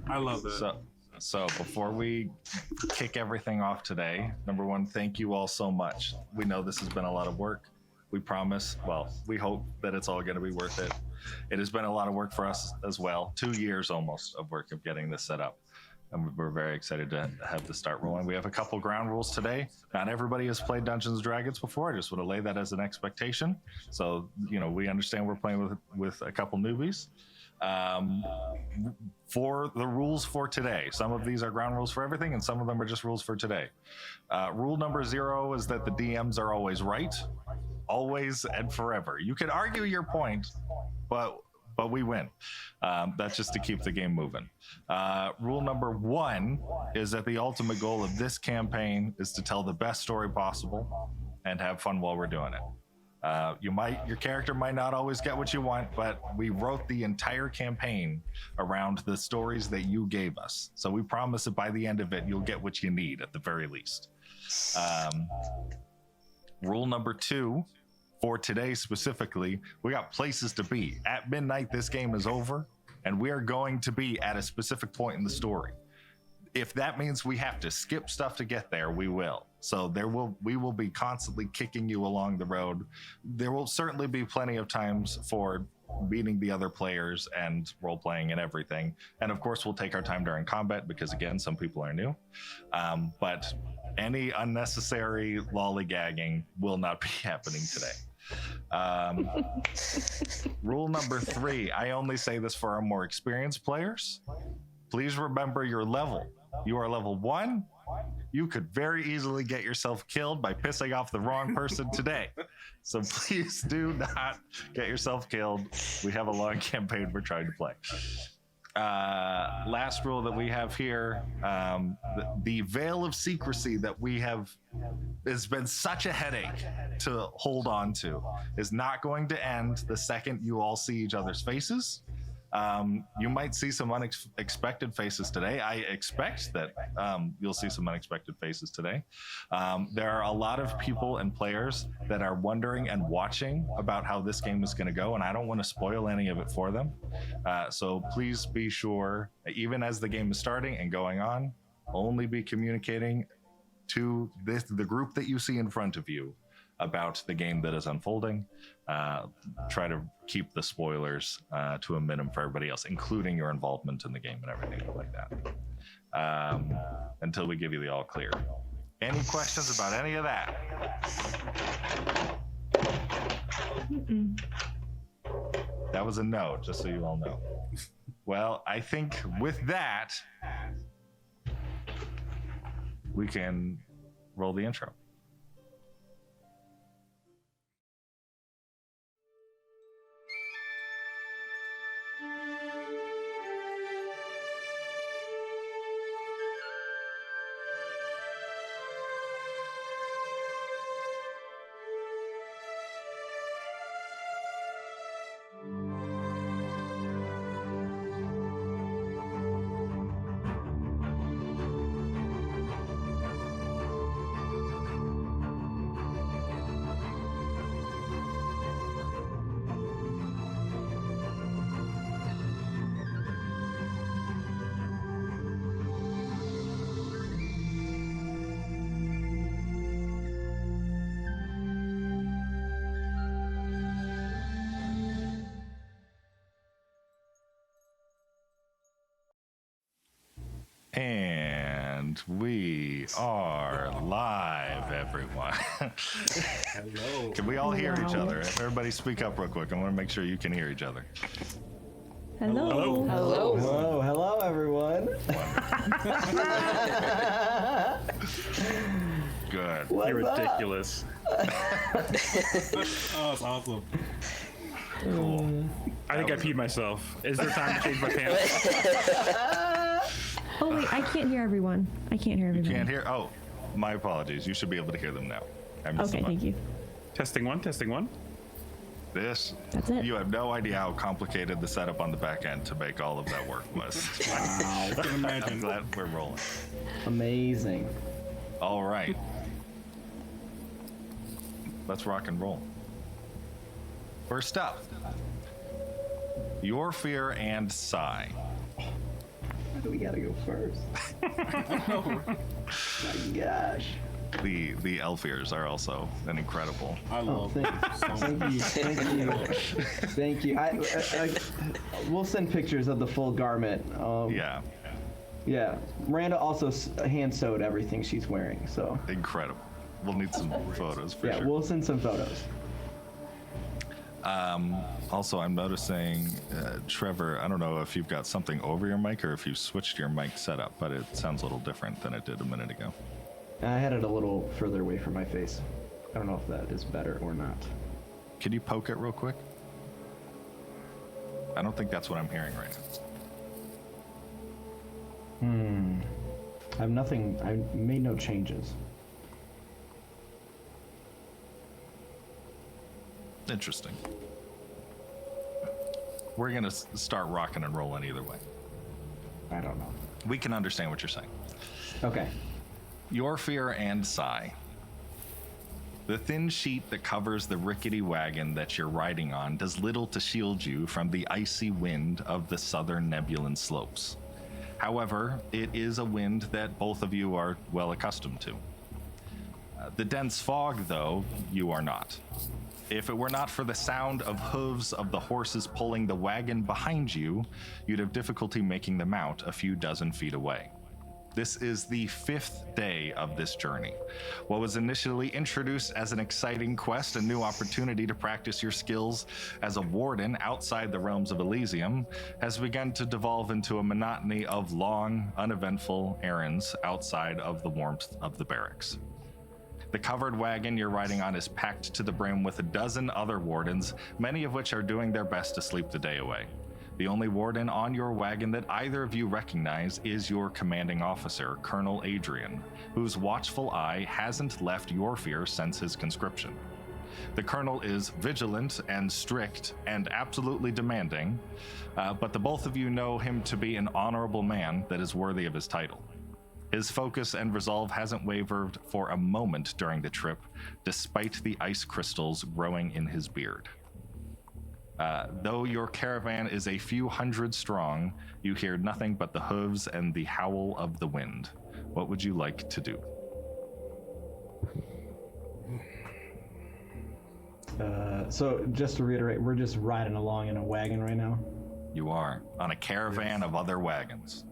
I love that. So before we kick everything off today, number one, thank you all so much. We know this has been a lot of work. We promise, well, we hope that it's all going to be worth it. It has been a lot of work for us as well. 2 years almost of work of getting this set up. And we're very excited to have this start rolling. We have a couple ground rules today. Not everybody has played Dungeons & Dragons before. I just want to lay that as an expectation. So, we understand we're playing with a couple newbies. For the rules for today, some of these are ground rules for everything, and some of them are just rules for today. Rule number 0 is that the DMs are always right. Always and forever. You can argue your point, but we win. That's just to keep the game moving. Rule number 1 is that the ultimate goal of this campaign is to tell the best story possible and have fun while we're doing it. Your character might not always get what you want, but we wrote the entire campaign around the stories that you gave us. So we promise that by the end of it, you'll get what you need at the very least. Rule number 2, for today specifically, we got places to be. At midnight, this game is over, and we are going to be at a specific point in the story. If that means we have to skip stuff to get there, we will. So we will be constantly kicking you along the road. There will certainly be plenty of times for meeting the other players and role playing and everything. And of course, we'll take our time during combat because, again, some people are new. But any unnecessary lollygagging will not be happening today. Rule number 3, I only say this for our more experienced players. Please remember your level. You are level 1. You could very easily get yourself killed by pissing off the wrong person today. So please do not get yourself killed. We have a long campaign we're trying to play. Last rule that we have here, the veil of secrecy that we have has been such a headache to hold on to is not going to end the second you all see each other's faces. You might see some unexpected faces today. I expect that you'll see some unexpected faces today. There are a lot of people and players that are wondering and watching about how this game is going to go, and I don't want to spoil any of it for them. So please be sure, even as the game is starting and going on, only be communicating to the group that you see in front of you about the game that is unfolding. Try to keep the spoilers to a minimum for everybody else, including your involvement in the game and everything like that, until we give you the all clear. Any questions about any of that? That was a no, just so you all know. Well, I think with that, we can roll the intro. And we are live, everyone. Hello. Can we all hear each other? Everybody speak up real quick. I want to make sure you can hear each other. Hello. Hello. Hello, hello, everyone. Good. What's You're up? ridiculous. Oh, it's awesome. Cool. I think I peed myself. Is there time to change my pants? Oh wait, I can't hear everyone. I can't hear everyone. Can't hear? Oh, my apologies. You should be able to hear them now. I missed Okay, the button. thank you. Testing one, testing one. This, That's it. you have no idea how complicated the setup on the back end to make all of that work was. Wow. I can I'm imagine. glad we're rolling. Amazing. All right. Let's rock and roll. First up, Your Fear and Sigh. We gotta go first. My gosh. The elf ears are also an incredible. I love Thank you. We'll send pictures of the full garment. Yeah, Yeah. Miranda also hand sewed everything she's wearing, so. incredible. We'll need some photos for Yeah, sure. we'll send some photos. Also, I'm noticing, Trevor, I don't know if you've got something over your mic or if you switched your mic setup, but it sounds a little different than it did a minute ago. I had it a little further away from my face. I don't know if that is better or not. Can you poke it real quick? I don't think that's what I'm hearing right now. I made no changes. Interesting. We're gonna start rocking and rolling either way. I don't know. We can understand what you're saying. Okay. Your fear and sigh. The thin sheet that covers the rickety wagon that you're riding on does little to shield you from the icy wind of the southern Nebulan slopes. However, it is a wind that both of you are well accustomed to. The dense fog, though, you are not. If it were not for the sound of hooves of the horses pulling the wagon behind you, you'd have difficulty making them out a few dozen feet away. This is the 5th day of this journey. What was initially introduced as an exciting quest, a new opportunity to practice your skills as a warden outside the realms of Elysium, has begun to devolve into a monotony of long, uneventful errands outside of the warmth of the barracks. The covered wagon you're riding on is packed to the brim with a dozen other wardens, many of which are doing their best to sleep the day away. The only warden on your wagon that either of you recognize is your commanding officer, Colonel Adrian, whose watchful eye hasn't left your fear since his conscription. The colonel is vigilant and strict and absolutely demanding, but the both of you know him to be an honorable man that is worthy of his title. His focus and resolve hasn't wavered for a moment during the trip, despite the ice crystals growing in his beard. Though your caravan is a few hundred strong, you hear nothing but the hooves and the howl of the wind. What would you like to do? So just to reiterate, we're just riding along in a wagon right now. You are on a caravan of other wagons.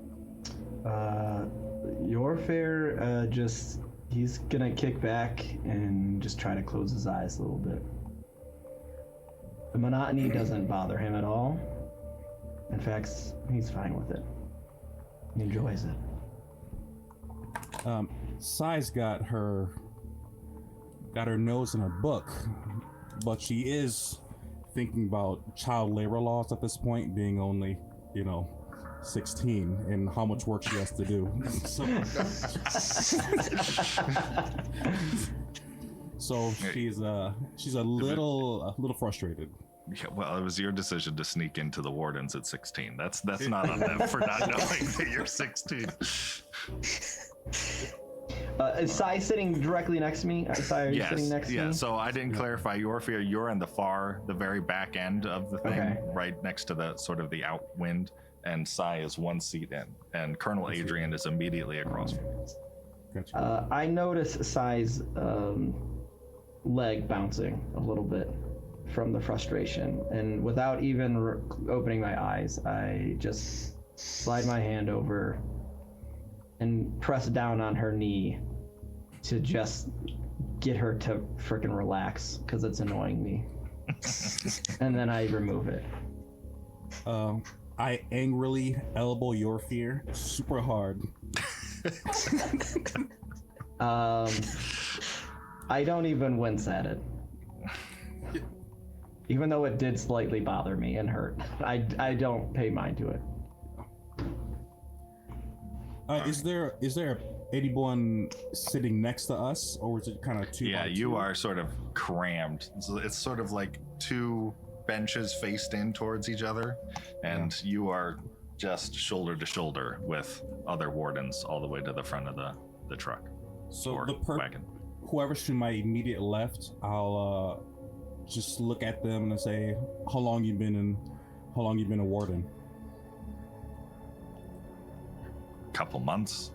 Your fare, he's gonna kick back and just try to close his eyes a little bit. The monotony doesn't bother him at all. In fact, he's fine with it. He enjoys it. Sai's got her nose in a book, but she is thinking about child labor laws at this point, being only, 16, and how much work she has to do. So she's a little frustrated. Yeah, well, it was your decision to sneak into the wardens at 16. That's not on them for not knowing that you're 16. Is Sai sitting directly next to me? Sai, are you sitting next to me? Yeah, so I didn't clarify your fear. You're in the very back end of the thing, Okay. right next to the sort of the outwind, and Sai is one seat in, and Colonel Adrian is immediately across from you. Gotcha. I notice Sai's leg bouncing a little bit from the frustration, and without even opening my eyes, I just slide my hand over and press down on her knee to just get her to freaking relax because it's annoying me. And then I remove it. I angrily elbow your fear super hard. I don't even wince at it. Even though it did slightly bother me and hurt, I don't pay mind to it. Is there anyone sitting next to us, or is it kind of two? Yeah, you are sort of crammed. It's sort of like two benches faced in towards each other, and you are just shoulder to shoulder with other wardens all the way to the front of the truck. So or the wagon. Whoever's to my immediate left, I'll just look at them and say, how long you been a warden? couple months.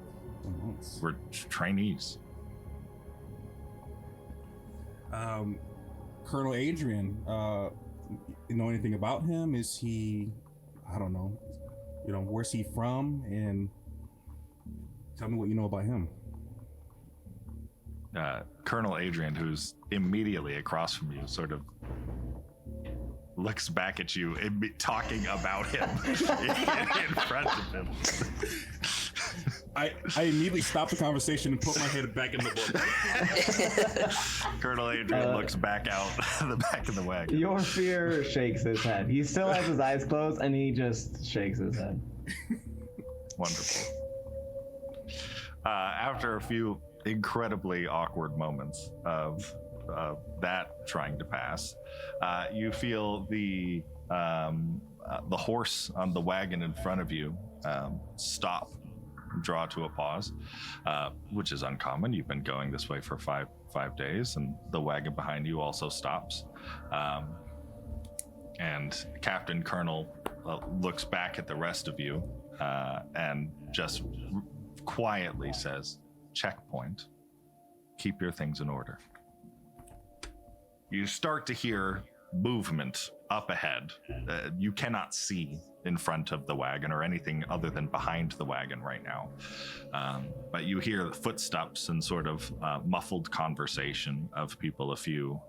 We're trainees. Colonel Adrian, you know anything about him? Is he, I don't know, where's he from? And tell me what you know about him. Colonel Adrian, who's immediately across from you, sort of looks back at you, talking about him in front of him. I immediately stop the conversation and put my head back in the book. Colonel Adrian looks back out the back of the wagon. Your fear shakes his head. He still has his eyes closed, and he just shakes his head. Wonderful. After a few incredibly awkward moments of that trying to pass, you feel the horse on the wagon in front of you stop, draw to a pause, which is uncommon. You've been going this way for five days, and the wagon behind you also stops. And Captain Colonel looks back at the rest of you and just quietly says, "Checkpoint. Keep your things in order." You start to hear movement up ahead. You cannot see in front of the wagon or anything other than behind the wagon right now. But you hear the footsteps and sort of muffled conversation of people a few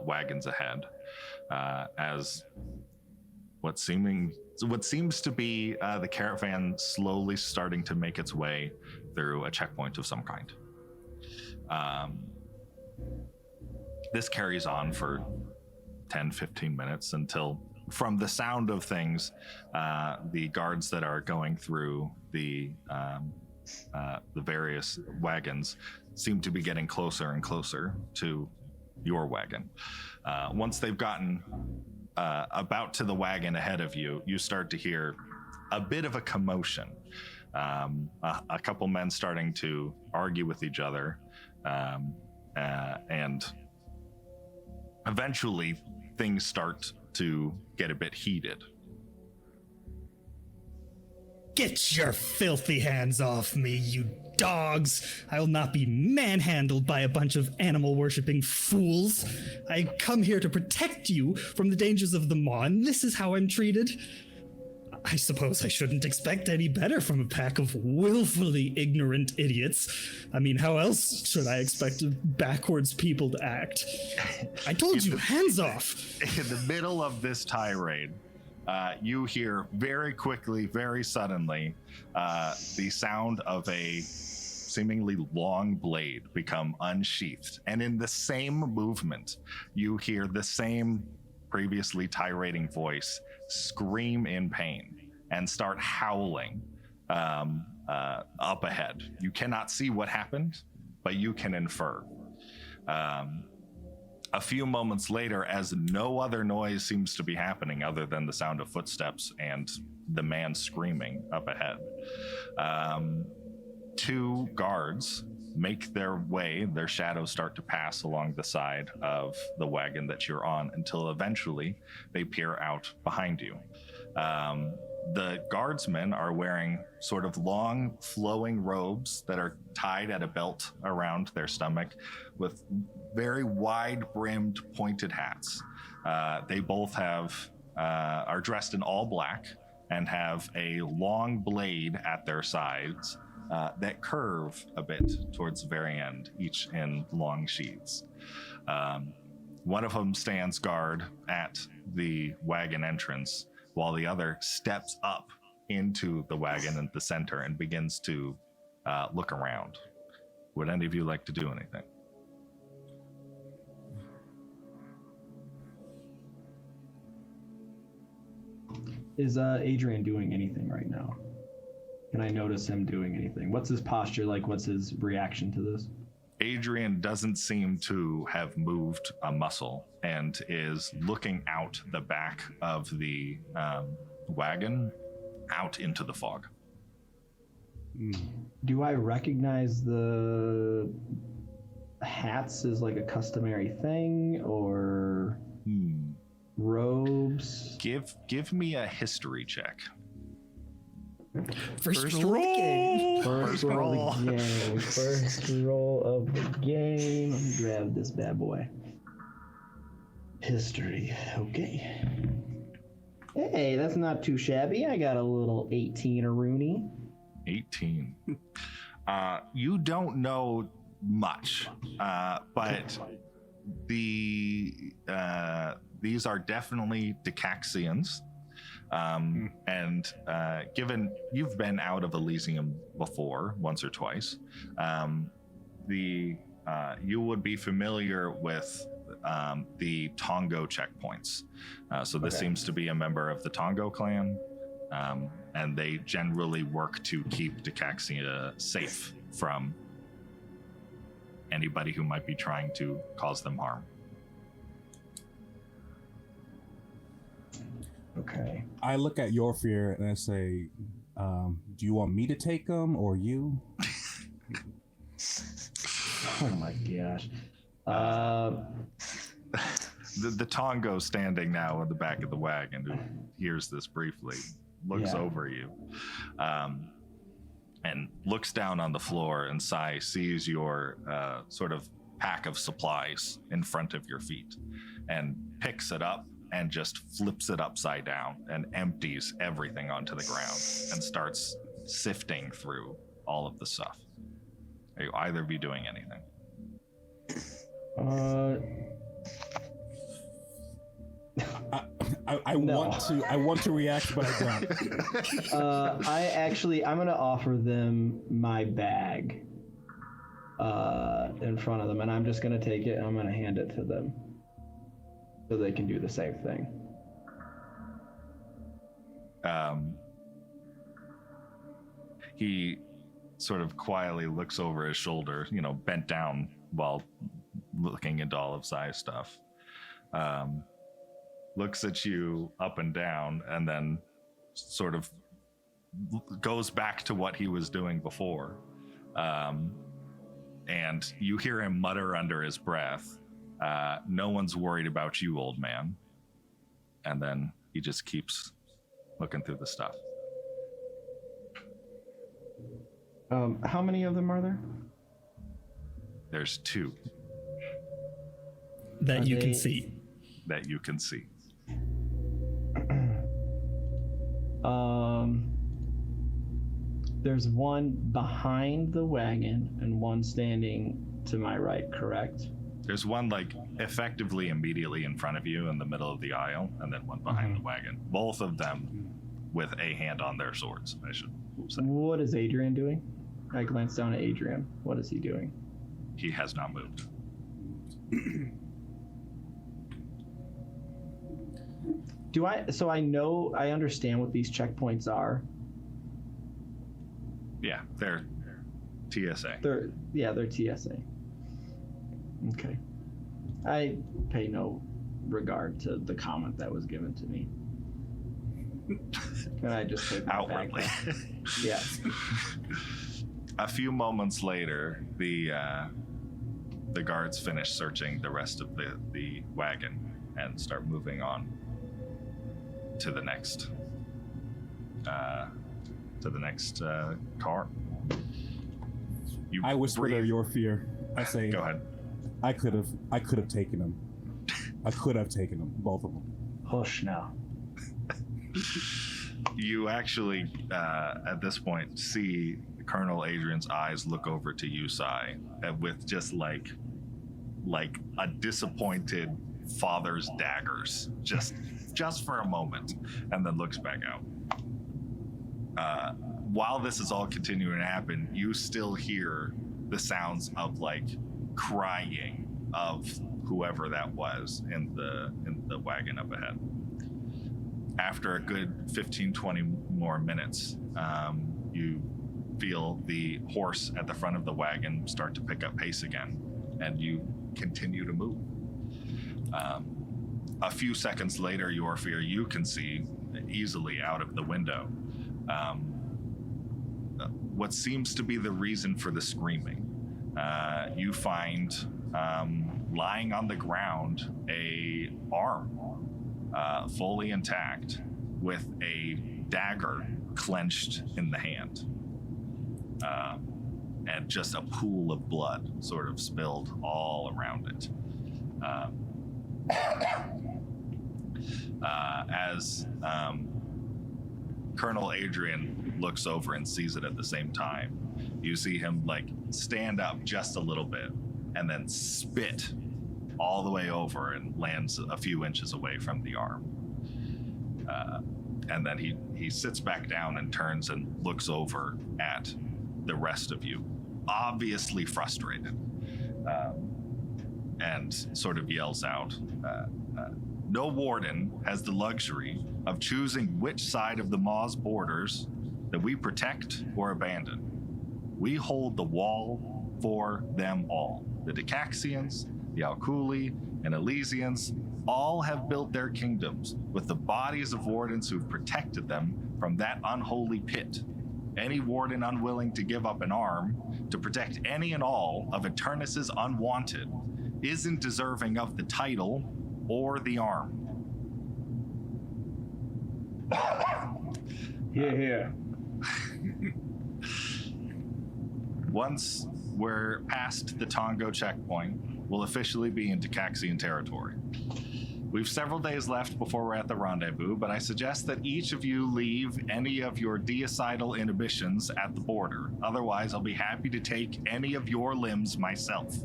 wagons ahead, as what seems to be the caravan slowly starting to make its way through a checkpoint of some kind. This carries on for 10-15 minutes until, from the sound of things, the guards that are going through the various wagons seem to be getting closer and closer to your wagon. Once they've gotten about to the wagon ahead of you, you start to hear a bit of a commotion. A couple men starting to argue with each other, and eventually things start to get a bit heated. Get your filthy hands off me, you dogs! I will not be manhandled by a bunch of animal-worshipping fools. I come here to protect you from the dangers of the maw, and this is how I'm treated. I suppose I shouldn't expect any better from a pack of willfully ignorant idiots. I mean, how else should I expect backwards people to act? I told you, hands off! In the middle of this tirade, you hear very quickly, very suddenly, the sound of a seemingly long blade become unsheathed. And in the same movement, you hear the same previously tirading voice scream in pain and start howling up ahead. You cannot see what happened, but you can infer. A few moments later, as no other noise seems to be happening other than the sound of footsteps and the man screaming up ahead, two guards make their way, their shadows start to pass along the side of the wagon that you're on until eventually they peer out behind you. The guardsmen are wearing sort of long flowing robes that are tied at a belt around their stomach with very wide brimmed pointed hats. They both are dressed in all black and have a long blade at their sides that curve a bit towards the very end, each in long sheaths. One of them stands guard at the wagon entrance, while the other steps up into the wagon at the center and begins to look around. Would any of you like to do anything? Is Adrian doing anything right now? Can I notice him doing anything? What's his posture like? What's his reaction to this? Adrian doesn't seem to have moved a muscle and is looking out the back of the wagon out into the fog. Do I recognize the hats as like a customary thing, or robes? Give me a history check. First roll of the game. First roll of the game. First roll of the game. Let me grab this bad boy. History. Okay. Hey, that's not too shabby. I got a little 18 a Rooney. 18. You don't know much, but these are definitely Decaxians. And given you've been out of Elysium before, once or twice, you would be familiar with the Tongo checkpoints. So this seems to be a member of the Tongo clan, and they generally work to keep Decaxia safe from anybody who might be trying to cause them harm. Okay. I look at your fear and I say, do you want me to take them or you? Oh my gosh. The Tongo standing now in the back of the wagon, who hears this briefly, looks over you, and looks down on the floor, and Sai sees your sort of pack of supplies in front of your feet, and picks it up and just flips it upside down and empties everything onto the ground and starts sifting through all of the stuff. Are you either of you doing anything? I want to react, but I don't. I'm gonna offer them my bag in front of them, and I'm just gonna take it and I'm gonna hand it to them so they can do the same thing. He sort of quietly looks over his shoulder, bent down while looking into all of Zai's stuff. Looks at you up and down, and then sort of goes back to what he was doing before. And you hear him mutter under his breath, "No one's worried about you, old man." And then he just keeps looking through the stuff. How many of them are there? There's 2 That you can see. that you can see. There's one behind the wagon and one standing to my right, correct? There's one effectively immediately in front of you in the middle of the aisle, and then one behind the wagon. Both of them with a hand on their swords, I should say. What is Adrian doing? I glance down at Adrian. What is he doing? He has not moved. I understand what these checkpoints are. Yeah, they're TSA. They're TSA. Okay. I pay no regard to the comment that was given to me. And I just take my outwardly. bag. Yeah. A few moments later, the guards finish searching the rest of the wagon and start moving on to the next car. I whisper to your fear. I say, "Go ahead." I could have taken them. I could have taken them, both of them. Hush now. You actually, at this point, see Colonel Adrian's eyes look over to you, Sai, with just like a disappointed father's daggers, just for a moment, and then looks back out. While this is all continuing to happen, you still hear the sounds of crying of whoever that was in the wagon up ahead. After a good 15-20 more minutes, you feel the horse at the front of the wagon start to pick up pace again, and you continue to move. A few seconds later, your fear, you can see easily out of the window what seems to be the reason for the screaming. You find lying on the ground a arm fully intact with a dagger clenched in the hand. And just a pool of blood sort of spilled all around it. As Colonel Adrian looks over and sees it at the same time, you see him like stand up just a little bit and then spit all the way over and lands a few inches away from the arm. And then he sits back down and turns and looks over at the rest of you, obviously frustrated, and sort of yells out, no warden has the luxury of choosing which side of the Maw's borders that we protect or abandon. We hold the wall for them all. The Decaxians, the Alkuli, and Elysians all have built their kingdoms with the bodies of wardens who've protected them from that unholy pit. Any warden unwilling to give up an arm to protect any and all of Eternus's unwanted isn't deserving of the title or the arm. Here. Once we're past the Tongo checkpoint, we'll officially be in Decaxian territory. We've several days left before we're at the rendezvous, but I suggest that each of you leave any of your deocidal inhibitions at the border. Otherwise, I'll be happy to take any of your limbs myself.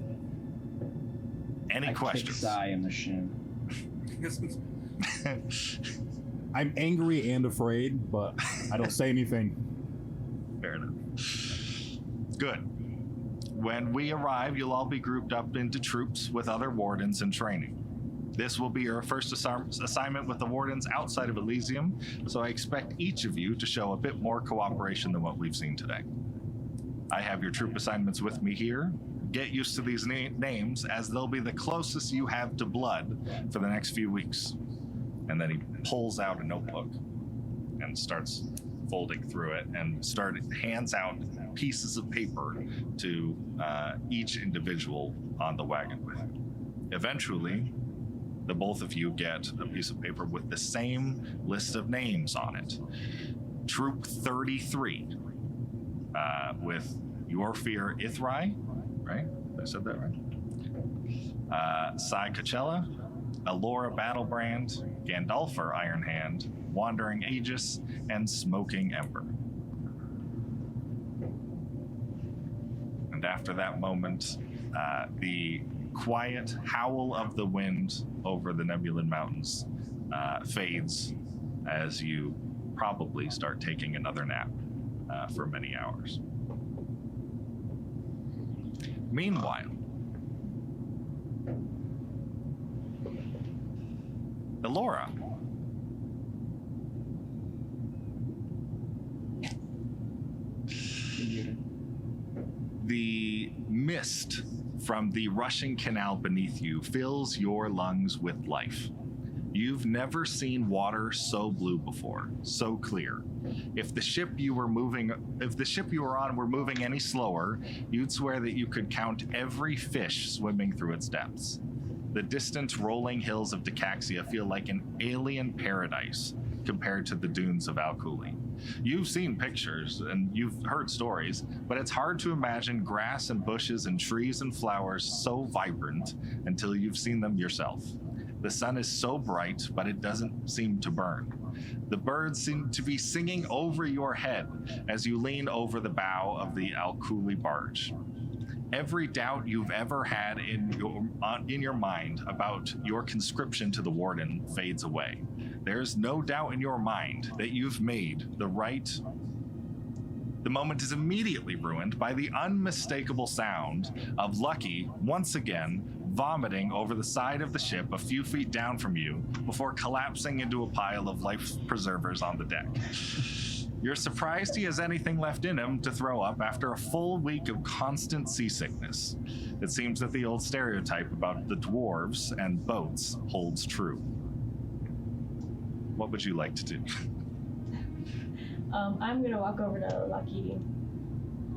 Any questions? Kick Sai in the shin. I'm angry and afraid, but I don't say anything. Fair enough. Good. When we arrive, you'll all be grouped up into troops with other wardens in training. This will be your first assignment with the wardens outside of Elysium, so I expect each of you to show a bit more cooperation than what we've seen today. I have your troop assignments with me here. Get used to these names, as they'll be the closest you have to blood for the next few weeks. And then he pulls out a notebook and starts folding through it and hands out pieces of paper to each individual on the wagon. Eventually, the both of you get a piece of paper with the same list of names on it. Troop 33, with Your Fear Ithrai, right? I said that right? Sai Coachella, Alora Battlebrand, Gandalfer Ironhand, Wandering Aegis, and Smoking Ember. And after that moment, the quiet howl of the wind over the Nebulan Mountains fades as you probably start taking another nap for many hours. Meanwhile, Elora. The mist from the rushing canal beneath you fills your lungs with life. You've never seen water so blue before, so clear. If the ship you were on were moving any slower, you'd swear that you could count every fish swimming through its depths. The distant rolling hills of Decaxia feel like an alien paradise compared to the dunes of Alkuli. You've seen pictures and you've heard stories, but it's hard to imagine grass and bushes and trees and flowers so vibrant until you've seen them yourself. The sun is so bright, but it doesn't seem to burn. The birds seem to be singing over your head as you lean over the bow of the Alkuli barge. Every doubt you've ever had in your mind about your conscription to the Warden fades away. There's no doubt in your mind that you've made the right. The moment is immediately ruined by the unmistakable sound of Lucky once again vomiting over the side of the ship a few feet down from you before collapsing into a pile of life preservers on the deck. You're surprised he has anything left in him to throw up after a full week of constant seasickness. It seems that the old stereotype about the dwarves and boats holds true. What would you like to do? I'm gonna walk over to Lucky.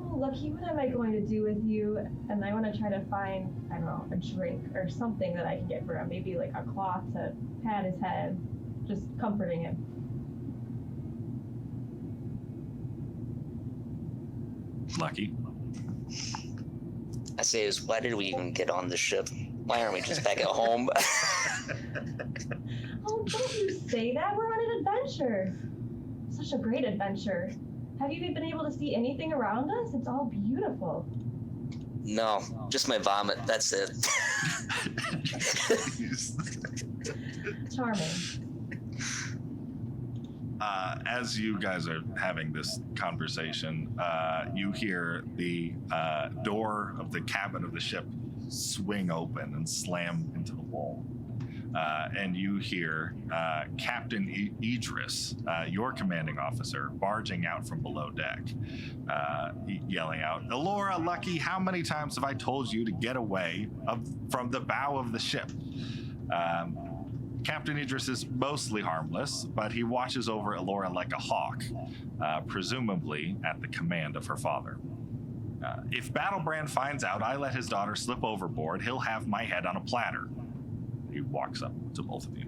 Oh, Lucky, what am I going to do with you? And I want to try to find, I don't know, a drink or something that I can get for him. Maybe like a cloth to pat his head, just comforting him. Lucky. I say, why did we even get on the ship? Why aren't we just back at home? Oh, don't you say that. We're on an adventure. Such a great adventure. Have you been able to see anything around us? It's all beautiful. No, just my vomit. That's it. Charming. As you guys are having this conversation, you hear the door of the cabin of the ship swing open and slam into the wall. And you hear Captain Idris, your commanding officer, barging out from below deck, yelling out, "Elora, Lucky, how many times have I told you to get away from the bow of the ship?" Captain Idris is mostly harmless, but he watches over Elora like a hawk, presumably at the command of her father. If Battlebrand finds out I let his daughter slip overboard, he'll have my head on a platter. He walks up to both of you.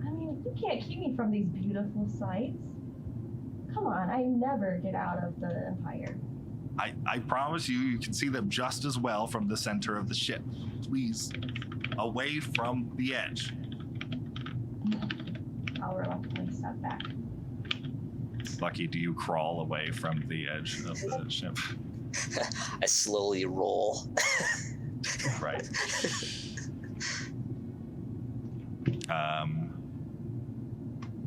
I mean, you can't keep me from these beautiful sights. Come on, I never get out of the Empire. I promise you can see them just as well from the center of the ship. Please, away from the edge. I'll reluctantly step back. Lucky, do you crawl away from the edge of the ship? I slowly roll. Right.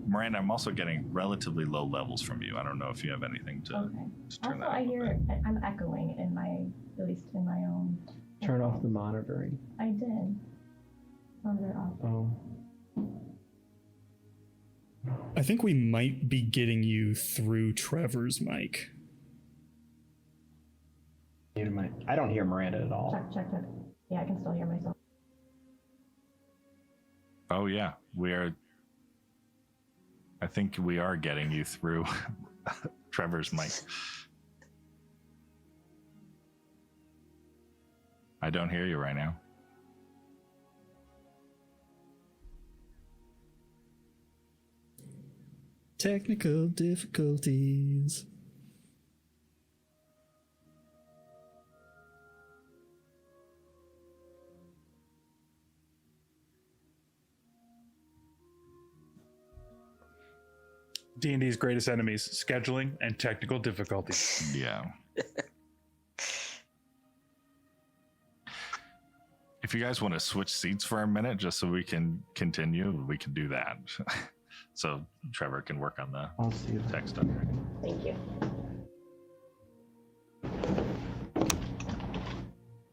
Miranda, I'm also getting relatively low levels from you. I don't know if you have anything to, Okay. to turn Also, that I up a hear bit. I'm echoing in my, at least in my own. Turn off the monitoring. I did. Monitor off. Oh. I think we might be getting you through Trevor's mic. I don't hear Miranda at all. Check. Yeah, I can still hear myself. Oh yeah, I think we are getting you through Trevor's mic. I don't hear you right now. Technical difficulties. D&D's greatest enemies: scheduling and technical difficulties. Yeah. If you guys want to switch seats for a minute just so we can continue, we can do that. So Trevor can work on the I'll see that. text up. Thank you.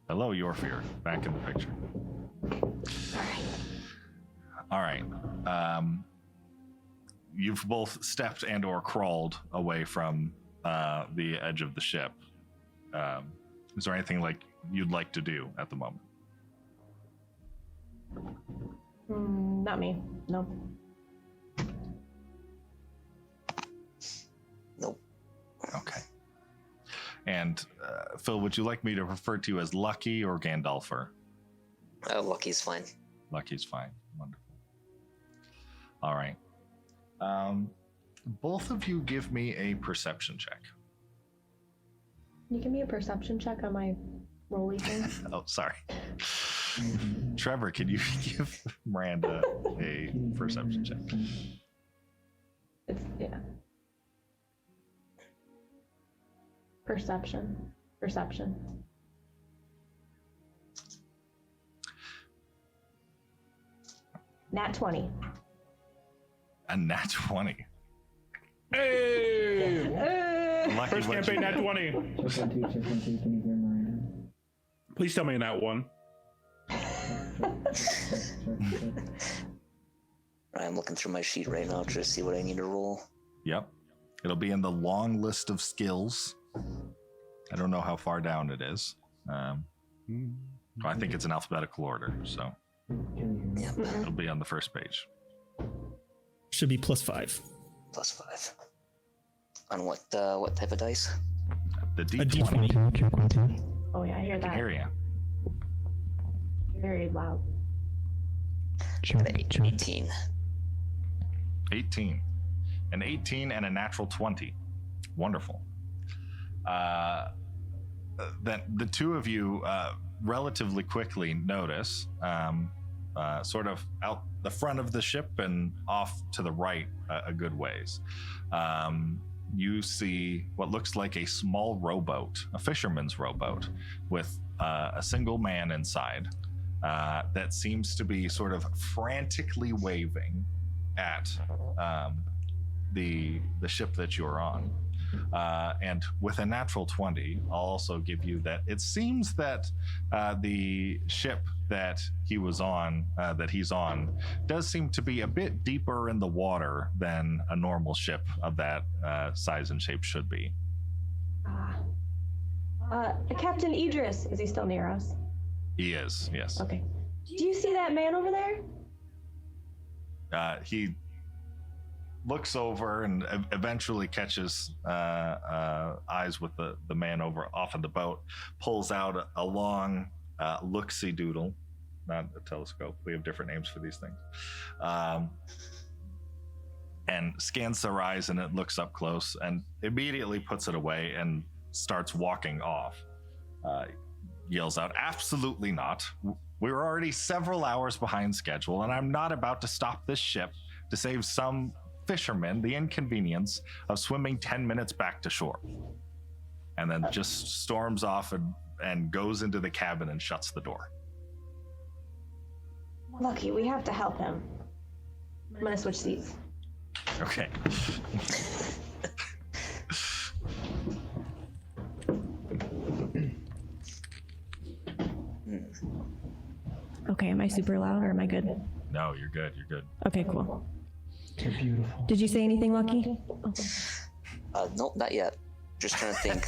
Hello, your fear, back in the picture. All right. You've both stepped and or crawled away from the edge of the ship. Is there anything like you'd like to do at the moment? Not me. No. Nope. Okay. And Phil, would you like me to refer to you as Lucky or Gandalfer? Lucky's fine. Lucky's fine. Wonderful. All right. Both of you give me a perception check. Can you give me a perception check on my rolly thing? Oh, sorry. Trevor, can you give Miranda a perception check? It's, yeah. Perception. Nat 20. A nat 20. Hey! Lucky, First what'd campaign, you- nat 20. Check 1, 2, check 1, 2. Can you hear Miranda? Please tell me in that one. I'm looking through my sheet right now to see what I need to roll. Yep. It'll be in the long list of skills. I don't know how far down it is. I think it's in alphabetical order, so Can you hear me? Yep. it'll be on the first page. Should be +5. +5. On what type of dice? The A D20 D20. Check 1, 2. Oh yeah, I hear can that. hear you. Very loud. Got an 18. 18. An 18 and a natural 20. Wonderful. then the two of you relatively quickly notice, sort of out the front of the ship and off to the right a good ways, you see what looks like a small rowboat, a fisherman's rowboat, with a single man inside that seems to be sort of frantically waving at the ship that you're on. And with a natural 20, I'll also give you that it seems that the ship that he's on, does seem to be a bit deeper in the water than a normal ship of that size and shape should be. Captain Idris, is he still near us? He is, yes. Okay. Do you see that man over there? He looks over and eventually catches eyes with the man over off of the boat, pulls out a long look-see doodle, not a telescope, we have different names for these things, and scans their eyes, and it looks up close and immediately puts it away and starts walking off. Yells out, "Absolutely not. We were already several hours behind schedule, and I'm not about to stop this ship to save some fishermen the inconvenience of swimming 10 minutes back to shore." And then just storms off and goes into the cabin and shuts the door. Lucky, we have to help him. I'm gonna switch seats. Okay. Okay, am I super loud or am I good? No, you're good. You're good. Okay, cool. You're beautiful. Did you say anything, Lucky? Nope, not yet. Just trying to think.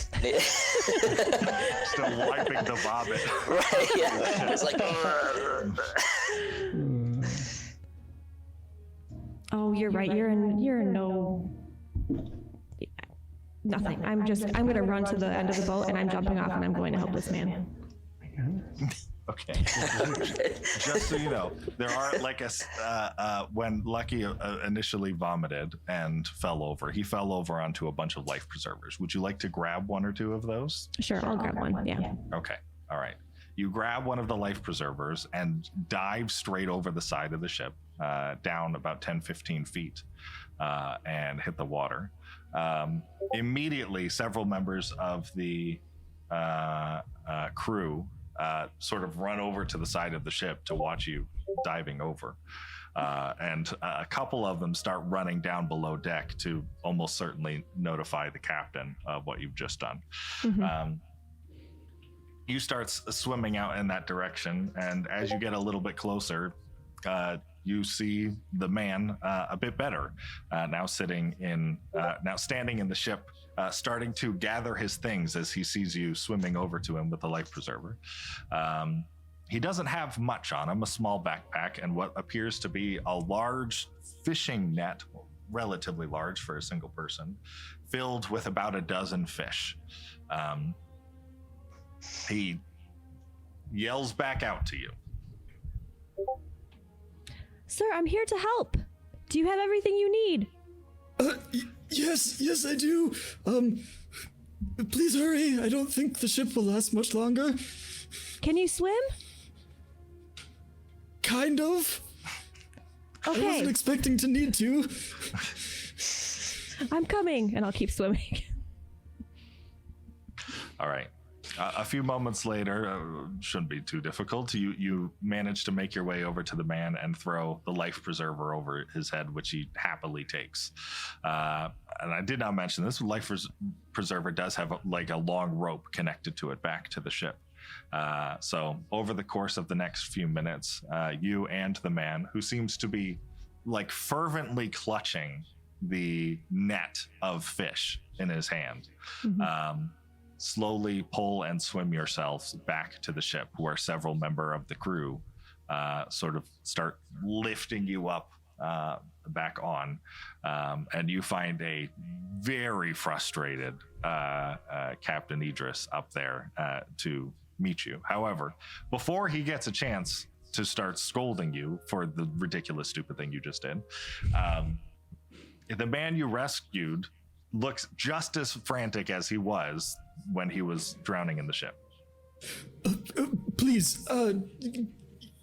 Still wiping the vomit. Right, yeah. It's like, Oh, you're right. You're in no. Nothing. I'm gonna run to the end of the boat and I'm jumping off and I'm going to help this man. Okay. Just so you know, there are like when Lucky initially vomited and fell over, he fell over onto a bunch of life preservers. Would you like to grab one or two of those? Sure, I'll grab one. Yeah. Okay. All right. You grab one of the life preservers and dive straight over the side of the ship, down about 10-15 feet, and hit the water. Immediately, several members of the crew sort of run over to the side of the ship to watch you diving over. And a couple of them start running down below deck to almost certainly notify the captain of what you've just done. Mm-hmm. You start swimming out in that direction, and as you get a little bit closer, you see the man a bit better, now standing in the ship, starting to gather his things as he sees you swimming over to him with the life preserver. He doesn't have much on him, a small backpack and what appears to be a large fishing net, relatively large for a single person, filled with about a dozen fish. He yells back out to you. Sir, I'm here to help. Do you have everything you need? Yes, I do. Please hurry. I don't think the ship will last much longer. Can you swim? Kind of. Okay. I wasn't expecting to need to. I'm coming, and I'll keep swimming. All right. A few moments later, shouldn't be too difficult. You manage to make your way over to the man and throw the life preserver over his head, which he happily takes. And I did not mention this life preserver does have a long rope connected to it back to the ship. So over the course of the next few minutes, you and the man, who seems to be fervently clutching the net of fish in his hand, mm-hmm. Slowly pull and swim yourselves back to the ship, where several members of the crew sort of start lifting you up back on, and you find a very frustrated Captain Idris up there to meet you. However, before he gets a chance to start scolding you for the ridiculous, stupid thing you just did, the man you rescued looks just as frantic as he was when he was drowning in the ship. Please,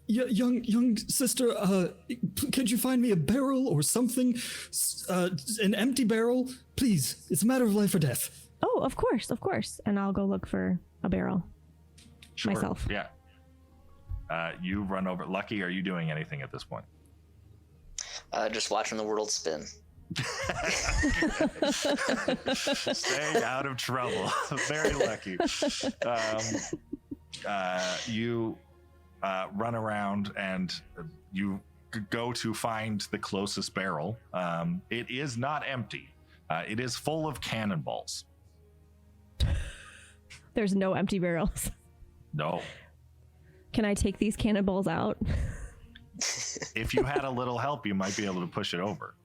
young sister, could you find me a barrel or something? An empty barrel? Please, it's a matter of life or death. Oh, of course. And I'll go look for a barrel. Sure. Myself. Yeah. You run over. Lucky, are you doing anything at this point? Just watching the world spin. Staying out of trouble. Very lucky. You run around and you go to find the closest barrel. It is not empty. It is full of cannonballs. There's no empty barrels. No. Can I take these cannonballs out? If you had a little help, you might be able to push it over.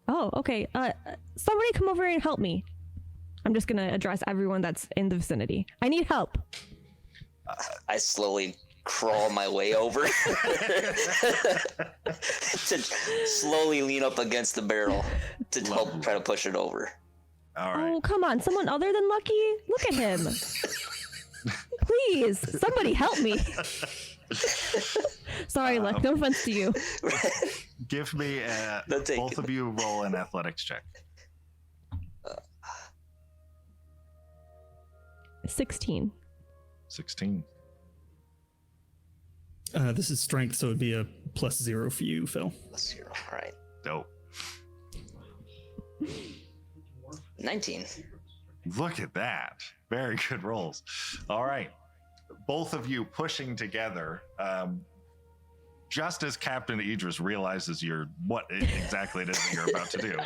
Oh, okay. Somebody come over and help me. I'm just gonna address everyone that's in the vicinity. I need help. I slowly crawl my way over to slowly lean up against the barrel to help try to push it over. All right. Oh, come on. Someone other than Lucky? Look at him. Please, somebody help me. Sorry, Luck. No offense to you. Give me both of you roll an athletics check. 16. 16. This is strength, so it'd be a +0 for you, Phil. +0. All right. Dope. 19. Look at that. Very good rolls. All right. Both of you pushing together. Just as Captain Idris realizes what exactly it is that you're about to do,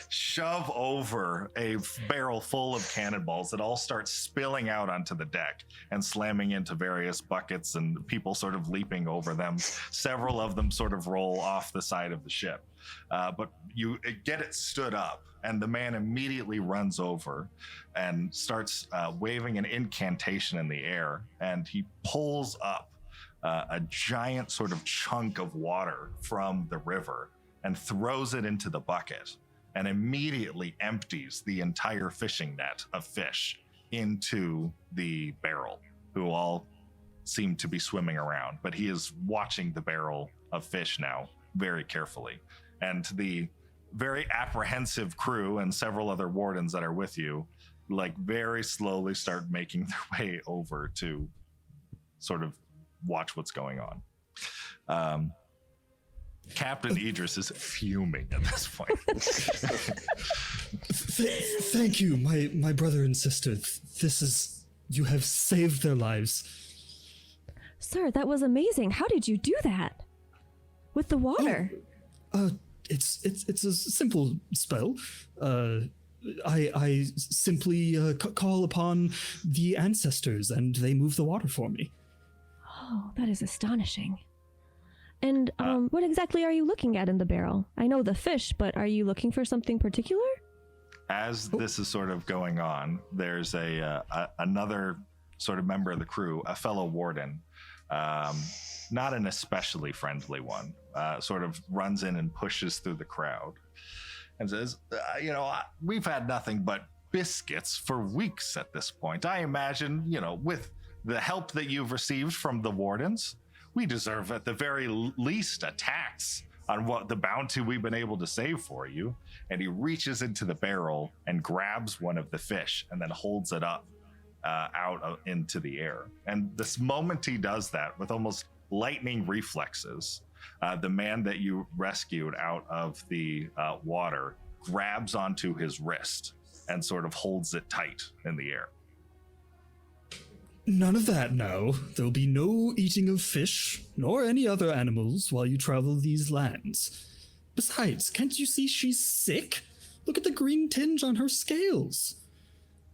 shove over a barrel full of cannonballs that all start spilling out onto the deck and slamming into various buckets and people sort of leaping over them. Several of them sort of roll off the side of the ship. But you get it stood up, and the man immediately runs over and starts waving an incantation in the air, and he pulls up a giant sort of chunk of water from the river and throws it into the bucket and immediately empties the entire fishing net of fish into the barrel, who all seem to be swimming around. But he is watching the barrel of fish now very carefully. And the very apprehensive crew and several other wardens that are with you, like, very slowly start making their way over to sort of watch what's going on. Captain Idris is fuming at this point. Thank you, my brother and sister. You have saved their lives. Sir, that was amazing. How did you do that? With the water? It's a simple spell. I simply call upon the ancestors, and they move the water for me. Oh, that is astonishing. And what exactly are you looking at in the barrel? I know the fish, but are you looking for something particular? As this is sort of going on, there's another sort of member of the crew, a fellow warden, not an especially friendly one, sort of runs in and pushes through the crowd and says, we've had nothing but biscuits for weeks at this point. I imagine, with the help that you've received from the wardens, we deserve at the very least a tax on what the bounty we've been able to save for you. And he reaches into the barrel and grabs one of the fish and then holds it up into the air. And this moment he does that, with almost lightning reflexes, the man that you rescued out of the water grabs onto his wrist and sort of holds it tight in the air. None of that now. There'll be no eating of fish, nor any other animals while you travel these lands. Besides, can't you see she's sick? Look at the green tinge on her scales.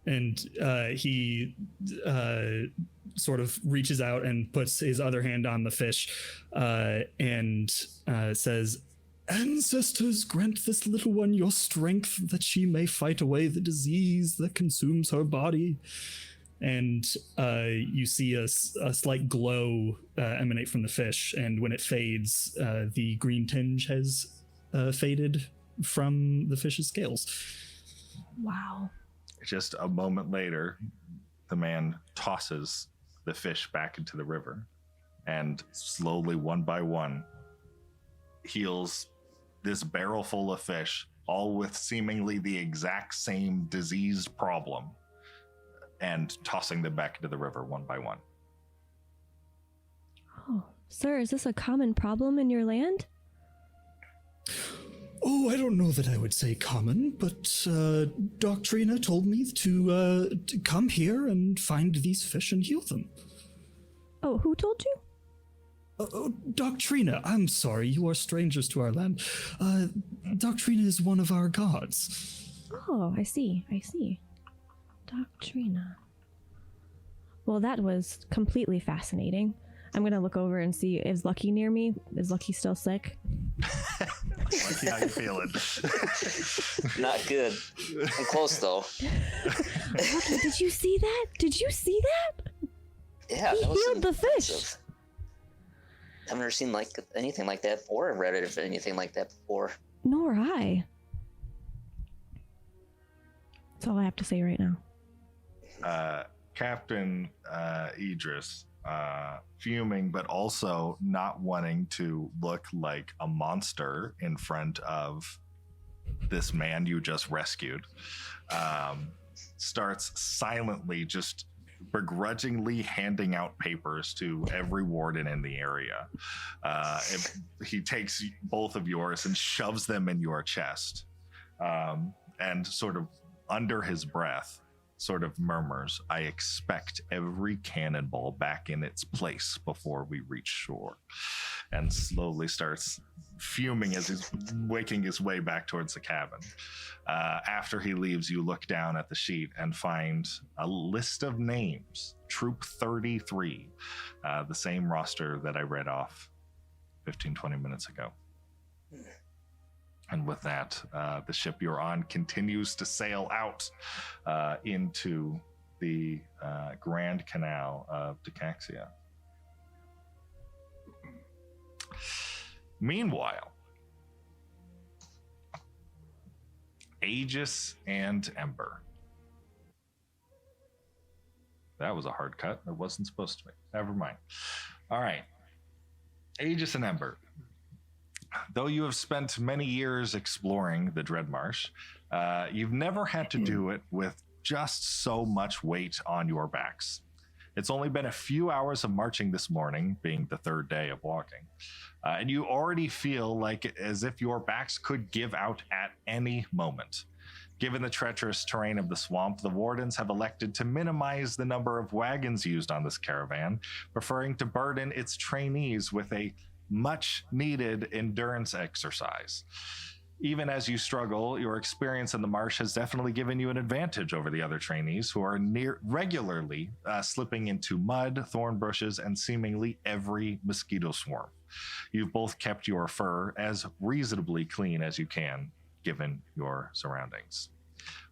And he sort of reaches out and puts his other hand on the fish and says, "Ancestors, grant this little one your strength that she may fight away the disease that consumes her body." And you see a slight glow emanate from the fish, and when it fades, the green tinge has faded from the fish's scales. Wow. Just a moment later, the man tosses the fish back into the river and slowly, one by one, heals this barrel full of fish, all with seemingly the exact same diseased problem, and tossing them back into the river one by one. Oh, sir, is this a common problem in your land? Oh, I don't know that I would say common, but Doctrina told me to come here and find these fish and heal them. Oh, who told you? Doctrina, I'm sorry, you are strangers to our land. Doctrina is one of our gods. Oh, I see. Doctrina. Well, that was completely fascinating. I'm gonna look over and see, is Lucky near me? Is Lucky still sick? Lucky, how you feeling? Not good. I'm close though. Lucky, did you see that? Yeah, He that was healed the fish. impressive. I've never seen like anything like that or read it anything like that before. Nor I. That's all I have to say right now. Captain Idris, fuming, but also not wanting to look like a monster in front of this man you just rescued, starts silently just begrudgingly handing out papers to every warden in the area. He takes both of yours and shoves them in your chest, and sort of under his breath sort of murmurs, "I expect every cannonball back in its place before we reach shore," and slowly starts fuming as he's waking his way back towards the cabin. After he leaves, you look down at the sheet and find a list of names. Troop 33, the same roster that I read off 15-20 minutes ago. And with that, the ship you're on continues to sail out into the Grand Canal of Decaxia. Meanwhile, Aegis and Ember. That was a hard cut. It wasn't supposed to be. Never mind. All right. Aegis and Ember. Though you have spent many years exploring the Dreadmarsh, you've never had to do it with just so much weight on your backs. It's only been a few hours of marching this morning, being the third day of walking, and you already feel like as if your backs could give out at any moment. Given the treacherous terrain of the swamp, the wardens have elected to minimize the number of wagons used on this caravan, preferring to burden its trainees with a much needed endurance exercise. Even as you struggle, your experience in the marsh has definitely given you an advantage over the other trainees who are regularly slipping into mud, thorn bushes, and seemingly every mosquito swarm. You've both kept your fur as reasonably clean as you can, given your surroundings.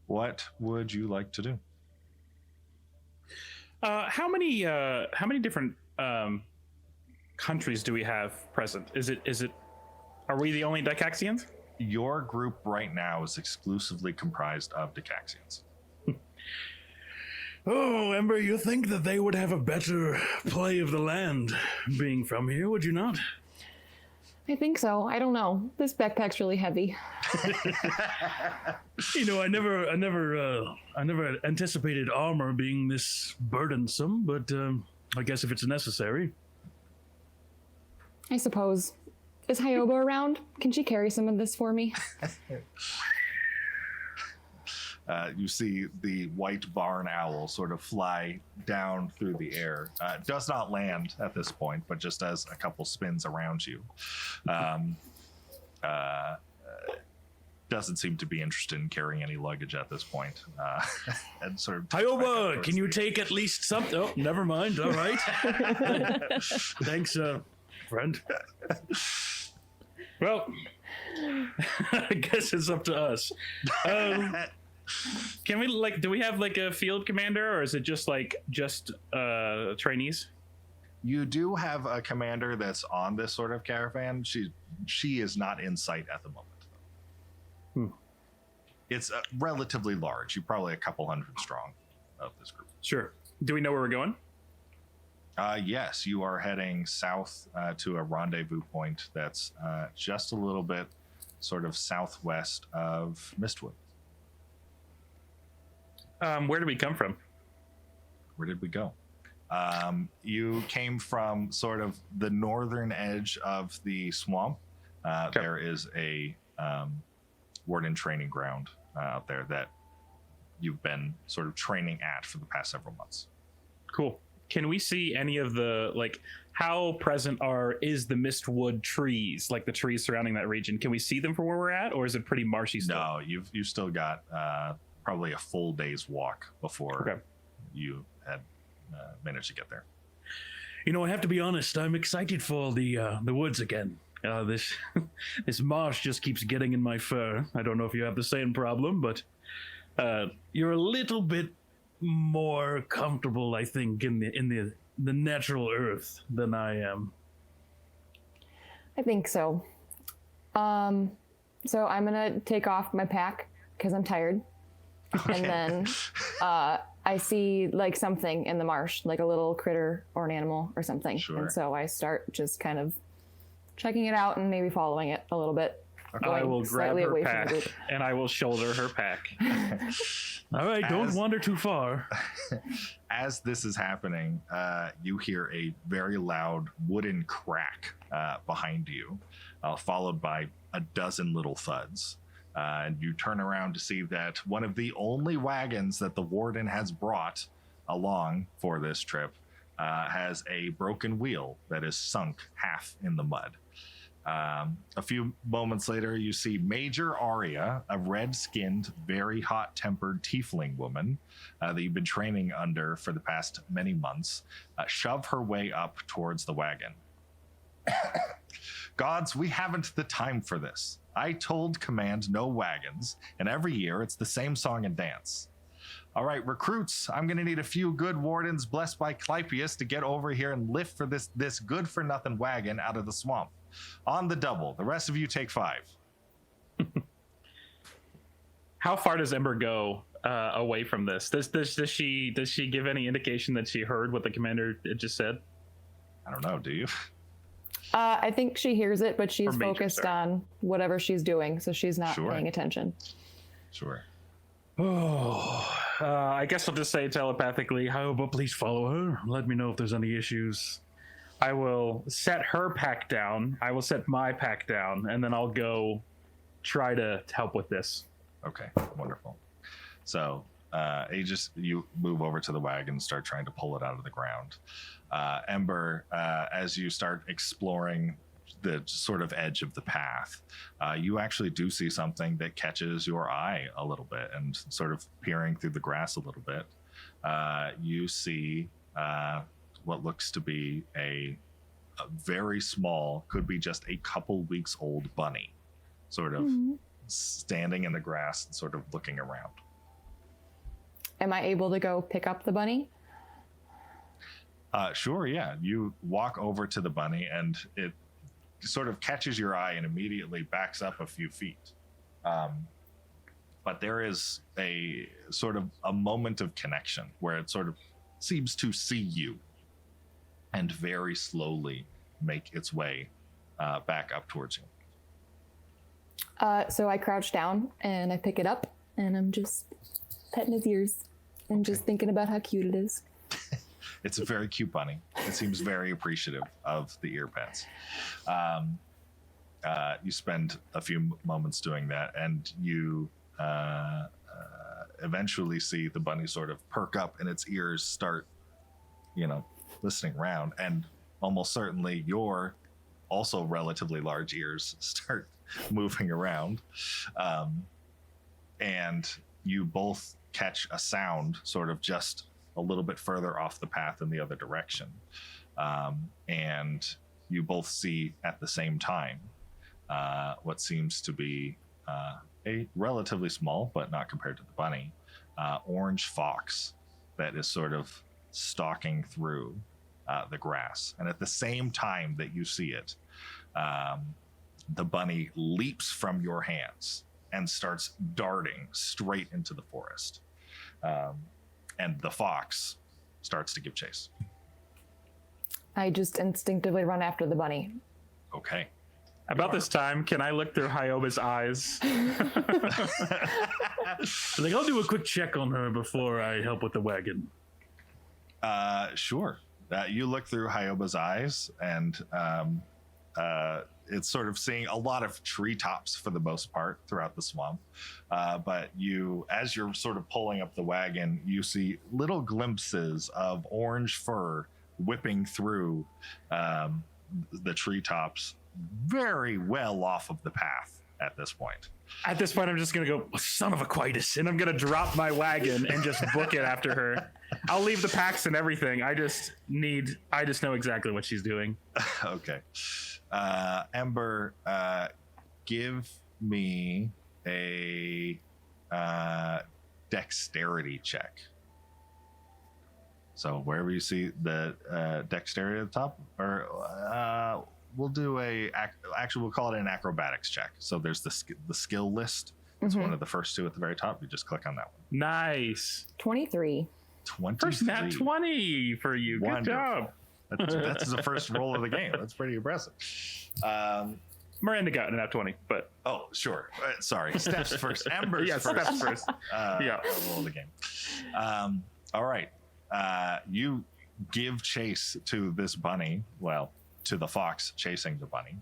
What would you like to do? How many different countries do we have present? Are we the only Decaxians? Your group right now is exclusively comprised of Decaxians. Oh, Ember, you think that they would have a better play of the land being from here, would you not? I think so. I don't know. This backpack's really heavy. You know, I never anticipated armor being this burdensome, but I guess if it's necessary. I suppose. Is Hyoba around? Can she carry some of this for me? You see the white barn owl sort of fly down through the air. Does not land at this point, but just does a couple spins around you. Doesn't seem to be interested in carrying any luggage at this point. And sort of Hyoba, can you take at least something? Oh, never mind. All right. Thanks, friend. Well, I guess it's up to us. Can we do we have a field commander, or is it just trainees? You do have a commander that's on this sort of caravan. She is not in sight at the moment. It's relatively large. You're probably a couple hundred strong of this group. Sure. Do we know where we're going? Yes, you are heading south to a rendezvous point that's just a little bit sort of southwest of Mistwood. Where did we come from? Where did we go? You came from sort of the northern edge of the swamp. Okay. There is a warden training ground out there that you've been sort of training at for the past several months. Cool. Can we see any of the, like, how present is the Mistwood trees, like the trees surrounding that region? Can we see them from where we're at, or is it pretty marshy still? No, you've still got probably a full day's walk before you had managed to get there. You know, I have to be honest. I'm excited for the woods again. This this marsh just keeps getting in my fur. I don't know if you have the same problem, but you're a little bit more comfortable, I think, in the natural earth than I am. I think so. So I'm gonna take off my pack because I'm tired, and then I see like something in the marsh, like a little critter or an animal or something, and so I start just kind of checking it out and maybe following it a little bit. I will grab her pack and I will shoulder her pack. All right, don't wander too far. As this is happening, you hear a very loud wooden crack behind you, followed by a dozen little thuds. And you turn around to see that one of the only wagons that the warden has brought along for this trip has a broken wheel that is sunk half in the mud. A few moments later, you see Major Aria, a red-skinned, very hot-tempered tiefling woman that you've been training under for the past many months, shove her way up towards the wagon. Gods, we haven't the time for this. I told Command no wagons, and every year it's the same song and dance. All right, recruits, I'm going to need a few good wardens blessed by Clypeus to get over here and lift for this good-for-nothing wagon out of the swamp. On the double. The rest of you take 5. How far does Ember go away from this? Does she give any indication that she heard what the commander just said? I don't know. Do you? I think she hears it, but she's focused on whatever she's doing, so she's not paying attention. Sure. Oh, I guess I'll just say telepathically, how about please follow her? Let me know if there's any issues. I will set her pack down. I will set my pack down, and then I'll go try to help with this. Okay, wonderful. So you move over to the wagon and start trying to pull it out of the ground. Ember, as you start exploring the sort of edge of the path, you actually do see something that catches your eye a little bit, and sort of peering through the grass a little bit, you see what looks to be a very small, could be just a couple weeks old bunny, sort of standing in the grass and sort of looking around. Am I able to go pick up the bunny? Sure, yeah. You walk over to the bunny and it sort of catches your eye and immediately backs up a few feet. But there is a sort of a moment of connection where it sort of seems to see you and very slowly make its way back up towards you. So I crouch down and I pick it up and I'm just petting his ears and just thinking about how cute it is. It's a very cute bunny. It seems very appreciative of the ear pets. You spend a few moments doing that, and you eventually see the bunny sort of perk up and its ears start, listening around, and almost certainly your also relatively large ears start moving around. And you both catch a sound sort of just a little bit further off the path in the other direction. And you both see at the same time what seems to be a relatively small, but not compared to the bunny, orange fox that is sort of stalking through the grass. And at the same time that you see it, the bunny leaps from your hands and starts darting straight into the forest. And the fox starts to give chase. I just instinctively run after the bunny. Okay. About this time, can I look through Hyoba's eyes? Like, I'll do a quick check on her before I help with the wagon. Sure. You look through Hyoba's eyes, and it's sort of seeing a lot of treetops for the most part throughout the swamp. But as you're sort of pulling up the wagon, you see little glimpses of orange fur whipping through the treetops, very well off of the path at this point. At this point, I'm just going to go, son of a Quitus, and I'm going to drop my wagon and just book it after her. I'll leave the packs and everything. I just know exactly what she's doing. Okay. Ember, give me a dexterity check. So wherever you see the dexterity at the top, or we'll do we'll call it an acrobatics check. So there's the skill list. It's one of the first two at the very top. You just click on that one. Nice. 23. 23. First nat 20 for you. Good Wonderful. job. That's the first roll of the game. That's pretty impressive. Miranda got a nat 20, but... Oh, sure. Sorry. Steps first. Ember's yeah, first. Steps first. Yeah. Roll of the game. All right. You give chase to this bunny, well, to the fox chasing the bunny,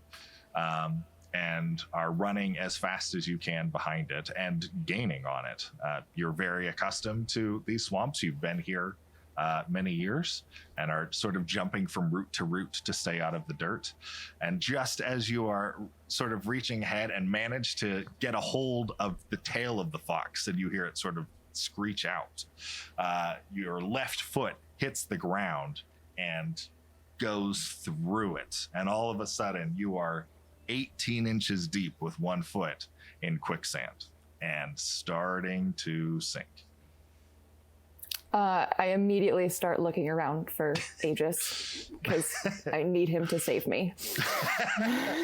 and are running as fast as you can behind it and gaining on it. You're very accustomed to these swamps. You've been here many years and are sort of jumping from root to root to stay out of the dirt. And just as you are sort of reaching ahead and manage to get a hold of the tail of the fox, and you hear it sort of screech out, your left foot hits the ground and goes through it, and all of a sudden you are 18 inches deep with one foot in quicksand and starting to sink. I immediately start looking around for Aegis because I need him to save me.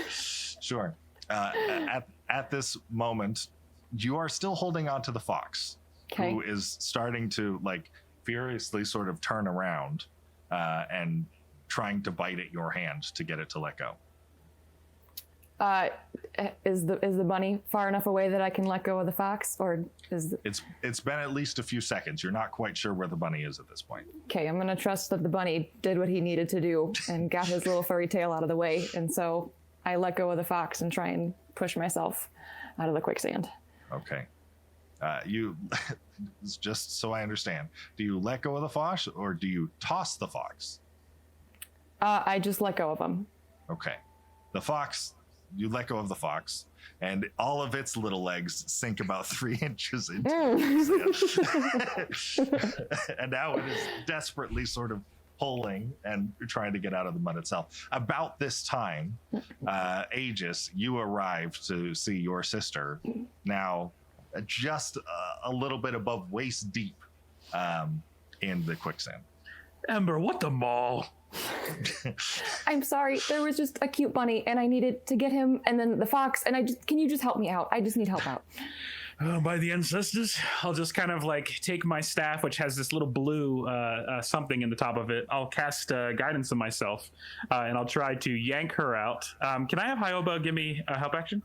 Sure. At this moment, you are still holding on to the fox, who is starting to furiously sort of turn around and trying to bite at your hand to get it to let go. Is the bunny far enough away that I can let go of the fox, or is It's been at least a few seconds. You're not quite sure where the bunny is at this point. Okay, I'm gonna trust that the bunny did what he needed to do and got his little furry tail out of the way, and so I let go of the fox and try and push myself out of the quicksand. Okay. You just so I understand, do you let go of the fox or do you toss the fox? I just let go of him. Okay. The fox, you let go of the fox, and all of its little legs sink about 3 inches into it. And now it is desperately sort of pulling and trying to get out of the mud itself. About this time, Aegis, you arrive to see your sister now just a little bit above waist deep in the quicksand. Ember, what the mall? I'm sorry, there was just a cute bunny and I needed to get him, and then the fox, and can you just help me out? I just need help out. By the ancestors? I'll just kind of take my staff, which has this little blue something in the top of it. I'll cast guidance on myself, and I'll try to yank her out. Can I have Hyoba give me a help action?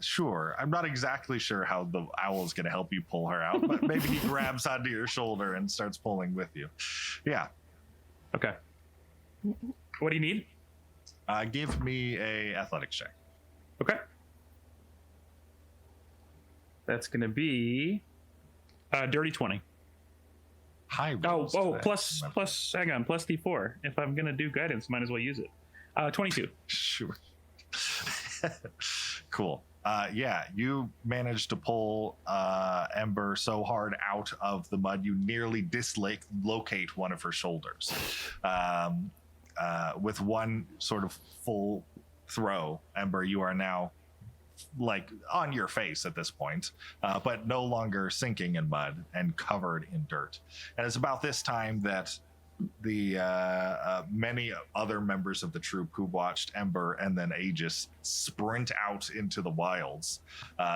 Sure. I'm not exactly sure how the owl is going to help you pull her out, but maybe he grabs onto your shoulder and starts pulling with you. Yeah. Okay. What do you need? Give me a athletics check. Okay. That's going to be dirty 20. High rolls. Oh, plus hang on, plus D4. If I'm going to do guidance, might as well use it. 22. Sure. Cool. Yeah, you managed to pull Ember so hard out of the mud you nearly dislocate one of her shoulders. With one sort of full throw, Ember, you are now on your face at this point, but no longer sinking in mud and covered in dirt. And it's about this time that the many other members of the troop who watched Ember and then Aegis sprint out into the wilds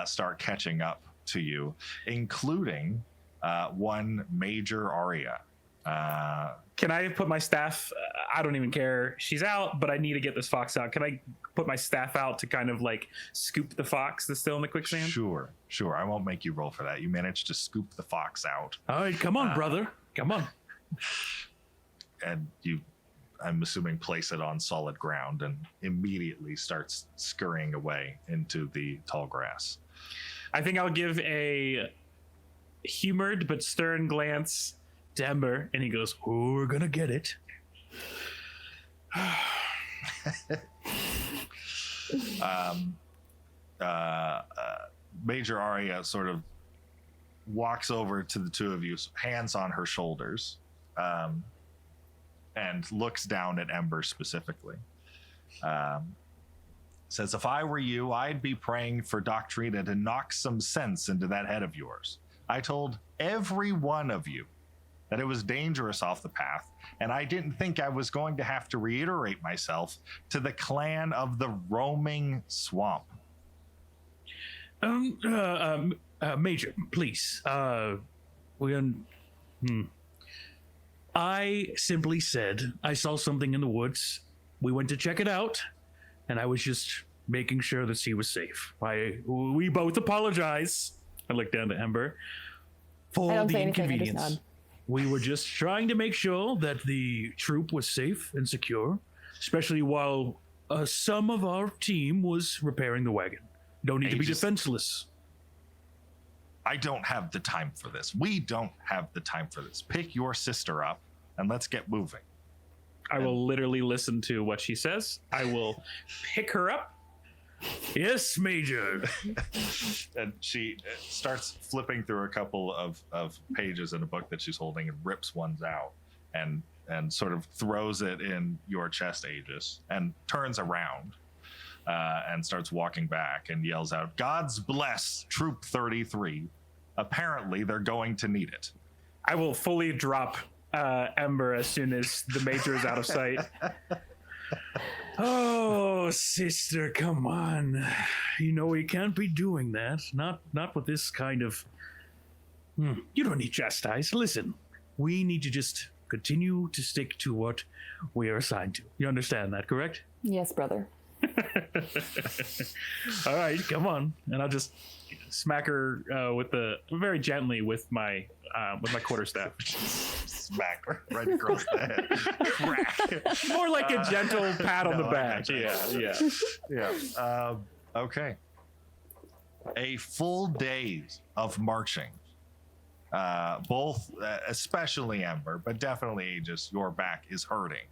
start catching up to you, including one Major Arya. Can I put my staff? I don't even care. She's out, but I need to get this fox out. Can I put my staff out to kind of like scoop the fox that's still in the quicksand? Sure. I won't make you roll for that. You managed to scoop the fox out. All right, come on, brother. Come on. And you, I'm assuming, place it on solid ground and immediately starts scurrying away into the tall grass. I think I'll give a humored but stern glance to Ember, and he goes, "Oh, we're gonna get it." Major Arya sort of walks over to the two of you, hands on her shoulders, and looks down at Ember specifically. Says, "If I were you, I'd be praying for Doctrina to knock some sense into that head of yours. I told every one of you that it was dangerous off the path, and I didn't think I was going to have to reiterate myself to the clan of the roaming swamp." Major, please. I simply said I saw something in the woods. We went to check it out, and I was just making sure that she was safe. We both apologize. I look down to Ember for I don't the say anything, I just inconvenience. nod. We were just trying to make sure that the troop was safe and secure, especially while some of our team was repairing the wagon. Don't need to be defenseless. I don't have the time for this. We don't have the time for this. Pick your sister up and let's get moving. I will literally listen to what she says. I will pick her up. Yes, Major. And she starts flipping through a couple of pages in a book that she's holding and rips ones out and sort of throws it in your chest, Aegis, and turns around and starts walking back and yells out, "God's bless Troop 33. Apparently, they're going to need it." I will fully drop Ember as soon as the Major is out of sight. Oh, sister, come on. You know we can't be doing that. Not with this kind of... You don't need chastised. Listen, we need to just continue to stick to what we are assigned to. You understand that, correct? Yes, brother. All right, come on. And I'll just smack her very gently with my quarterstaff. Smack her right across the head. Crack. More like a gentle pat on the I back. gotcha. Yeah. Okay. A full day of marching. Both, especially Ember, but definitely Aegis, your back is hurting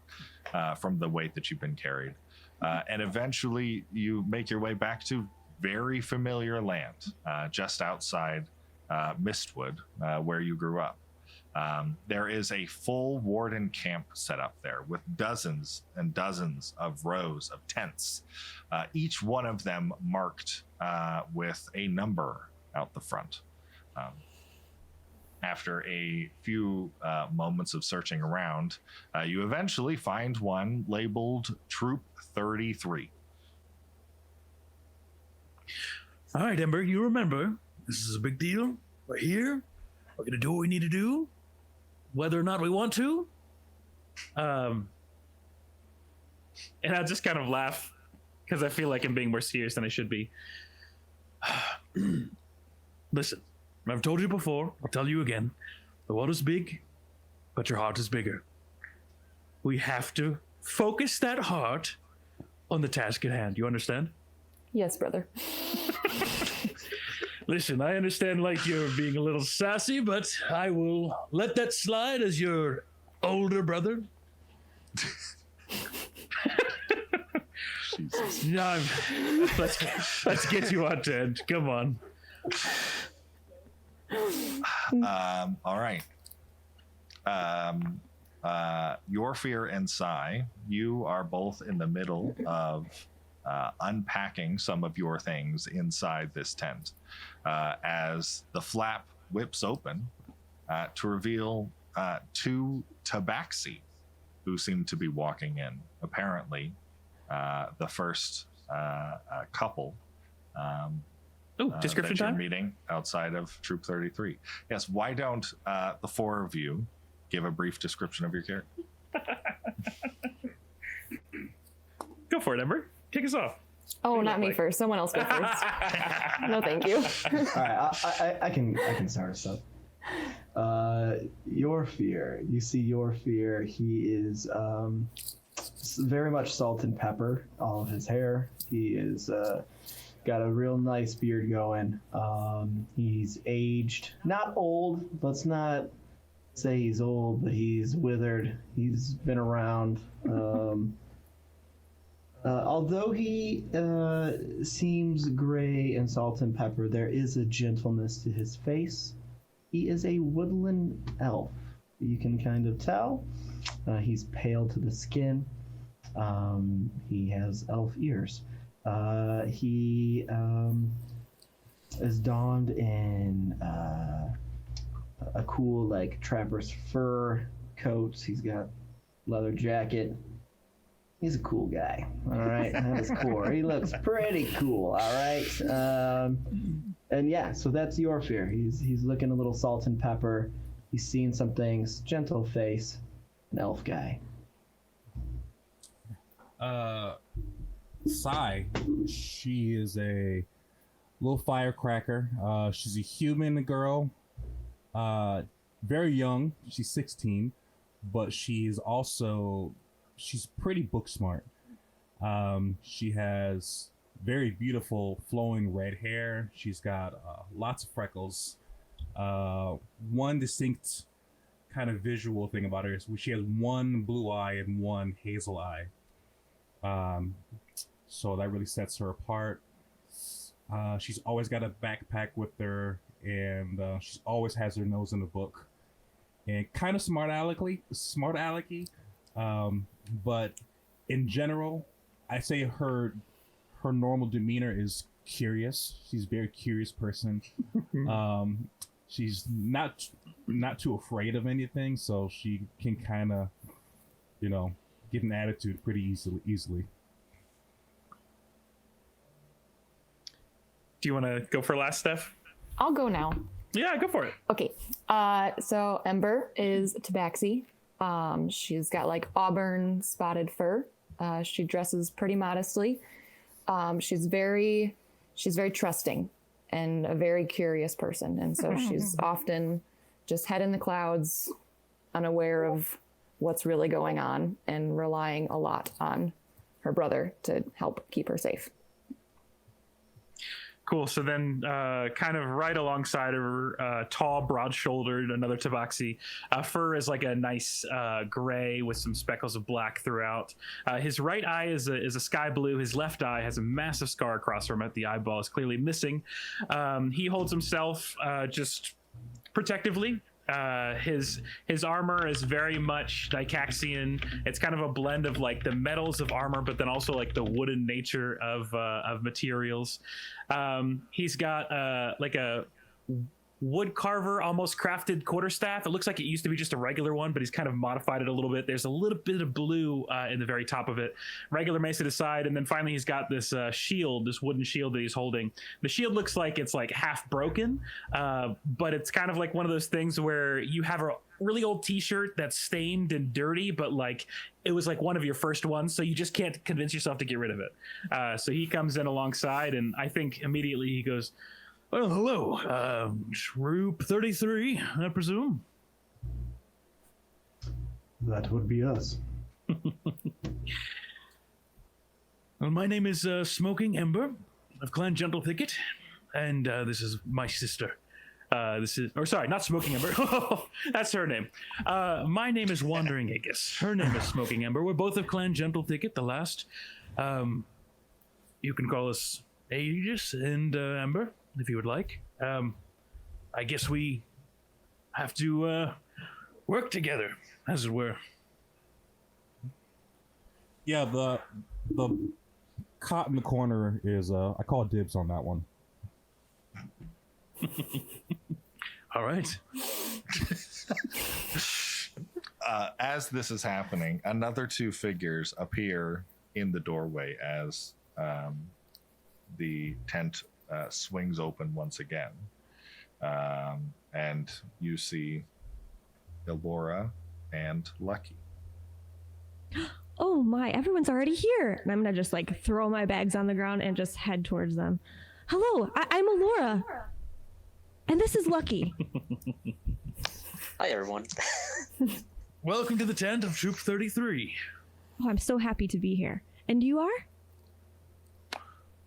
from the weight that you've been carried. And eventually you make your way back to very familiar land, just outside Mistwood, where you grew up. There is a full warden camp set up there with dozens and dozens of rows of tents, each one of them marked with a number out the front. After a few moments of searching around, you eventually find one labeled Troop 33. All right, Ember, you remember, this is a big deal. We're here. We're going to do what we need to do, whether or not we want to. And I'll just kind of laugh because I feel like I'm being more serious than I should be. Listen, I've told you before, I'll tell you again. The world is big, but your heart is bigger. We have to focus that heart on the task at hand. You understand? Yes, brother. Listen, I understand like you're being a little sassy, but I will let that slide as your older brother. Jesus. No, let's get you on tent. Come on. All right. Your fear and Sai, you are both in the middle of unpacking some of your things inside this tent as the flap whips open to reveal two tabaxi who seem to be walking in. Apparently, the first couple. Description that you're time? meeting outside of Troop 33. Yes, why don't the four of you give a brief description of your character? Go for it, Ember. Kick us off. Oh, not me first. Someone else go first. No, thank you. All right, I can start us up. Your fear. You see your fear. He is very much salt and pepper. All of his hair. He is got a real nice beard going. He's aged, not old. Let's not say he's old, but he's withered. He's been around. Although he seems gray and salt and pepper, there is a gentleness to his face. He is a woodland elf. You can kind of tell. He's pale to the skin. He has elf ears. He is donned in a cool, like, trapper's fur coat. He's got leather jacket. He's a cool guy, all right? At his core. He looks pretty cool, all right? And yeah, so that's your fear. He's looking a little salt and pepper. He's seen some things. Gentle face, an elf guy. Sai, she is a little firecracker. She's a human girl, very young. She's 16, but she's pretty book smart. She has very beautiful flowing red hair. She's got lots of freckles. One distinct kind of visual thing about her is she has one blue eye and one hazel eye. So that really sets her apart. She's always got a backpack with her, and she always has her nose in a book. And kind of smart alecky. But in general, I say her normal demeanor is curious. She's a very curious person. She's not too afraid of anything, so she can kind of, get an attitude pretty easily. Do you want to go for last, Steph? I'll go now. Yeah, go for it. Okay. So Ember is Tabaxi. She's got like auburn spotted fur. She dresses pretty modestly. She's very trusting and a very curious person. And so she's often just head in the clouds, unaware of what's really going on and relying a lot on her brother to help keep her safe. Cool. So then, kind of right alongside her, tall, broad-shouldered, another tabaxi. Fur is like a nice gray with some speckles of black throughout. His right eye is a sky blue. His left eye has a massive scar across from it. The eyeball is clearly missing. He holds himself just protectively. His armor is very much Dicaxian. It's kind of a blend of like the metals of armor, but then also like the wooden nature of materials. He's got like a wood carver, almost crafted quarterstaff. It looks like it used to be just a regular one, but he's kind of modified it a little bit. There's a little bit of blue in the very top of it. Regular mace at his side, and then finally he's got this shield, this wooden shield that he's holding. The shield looks like it's like half broken, but it's kind of like one of those things where you have a really old t-shirt that's stained and dirty, but like it was like one of your first ones, so you just can't convince yourself to get rid of it. So he comes in alongside, and I think immediately he goes, "Well, hello, Troop 33, I presume." That would be us. Well, my name is Smoking Ember of Clan Gentle Thicket, and this is my sister. Not Smoking Ember. That's her name. My name is Wandering Aegis. Her name is Smoking Ember. We're both of Clan Gentle Thicket, the last. You can call us Aegis and Ember, if you would like. I guess we have to work together, as it were. Yeah, the cot in the corner is I call dibs on that one. All right. as this is happening, another two figures appear in the doorway as the tent swings open once again. And you see Elora and Lucky. Oh my, everyone's already here. And I'm gonna just like throw my bags on the ground and just head towards them. Hello, I'm Elora. And this is Lucky. Hi, everyone. Welcome to the tent of Troop 33. Oh, I'm so happy to be here. And you are?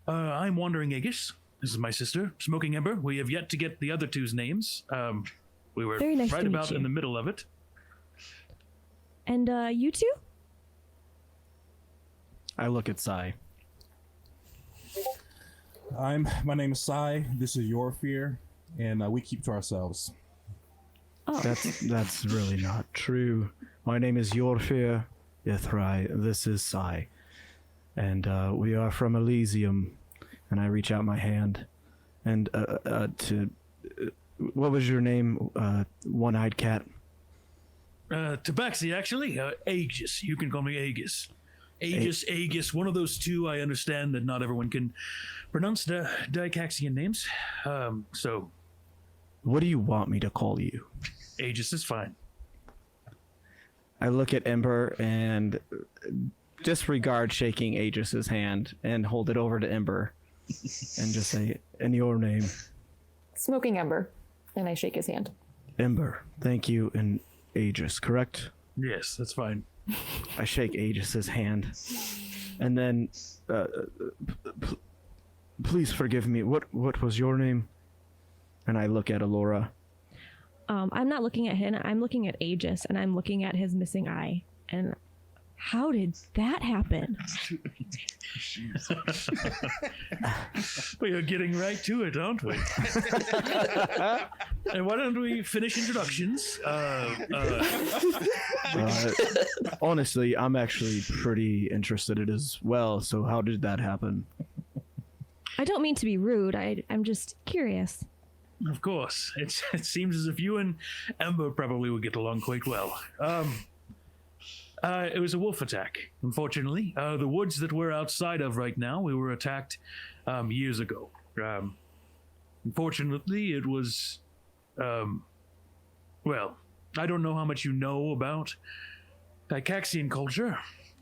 I'm Wandering Aegis. This is my sister, Smoking Ember. We have yet to get the other two's names. We were Very nice right to meet about you. in the middle of it. And you two? I look at Sai. My name is Sai. This is your fear, and we keep to ourselves. Oh. That's really not true. My name is Yorfir Ithrai. This is Sai. And we are from Elysium. And I reach out my hand. And what was your name, one-eyed cat? Tabaxi, actually. Aegis. You can call me Aegis. Aegis, one of those two. I understand that not everyone can pronounce the Dicaxian names. So... What do you want me to call you? Aegis is fine. I look at Ember and disregard shaking Aegis's hand and hold it over to Ember and just say, in your name. Smoking Ember. And I shake his hand. Ember, thank you, and Aegis, correct? Yes, that's fine. I shake Aegis's hand. And then, please forgive me. What was your name? And I look at Elora. I'm not looking at him. I'm looking at Aegis, and I'm looking at his missing eye. And how did that happen? We are getting right to it, aren't we? And why don't we finish introductions? Honestly, I'm actually pretty interested in it as well. So how did that happen? I don't mean to be rude. I'm just curious. Of course. It seems as if you and Ember probably would get along quite well. It was a wolf attack, unfortunately. The woods that we're outside of right now, we were attacked years ago. Unfortunately, it was... well, I don't know how much you know about Dicaxian culture,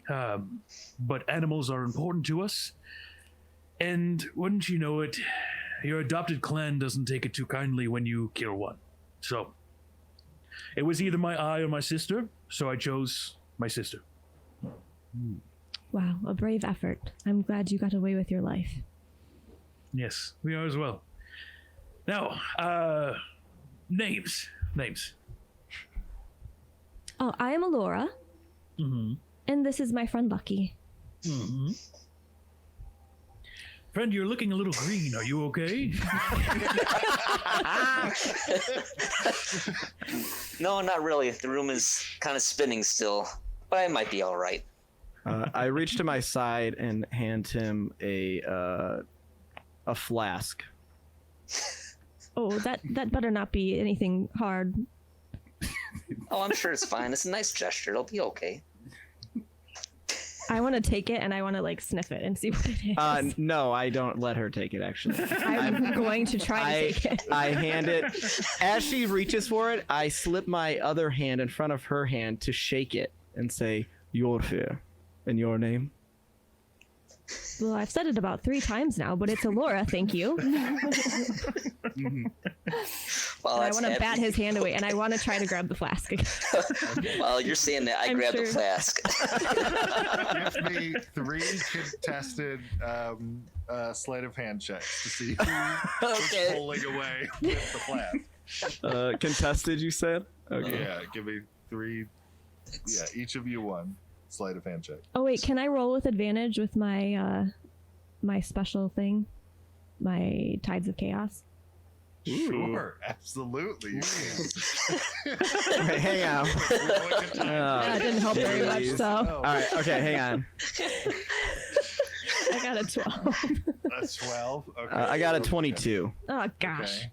but animals are important to us. And wouldn't you know it, your adopted clan doesn't take it too kindly when you kill one. So, it was either my eye or my sister, so I chose my sister. Wow, a brave effort. I'm glad you got away with your life. Yes, we are as well. Now, names. Oh, I am Elora. Mm-hmm. And this is my friend Lucky. Mm-hmm. Friend, you're looking a little green. Are you okay? No, not really. The room is kind of spinning still, but I might be all right. I reach to my side and hand him a flask. Oh, that better not be anything hard. Oh, I'm sure it's fine. It's a nice gesture. It'll be okay. I want to take it and I want to like sniff it and see what it is. No, I don't let her take it, actually. I'm going to try to take it. I hand it. As she reaches for it, I slip my other hand in front of her hand to shake it and say, your fear. In your name? Well, I've said it about 3 times now, but it's Elora, thank you. Well, I want to bat his hand away, and I want to try to grab the flask again. Well, you're saying that I grabbed the flask. Give me 3 contested sleight of hand checks to see who's pulling away with the flask. Contested, you said? Okay. Yeah, give me 3. Yeah, each of you 1 sleight of hand check. Oh wait, can I roll with advantage with my my special thing, my Tides of Chaos? Sure, absolutely. You can. Okay, hang on. That didn't help very much. So. All right. Okay, hang on. I got a 12. That's 12. Okay. I got a 22. Oh gosh. Okay.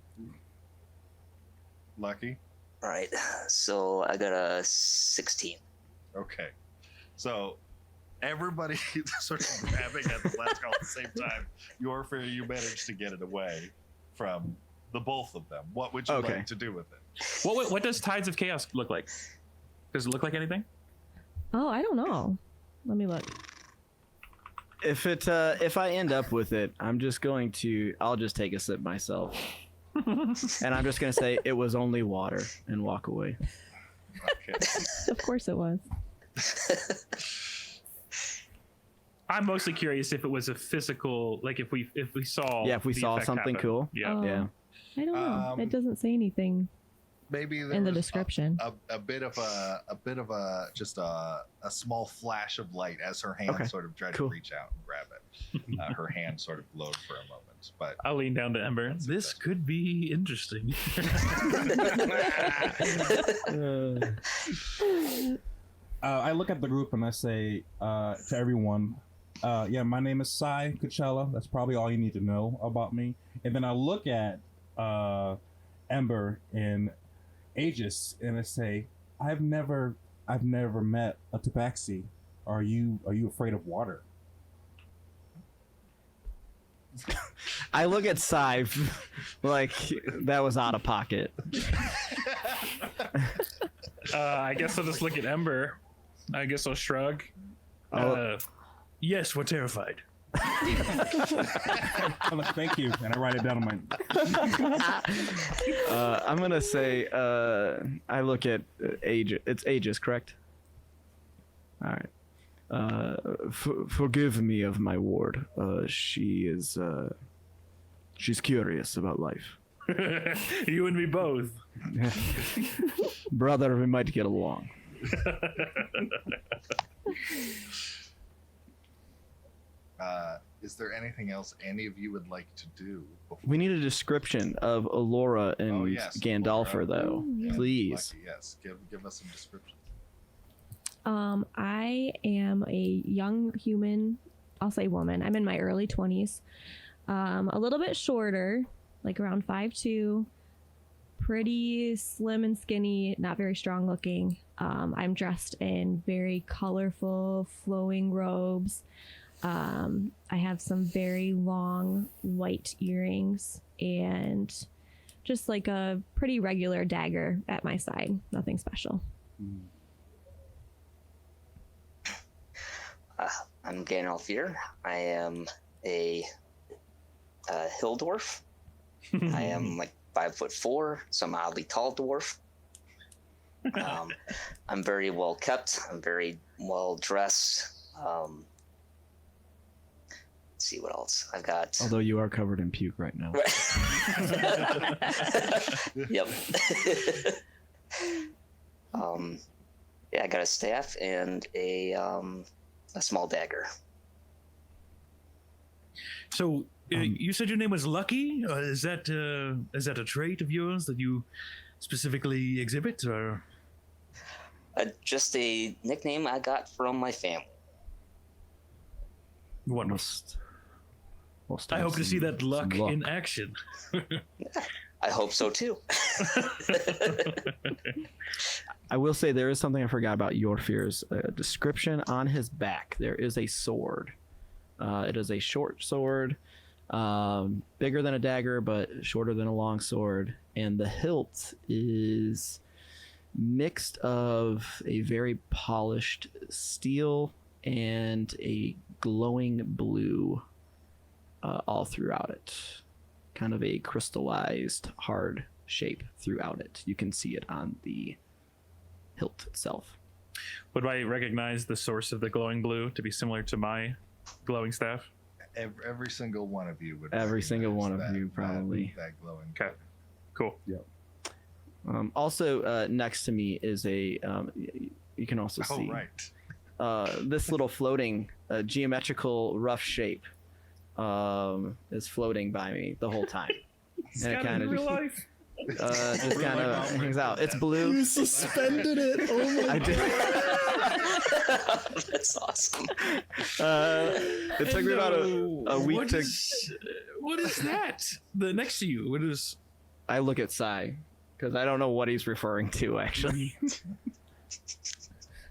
Lucky. All right, so I got a 16. Okay. So everybody sort of grabbing at the last call at the same time. Yorfer, you managed to get it away from the both of them. What would you like to do with it? What does Tides of Chaos look like? Does it look like anything? Oh, I don't know. Let me look. If I end up with it, I'll just take a sip myself. And I'm just gonna say it was only water and walk away. Okay. Of course it was. I'm mostly curious if it was a physical, like if we saw. Yeah, if we the saw effect something happen. cool. Yeah. Oh, Yeah. I don't know. It doesn't say anything Maybe there in the was description. a bit of a just a small flash of light as her hand sort of tried to reach out and grab it. Her hand sort of glowed for a moment, but I'll lean down to Ember. This could be interesting. I look at the group and I say to everyone, yeah, my name is Sai Coachella. That's probably all you need to know about me. And then I look at Ember and Aegis and I say, I've never met a tabaxi. Are you afraid of water? I look at Sai like that was out of pocket. I guess I'll just look at Ember. I guess I'll shrug. Yes, we're terrified. I'm like, thank you, and I write it down on my. I'm gonna say I look at Aegis. It's Aegis, correct? All right. Forgive me of my ward. She's curious about life. You and me both. Brother, we might get along. Is there anything else any of you would like to do? We need a description of Allura and Gandalfer, Allura. though. Yeah, Please. Lucky, yes, give us some descriptions. I am a young human. I'll say woman. I'm in my early 20s. A little bit shorter, like around 5'2", pretty slim and skinny, not very strong looking. I'm dressed in very colorful, flowing robes. I have some very long white earrings and just like a pretty regular dagger at my side. Nothing special. I'm Ganalfir. I am a hill dwarf. I am like 5'4", so I'm an oddly tall dwarf. I'm very well kept. I'm very well dressed. Let's see what else I've got. Although you are covered in puke right now. Yep. Yeah, I got a staff and a small dagger. So you said your name was Lucky? Is that a trait of yours that you specifically exhibit, or just a nickname I got from my family? what? I hope to see that luck in action. I hope so too. I will say there is something I forgot about Yorfir's description. On his back, there is a sword. It is a short sword, bigger than a dagger, but shorter than a long sword. And the hilt is mixed of a very polished steel and a glowing blue all throughout it. Kind of a crystallized, hard shape throughout it. You can see it on the hilt itself. Would I recognize the source of the glowing blue to be similar to my glowing staff? Every single one of you would. Every single one of recognize you, probably. that glowing. Okay, cool. Yeah. Also, next to me is a. You can also see. Right. This little floating geometrical rough shape is floating by me the whole time. And it kind of just kind of hangs out. It's blue. You suspended it. Oh my I did. That's awesome. It took me about a week to. What is that? The next to you. What is? I look at Sai. Because I don't know what he's referring to, actually.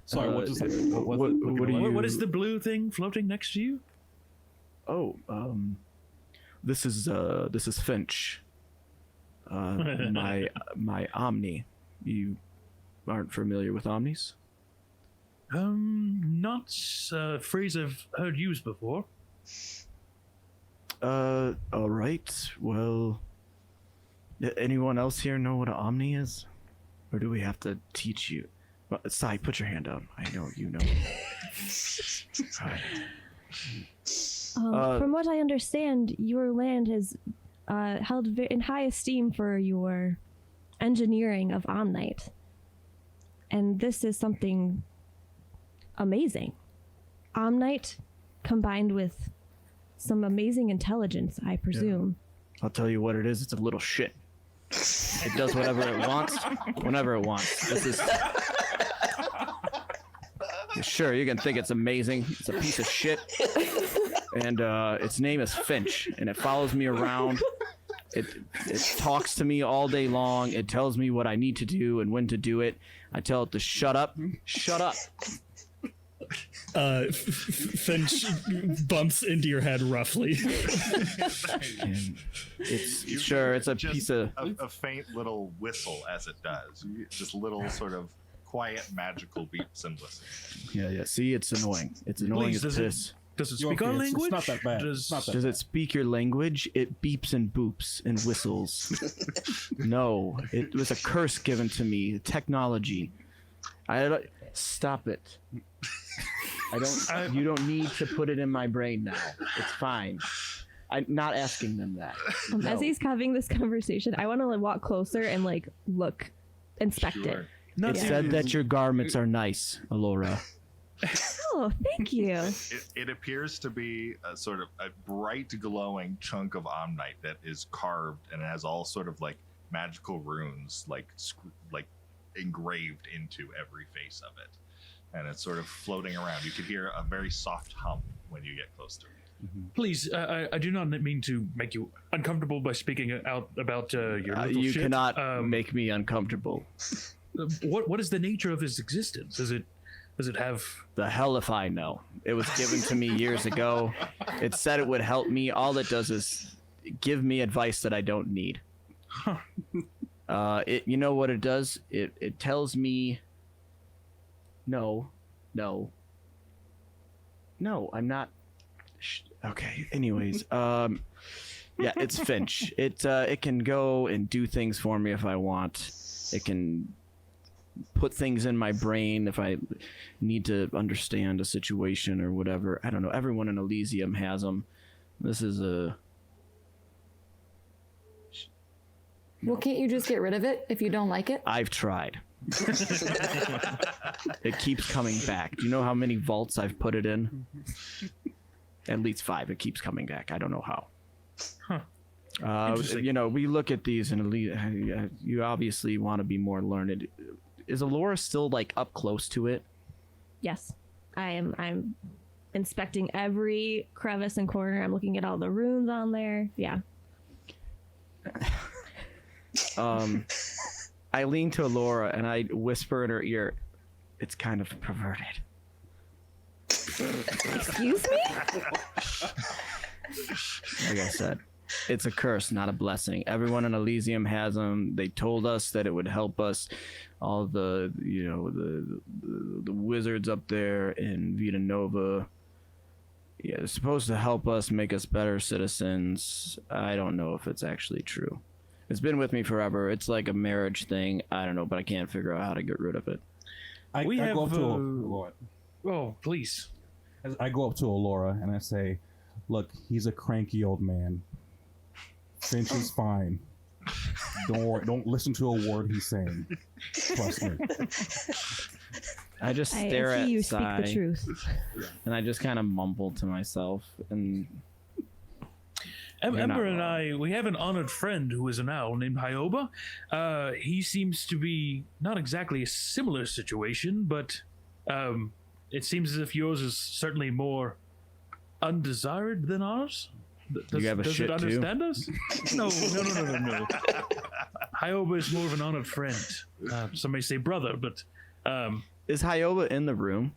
Sorry, what is What is the blue thing floating next to you? Oh, this is Finch. My Omni. You aren't familiar with Omnis? Not a phrase I've heard used before. All right. Well, anyone else here know what an Omni is? Or do we have to teach you? Well, Sai, put your hand down. I know you know. From what I understand, your land is held in high esteem for your engineering of Omnite. And this is something amazing. Omnite combined with some amazing intelligence, I presume. Yeah. I'll tell you what it is. It's a little shit. It does whatever it wants, whenever it wants. This is... Sure, you can think it's amazing. It's a piece of shit. And its name is Finch, and it follows me around. It talks to me all day long. It tells me what I need to do and when to do it. I tell it to shut up. Shut up. Finch bumps into your head roughly. And it's a piece of a faint little whistle as it does. Just little sort of quiet magical beeps and whistles. Yeah. See, it's annoying. It's annoying Please, as piss. Does it speak our language? It's not that bad. Does it speak your language? It beeps and boops and whistles. No, it was a curse given to me. Technology. Stop it. You don't need to put it in my brain now. It's fine. I'm not asking them that. No. As he's having this conversation, I want to walk closer and inspect it. It said that your garments are nice, Alora. Oh, thank you. It appears to be a sort of a bright glowing chunk of Omnite that is carved and it has all sort of magical runes engraved into every face of it. And it's sort of floating around. You could hear a very soft hum when you get close to it. Mm-hmm. Please, I do not mean to make you uncomfortable by speaking out about your little you shit. cannot make me uncomfortable. What is the nature of his existence? Does it have... The hell if I know. It was given to me years ago. It said it would help me. All it does is give me advice that I don't need. Huh. You know what it does? It tells me... No, I'm not... Okay, anyways. Yeah, it's Finch. It can go and do things for me if I want. It can put things in my brain if I need to understand a situation or whatever. I don't know. Everyone in Elysium has them. This is a... Well, can't you just get rid of it if you don't like it? I've tried. It keeps coming back. Do you know how many vaults I've put it in? At least 5. It keeps coming back. I don't know how. Huh. We look at these and you obviously want to be more learned. Is Alora still up close to it? Yes, I'm inspecting every crevice and corner. I'm looking at all the runes on there. Yeah. I lean to Alora and I whisper in her ear, "It's kind of perverted." Excuse me? Like I said, it's a curse, not a blessing. Everyone in Elysium has them. They told us that it would help us. All the wizards up there in Vita Nova. Yeah, they're supposed to help us, make us better citizens. I don't know if it's actually true. It's been with me forever. It's like a marriage thing. I don't know, but I can't figure out how to get rid of it. I go up to Alora. Oh, please. I go up to Alora and I say, "Look, he's a cranky old man. Finch is fine. Don't worry. Don't listen to a word he's saying. Trust me." I just stare at you Sai, speak the truth. and I just kind of mumble to myself. And Ember and I, we have an honored friend who is an owl named Hyoba. He seems to be not exactly a similar situation, but it seems as if yours is certainly more undesired than ours. Does, you have a does shit it too? understand us? No. Hyoba is more of an honored friend. Some may say brother, but Is Hyoba in the room?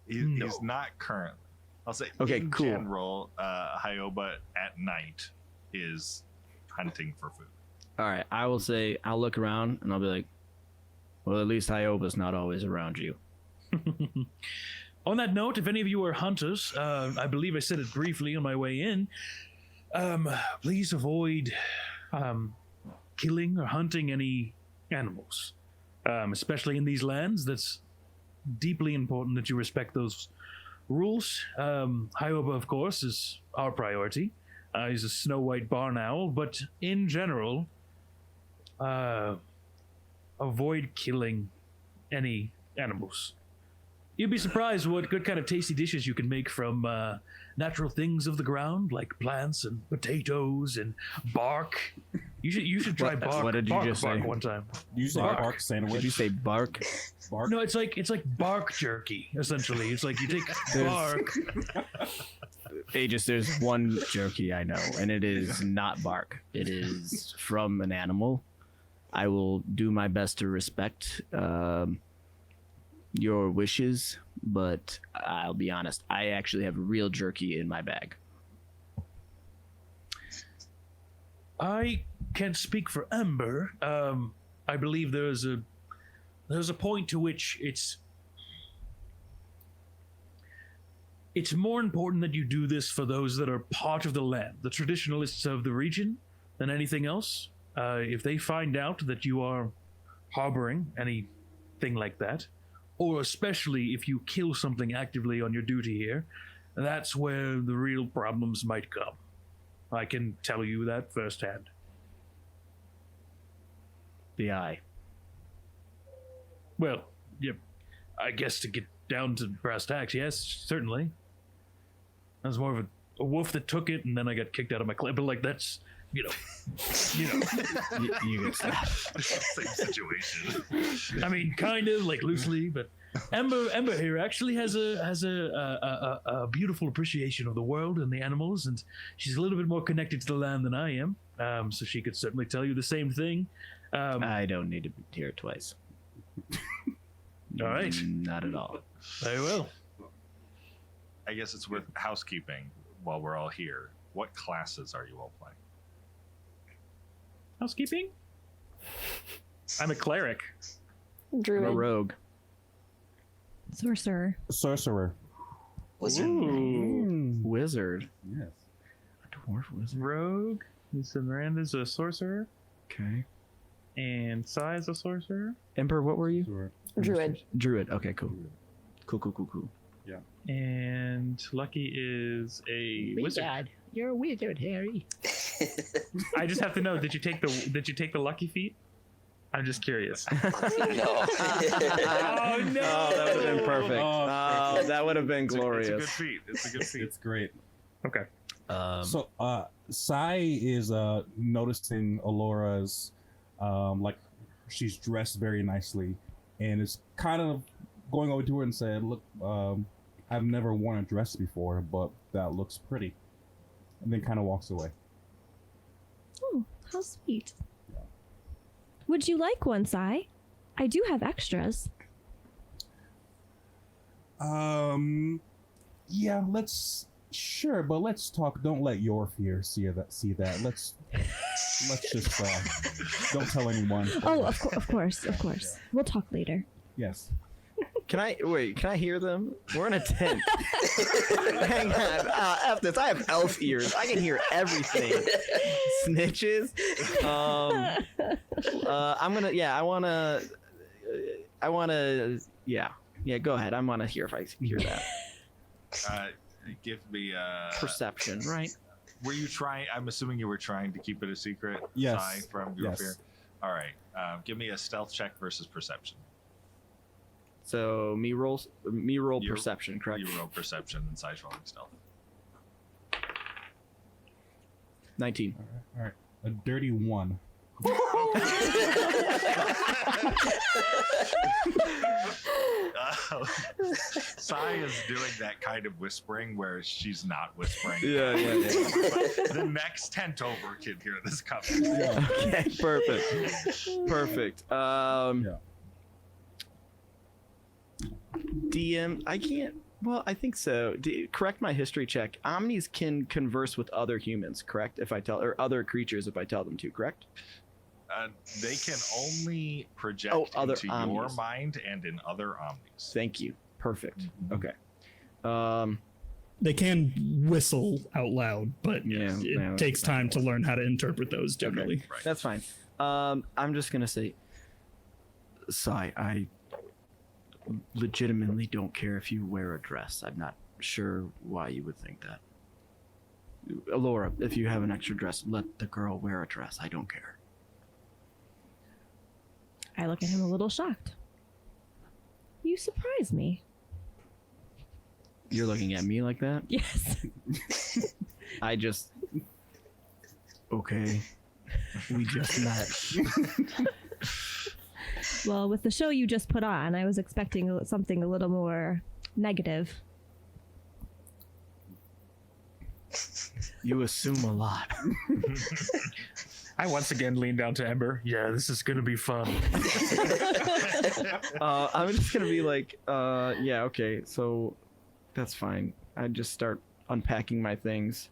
He's not currently. I'll say Okay, in cool. general, Hyoba at night is hunting for food. All right, I will say, I'll look around and I'll be like, well, at least Hyoba's not always around you. On that note, if any of you are hunters, I believe I said it briefly on my way in, please avoid killing or hunting any animals, especially in these lands. That's deeply important that you respect those rules. Hyoba, of course, is our priority. He's a snow white barn owl, but in general, avoid killing any animals. You'd be surprised what good kind of tasty dishes you can make from natural things of the ground, like plants and potatoes and bark. You should try bark. What did you bark, just bark say? one time. You say bark sandwich. Did you say bark? Bark? No, it's like bark jerky. Essentially, it's like you take bark. Aegis, there's one jerky I know, and it is not bark. It is from an animal. I will do my best to respect your wishes, but I'll be honest, I actually have real jerky in my bag. I can't speak for Ember. I believe there's a point to which it's more important that you do this for those that are part of the land, the traditionalists of the region, than anything else. If they find out that you are harboring anything like that, or especially if you kill something actively on your duty here, that's where the real problems might come. I can tell you that firsthand. The eye. Well, yeah, I guess to get down to brass tacks, yes, certainly. I was more of a wolf that took it, and then I got kicked out of my club. But like that's, you get that. Same situation. I mean, kind of like loosely, but Ember here actually has a beautiful appreciation of the world and the animals, and she's a little bit more connected to the land than I am. So she could certainly tell you the same thing. I don't need to hear it twice. All right. Not at all. Very well. I guess it's worth housekeeping while we're all here. What classes are you all playing? Housekeeping? I'm a cleric. I'm Druid. a rogue. Sorcerer. Sorcerer. Wizard. Wizard. Yes. A dwarf wizard. Rogue. So Miranda's a sorcerer. Okay. And Sai is a sorcerer. Emperor, what were you? Sure. Druid. Druid. Okay, cool. Cool. And Lucky is a wizard. You're a wizard, Harry. I just have to know, did you take the lucky feat? I'm just curious. No. Oh no! Oh, that would have been perfect. Oh, That would have been It's glorious. a good feat. It's a good feat. It's great. Okay. So, Sai is noticing Alora's, like, she's dressed very nicely, and is kind of going over to her and said, "Look, I've never worn a dress before, but that looks pretty," and then kind of walks away. Oh, how sweet. Would you like one, Sai? I do have extras. Yeah, sure, but let's talk. Don't let your fear see that. Let's just don't tell anyone. Oh, of course. We'll talk later. Yes. Can I hear them? We're in a tent. Hang on. F this. I have elf ears. I can hear everything. Snitches. I'm gonna. Yeah. I wanna. Yeah. Yeah. Go ahead. I wanna hear if I hear that. Give me Perception, right? Were you trying? I'm assuming you were trying to keep it a secret. Yes. Sai, from your Yes. fear. All right. Give me a stealth check versus perception. So me roll You- perception, correct? You roll perception and Sai's rolling stealth. 19. All right. A dirty 1. Sai is doing that kind of whispering where she's not whispering. Yeah. But the next tent over can hear this coming. Yeah. Okay, perfect. DM, I can't. Well, I think so. Correct my history check. Omnis can converse with other humans, correct? If I tell, or other creatures, if I tell them to, correct? They can only project other into your omnis. mind and in other omnis. Thank you. Perfect. Okay. They can whistle out loud, but Yeah, it takes time to learn how to interpret those generally. Okay. That's fine. I'm just gonna say, Sai, I legitimately don't care if you wear a dress. I'm not sure why you would think that. Laura, if you have an extra dress, let the girl wear a dress. I don't care. I look at him a little shocked. You surprise me. You're looking at me like that? Yes. I just... Okay. We just met. Well, with the show you just put on, I was expecting something a little more negative. You assume a lot. I once again lean down to Ember. Yeah, this is gonna be fun. I'm just gonna be like, yeah, okay, so that's fine. I just start unpacking my things.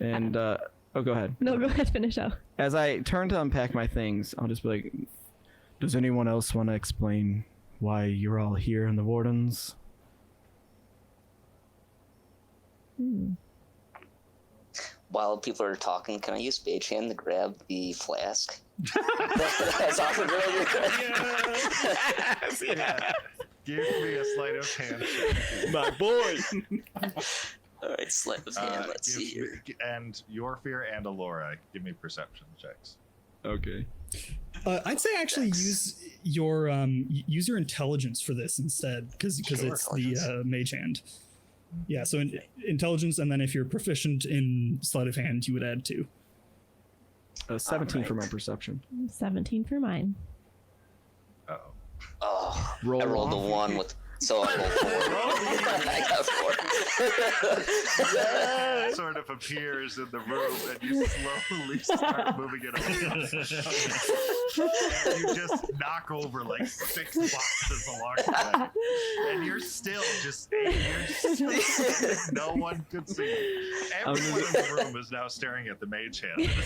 And, oh, go ahead. No, go ahead, finish out. As I turn to unpack my things, I'll just be like, does anyone else want to explain why you're all here in the Wardens? While people are talking, can I use Mage Hand to grab the flask? That's offered earlier. Yeah. Give me a sleight of hand check. My boy! All right, sleight of hand. Let's see here. And your fear and Alora, give me perception checks. Okay. I'd say actually use your intelligence for this instead, because it's the mage hand. Yeah, so intelligence, and then if you're proficient in sleight of hand, you would add 2. 17 for my perception. 17 for mine. Uh-oh. Oh, Roll I rolled off. a 1 with, so I rolled 4. I got 4. Sort of appears in the room, and you slowly start moving it away. And you just knock over like 6 boxes along the way. And you're still just, no one could see you. Everyone in the room is now staring at the mage hand. Making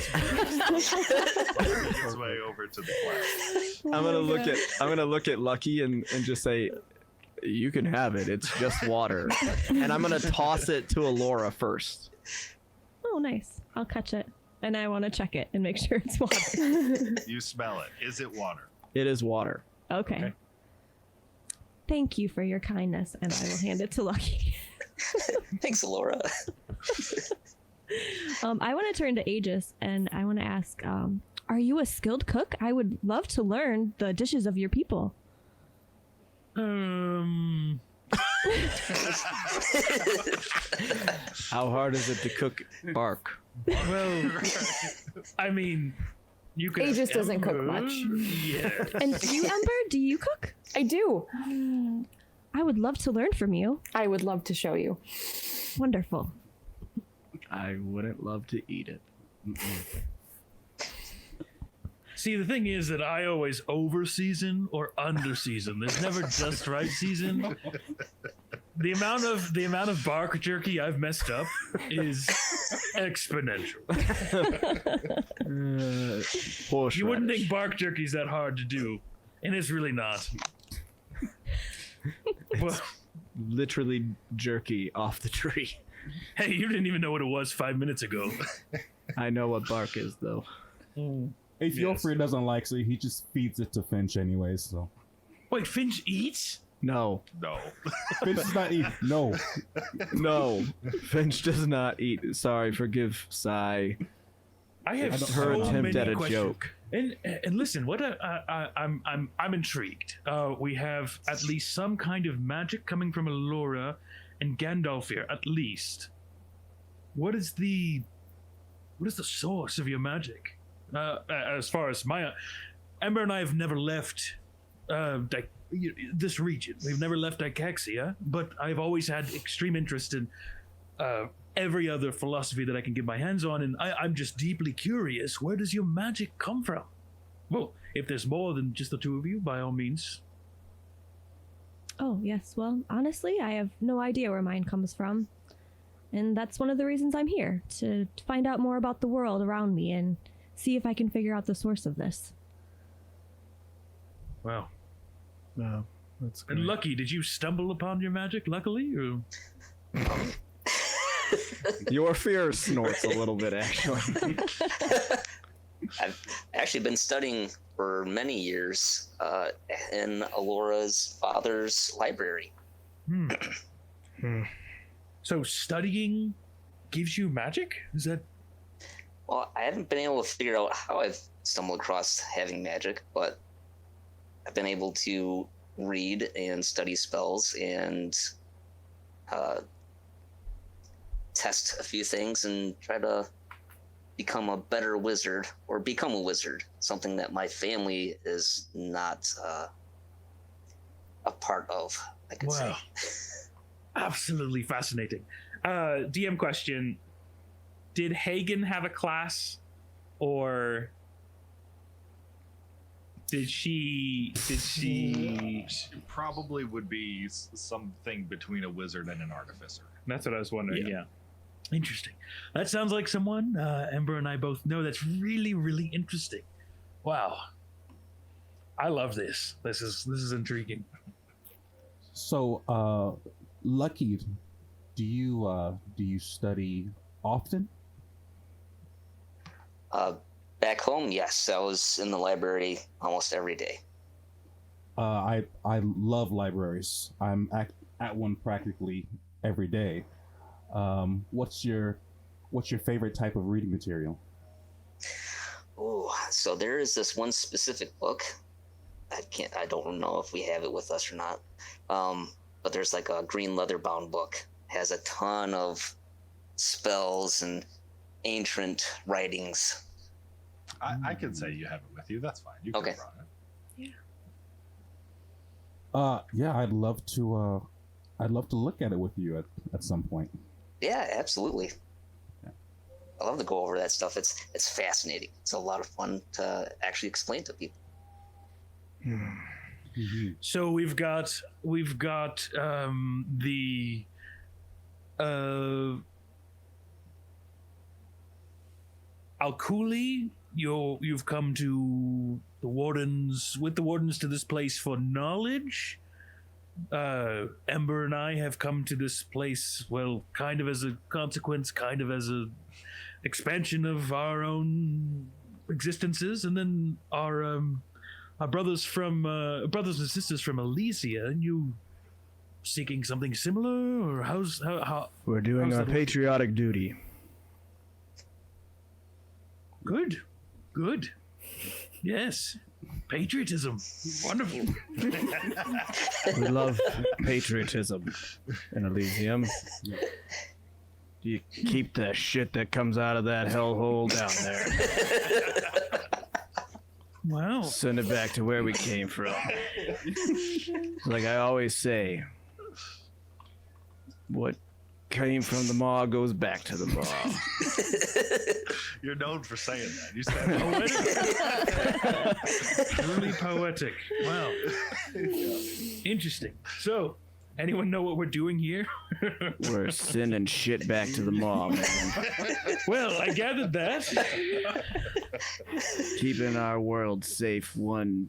its way over to the class. I'm gonna look at Lucky and just say, you can have it. It's just water. And I'm gonna toss it to Alora first. Oh, nice. I'll catch it. And I want to check it and make sure it's water. You smell it. Is it water? It is water. Okay. Thank you for your kindness, and I will hand it to Lucky. Thanks, Laura. I want to turn to Aegis, and I want to ask, are you a skilled cook? I would love to learn the dishes of your people. How hard is it to cook bark? Well, I mean, you can. Aegis doesn't cook much. Yeah. And you, Ember, do you cook? I do. I would love to learn from you. I would love to show you. Wonderful. I wouldn't love to eat it. See, the thing is that I always over season or under season. There's never just right season. The amount of bark jerky I've messed up is exponential. You wouldn't think bark jerky's that hard to do, and it's really not. Well, literally jerky off the tree. Hey, you didn't even know what it was 5 minutes ago. I know what bark is, though. If Yofri doesn't like it, he just feeds it to Finch anyways, so. Wait, Finch eats? No. No. Finch does not eat. No. No. Finch does not eat. Sorry, forgive Sai. I have her so attempt many at a questions. joke. And listen, what I'm intrigued. We have at least some kind of magic coming from Allura and Gandalf here, at least. What is the source of your magic? as far as my Ember and I have never left this region. We've never left Ikaxia, but I've always had extreme interest in every other philosophy that I can get my hands on, and I'm just deeply curious. Where does your magic come from? Well, if there's more than just the two of you, by all means. Oh, yes. Well, honestly, I have no idea where mine comes from. And that's one of the reasons I'm here, to find out more about the world around me and see if I can figure out the source of this. Wow. No, that's great. And Lucky, did you stumble upon your magic, luckily? Or... Your fear snorts a little bit, actually. I've actually been studying for many years in Alora's father's library. So studying gives you magic? Is that... Well, I haven't been able to figure out how I've stumbled across having magic, but I've been able to read and study spells and test a few things and try to become a better wizard, or become a wizard, something that my family is not a part of, I could say. Absolutely fascinating. DM question: did Hagen have a class, or did she? She probably would be something between a wizard and an artificer. That's what I was wondering. Yeah. Interesting. That sounds like someone Ember and I both know. That's really, really interesting. Wow. I love this. This is intriguing. So, Lucky, do you study often? Back home, yes, I was in the library almost every day. I love libraries. I'm at one practically every day. What's your favorite type of reading material? Oh, so there is this one specific book. I don't know if we have it with us or not. But there's like a green leather bound book. Has a ton of spells and ancient writings. I can say you have it with you. That's fine. You can Okay. run it. Yeah, I'd love to look at it with you at some point. Yeah, absolutely. I love to go over that stuff. It's fascinating. It's a lot of fun to actually explain to people. So we've got the Alkuli. You've come to the wardens to this place for knowledge. Ember and I have come to this place, well, kind of as a consequence, kind of as a expansion of our own existences, and then our brothers and sisters from Elysia. And you seeking something similar, or how? We're doing how's our that patriotic duty. Good. Yes. Patriotism. Wonderful. We love patriotism in Elysium. You keep the shit that comes out of that hellhole down there. Wow. Send it back to where we came from. Like I always say, what came from the maw goes back to the maw. You're known for saying that. You said Truly poetic. Wow. Interesting. So, anyone know what we're doing here? We're sending shit back to the maw, man. Well, I gathered that. Keeping our world safe, one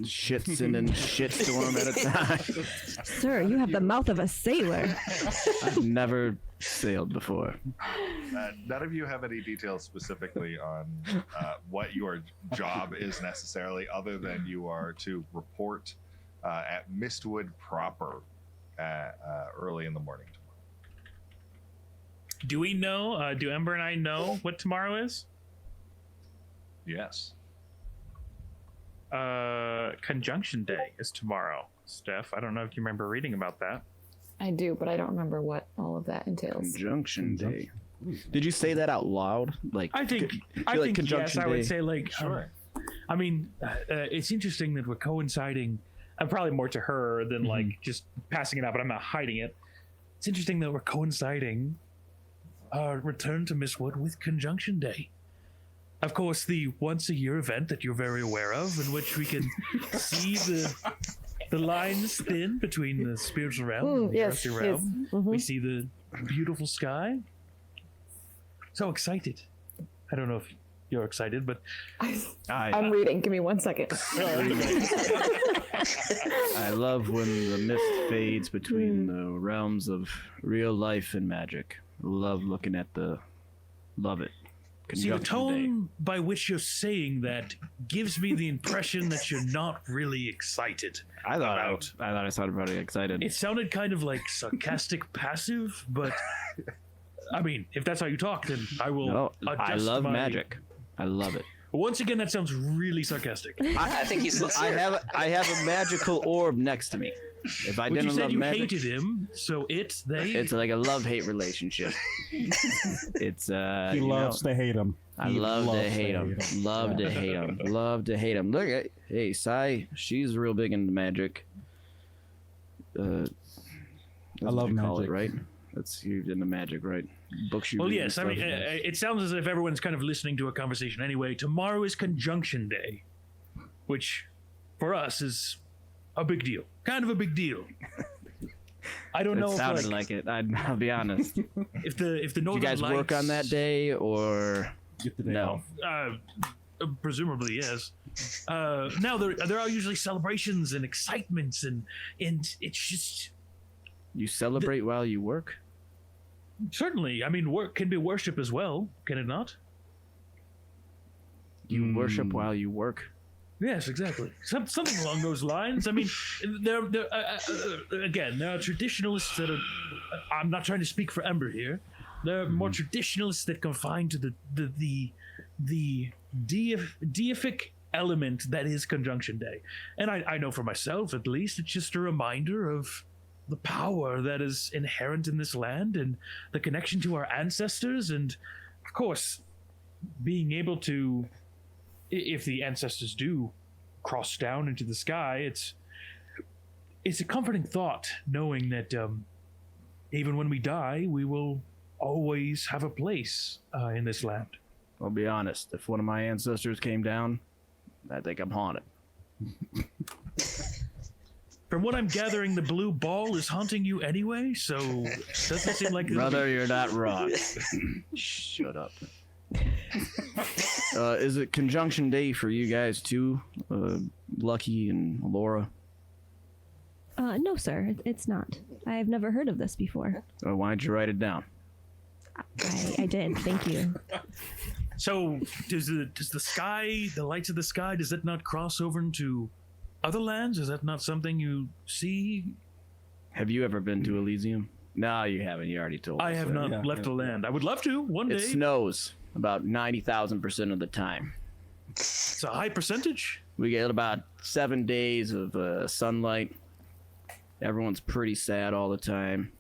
sending shitstorm at a time. Sir, you have the mouth of a sailor. I've never sailed before. none of you have any details specifically on what your job is necessarily, other than you are to report at Mistwood proper early in the morning tomorrow. Do we know, do Ember and I know what tomorrow is? Yes. Conjunction Day is tomorrow, Steph. I don't know if you remember reading about that. I do, but I don't remember what all of that entails. Conjunction Day. Did you say that out loud? Like I think yes. conjunction I would day? say like I mean, it's interesting that we're coinciding. Probably more to her than like just passing it out, but I'm not hiding it. It's interesting that we're coinciding our return to Mistwood with Conjunction Day. Of course, the once-a-year event that you're very aware of, in which we can see the lines thin between the spiritual realm and the earthly realm. We see the beautiful sky. So excited. I don't know if you're excited, but I'm reading. Give me 1 second. I love when the mist fades between the realms of real life and magic. Love looking at love it. See, the Conjunction tone by which you're saying that gives me the impression that you're not really excited. I thought I sounded pretty excited. It sounded kind of like sarcastic passive, but I mean, if that's how you talk, then I will No, adjust I love my... magic. I love it. Once again, that sounds really sarcastic. I think he's sincere. I have a magical orb next to me. If I But didn't you said love you magic, hated him, so they... it's like a love-hate relationship. It's He loves to hate him. I He love to loves hate him. Love to hate him. Love to hate him. Look at hey, Sai. She's real big into magic. That's I love what you call magic. it, right? That's you into magic, right? Books you Well, read and yes. I stuff. mean, it sounds as if everyone's kind of listening to a conversation anyway. Tomorrow is Conjunction Day, which for us is a big deal. Kind of a big deal. I don't know It if sounded like it. I'll be honest. if the Do Northern you guys Lights, work on that day or Get the day no? off. Presumably, yes. Now there are usually celebrations and excitements, and it's just You celebrate while you work? certainly. I mean, work can be worship as well, can it not? You worship while you work? Yes, exactly. Something along those lines. I mean, again, there are traditionalists that are. I'm not trying to speak for Ember here. There are more traditionalists that confine to the deific element that is Conjunction Day, and I know for myself at least, it's just a reminder of the power that is inherent in this land and the connection to our ancestors, and of course, being able to. If the ancestors do cross down into the sky, it's a comforting thought knowing that even when we die, we will always have a place in this land. I'll be honest. If one of my ancestors came down, I think I'm haunted. From what I'm gathering, the blue ball is haunting you anyway, so doesn't seem like Brother, you're not wrong. Shut up. Is it Conjunction Day for you guys too, Lucky and Laura? No, sir, it's not. I have never heard of this before. Why don't you write it down? I did. Thank you. So does the sky, the lights of the sky, does that not cross over into other lands? Is that not something you see? Have you ever been to Elysium? No, you haven't. You already told us. I have not left the land. I would love to one day. It snows about 90,000% of the time. It's a high percentage. We get about 7 days of sunlight. Everyone's pretty sad all the time.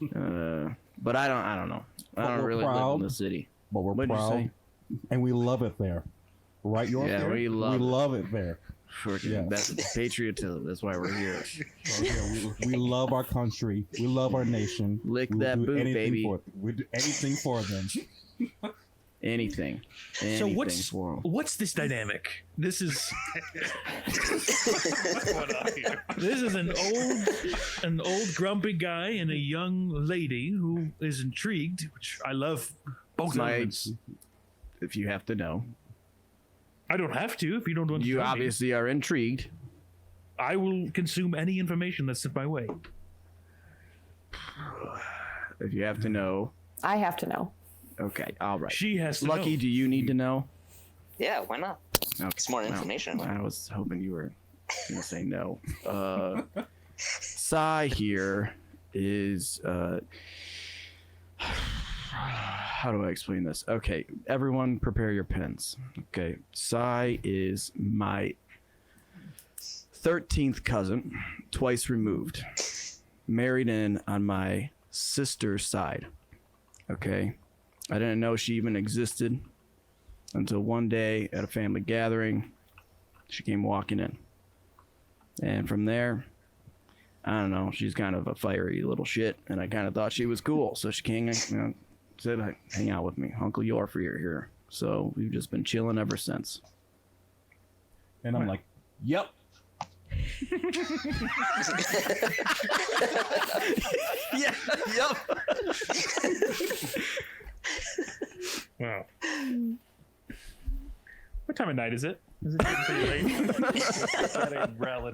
But I don't know. I don't really live in the city. But we're What'd you proud, say? and we love it there. Right, York? Yeah, we love it there. That's patriotism. That's why we're here. We love our country. We love our nation. Lick We'll that do boot, anything baby. We do anything for them. Anything. So for 'em. what's this dynamic? This is this is an old grumpy guy and a young lady who is intrigued, which I love both elements. If you have to know. I don't have to if you don't want to. You tell me. obviously are intrigued. I will consume any information that's sent my way. If you have to know. I have to know. Okay, all right. She has to Lucky, know. do you need to know? Yeah, why not? Okay. It's more information. I was hoping you were going to say no. Sai here is... how do I explain this? Okay, everyone prepare your pens. Okay, Sai is my 13th cousin, twice removed. Married in on my sister's side. Okay? I didn't know she even existed until one day at a family gathering, she came walking in. And from there, I don't know, she's kind of a fiery little shit, and I kind of thought she was cool. So she came, said, hang out with me. Uncle Yorfear here. So we've just been chilling ever since. And I'm like, yep. Yeah, yep. Wow. What time of night is it? Is it getting pretty late?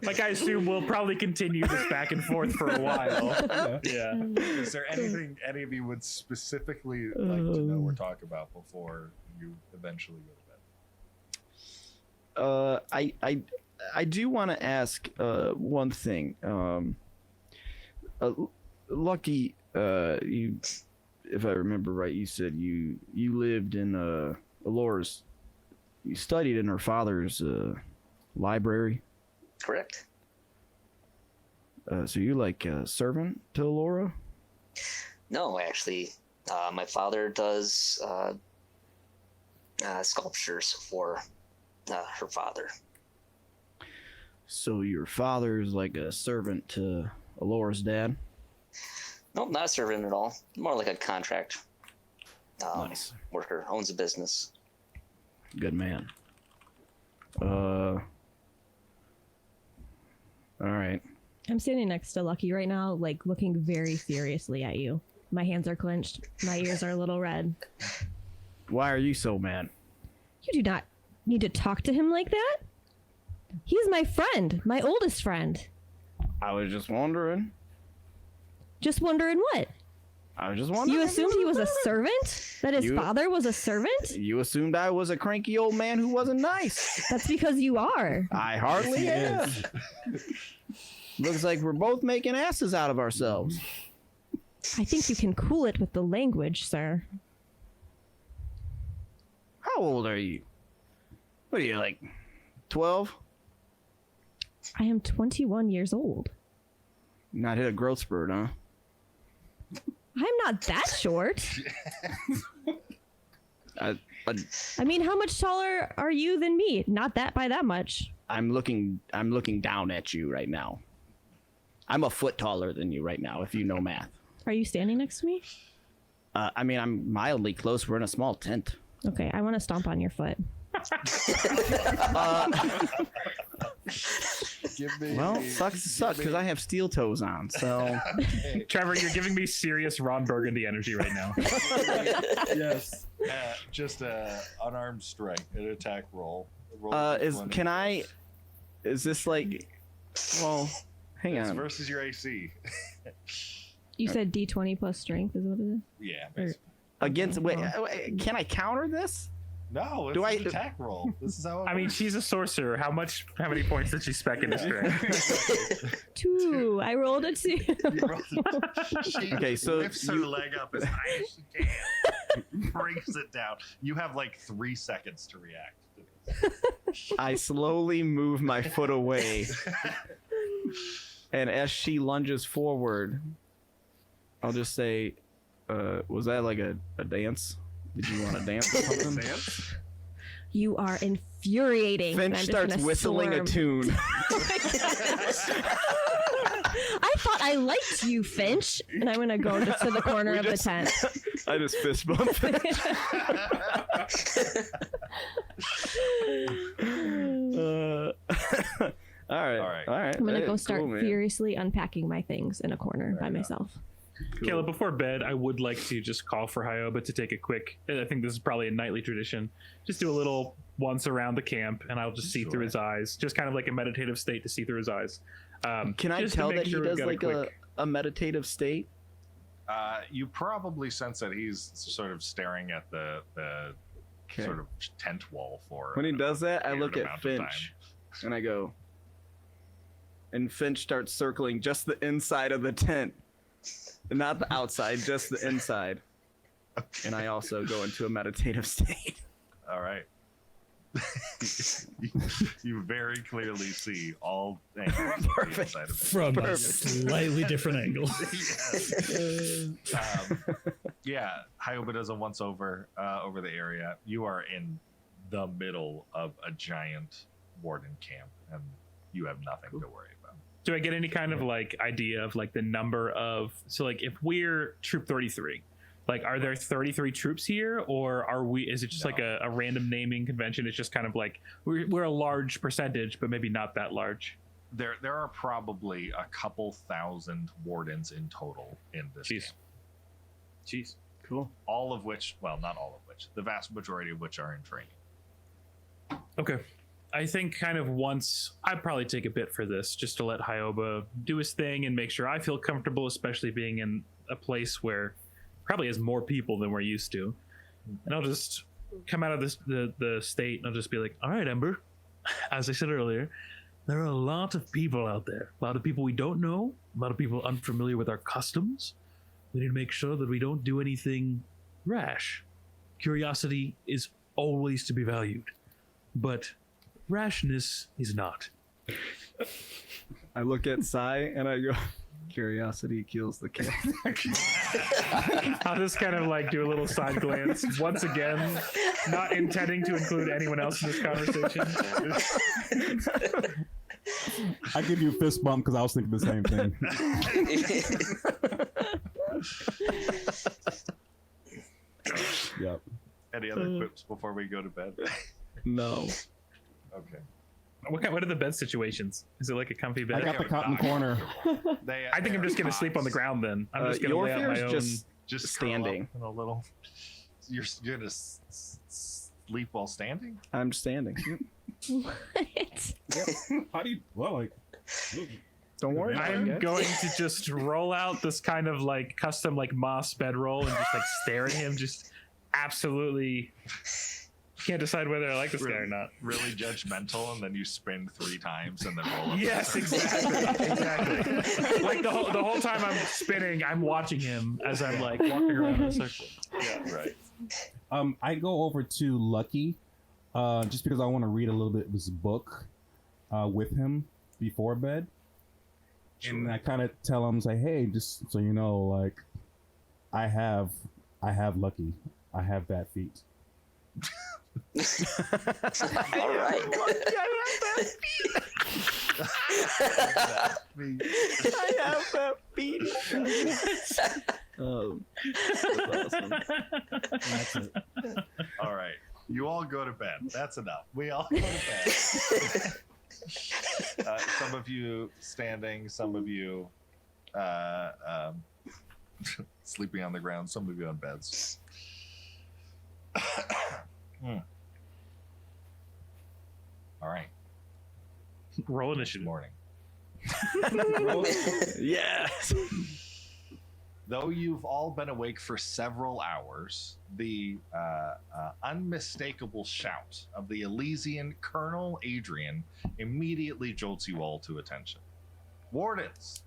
Like, I assume we'll probably continue this back and forth for a while. Yeah. Is there anything any of you would specifically like to know or talk about before you eventually go to bed? I do want to ask one thing. Lucky, you, if I remember right, you said you lived in Alora's. You studied in her father's library. Correct. So you like a servant to Alora? No, actually, my father does sculptures for her father. So your father's like a servant to Alora's dad? Nope, not a servant at all. More like a contract Nice. worker. Owns a business. Good man. All right. I'm standing next to Lucky right now, like looking very seriously at you. My hands are clenched. My ears are a little red. Why are you so mad? You do not need to talk to him like that. He's my friend, my oldest friend. I was just wondering. Just wondering what? I was just wondering. You assumed he was a servant? That his father was a servant? You assumed I was a cranky old man who wasn't nice. That's because you are. I hardly am. Looks like we're both making asses out of ourselves. I think you can cool it with the language, sir. How old are you? What are you, like 12? I am 21 years old. Not hit a growth spurt, huh? I'm not that short. I mean, how much taller are you than me? Not that by that much. I'm looking down at you right now. I'm a foot taller than you right now, if you know math. Are you standing next to me? I mean, I'm mildly close. We're in a small tent. Okay, I want to stomp on your foot. Well, sucks to suck because I have steel toes on. So, Trevor, you're giving me serious Ron Burgundy energy right now. Yes. Just a unarmed strike, an attack roll. Is this like? Well, hang It's on. versus your AC. You said D20 plus strength is what it is? Yeah. Basically. Against wait, can I counter this? No, it's Do an attack roll. This is how it I mean, works. she's a sorcerer. How many points did she spec into strength? 2. I rolled a 2. She Okay, so lifts her leg up as high as she can, brings it down. You have like 3 seconds to react to this. I slowly move my foot away, and as she lunges forward, I'll just say, "Was that like a dance? Did you want to dance or something?" You are infuriating. Finch I'm just starts gonna whistling a storm. tune. I thought I liked you, Finch. And I'm going to go just to the corner of the tent. I just fist bump Finch. All right. I'm going to Hey, go start cool, man. furiously unpacking my things in a corner by myself. Caleb, before bed, I would like to just call for Hyoba to take a quick, I think this is probably a nightly tradition, just do a little once around the camp, and I'll just see through his eyes, just kind of like a meditative state to see through his eyes. Can I just to tell make that sure he we've does got like quick- a meditative state? You probably sense that he's sort of staring at the sort of tent wall for. When he does that, I weird look at amount of time. Finch, and I go, and Finch starts circling just the inside of the tent. Not the outside, just the inside. And I also go into a meditative state. All right. You very clearly see all angles of the inside of it. From a slightly different angle. Yes. Yeah, Hyoba does a once over the area. You are in the middle of a giant warden camp, and you have nothing to worry about. Do I get any kind of like idea of like the number of, so like if we're troop 33, like are there 33 troops here, or is it just like a random naming convention? It's just kind of like we're a large percentage, but maybe not that large. There are probably a couple thousand wardens in total in this camp. Jeez. Cool. All of which, well, not all of which, the vast majority of which are in training. Okay. I think kind of once, I'd probably take a bit for this just to let Hyoba do his thing and make sure I feel comfortable, especially being in a place where probably has more people than we're used to. And I'll just come out of the state and I'll just be like, all right, Ember, as I said earlier, there are a lot of people out there, a lot of people we don't know, a lot of people unfamiliar with our customs. We need to make sure that we don't do anything rash. Curiosity is always to be valued, but rashness is not. I look at Sai and I go, curiosity kills the cat. I'll just kind of like do a little side glance, once again, not intending to include anyone else in this conversation. I give you a fist bump because I was thinking the same thing. Yep. Any other quips before we go to bed? No. Okay. What are the bed situations? Is it like a comfy bed? I got the cotton corner. I think I'm just gonna sleep on the ground then. I'm just gonna lay out my own. Just standing. In a little. You're gonna sleep while standing? I'm standing. What? How do you? Well, like. Don't worry. I'm going to just roll out this kind of like custom like moss bedroll and just like stare at him. Just absolutely can't decide whether I like this guy or not. Really judgmental, and then you spin 3 times and then roll up. Yes, exactly. Exactly. Like the whole time I'm spinning, I'm watching him as I'm like walking around in a circle. Yeah, right. I go over to Lucky, just because I want to read a little bit of his book, with him before bed. Sure. And I kind of tell him, say, hey, just so you know, like, I have Lucky. I have bad feet. All right. I have that beat. That's awesome. That's it. All right. You all go to bed. That's enough. We all go to bed. Some of you standing, some of you sleeping on the ground, some of you on beds. All right. Roll initiative. Morning. Yes. Though you've all been awake for several hours, the unmistakable shout of the Elysian Colonel Adrian immediately jolts you all to attention. Wardens!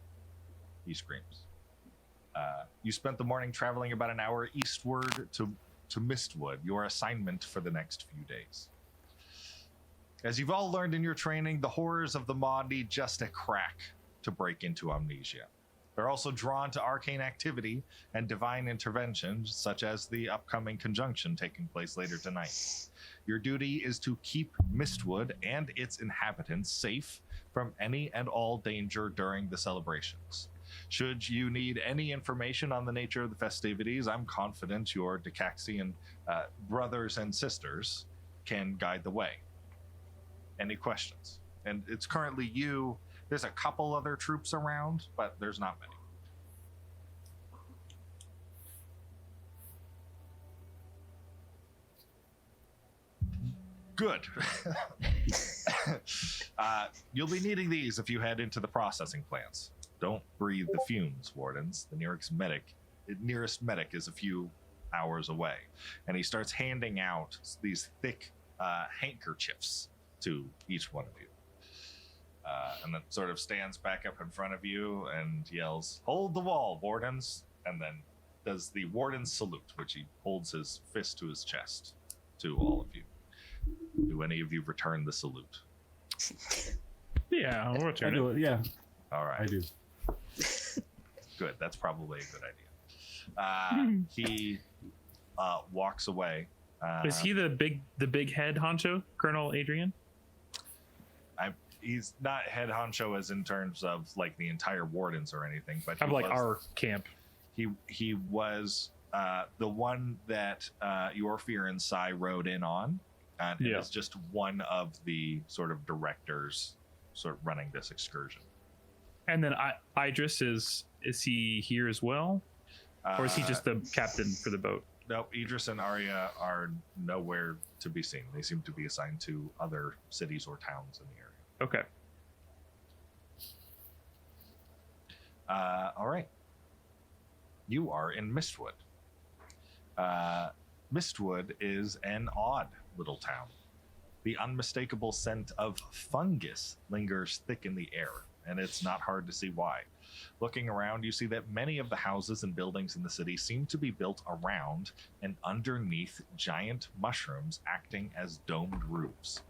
He screams. You spent the morning traveling about an hour eastward to Mistwood, your assignment for the next few days. As you've all learned in your training, the horrors of the Maw need just a crack to break into amnesia. They're also drawn to arcane activity and divine interventions, such as the upcoming conjunction taking place later tonight. Your duty is to keep Mistwood and its inhabitants safe from any and all danger during the celebrations. Should you need any information on the nature of the festivities, I'm confident your Decaxian brothers and sisters can guide the way. Any questions? And it's currently you. There's a couple other troops around, but there's not many. Good. You'll be needing these if you head into the processing plants. Don't breathe the fumes, Wardens. The nearest medic is a few hours away. And he starts handing out these thick handkerchiefs to each one of you. And then sort of stands back up in front of you and yells, "Hold the wall, Wardens!" And then does the Warden's salute, which he holds his fist to his chest to all of you. Do any of you return the salute? Yeah, I'll I return do it. it. Yeah, All right. I do. Good. That's probably a good idea. He walks away. Is he the big head honcho, Colonel Adrian? He's not head honcho as in terms of like the entire wardens or anything, but I'm like our camp. He was the one that Yorfir and Sai rode in on, and Yeah. is just one of the sort of directors sort of running this excursion. And then Idris is he here as well, or is he just the captain for the boat? No, Idris and Arya are nowhere to be seen. They seem to be assigned to other cities or towns in the area. Okay. All right. You are in Mistwood. Mistwood is an odd little town. The unmistakable scent of fungus lingers thick in the air, and it's not hard to see why. Looking around, you see that many of the houses and buildings in the city seem to be built around and underneath giant mushrooms acting as domed roofs.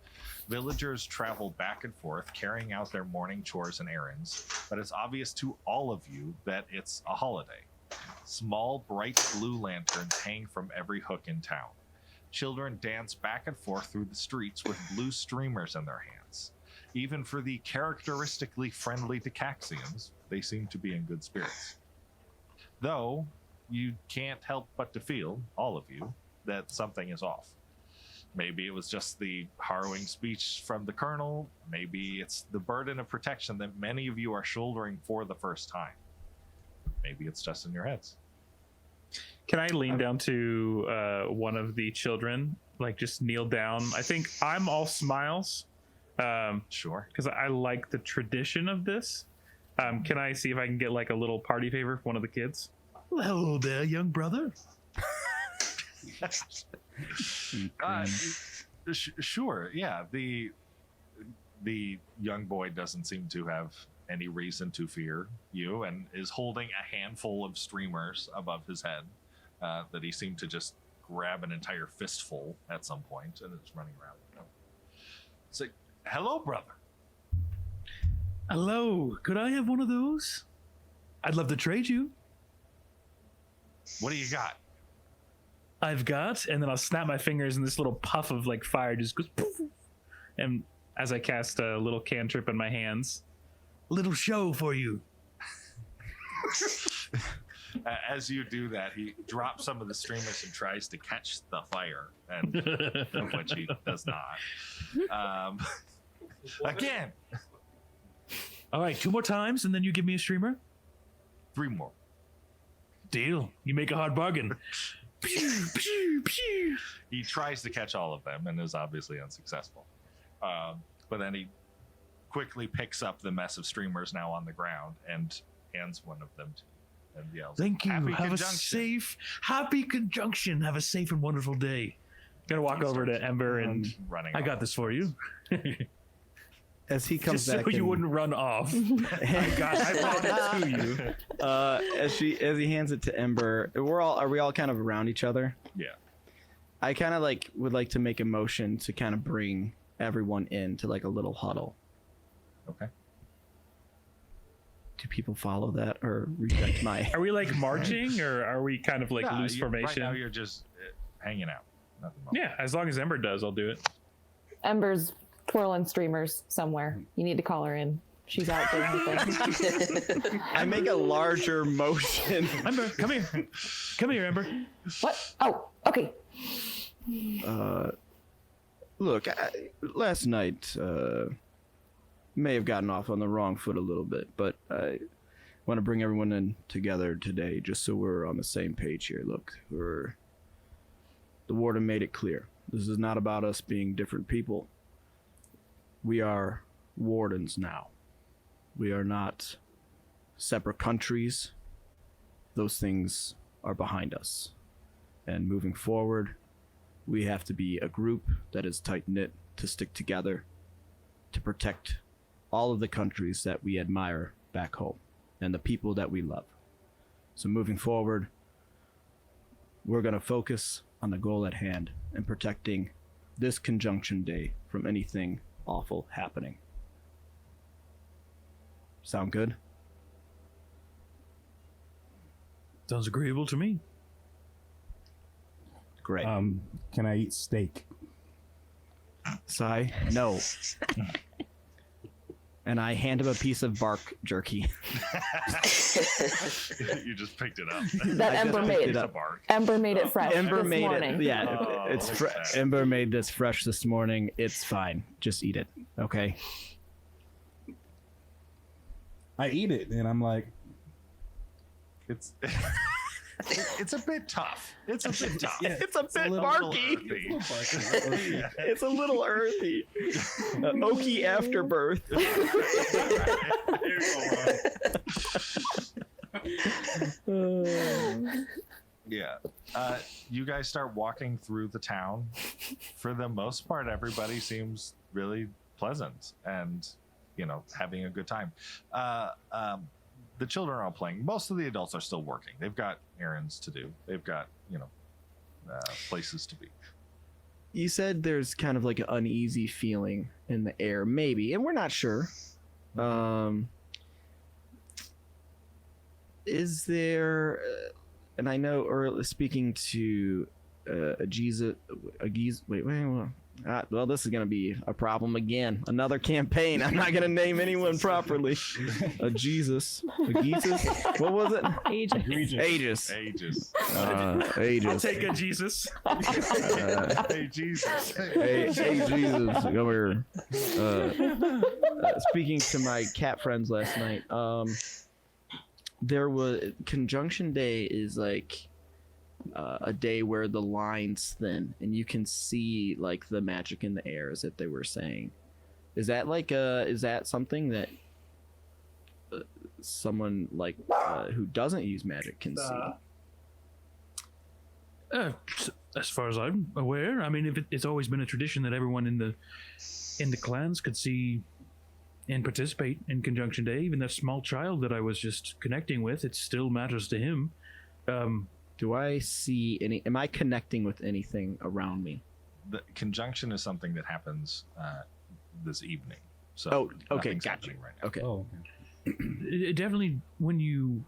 Villagers travel back and forth, carrying out their morning chores and errands, but it's obvious to all of you that it's a holiday. Small, bright blue lanterns hang from every hook in town. Children dance back and forth through the streets with blue streamers in their hands. Even for the characteristically friendly Decaxians, they seem to be in good spirits. Though, you can't help but to feel, all of you, that something is off. Maybe it was just the harrowing speech from the colonel. Maybe it's the burden of protection that many of you are shouldering for the first time. Maybe it's just in your heads. Can I lean down to one of the children, like just kneel down? I think I'm all smiles. Sure. Because I like the tradition of this. Can I see if I can get like a little party favor for one of the kids? Well, hello there, young brother. Sure, yeah. The young boy doesn't seem to have any reason to fear you, and is holding a handful of streamers above his head that he seemed to just grab an entire fistful at some point and is running around with them. It's like, hello, brother. Hello, could I have one of those? I'd love to trade you. What do you got? I've got, and then I'll snap my fingers, and this little puff of like fire just goes poof. And as I cast a little cantrip in my hands, Little show for you. As you do that, he drops some of the streamers and tries to catch the fire, and of which he does not. Again, All right, 2 more times, and then you give me a streamer. 3 more. Deal. You make a hard bargain. Pew, pew, pew. He tries to catch all of them and is obviously unsuccessful. But then he quickly picks up the mess of streamers now on the ground and hands one of them to you and yells, Thank you. "Happy Have a conjunction." happy conjunction. Have a safe and wonderful day. gonna walk over to Ember and running. I got off. this for you. As he comes just so back, you and- wouldn't run off. I brought it to you. as he hands it to Ember, are we all kind of around each other? Yeah. I kind of would like to make a motion to kind of bring everyone into like a little huddle. Okay. Do people follow that or reject my? Are we like marching, or are we kind of like Nah, loose formation? Right now you're just hanging out. Nothing more. Yeah, as long as Ember does, I'll do it. Ember's twirling streamers somewhere. You need to call her in. She's out doing her thing. I make a larger motion. Ember, come here. Come here, Ember. What? Oh, okay. Look, last night may have gotten off on the wrong foot a little bit, but I want to bring everyone in together today just so we're on the same page here. Look, the warden made it clear. This is not about us being different people. We are wardens now. We are not separate countries. Those things are behind us. And moving forward, we have to be a group that is tight-knit to stick together to protect all of the countries that we admire back home and the people that we love. So moving forward, we're going to focus on the goal at hand and protecting this conjunction day from anything awful happening. Sound good? Sounds agreeable to me. Great. Can I eat steak? Sai, no. And I hand him a piece of bark jerky. You just picked it up. That Ember made. Ember made it fresh. Ember this made morning. it. Yeah, Oh, it's look at that. Ember made this fresh this morning. It's fine. Just eat it, okay? I eat it, and I'm like, It's it's a bit tough. It's a bit tough. It's a bit little barky. earthy. It's a little earthy. Oaky afterbirth. Yeah. You guys start walking through the town. For the most part, everybody seems really pleasant and, having a good time. The children are all playing. Most of the adults are still working. They've got errands to do. They've got, places to be. You said there's kind of like an uneasy feeling in the air, maybe, and we're not sure. Is there, and I know, or speaking to well, this is going to be a problem again. Another campaign. I'm not going to name anyone properly. A Jesus. What was it? Aegis. Aegis. Ages. Aegis. I'll take a Jesus. Hey, Jesus. Hey, Jesus, come here. Speaking to my cat friends last night, there was Conjunction Day is like a day where the lines thin and you can see like the magic in the air, as if they were saying. Is that like is that something that someone like who doesn't use magic can see? As far as I'm aware, I mean, it's always been a tradition that everyone in the clans could see and participate in Conjunction Day. Even that small child that I was just connecting with, it still matters to him. Do I see any? Am I connecting with anything around me? The conjunction is something that happens this evening. So okay, nothing's gotcha. happening right now. Okay. oh, It definitely, when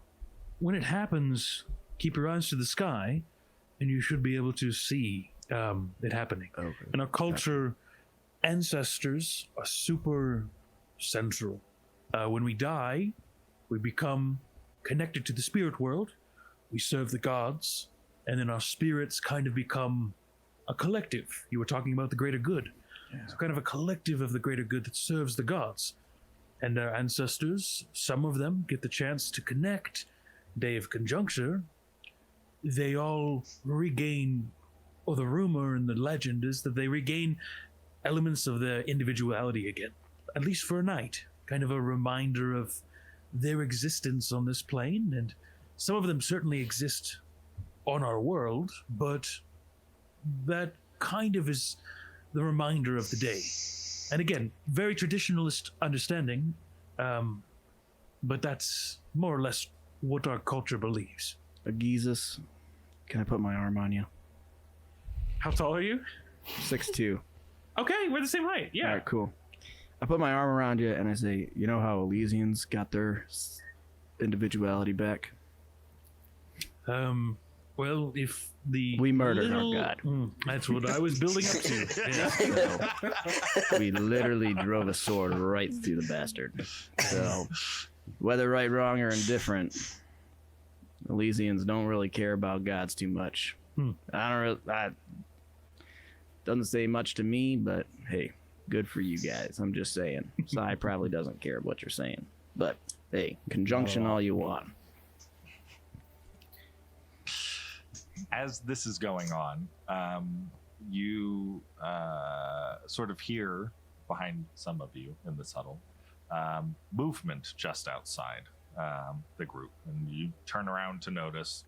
it happens, keep your eyes to the sky, and you should be able to see it happening. Okay. In our culture, ancestors are super central. When we die, we become connected to the spirit world. We serve the gods, and then our spirits kind of become a collective. You were talking about the greater good. Yeah. So kind of a collective of the greater good that serves the gods. And our ancestors, some of them get the chance to connect. Day of Conjuncture, they all regain, or the rumor and the legend is that they regain elements of their individuality again, at least for a night. Kind of a reminder of their existence on this plane, and some of them certainly exist on our world, but that kind of is the reminder of the day. And again, very traditionalist understanding, but that's more or less what our culture believes. Jesus, can I put my arm on you? How tall are you? 6'2". Okay, we're the same height. Yeah. All right, cool. I put my arm around you and I say, you know how Elysians got their individuality back? Well, if the We murdered our little- god. That's what I was building up to. Yeah. We literally drove a sword right through the bastard. So, whether right, wrong, or indifferent, Elysians don't really care about gods too much. Doesn't say much to me, but hey, good for you guys. I'm just saying. Sai probably doesn't care what you're saying, but hey, conjunction all you want. As this is going on, you sort of hear behind some of you in this huddle movement just outside the group, and you turn around to notice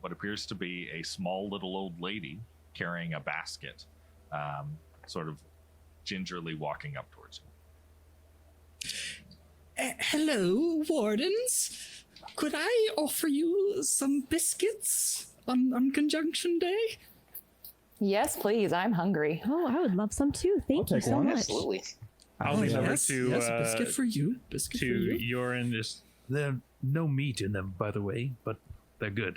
what appears to be a small little old lady carrying a basket, sort of gingerly walking up towards you. Hello, wardens. Could I offer you some biscuits on Conjunction Day? Yes, please. I'm hungry. Oh, I would love some too. Thank you take so one. much. Absolutely. I'll lean over yes, to yes, biscuit for you. Biscuit to for you. Yorin. Just There's no meat in them, by the way, but They're good.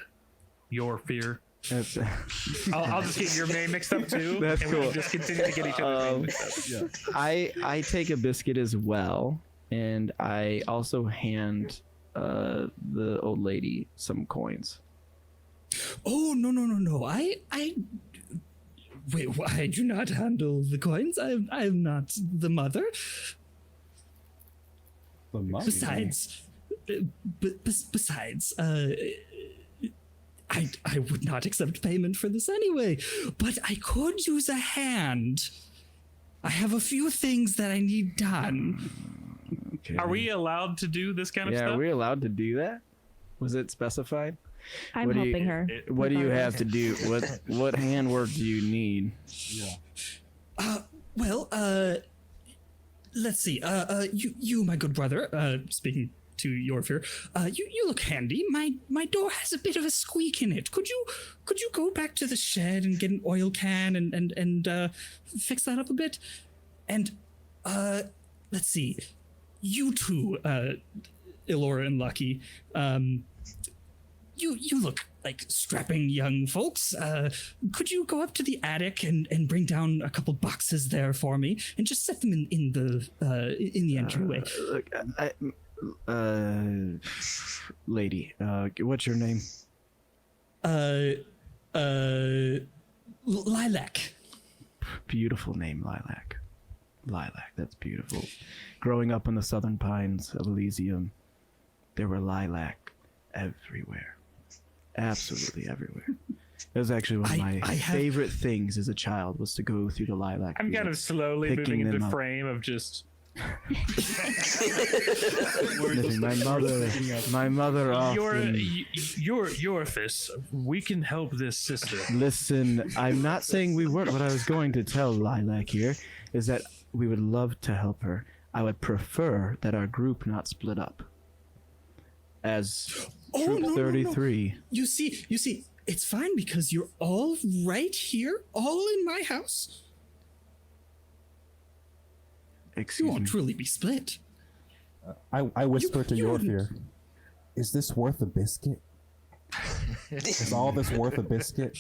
Your fear. That's, I'll just get your name mixed up too. That's and cool. We'll just continue to get each other's names mixed up. I take a biscuit as well, and I also hand the old lady some coins. Oh, no. Wait, I do not handle the coins. I am not the mother. The money. Besides, I would not accept payment for this anyway, but I could use a hand. I have a few things that I need done. Okay. Are we allowed to do this kind of Yeah, stuff? are we allowed to do that? Was it specified? I'm What do you- helping her. What do you Regardless. have to do? What handwork do you need? Well, let's see. You, my good brother, speaking to your fear, you look handy. My door has a bit of a squeak in it. Could you go back to the shed and get an oil can and fix that up a bit? And let's see. You two, Elora and Lucky, you look like strapping young folks. Could you go up to the attic and bring down a couple boxes there for me and just set them in the entryway? Look, lady, what's your name? Lilac. Beautiful name, Lilac. Lilac, that's beautiful. Growing up in the southern pines of Elysium, there were lilac everywhere. Absolutely everywhere. It was actually one of my favorite things as a child was to go through the lilac. I'm kind of fields, slowly picking moving into them up. frame of just. Sniffing. My mother often. Your office. We can help this sister. Listen, I'm not saying we weren't. What I was going to tell Lilac here is that we would love to help her. I would prefer that our group not split up. As Troop no. 33. You see, it's fine because you're all right here, all in my house. You Excuse me. won't truly be split. I whisper to you your wouldn't. fear. Is this worth a biscuit? Is all this worth a biscuit?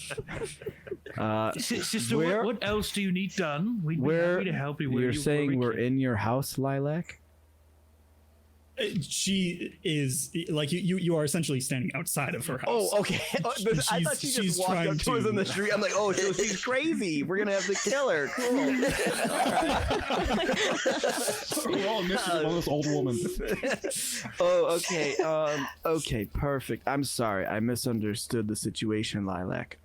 Sister, where- what else do you need done? We'd be Where happy to help you. Where you're you, saying where we're we can. in your house, Lilac? She is like you are essentially standing outside of her house. Oh, okay. I thought she she's just walked trying up to us to- in the street. I'm like, oh, so she's crazy. We're gonna have to kill her. Cool. We're all missing one of those old woman. Oh, okay. Okay, perfect. I'm sorry. I misunderstood the situation, Lilac.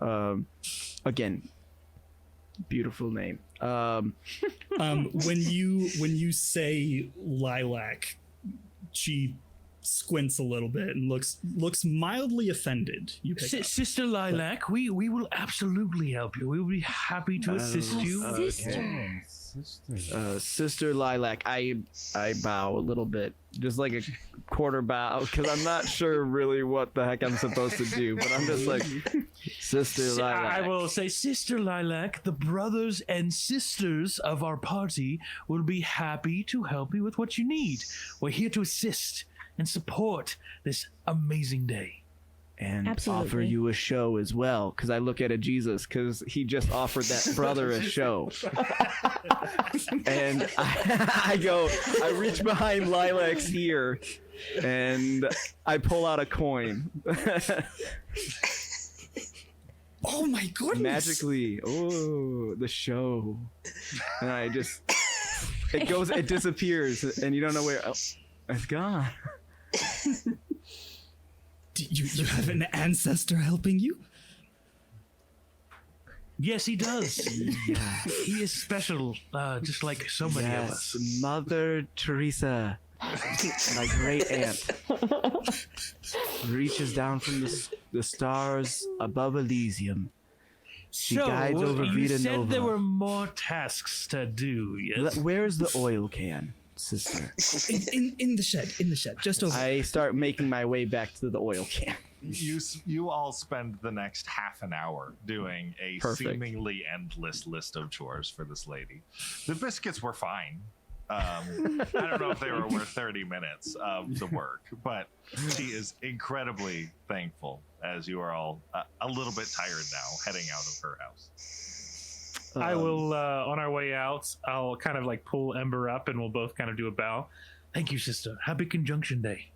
Again, beautiful name. When you say lilac, she squints a little bit and looks mildly offended. You pick up. Sister Lilac, we will absolutely help you. We will be happy to assist you. Okay. Sister Lilac, I bow a little bit, just like a quarter bow, because I'm not sure really what the heck I'm supposed to do, but I'm just like, Sister Lilac. I will say, Sister Lilac, the brothers and sisters of our party will be happy to help you with what you need. We're here to assist and support this amazing day. And offer Absolutely. you a show as well, because I look at a Jesus, because he just offered that brother a show. And I reach behind Lilac's ear, and I pull out a coin. Oh my goodness! Magically, oh, the show. And I just, it disappears, and you don't know where, it's gone. Do you have an ancestor helping you? Yes, he does. He is special, just like so many of us. Mother Teresa, my great aunt, reaches down from the stars above Elysium. She guides over you Vita said Nova. there were more tasks to do, yes? Where's the oil can, sister? In the shed, just over. I start making my way back to the oil can. You all spend the next half an hour doing a Perfect. seemingly endless list of chores for this lady. The biscuits were fine. I don't know if they were worth 30 minutes of the work, but she is incredibly thankful as you are all a little bit tired now, heading out of her house. I will, on our way out, I'll kind of like pull Ember up and we'll both kind of do a bow. Thank you, sister. Happy Conjunction Day.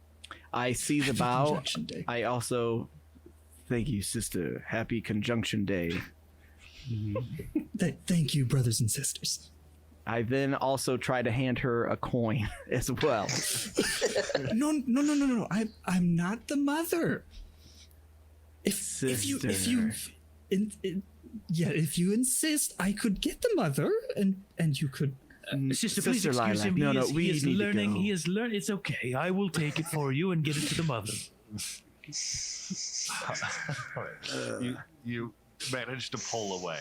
I see the Happy bow. Conjunction Day. I also thank you, sister. Happy Conjunction Day. Thank you, brothers and sisters. I then also try to hand her a coin as well. No. I'm not the mother. If you if you insist, I could get the mother and you could. Sister, please Sister excuse Lilac, him. no, He is we need to learning. go. He is learning. It's okay. I will take it for you and get it to the mother. You managed to pull away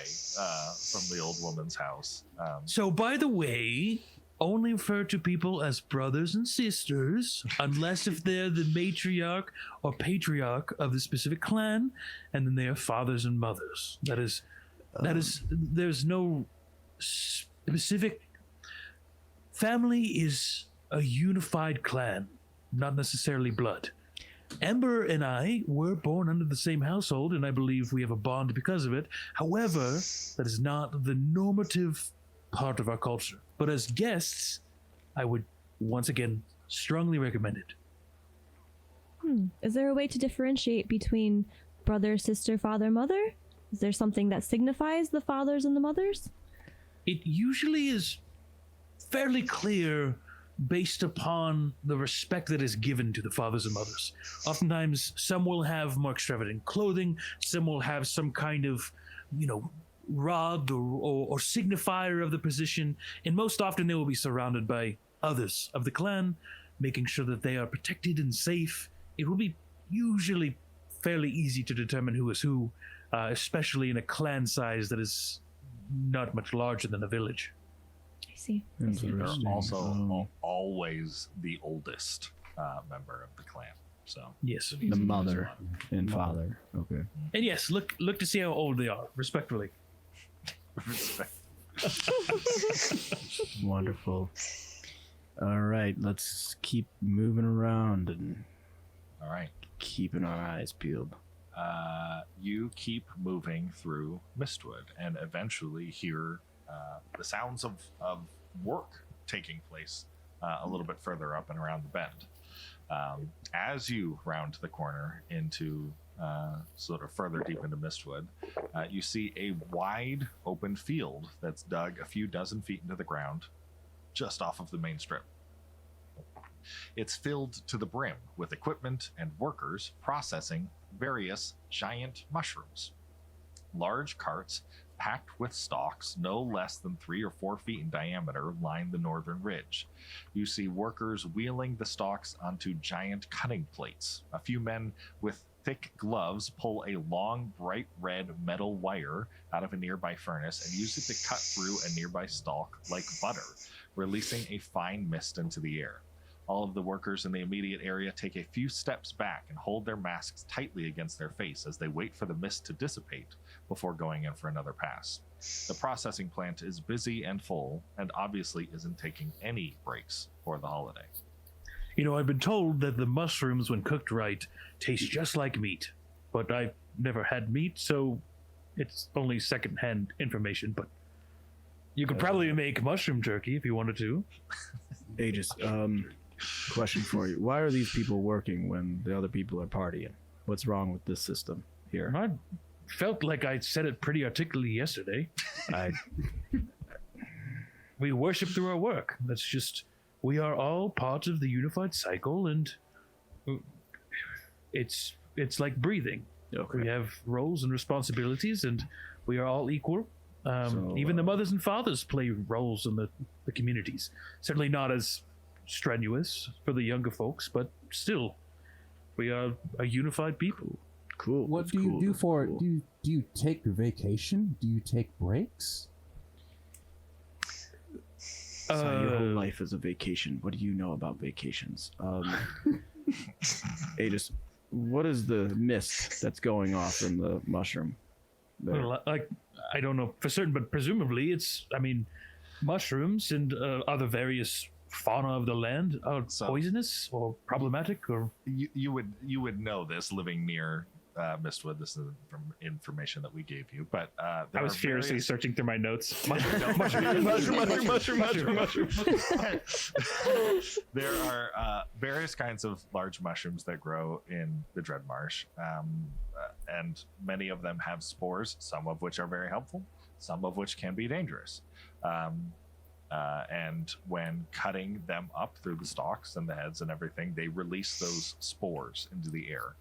from the old woman's house. So, by the way, only refer to people as brothers and sisters, unless if they're the matriarch or patriarch of the specific clan, and then they are fathers and mothers. That is, there's no specific. Family is a unified clan, not necessarily blood. Ember and I were born under the same household, and I believe we have a bond because of it. However, that is not the normative part of our culture. But as guests, I would once again strongly recommend it. Is there a way to differentiate between brother, sister, father, mother? Is there something that signifies the fathers and the mothers? It usually is fairly clear based upon the respect that is given to the fathers and mothers. Oftentimes, some will have more extravagant clothing, some will have some kind of, rod or signifier of the position, and most often they will be surrounded by others of the clan, making sure that they are protected and safe. It will be usually fairly easy to determine who is who, especially in a clan size that is not much larger than a village. I see. They're also always the oldest member of the clan. So Yes. The mother and father. Okay. And yes, look to see how old they are, respectfully. Wonderful. All right, let's keep moving around and all right, keeping our eyes peeled. you keep moving through Mistwood and eventually hear the sounds of work taking place a little bit further up and around the bend. As you round the corner into sort of further deep into Mistwood, you see a wide open field that's dug a few dozen feet into the ground just off of the main strip. It's filled to the brim with equipment and workers processing various giant mushrooms. Large carts packed with stalks no less than 3 or 4 feet in diameter line the northern ridge. You see workers wheeling the stalks onto giant cutting plates. A few men with thick gloves pull a long, bright red metal wire out of a nearby furnace and use it to cut through a nearby stalk like butter, releasing a fine mist into the air. All of the workers in the immediate area take a few steps back and hold their masks tightly against their face as they wait for the mist to dissipate before going in for another pass. The processing plant is busy and full, and obviously isn't taking any breaks for the holiday. You know, I've been told that the mushrooms, when cooked right, taste just like meat. But I've never had meat, so it's only secondhand information. But you could probably make mushroom turkey if you wanted to. Aegis, question for you. Why are these people working when the other people are partying? What's wrong with this system here? I felt like I said it pretty articulately yesterday. We worship through our work. That's just, we are all part of the unified cycle, and it's like breathing. Okay. We have roles and responsibilities, and we are all equal. Even the mothers and fathers play roles in the communities. Certainly not as strenuous for the younger folks, but still, we are a unified people. Cool. What do you do for it? Do you take vacation? Do you take breaks? So your whole life is a vacation. What do you know about vacations? Aegis, what is the mist that's going off in the mushroom there? Well, I don't know for certain, but presumably it's, I mean, mushrooms and other various fauna of the land are So- poisonous or problematic or You would know this living near Mistwood. This is from information that we gave you, but there I was are furiously various- searching through my notes. There are various kinds of large mushrooms that grow in the Dread Marsh, and many of them have spores, some of which are very helpful, some of which can be dangerous. And when cutting them up through the stalks and the heads and everything, they release those spores into the air.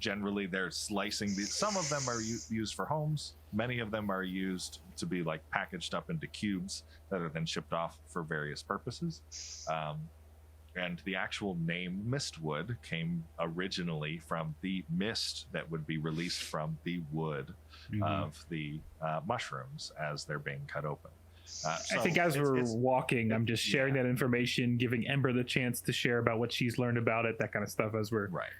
Generally, they're slicing these. Some of them are used for homes. Many of them are used to be like packaged up into cubes that are then shipped off for various purposes. And the actual name Mistwood came originally from the mist that would be released from the wood of the mushrooms as they're being cut open. I think as we're walking, I'm just sharing that information, giving Ember the chance to share about what she's learned about it, that kind of stuff, as we're right.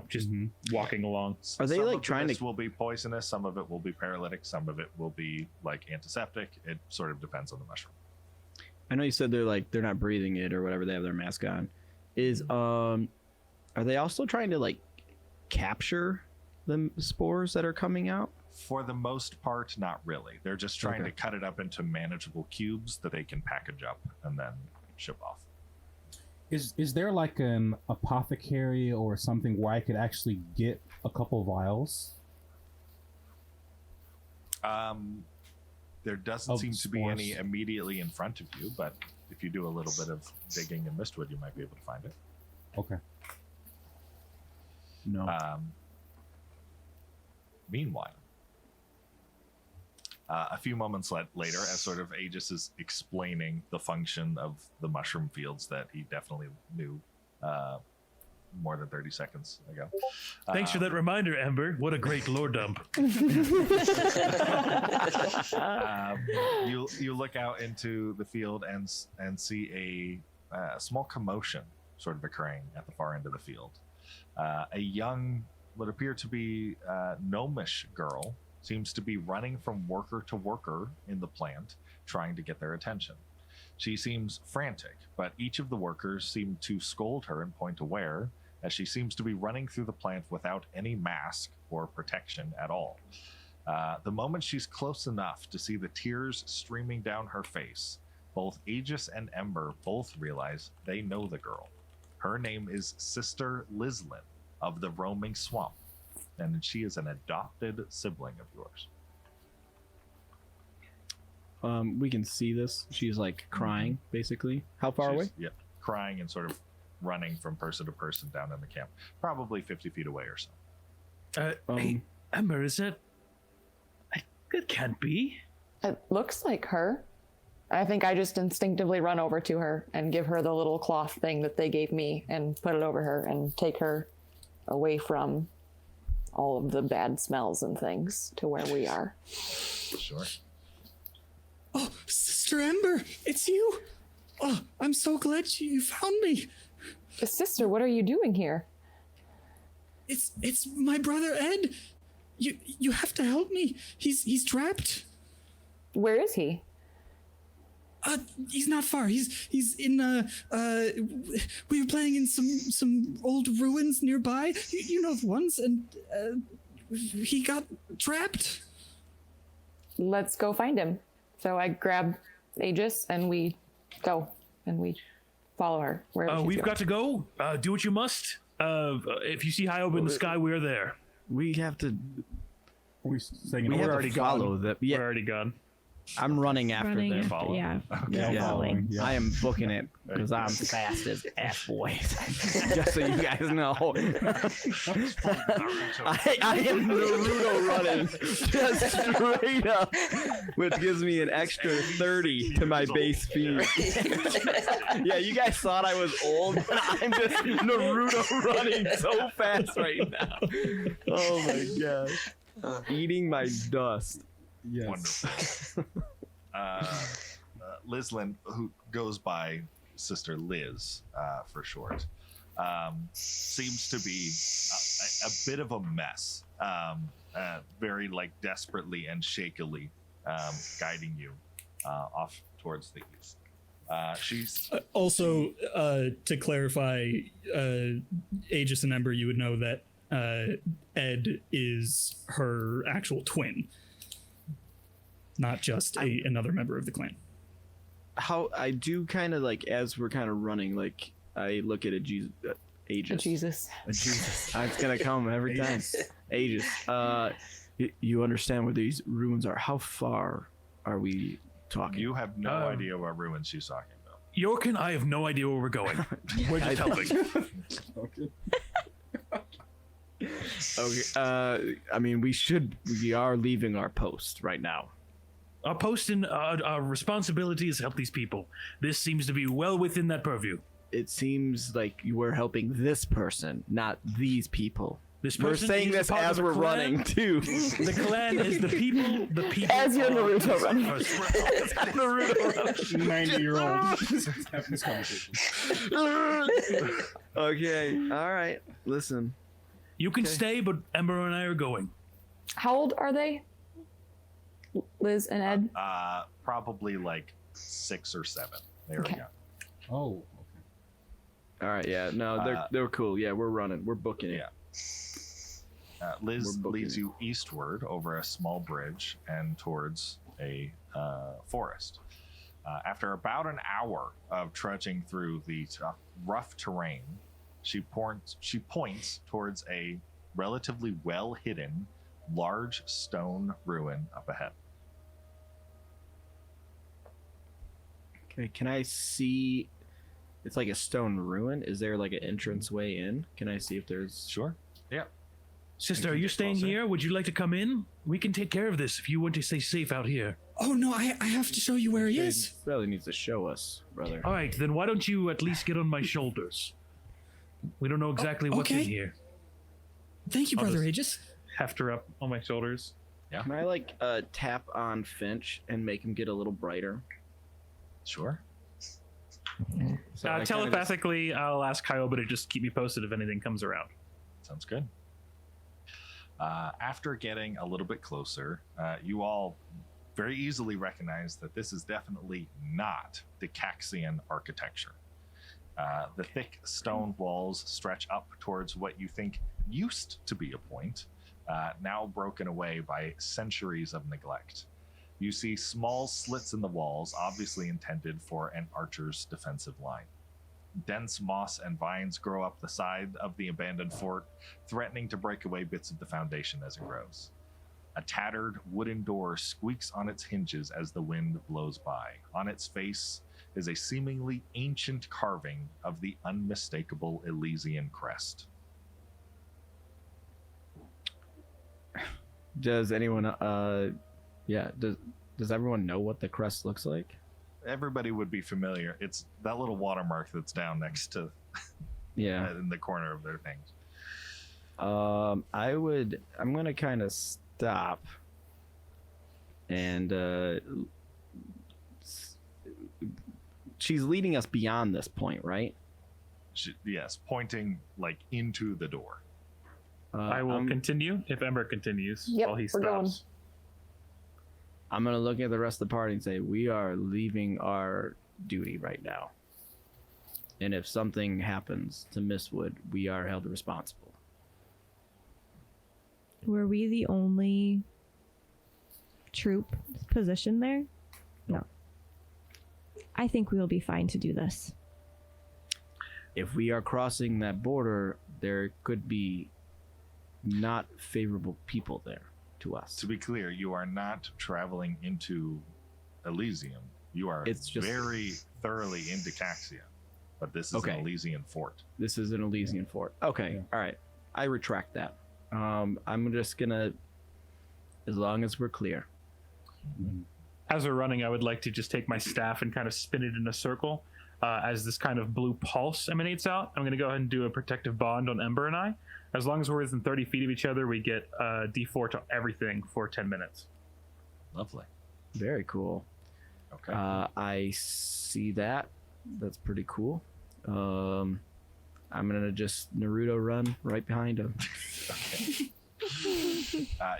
Just walking along. Are they some like of trying this to? will be poisonous, some of it will be paralytic, some of it will be like antiseptic. It sort of depends on the mushroom. I know you said they're not breathing it or whatever. They have their mask on. Are they also trying to like capture the spores that are coming out? For the most part, not really. They're just trying to cut it up into manageable cubes that they can package up and then ship off. Is there like an apothecary or something where I could actually get a couple vials? There doesn't Of seem to be any spores. immediately in front of you, but if you do a little bit of digging in Mistwood, you might be able to find it. Okay. No. Meanwhile, a few moments later, as sort of Aegis is explaining the function of the mushroom fields that he definitely knew more than 30 seconds ago. Thanks for that reminder, Ember. What a great lore dump. You look out into the field and see a small commotion sort of occurring at the far end of the field. A young, what appear to be gnomish girl seems to be running from worker to worker in the plant, trying to get their attention. She seems frantic, but each of the workers seem to scold her and point to where, as she seems to be running through the plant without any mask or protection at all. The moment she's close enough to see the tears streaming down her face, both Aegis and Ember both realize they know the girl. Her name is Sister Lislin of the Roaming Swamp, and she is an adopted sibling of yours. We can see this. She's like crying, basically. How far away? Yep, crying and sort of running from person to person down in the camp, probably 50 feet away or so. Hey, Ember, is that... It can't be. It looks like her. I think I just instinctively run over to her and give her the little cloth thing that they gave me and put it over her and take her away from all of the bad smells and things to where we are. Sure. Oh, Sister Ember, it's you. Oh, I'm so glad you found me. Sister, what are you doing here? It's my brother Ed. You have to help me. He's trapped. Where is he? He's not far. He's in we were playing in some old ruins nearby. You know the ones, and he got trapped. Let's go find him. So I grab Aegis and we go and we follow her. We've got to go. Do what you must. If you see high up in the sky, we're there. We have to. We saying We it have over? to follow them. Yeah, We're already gone. I'm running after Running them. after, follow. yeah. Yeah. Following. Yeah. I am booking it because I'm fast as F boys. Just so you guys know. I am Naruto running just straight up, which gives me an extra 30 to my base speed. Yeah, you guys thought I was old, but I'm just Naruto running so fast right now. Oh my gosh. Eating my dust. Yes. Wonderful. Lislin, who goes by Sister Liz for short, seems to be a bit of a mess, very like desperately and shakily guiding you off towards the east. She's Also, to clarify, Aegis and Ember, you would know that Ed is her actual twin, not just another member of the clan. How I do kind of like as we're kind of running, like I look at Aegis. Jesus. Jesus. It's gonna come every time. Aegis. You understand where these ruins are? How far are we talking? You have no idea what ruins she's talking about. Yorkin, I have no idea where we're going. We're just helping. Okay. I mean, we are leaving our post right now. Our post and our responsibility is to help these people. This seems to be well within that purview. It seems like you were helping this person, not these people. This We're person saying is a this part as of the we're clan. running too. The clan is the people. The people As you're are- Naruto running. Naruto running. 90-year-old having this conversation. Okay. All right. Listen. You can stay, but Ember and I are going. How old are they? Liz and Ed? Probably like 6 or 7. There we go. Oh, All right. Yeah. No, they're cool. Yeah, we're running. We're booking it. Yeah. Liz We're booking leads it. you eastward over a small bridge and towards a forest. After about an hour of trudging through the rough terrain, she points towards a relatively well-hidden, large stone ruin up ahead. Okay. Can I see? It's like a stone ruin. Is there like an entrance way in? Can I see if there's? Sure. Yeah. Sister, are you staying here? Would you like to come in? We can take care of this if you want to stay safe out here. Oh no, I have to show you where he is. Really needs to show us, brother. All right, then why don't you at least get on my shoulders? We don't know exactly what's in okay. here. Thank you, I'll Brother just- Aegis. Heft her up on my shoulders. Can I like tap on Finch and make him get a little brighter? Sure. So I kinda Telepathically, I'll ask Kyoba to just keep me posted if anything comes around. Sounds good. After getting a little bit closer, you all very easily recognize that this is definitely not Decaxian architecture. The thick stone walls stretch up towards what you think used to be a point, now broken away by centuries of neglect. You see small slits in the walls, obviously intended for an archer's defensive line. Dense moss and vines grow up the side of the abandoned fort, threatening to break away bits of the foundation as it grows. A tattered wooden door squeaks on its hinges as the wind blows by. On its face is a seemingly ancient carving of the unmistakable Elysian crest. Does anyone? Does everyone know what the crest looks like? Everybody would be familiar. It's that little watermark that's down next to Yeah. in the corner of their things. I'm gonna kind of stop and she's leading us beyond this point, right? Yes, pointing like into the door. I will continue if Ember continues Yep, while he we're going. stops. I'm gonna look at the rest of the party and say we are leaving our duty right now, and if something happens to Mistwood, we are held responsible. Were we the only troop positioned there? No. I think we will be fine to do this. If we are crossing that border, there could be not favorable people there to us. To be clear, you are not traveling into Elysium. You are It's just- very thoroughly in Decaxia, but this is Okay. an Elysian fort. This is an Elysian fort. Okay, Yeah. all right. I retract that. I'm just gonna, as long as we're clear. As we're running, I would like to just take my staff and kind of spin it in a circle. As this kind of blue pulse emanates out, I'm going to go ahead and do a protective bond on Ember and I. As long as we're within 30 feet of each other, we get D4 to everything for 10 minutes. Lovely. Very cool. Okay. I see that. That's pretty cool. I'm gonna just Naruto run right behind him.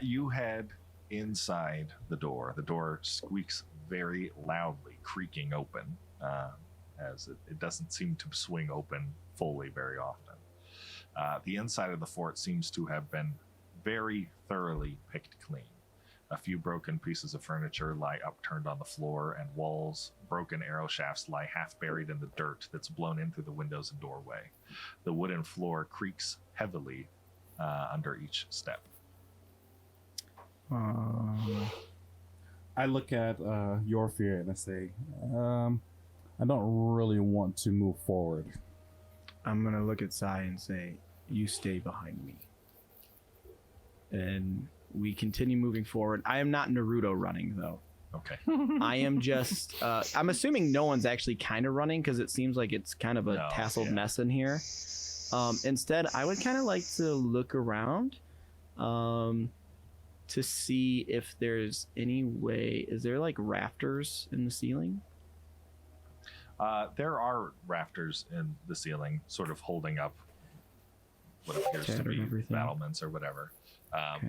You head inside the door. The door squeaks very loudly creaking open, as it doesn't seem to swing open fully very often. The inside of the fort seems to have been very thoroughly picked clean. A few broken pieces of furniture lie upturned on the floor, and walls, broken arrow shafts lie half buried in the dirt that's blown in through the windows and doorway. The wooden floor creaks heavily under each step. I look at your fear and I say, I don't really want to move forward. I'm gonna look at Sai and say, "You stay behind me." And we continue moving forward. I am not Naruto running though. Okay. I am just. I'm assuming no one's actually kind of running because it seems like it's kind of a tasseled mess in here. Instead, I would kind of like to look around, to see if there's any way. Is there like rafters in the ceiling? There are rafters in the ceiling, sort of holding up what appears to be battlements or whatever.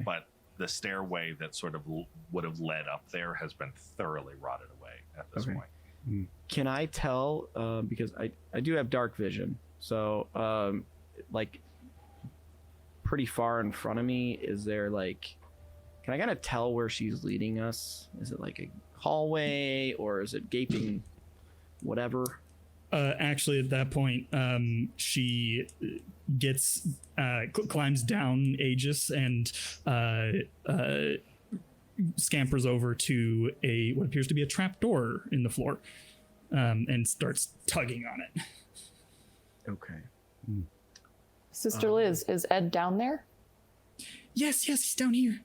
But the stairway that sort of would have led up there has been thoroughly rotted away at this point. Can I tell? Because I do have dark vision, so like pretty far in front of me. Is there like? Can I kind of tell where she's leading us? Is it like a hallway or is it gaping? Whatever. Actually, at that point, she gets climbs down Aegis and scampers over to what appears to be a trap door in the floor, and starts tugging on it. Okay. Sister Liz, is Ed down there? Yes, he's down here.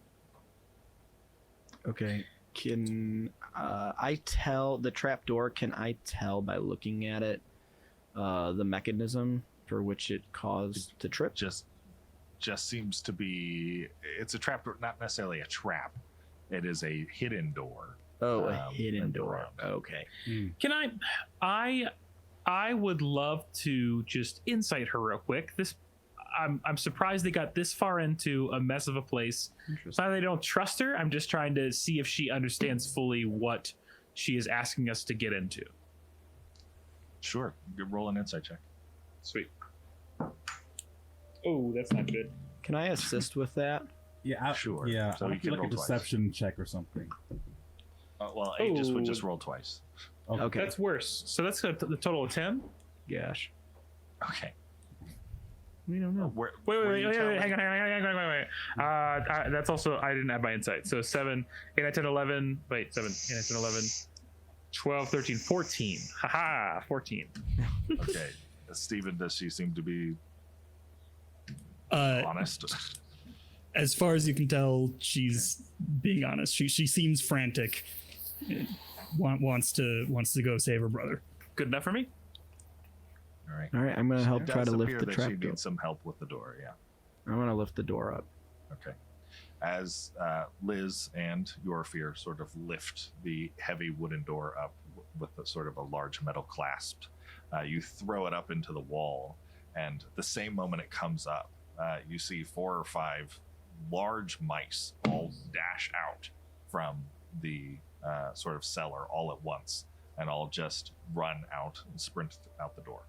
Okay. Can I tell the trapdoor? Can I tell by looking at it the mechanism for which it caused to trip? Just seems to be. It's a trap door, not necessarily a trap. It is a hidden door. Oh, a hidden door. Okay. Can I would love to just insight her real quick. I'm surprised they got this far into a mess of a place. It's not that they don't trust her. I'm just trying to see if she understands fully what she is asking us to get into. Sure. You can roll an insight check. Sweet. Oh, that's not good. Can I assist with that? Yeah, sure. Yeah, so I you feel can like a roll deception check or something. Well, Aegis would just roll twice. Okay. That's worse. So that's the total of 10? Gosh. Okay. We don't know. Wait, Hang on. That's also, I didn't add my insight. So 7, 8, 9, 10, 11. Wait, 7, 8, 9, 10, 11, 12, 13, 14. Haha, 14. Okay. Steven, does she seem to be honest? As far as you can tell, she's being honest. She seems frantic. Wants to go save her brother. Good enough for me? All right, I'm gonna help It try to does lift appear the that trap she door. needs some help with the door. Yeah. I'm gonna lift the door up. Okay. As Liz and your fear sort of lift the heavy wooden door up with a sort of a large metal clasp, you throw it up into the wall, and the same moment it comes up, you see 4 or 5 large mice all dash out from the sort of cellar all at once, and all just run out and sprint out the door.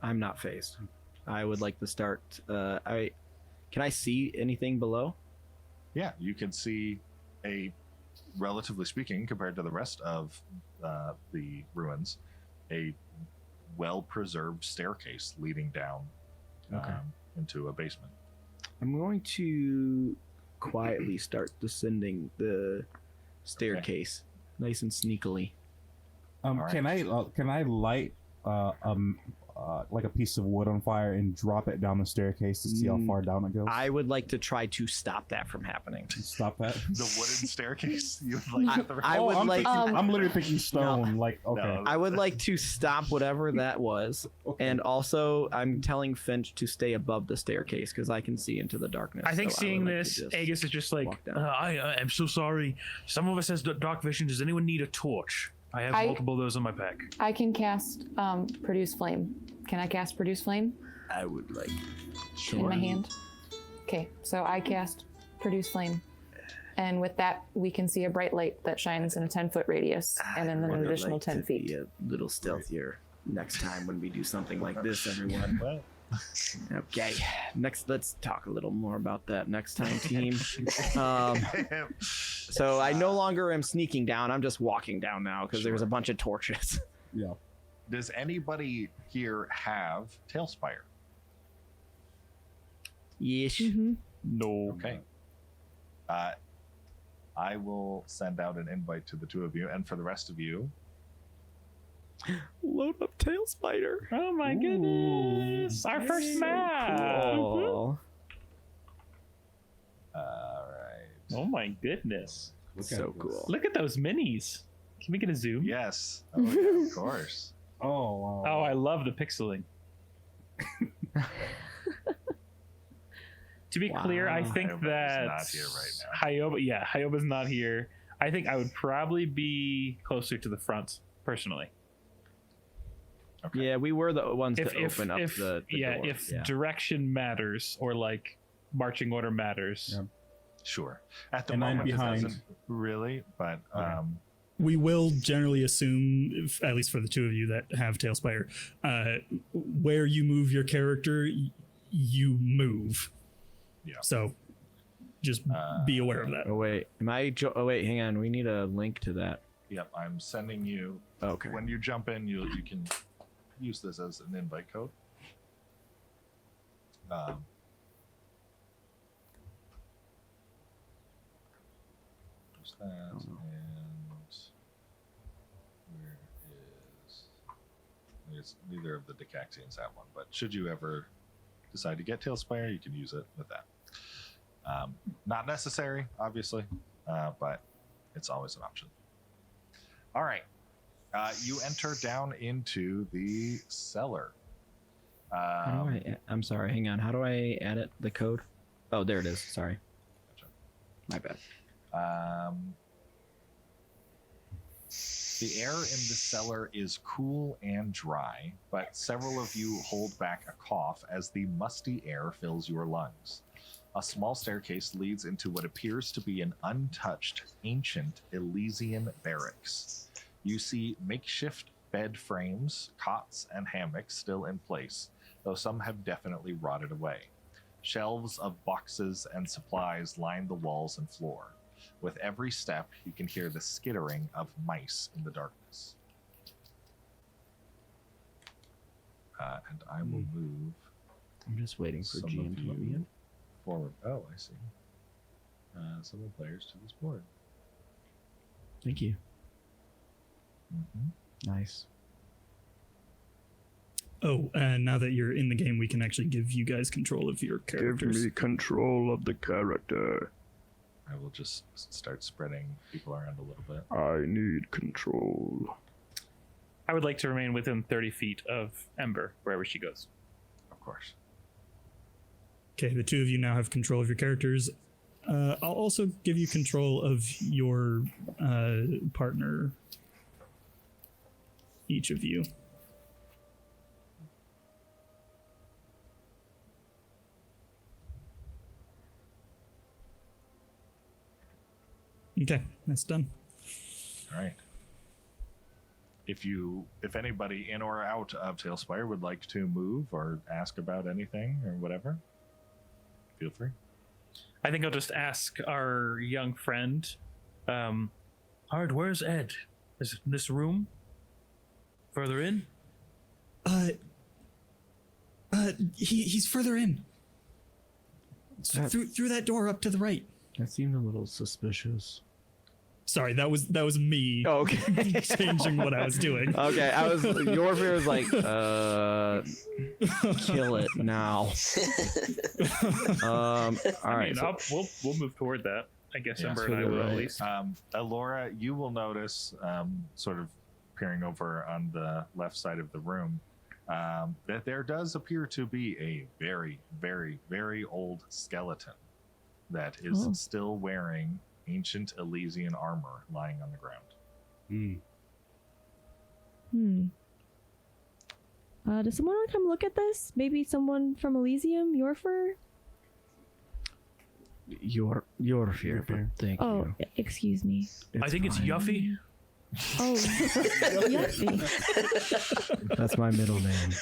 I'm not phased. I would like to start. Can I see anything below? Yeah, you can see a, relatively speaking, compared to the rest of the ruins, a well-preserved staircase leading down into a basement. I'm going to quietly start descending the staircase, nice and sneakily. right. Can I light like a piece of wood on fire and drop it down the staircase to see how far down it goes? I would like to try to stop that from happening. Stop that. The wooden staircase? You would like I'm literally thinking stone. No. I would like to stop whatever that was, and also I'm telling Finch to stay above the staircase because I can see into the darkness. I think so seeing would like this, to just Aegis is just like, walk down. I am so sorry. Some of us has dark vision. Does anyone need a torch? I have multiple of those on my pack. I can cast Produce Flame. Can I cast Produce Flame I would like. in my hand? Okay, so I cast Produce Flame. And with that, we can see a bright light that shines in a 10-foot radius, and then an additional 10 feet. Be a little stealthier next time when we do something like this, everyone. Okay, next, let's talk a little more about that next time, team. So I no longer am sneaking down. I'm just walking down now because there's a bunch of torches. Yeah. Does anybody here have Tailspire? Yes. No. Okay. I will send out an invite to the two of you, and for the rest of you, Load up Tail Spider. Oh my goodness! Our first map. Cool. all right. Oh my goodness! So cool. Look at those minis. Can we get a zoom? Yes. Oh, yeah, of course. Oh, wow. Oh, I love the pixeling. To be clear, I think Hyoba is that not here right now. Hyoba's not here. I think I would probably be closer to the front, personally. Okay. Yeah, we were the ones to If open up the door. if direction matters or like marching order matters. Yeah. Sure. At the And I'm moment, it behind. doesn't really, but We will generally assume, at least for the two of you that have Tailspire, where you move your character, you move. Yeah. So just be aware of that. Oh wait, oh wait, hang on. We need a link to that. yep, I'm sending you. Okay. When you jump in, you can use this as an invite code. There's that, and where is? It's neither of the Decaxians have one, but should you ever decide to get Tailspire, you can use it with that. Not necessary, obviously, but it's always an option. All right. You enter down into the cellar. How do I'm sorry, hang on. How do I add it? The code? Oh, there it is. Sorry. Gotcha. My bad. The air in the cellar is cool and dry, but several of you hold back a cough as the musty air fills your lungs. A small staircase leads into what appears to be an untouched, ancient Elysian barracks. You see makeshift bed frames, cots, and hammocks still in place, though some have definitely rotted away. Shelves of boxes and supplies line the walls and floor. With every step, you can hear the skittering of mice in the darkness. And I will move I'm just waiting for some GM of to let me you in. forward. Oh, I see. Some of the players to this board. Thank you. Mm-hmm. Nice. Oh, and now that you're in the game, we can actually give you guys control of your characters. control of the character. I will just start spreading people around a little bit. I need control. I would like to remain within 30 feet of Ember wherever she goes. Of course. Okay, the two of you now have control of your characters. I'll also give you control of your partner, each of you. Okay, that's done. All right. If anybody in or out of Tailspire would like to move or ask about anything or whatever, feel free. I think I'll just ask our young friend, Hard, where's Ed? Is it in this room? Further in? He's further in. Through that door up to the right. That seemed a little suspicious. Sorry, that was me. Oh, okay. Changing what I was doing. Okay, your fear was like, kill it now. All right. We'll move toward that. I guess Yeah, Ember and I will at right. least. Alora, you will notice, sort of peering over on the left side of the room, that there does appear to be a very, very, very old skeleton that is still wearing ancient Elysian armor lying on the ground. Does someone want to come look at this? Maybe someone from Elysium, Yorfer? Your fear. But thank Oh, you. excuse me. I think it's fine. Yuffie. Oh, Yuffie. That's my middle name.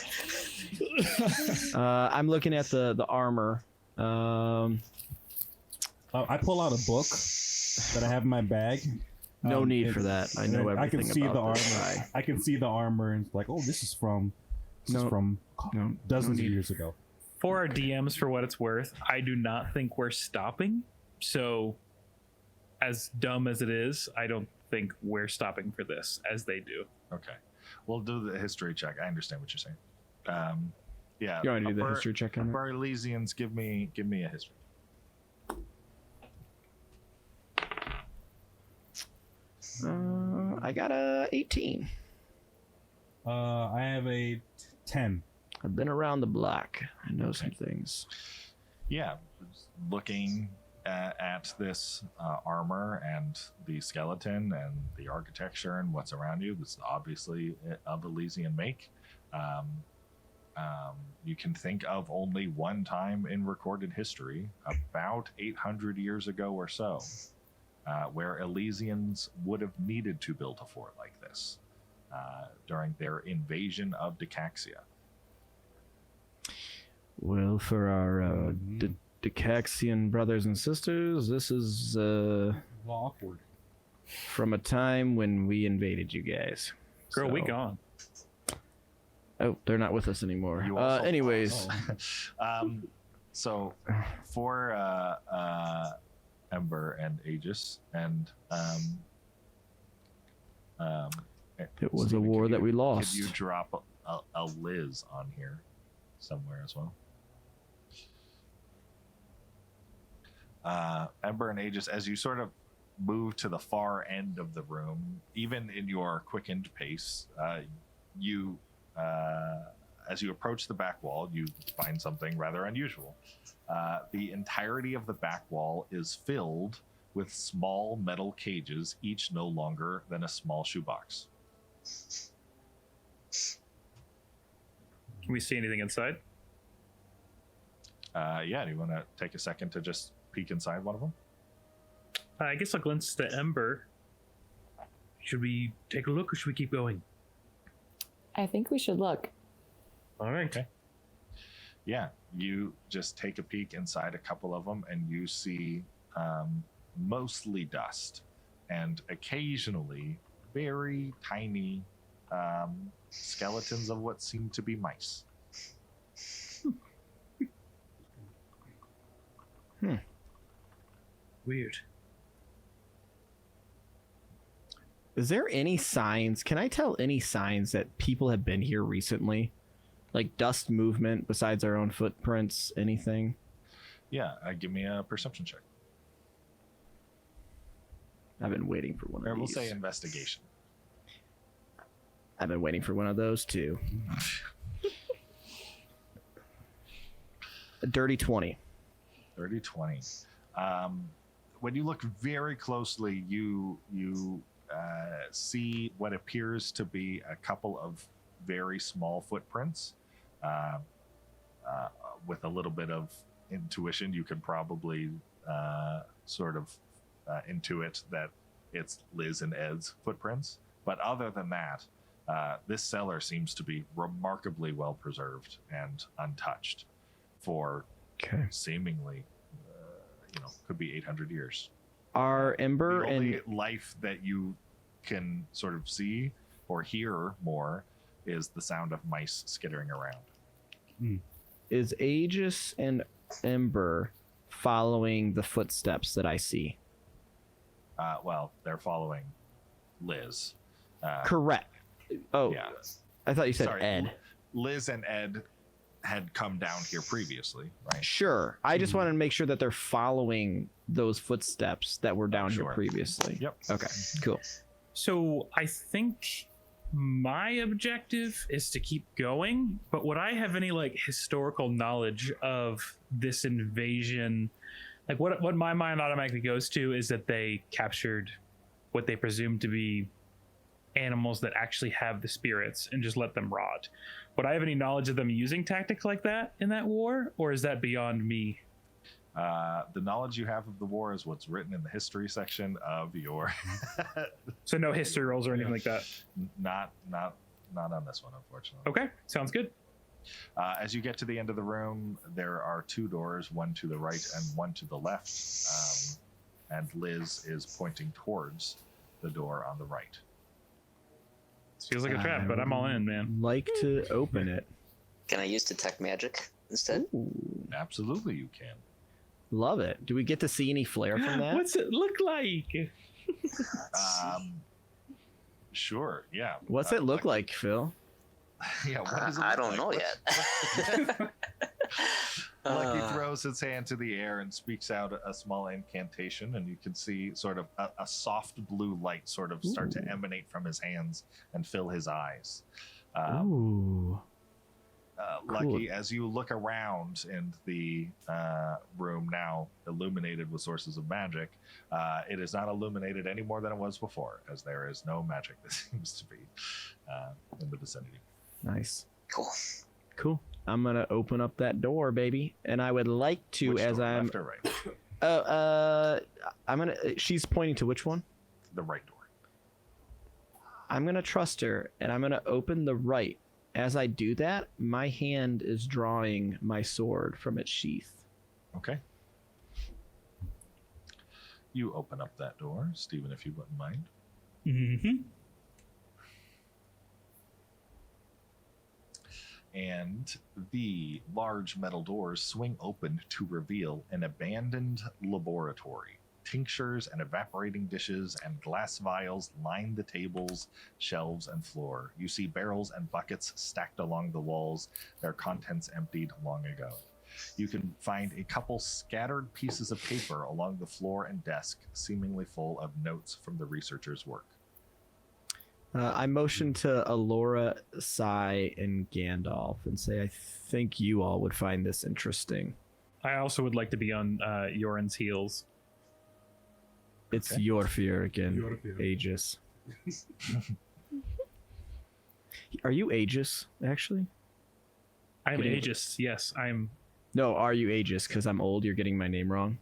I'm looking at the armor. I pull out a book that I have in my bag. No need for that. I know everything I can see about the armor. this guy. I can see the armor and it's like, oh, this is from No, dozens no of need. years ago. For our DMs, for what it's worth, I do not think we're stopping. So, as dumb as it is, I don't think we're stopping for this as they do. Okay, we'll do the history check. I understand what you're saying. Yeah, You want to do the Upper- history check on Upper Elysians, give me a history. it? I got a 18. I have a 10. I've been around the block. I know some things. Yeah, looking at this armor and the skeleton and the architecture and what's around you, this is obviously of Elysian make. You can think of only one time in recorded history, about 800 years ago or so, where Elysians would have needed to build a fort like this during their invasion of Decaxia. Well, for our Decaxian brothers and sisters, this is Awkward. from a time when we invaded you guys. Girl, we So- gone. Oh, they're not with us anymore. You also Anyways, So for Ember and Aegis and it was a Steven, war could that we Could lost. you drop a Liz on here somewhere as well? Ember and Aegis, as you sort of move to the far end of the room, even in your quickened pace, you as you approach the back wall, you find something rather unusual. The entirety of the back wall is filled with small metal cages, each no longer than a small shoebox. Can we see anything inside? Yeah, do you want to take a second to just peek inside one of them? I guess I'll glance to Ember. Should we take a look or should we keep going? I think we should look. All right. Okay. Yeah, you just take a peek inside a couple of them and you see mostly dust and occasionally very tiny skeletons of what seem to be mice. Weird. Is there any signs? Can I tell any signs that people have been here recently? Like dust movement besides our own footprints? Anything? Yeah, give me a perception check. I've been waiting for one Or of we'll these. say investigation. I've been waiting for one of those too. A dirty 20. 30-20. When you look very closely, you see what appears to be a couple of very small footprints. With a little bit of intuition, you could probably sort of intuit that it's Liz and Ed's footprints. But other than that, this cellar seems to be remarkably well preserved and untouched for seemingly, could be 800 years. Are Ember The only and life that you can sort of see or hear more is the sound of mice skittering around. is Aegis and Ember following the footsteps that I see? Well, they're following Liz. Correct. Oh, Yeah. I thought you said Sorry, Ed. Liz and Ed had come down here previously, right? Sure. I just wanted to make sure that they're following those footsteps that were down here Sure. previously. Yep. Okay, cool. So I think my objective is to keep going, but would I have any like historical knowledge of this invasion? Like what my mind automatically goes to is that they captured what they presume to be animals that actually have the spirits and just let them rot. Would I have any knowledge of them using tactics like that in that war, or is that beyond me? The knowledge you have of the war is what's written in the history section of your. So no history rolls or anything like that. Not on this one, unfortunately. Okay, sounds good. As you get to the end of the room, there are two doors, one to the right and one to the left. And Liz is pointing towards the door on the right. This feels like a trap, but I'm all in, man. Like to open it. Can I use detect magic instead? Absolutely, you can. Love it. Do we get to see any flair from that? What's it look like? Sure, yeah. What's it look like, Phil? Yeah, what does it I look don't know like? yet. Lucky throws his hand to the air and speaks out a small incantation, and you can see sort of a soft blue light sort of start to emanate from his hands and fill his eyes. Ooh. Lucky, as you look around in the room now illuminated with sources of magic, it is not illuminated any more than it was before, as there is no magic that seems to be in the vicinity. Nice. Cool. I'm gonna open up that door, baby, and I would like to, Which as door, I'm. left or right? I'm gonna. She's pointing to which one? The right door. I'm gonna trust her, and I'm gonna open the right. As I do that, my hand is drawing my sword from its sheath. Okay. You open up that door, Stephen, if you wouldn't mind. Mm-hmm. And the large metal doors swing open to reveal an abandoned laboratory. Tinctures and evaporating dishes and glass vials line the tables, shelves, and floor. You see barrels and buckets stacked along the walls, their contents emptied long ago. You can find a couple scattered pieces of paper along the floor and desk, seemingly full of notes from the researchers' work. I motion to Alora, Sai, and Gandalf and say, I think you all would find this interesting. I also would like to be on Yoren's heels. It's Okay. your fear again, Your fear. Aegis. Are you Aegis, actually? I'm Getting- ageist. Yes, I'm. No, are you Aegis? Because I'm old, you're getting my name wrong.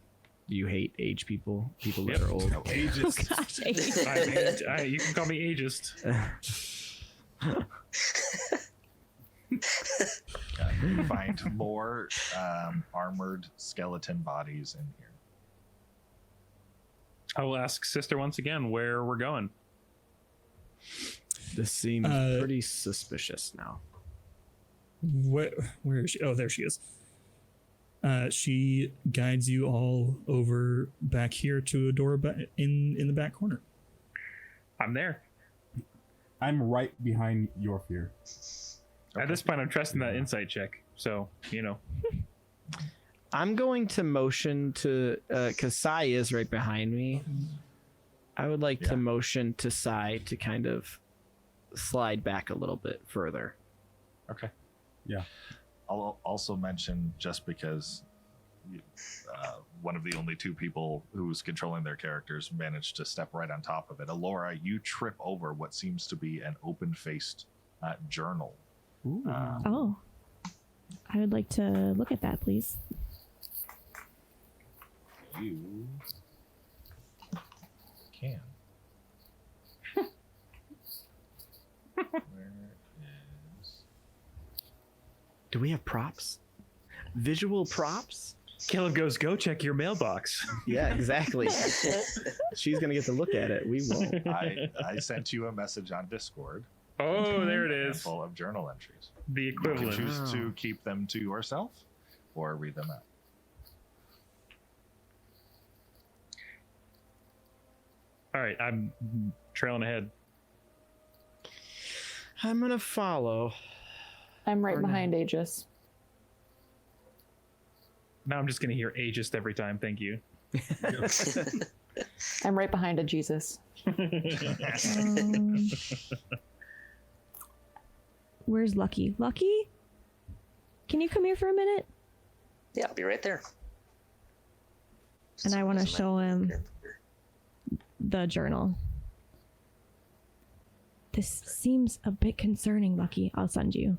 Do you hate age people? People that Yep. are old? Ages. Oh gosh, You can call me ageist. You find more armored skeleton bodies in here. I will ask Sister once again where we're going. This seems pretty suspicious now. Where is she? Oh, there she is. She guides you all over back here to a door in the back corner. I'm there. I'm right behind your fear. At this point, I'm trusting that insight check. So, you know. I'm going to motion to, because Sai is right behind me. I would like to motion to Sai to kind of slide back a little bit further. Okay. Yeah. I'll also mention, just because one of the only two people who's controlling their characters managed to step right on top of it. Alora, you trip over what seems to be an open-faced journal. Oh. I would like to look at that, please. You can. Where is... Do we have props? Visual props? Caleb goes, go check your mailbox. Yeah, exactly. She's going to get to look at it. We won't. I sent you a message on Discord. Oh, there it is. Full of journal entries. The You can equivalent. choose to keep them to yourself or read them out. All right, I'm trailing ahead. I'm going to follow. I'm right Or no. behind Aegis. Now I'm just going to hear ageist every time. Thank you. I'm right behind a Jesus. Where's Lucky? Lucky? Can you come here for a minute? Yeah, I'll be right there. And I want to show him the journal. This seems a bit concerning, Lucky. I'll send you.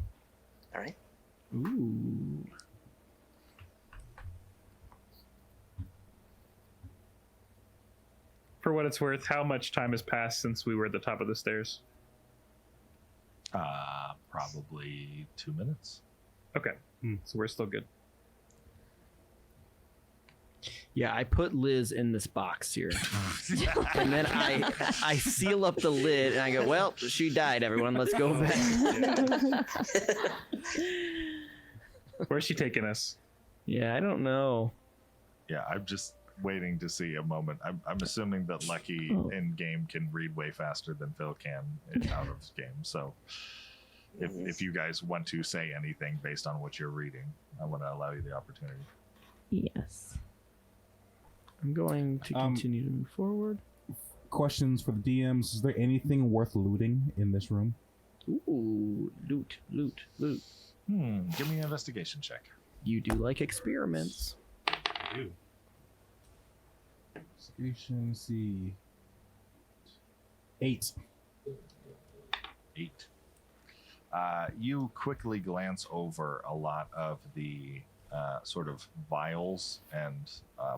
All right. Ooh. For what it's worth, how much time has passed since we were at the top of the stairs? Probably 2 minutes. Okay, so we're still good. Yeah, I put Liz in this box here. And then I seal up the lid and I go, well, she died, everyone. Let's go back. Where's she taking us? Yeah, I don't know. Yeah, I'm just waiting to see a moment. I'm assuming that Lucky in game can read way faster than Phil can out of game. So if you guys want to say anything based on what you're reading, I want to allow you the opportunity. Yes. I'm going to continue to move forward. Questions for the DMs. Is there anything worth looting in this room? Ooh, loot. Give me an investigation check. You do like experiments. I do. Investigation, see. 8. 8. You quickly glance over a lot of the sort of vials and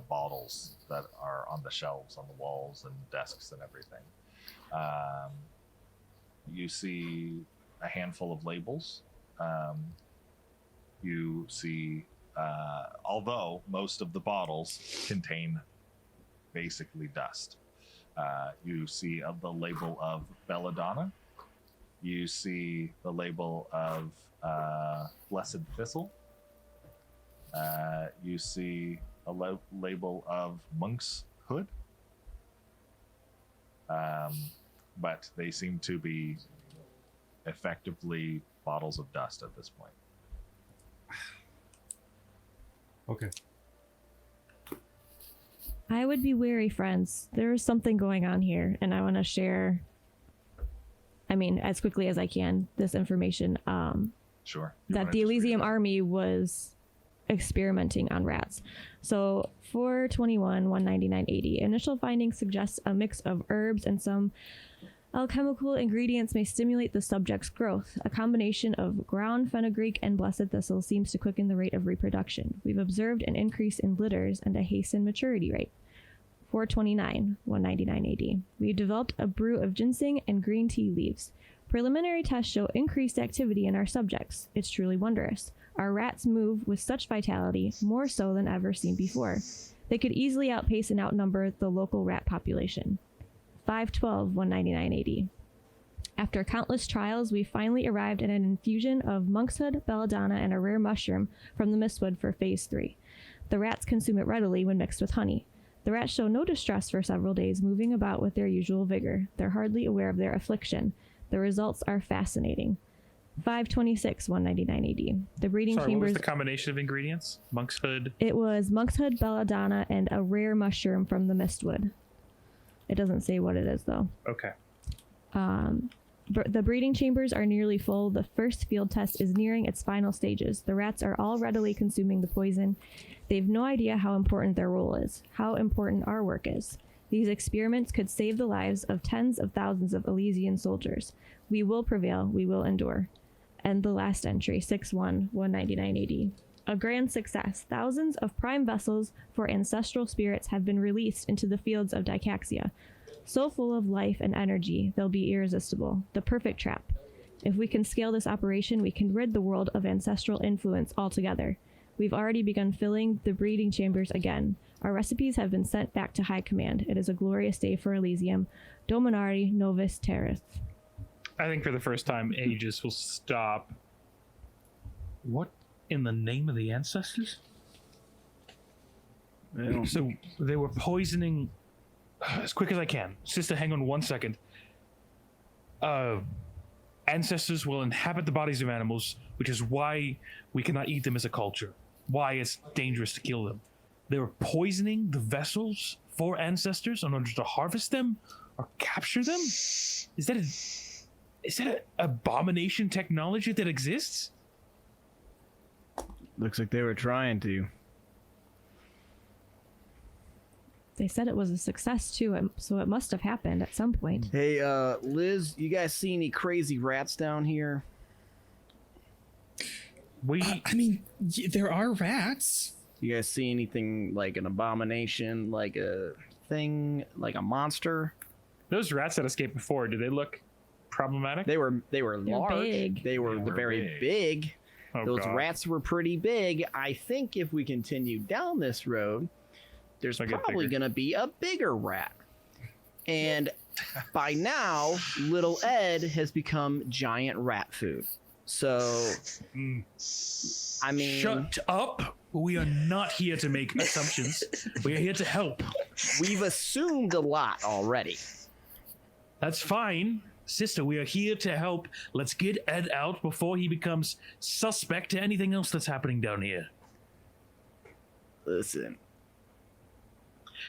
bottles that are on the shelves, on the walls and desks and everything. You see a handful of labels. You see, although most of the bottles contain basically dust. You see the label of belladonna. You see the label of blessed thistle. You see a label of monk's hood. But they seem to be effectively bottles of dust at this point. Okay. I would be wary, friends. There is something going on here, and I want to share, as quickly as I can, this information. Sure. That the Elysium Army was experimenting on rats. So 421-199-80. Initial findings suggest a mix of herbs and some alchemical ingredients may stimulate the subject's growth. A combination of ground fenugreek and blessed thistle seems to quicken the rate of reproduction. We've observed an increase in litters and a hastened maturity rate. 429-199-80. We've developed a brew of ginseng and green tea leaves. Preliminary tests show increased activity in our subjects. It's truly wondrous. Our rats move with such vitality, more so than ever seen before. They could easily outpace and outnumber the local rat population. 512-199-80. After countless trials, we finally arrived at an infusion of monkshood, belladonna, and a rare mushroom from the mistwood for phase 3. The rats consume it readily when mixed with honey. The rats show no distress for several days, moving about with their usual vigor. They're hardly aware of their affliction. The results are fascinating. 526-199-80. The breeding Sorry, chambers. what was the combination of ingredients? Monk's hood. It was monkshood, belladonna, and a rare mushroom from the mistwood. It doesn't say what it is, though. Okay. The breeding chambers are nearly full. The first field test is nearing its final stages. The rats are all readily consuming the poison. They have no idea how important their role is, how important our work is. These experiments could save the lives of tens of thousands of Elysian soldiers. We will prevail. We will endure. And the last entry, 6-1-199-80. A grand success. Thousands of prime vessels for ancestral spirits have been released into the fields of Dicaxia. So full of life and energy, they'll be irresistible. The perfect trap. If we can scale this operation, we can rid the world of ancestral influence altogether. We've already begun filling the breeding chambers again. Our recipes have been sent back to High Command. It is a glorious day for Elysium. Dominari Novus Terris. I think for the first time, Aegis will stop. What in the name of the ancestors? So they were poisoning. As quick as I can. Sister, hang on 1 second. Ancestors will inhabit the bodies of animals, which is why we cannot eat them as a culture. Why it's dangerous to kill them. They were poisoning the vessels for ancestors in order to harvest them or capture them? Is that an abomination technology that exists? Looks like they were trying to. They said it was a success too, so it must have happened at some point. Hey, Liz, you guys see any crazy rats down here? There are rats. You guys see anything like an abomination, like a thing, like a monster. Those rats that escaped before, did they look problematic? They were large. big. They were very big. Oh, Those God. rats were pretty big. I think if we continue down this road, there's They'll get probably bigger. going to be a bigger rat. And by now, little Ed has become giant rat food. So, I mean, Shut up. We are not here to make assumptions. We are here to help. we've assumed a lot already. That's fine. Sister, we are here to help. Let's get Ed out before he becomes suspect to anything else that's happening down here. Listen,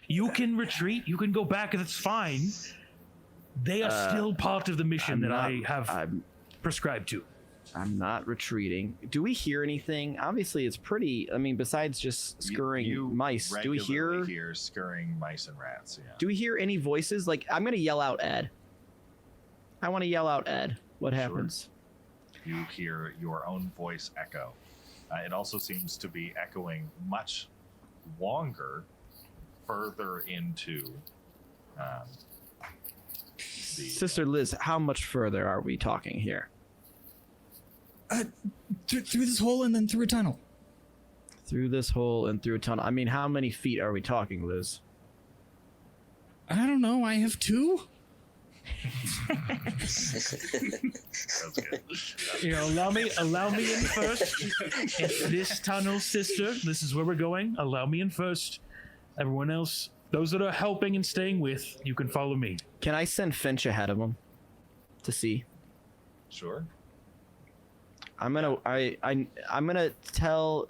You can retreat. You can go back. That's fine. They are still part of the mission that I have prescribed to. I'm not retreating. Do we hear anything? Obviously, it's pretty. I mean, besides just scurrying You mice, do we regularly hear? scurrying mice and rats? Yeah. Do we hear any voices? Like, I'm gonna yell out Ed. I want to yell out Ed. What happens? You hear your own voice echo. It also seems to be echoing much longer, further into the. Sister Liz, how much further are we talking here? Through this hole and then through a tunnel. Through this hole and through a tunnel. I mean, how many feet are we talking, Liz? I don't know. I have 2. That's good. You know, allow me in first. It's this tunnel, sister. This is where we're going. Allow me in first. Everyone else, those that are helping and staying with, you can follow me. Can I send Finch ahead of him to see? Sure. I'm gonna tell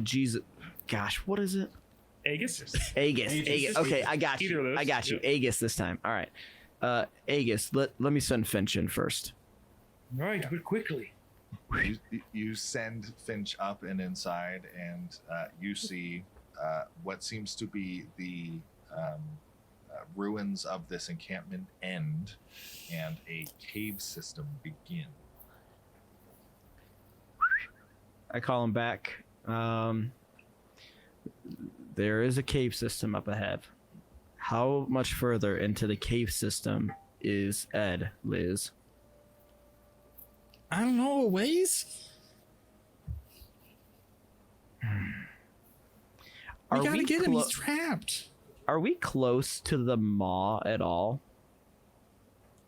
Jesus. Gosh, what is it? Aegis? Aegis. Okay, I got Either of you. those, I got you. yeah. Aegis this time. All right. Aegis, let me send Finch in first. Right, but quickly. You send Finch up and inside, and you see what seems to be the ruins of this encampment end, and a cave system begin. I call him back. There is a cave system up ahead. How much further into the cave system is Ed, Liz? I don't know. A ways? We gotta get him. He's trapped. Are we close to the maw at all?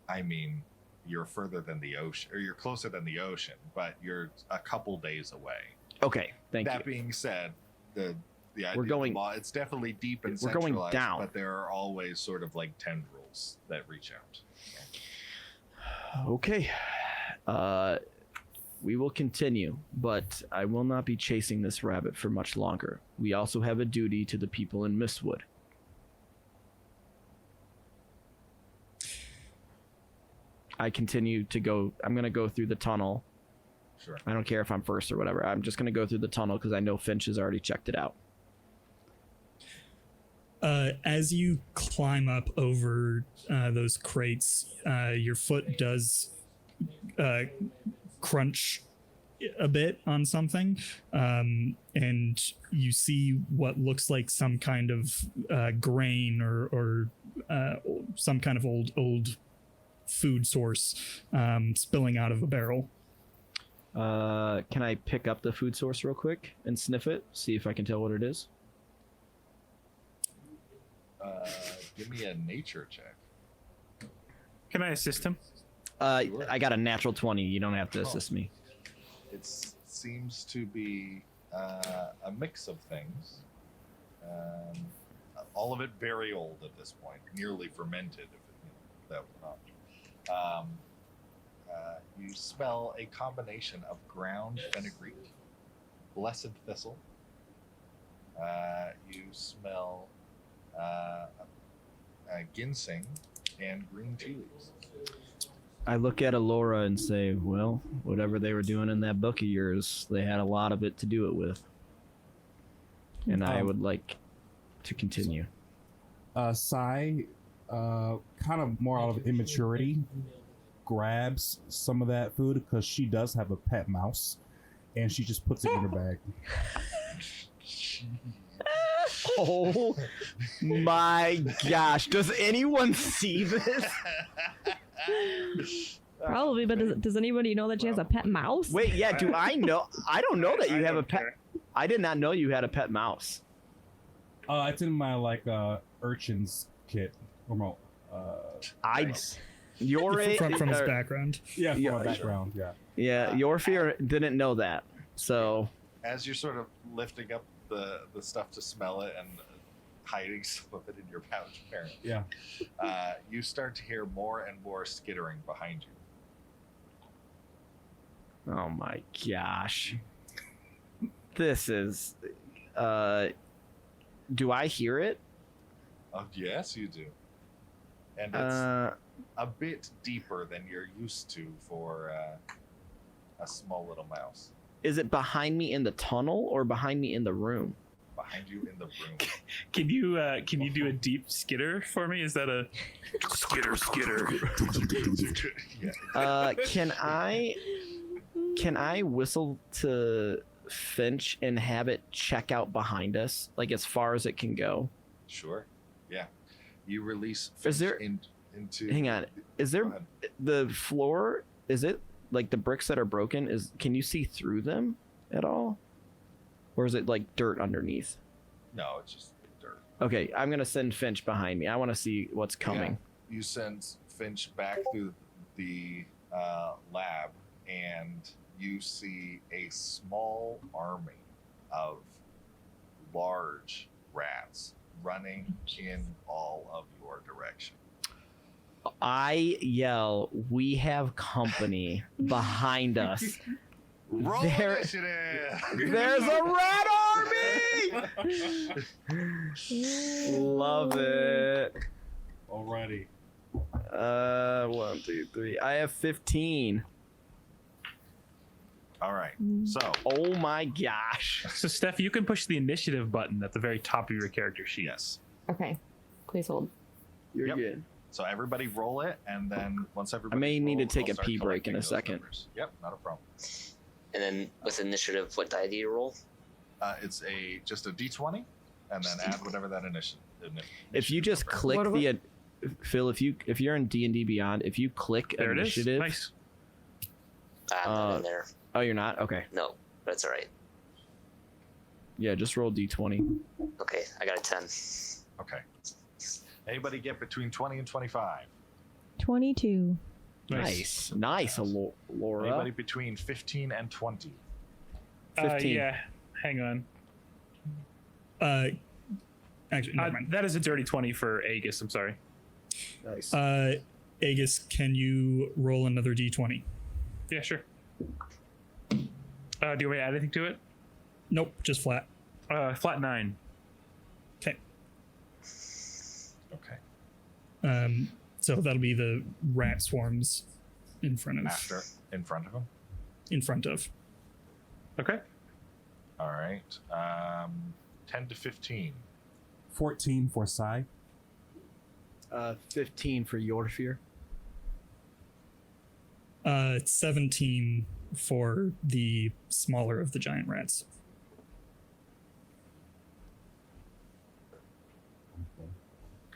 I mean, you're further than the ocean, or you're closer than the ocean, but you're a couple days away. Okay, thank you. That being said, the idea We're going- of the law, it's definitely deep and we're going centralized, down. but there are always sort of like tendrils that reach out. Okay. We will continue, but I will not be chasing this rabbit for much longer. We also have a duty to the people in Mistwood. I continue to go. I'm going to go through the tunnel. Sure. I don't care if I'm first or whatever. I'm just going to go through the tunnel because I know Finch has already checked it out. As you climb up over those crates, your foot does crunch a bit on something, and you see what looks like some kind of grain or some kind of old food source spilling out of a barrel. Can I pick up the food source real quick and sniff it? See if I can tell what it is? Give me a nature check. Can I assist him? I got a natural 20. You don't have to assist me. It seems to be a mix of things. All of it very old at this point, nearly fermented. If that would not be. You smell a combination of ground fenugreek, blessed thistle. You smell ginseng and green tea leaves. I look at Alora and say, well, whatever they were doing in that book of yours, they had a lot of it to do it with. And I would like to continue. Sai, kind of more out of immaturity, grabs some of that food because she does have a pet mouse, and she just puts it in her bag. Oh my gosh! Does anyone see this? Probably, but does anybody know that she has a pet mouse? Wait, yeah. Do I know? I don't know that you have a pet. I did not know you had a pet mouse. It's in my urchins kit. Or Your from his background. Yeah, from my background. Yeah. Yeah, your fear didn't know that. So As you're sort of lifting up the stuff to smell it and hiding some of it in your pouch, apparently. Yeah. You start to hear more and more skittering behind you. oh my gosh. This is do I hear it? Oh, yes, you do. And it's a bit deeper than you're used to for a small little mouse. Is it behind me in the tunnel or behind me in the room? Behind you in the room. Can you do a deep skitter for me? Is that a skitter? Yeah. Can I whistle to Finch and have it check out behind us, like as far as it can go? Sure. Yeah. You release Is there- into. Hang on. Is Go there ahead. the floor? Is it like the bricks that are broken? Can you see through them at all, or is it like dirt underneath? No, it's just dirt. Okay, I'm gonna send Finch behind me. I want to see what's coming. Yeah. You send Finch back through the lab, and you see a small army of large rats running in all of your direction. I yell, "We have company behind us." Roll There- initiative! There's a rat army. Love it. Alrighty. 1, 2, 3. I have 15. All right. So, Oh my gosh. So, Steph, you can push the initiative button at the very top of your character sheet. yes. Okay. Please hold. You're Yep. good. So everybody roll it, and then once everybody, may need to take a pee break in a second. Numbers. Yep, not a problem. And then with initiative, what die do you roll? It's just a d20, and then add whatever that initiative. If you just click What the Phil, if you're in D&D Beyond, if you click There it is. initiative, Nice. I'm not in there. oh, you're not? Okay. No, but it's all right. Yeah, just roll D20. Okay, I got a 10. Okay. Anybody get between 20 and 25? 22. Nice. Nice, Laura. Anybody between 15 and 20? 15. Yeah. Hang on. Actually, never mind. That is a dirty 20 for Aegis. I'm sorry. Nice. Aegis, can you roll another d20? Yeah, sure. Do you want me to add anything to it? Nope, just flat. Flat 9. Okay. Okay. So that'll be the rat swarms in front of. In front of him? In front of. Okay. All right. 10 to 15. 14 for Psy. 15 for your fear. 17 for the smaller of the giant rats.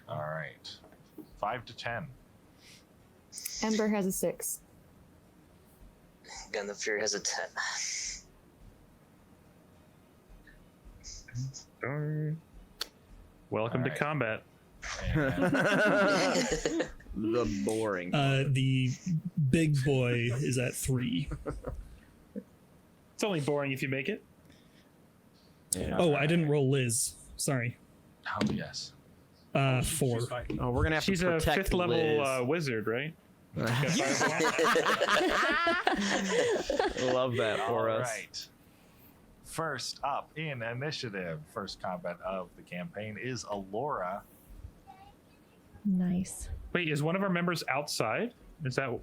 All right. 5 to 10. Ember has a 6. Gun the Fury has a 10. Welcome All to right. combat. And The boring. The big boy is at 3. It's only boring if you make it. Oh, I didn't roll Liz. Sorry. oh, yes. 4. She's fighting. Oh, we're gonna have She's to a protect 5th level Liz. wizard, right? Love that for All us. right. First up in initiative, first combat of the campaign is Alora. Nice. Wait, is one of our members outside? Is that what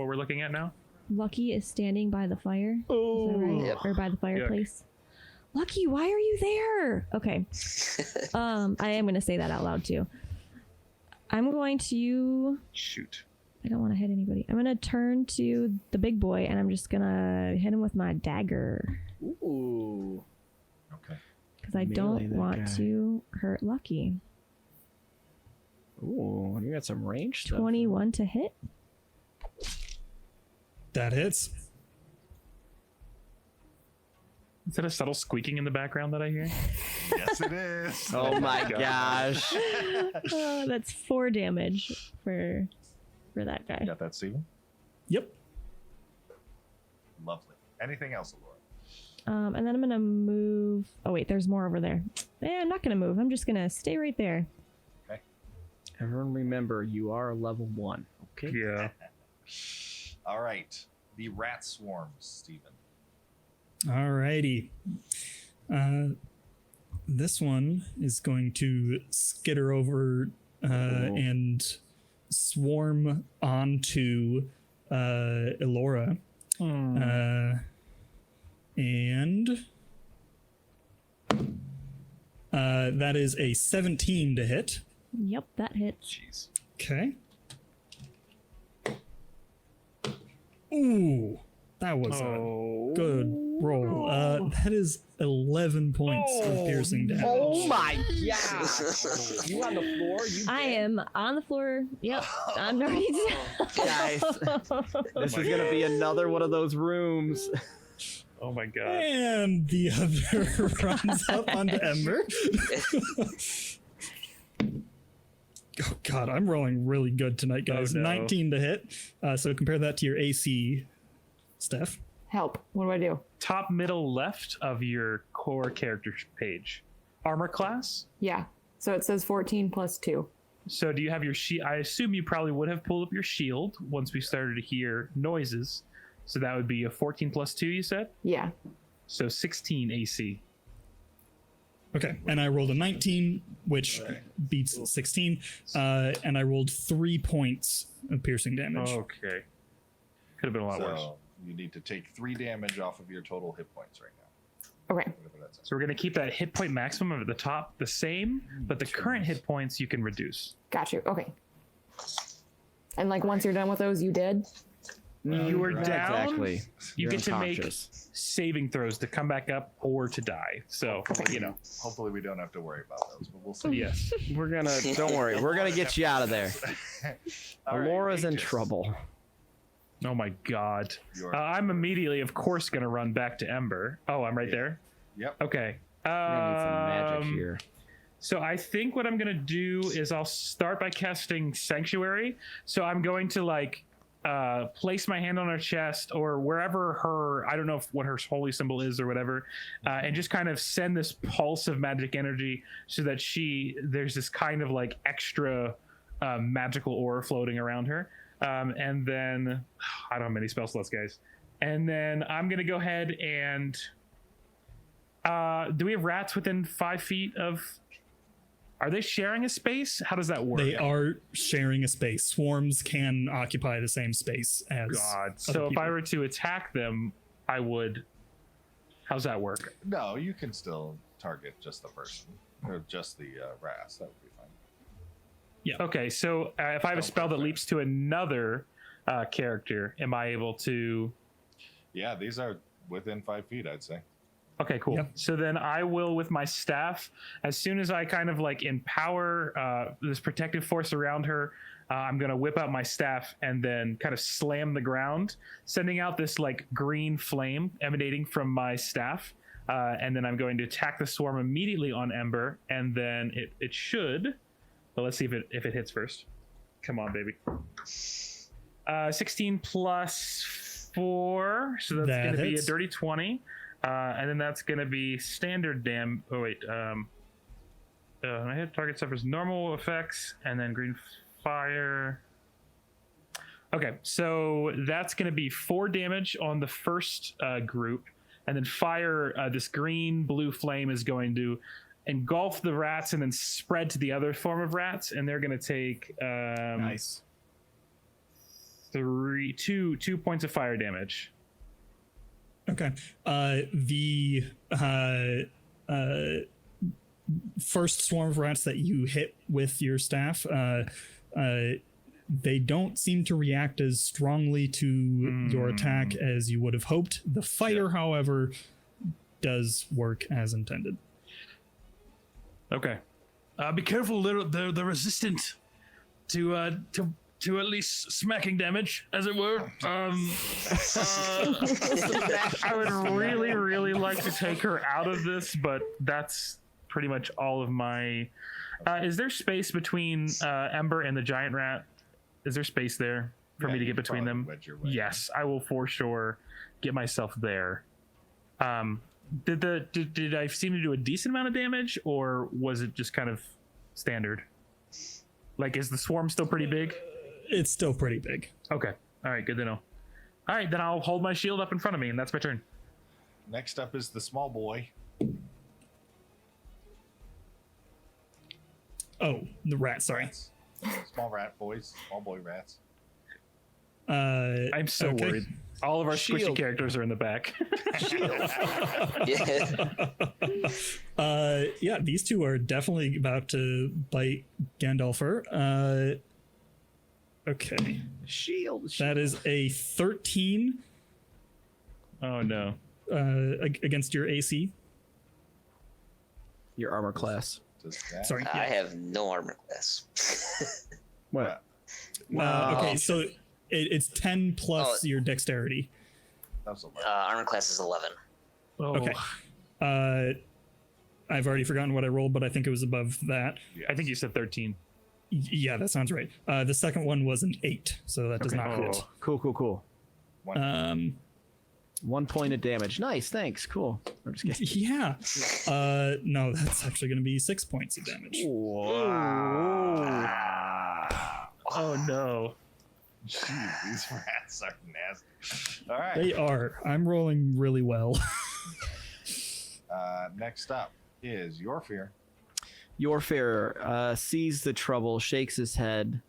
we're looking at now? Lucky is standing by the fire. Oh, Is that right? Yep. Or by the fireplace. Lucky, why are you there? Okay. I am going to say that out loud too. I'm going to. Shoot. I don't want to hit anybody. I'm going to turn to the big boy and I'm just going to hit him with my dagger. Ooh. Okay. because I Melee don't that want guy. to hurt Lucky. Ooh, you got some range stuff. 21 to hit. That hits. Is that a subtle squeaking in the background that I hear? Yes, it is. Oh my gosh. That's 4 damage for that guy. Got that, Steven? Yep. Lovely. Anything else, Laura? And then I'm gonna move. Oh wait, there's more over there. I'm not gonna move. I'm just gonna stay right there. Everyone remember, you are level 1. Okay. Yeah. All right. The rat swarms, Steven. Alrighty. This one is going to skitter over and swarm onto Elora. And that is a 17 to hit. Yep, that hits. Jeez. Okay. Ooh, that was a good roll. That is 11 points of piercing damage. Oh my god! You on the floor? You I am on the floor. Yep, I'm ready to. guys. This is gonna be another one of those rooms. Oh my god. And the other runs up onto Ember. Oh god, I'm rolling really good tonight, guys. Oh, no. 19 to hit. So compare that to your AC, Steph. Help. What do I do? Top middle left of your core character page. Armor class. Yeah. So it says 14 plus 2. So do you have your shield? I assume you probably would have pulled up your shield once we started to hear noises. So that would be a 14 plus 2, you said? Yeah. So 16 AC. Okay, and I rolled a 19, which beats 16, and I rolled 3 points of piercing damage. Okay. Could have been a lot worse. So you need to take 3 damage off of your total hit points right now. Okay. Whatever that says. So we're going to keep that hit point maximum at the top the same, but the current hit points you can reduce. Got you. Okay. And like once you're done with those, you did? You are Not down. exactly. You You're get to make unconscious. saving throws to come back up or to die. So, you know. Hopefully we don't have to worry about those, but we'll see. Yes. We're gonna. Don't worry. We're gonna get you out of there. All right, Aurora's in Aegis. trouble. Oh my god. You're- I'm immediately, of course, going to run back to Ember. Oh, I'm right there? Yep. Okay. We're gonna need some magic Um, here. So I think what I'm going to do is I'll start by casting Sanctuary. So I'm going to like place my hand on her chest or wherever her, I don't know what her holy symbol is or whatever, and just kind of send this pulse of magic energy so that there's this kind of like extra magical aura floating around her. And then I don't have many spell slots, guys. And then I'm going to go ahead and do we have rats within 5 feet of... Are they sharing a space? How does that work? They are sharing a space. Swarms can occupy the same space as God. other So if people. I were to attack them, I would... How's that work? No, you can still target just the person or just the ras. That would be fine. Okay, so if I have a spell that leaps to another character, am I able to... Yeah, these are within 5 feet, I'd say. Okay, cool. Yep. So then I will, with my staff, as soon as I kind of like empower this protective force around her, I'm going to whip out my staff and then kind of slam the ground, sending out this like green flame emanating from my staff. And then I'm going to attack the swarm immediately on Ember, and then it should... But let's see if it hits first. Come on, baby. 16 plus 4, so that's That going to be a hits. dirty 20. And then that's going to be standard dam. Oh, wait. I hit target suffers normal effects, and then green fire. Okay, so that's going to be 4 damage on the first group, and then fire, this green blue flame is going to engulf the rats and then spread to the other form of rats, and they're going to take Nice. 2 points of fire damage. Okay. The first swarm of rats that you hit with your staff, they don't seem to react as strongly to your attack as you would have hoped. The fire, however, does work as intended. Okay. Be careful. They're resistant to at least smacking damage, as it were. I would really, really like to take her out of this, but that's pretty much all of my. Is there space between Ember and the giant rat? Is there space there for me to get between them? Yes, I will for sure get myself there. Did I seem to do a decent amount of damage, or was it just kind of standard? Like, is the swarm still pretty big? It's still pretty big. Okay. All right. Good to know. All right, then I'll hold my shield up in front of me, and that's my turn. Next up is the small boy. Oh, the rat. Sorry. Small rat boys. Small boy rats. I'm so okay. worried. All of our squishy Shield. characters are in the back. Yeah. Yeah, these two are definitely about to bite Gandalfer. Okay. Shield. That is a 13 Oh no. against your AC. Your armor class. Does that Sorry. I Yeah. have no armor class. What? Okay, so it's 10 plus Oh. your dexterity. that was a lot. Armor class is 11. Oh, Okay. I've already forgotten what I rolled, but I think it was above that. I think you said 13. Yeah, that sounds right. The second one was an 8, so that does Okay. not hit. Cool. Um, 1 point of damage. Nice, thanks. Cool. I'm just kidding. yeah. No, that's actually going to be 6 points of damage. Oh no. Jeez, these rats are nasty. All right. They are. I'm rolling really well. Next up is your fear. Yorfair sees the trouble, shakes his head,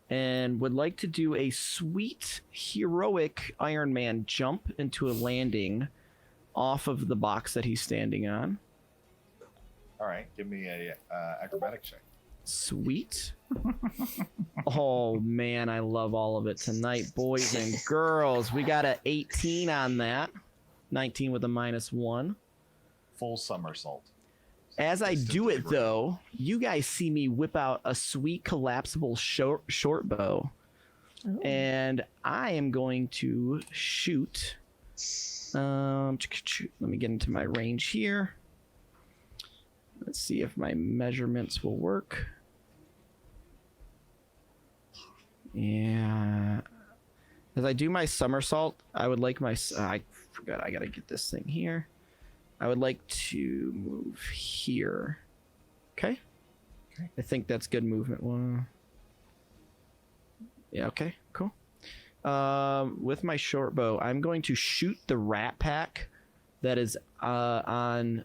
and would like to do a sweet, heroic Iron Man jump into a landing off of the box that he's standing on. All right, give me a acrobatic check. Sweet. Oh man, I love all of it tonight, boys and girls. We got a 18 on that. 19 with a -1. Full somersault. As I do it, though, you guys see me whip out a sweet collapsible short bow. Oh. And I am going to shoot. Let me get into my range here. Let's see if my measurements will work. Yeah. As I do my somersault, I would like my... I forgot, I gotta get this thing here. I would like to move here. Okay. I think that's good movement. One. Yeah, okay, cool. With my short bow, I'm going to shoot the rat pack that is on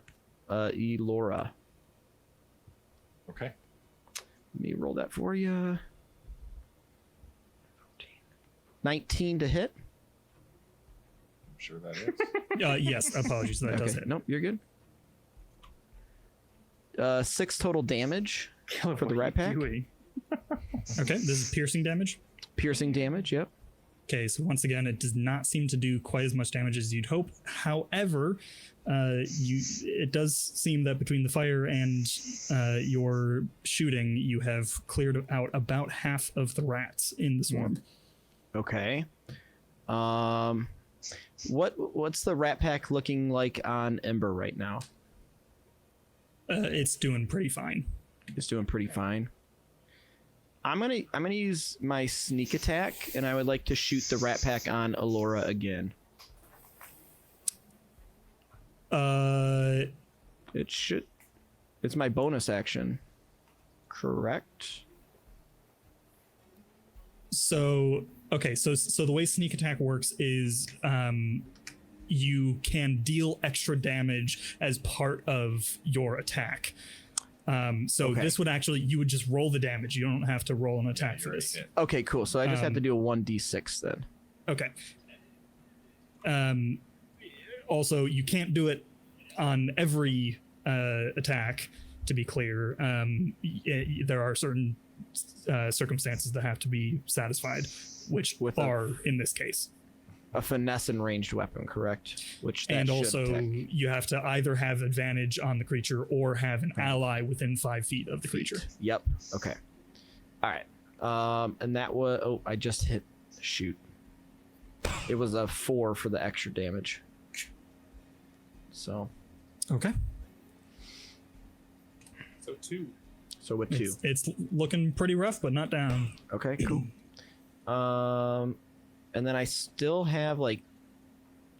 Elora. Okay. Let me roll that for you. 19 to hit. I'm sure that is. Yes, apologies. That does hit. Nope, you're good. 6 total damage for the rat pack. Okay, this is piercing damage. Piercing damage, yep. Okay, so once again, it does not seem to do quite as much damage as you'd hope. However, it does seem that between the fire and your shooting, you have cleared out about half of the rats in the swarm. Okay. What's the rat pack looking like on Ember right now? It's doing pretty fine. It's doing pretty fine. I'm gonna use my sneak attack, and I would like to shoot the rat pack on Elora again. It should. It's my bonus action. Correct. So okay, so the way sneak attack works is you can deal extra damage as part of your attack. So Okay. this would actually, you would just roll the damage. You don't have to roll an attack for this. Okay, cool. So I just have to do a 1d6 then. Okay. Also, you can't do it on every attack, to be clear. There are certain circumstances that have to be satisfied, which are in this case. a finesse and ranged weapon, correct? Which that And should also, tech. you have to either have advantage on the creature or have an ally within 5 feet of the creature. Yep. Okay. All right. And that was. Oh, I just hit. Shoot. It was a 4 for the extra damage. So. Okay. So 2. So with 2. It's looking pretty rough, but not down. Okay. Cool. And then I still have like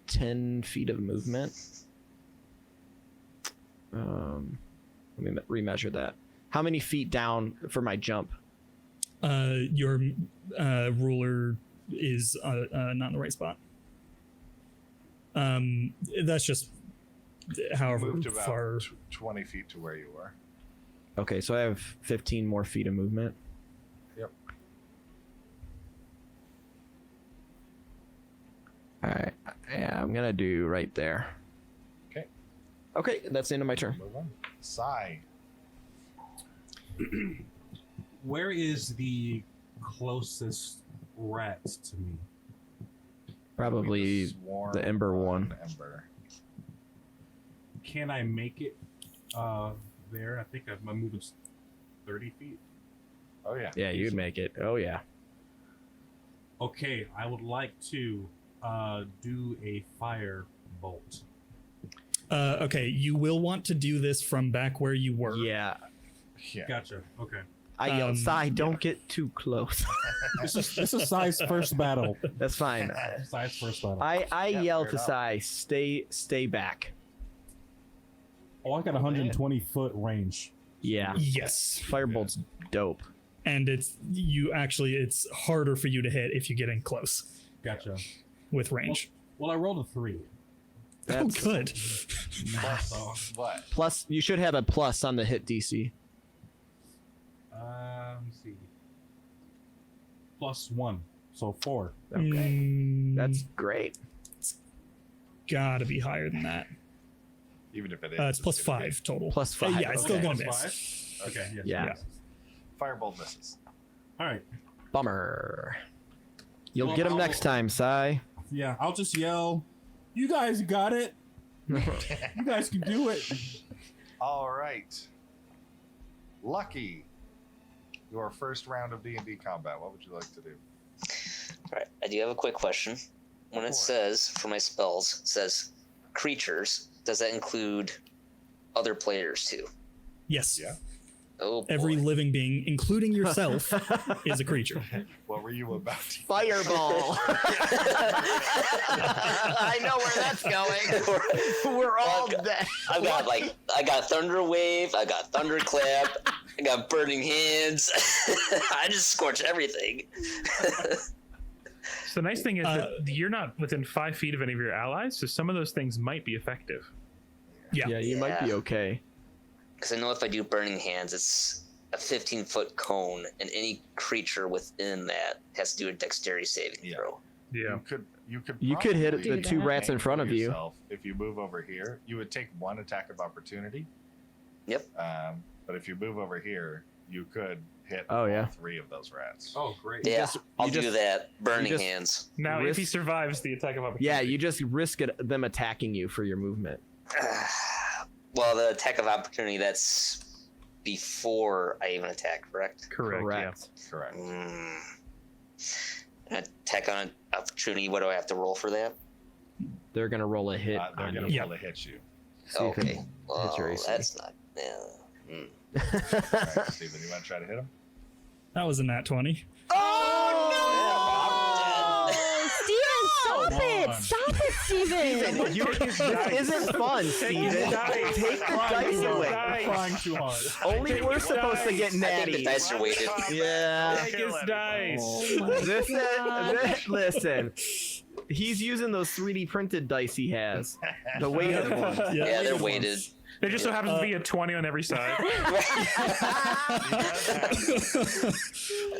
10 feet of movement. Let me remeasure that. How many feet down for my jump? Your ruler is not in the right spot. That's just however Moved about far. 20 feet to where you were. Okay, so I have 15 more feet of movement. Yep. All right. Yeah, I'm gonna do right there. Okay. Okay, that's the end of my turn. Move on. Sigh. Where is the closest rat to me? Probably Swarm the Ember on one. Ember. Can I make it there? I think my movement's 30 feet. Oh yeah. Yeah, you'd make it. Oh yeah. Okay, I would like to do a fire bolt. Okay, you will want to do this from back where you were. Yeah. Yeah. Gotcha. Okay. I yelled, "Sai, yeah. don't get too close." This is Sai's first battle. That's fine. Sai's first battle. I Yeah, yell fair to enough. Sai, "Stay back." Oh, I got 120 foot range. Yeah. Yes, Firebolt's dope. and it's harder for you to hit if you get in close Gotcha. with range. Well, I rolled a 3. That's, Oh, good. Plus what? Plus, you should have a plus on the hit DC. Let me see. +1, so 4. Okay. That's great. Gotta be higher than that. Even if it is. It's plus gonna be- 5 total. Plus 5. Yeah, it's still okay. going to Plus miss. 5? Okay. Yes, Yeah. yes. Firebolt misses. All right. Bummer. You'll Well, get him I'll- next time, Sai. Yeah, I'll just yell, "You guys got it! You guys can do it!" All right. Lucky. Your first round of D&D combat. What would you like to do? All right, I do have a quick question. When it says, for my spells, it says creatures, does that include other players too? Yes. Yeah. Oh, boy. Every living being, including yourself, is a creature. What were you about to Fireball. I know where that's going. We're all dead. I got Thunder Wave, I got Thunderclap, I got Burning Hands. I just scorch everything. So the nice thing is that you're not within 5 feet of any of your allies, so some of those things might be effective. Yeah. Yeah, you might be okay. Because I know if I do Burning Hands, it's a 15-foot cone, and any creature within that has to do a dexterity saving Yeah. throw. Yeah. You could hit probably the 2 rats in tank front of you. yourself. If you move over here, you would take 1 attack of opportunity. Yep. But if you move over here, you could hit Oh, yeah. all 3 of those rats. Oh, great. Yeah, I'll you do just- that. Burning just- Hands. Now, if he Risk- survives the attack of opportunity. Yeah, you just risk it, them attacking you for your movement. Well, the attack of opportunity, that's before I even attack, correct? Correct. Correct. Attack on opportunity, what do I have to roll for that? They're gonna roll a hit They're on going you. to roll to hit you. See if it Okay. Well, hits your AC. that's not... Yeah. All right, Steven, you want to try to hit him? That was a nat 20. Steven, stop it! on. Stop it, Steven! This isn't fun, Steven. Take the dice away. Trying too hard. Only we're supposed to get I think the natty. dice are weighted. Yeah. Take his dice. Oh Listen, he's using those 3D printed dice he has. The weighted ones. Yeah, they're weighted. There just so happens to be a 20 on every side.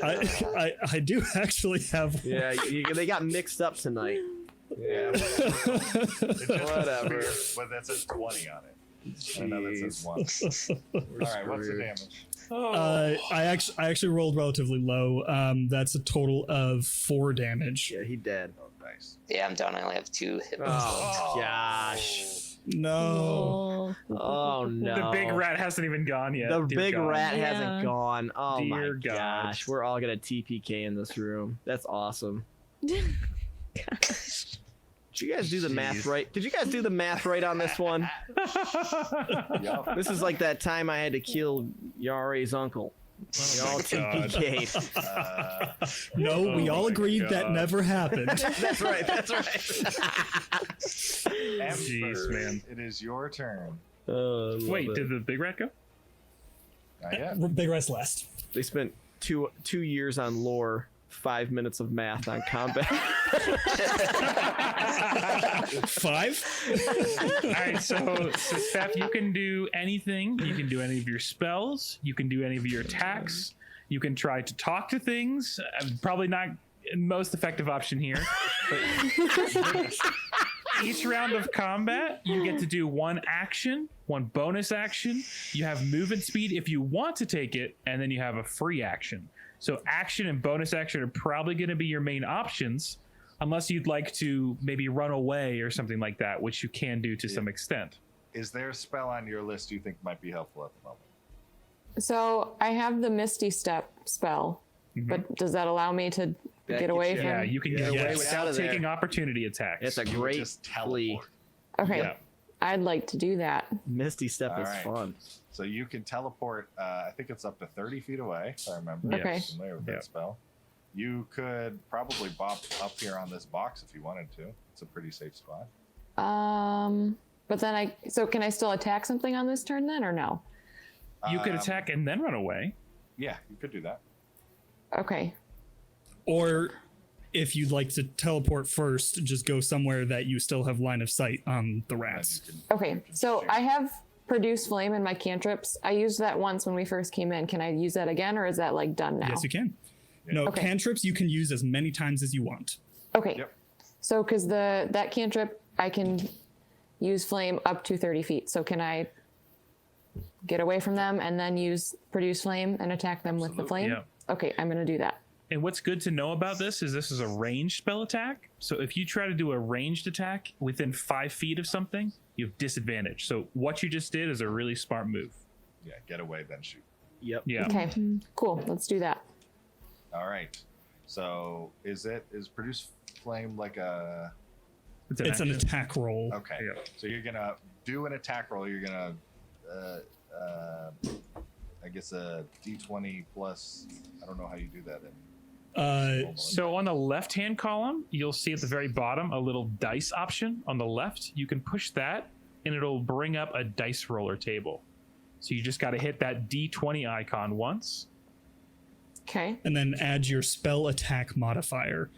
I do actually have. Yeah, they got mixed up tonight. Yeah. Whatever. But that says 20 on it. I know that says 1. All right, what's the damage? I actually rolled relatively low. That's a total of 4 damage. Yeah, he dead. Okay. dice. Yeah, I'm down. I only have 2 hit points Oh left. gosh. No. Oh no. The big rat hasn't even gone yet. The Dear big God. rat Yeah. hasn't gone. Oh my Dear God. gosh. We're all gonna TPK in this room. That's awesome. Did you guys do the math Jeez. right? Did you guys do the math right on this one? Yup. This is like that time I had to kill Yare's uncle. We all my God. TPK'd. No, we Oh all my agreed that God. never happened. That's right. That's right. Jeez, man. It is your turn. Wait, did the big rat go? Not yet. Big Rice last. They spent two years on lore, 5 minutes of math on combat. 5? All right, so Steph, you can do anything. You can do any of your spells. You can do any of your attacks. You can try to talk to things. Probably not most effective option here. But each round of combat, you get to do 1 action, 1 bonus action. You have movement speed if you want to take it, and then you have a free action. So action and bonus action are probably going to be your main options, unless you'd like to maybe run away or something like that, which you can do to some extent. Is there a spell on your list you think might be helpful at the moment? So I have the Misty Step spell, but does that allow me to That get away gets from? Yeah, you can get away Yes. without Out of there. taking opportunity attacks. It's a You would great just plea. teleport. Okay, Yeah. I'd like to do that. Misty Step All is right. fun. So you can teleport, I think it's up to 30 feet away, if I remember. Okay. I'm familiar with Yeah. that spell. You could probably bop up here on this box if you wanted to. It's a pretty safe spot. But then so can I still attack something on this turn then, or no? You could attack and then run away. Yeah, you could do that. Okay. Or if you'd like to teleport first, just go somewhere that you still have line of sight on the And rats. you can- Okay, you can so shoot. I have Produce Flame in my cantrips. I used that once when we first came in. Can I use that again, or is that like done now? Yes, you can. No, Okay. cantrips you can use as many times as you want. Okay. Yep. So, because that cantrip, I can use flame up to 30 feet. So, can I get away from them and then use Produce Flame and attack them with the Absolutely. flame? Yeah. Okay, I'm going to do that. And what's good to know about this is a ranged spell attack. So if you try to do a ranged attack within 5 feet of something, you have disadvantage. So what you just did is a really smart move. Yeah, get away, then shoot. Yep. Yeah. Okay, cool. Let's do that. All right. So is Produce Flame like a... It's It's an action. attack roll. Okay. Yeah. So you're going to do an attack roll. You're going to, I guess, a D20 plus... I don't know how you do that. So on the left-hand column, you'll see at the very bottom a little dice option on the left. You can push that, and it'll bring up a dice roller table. So you just got to hit that D20 icon once. Okay. And then add your spell attack modifier,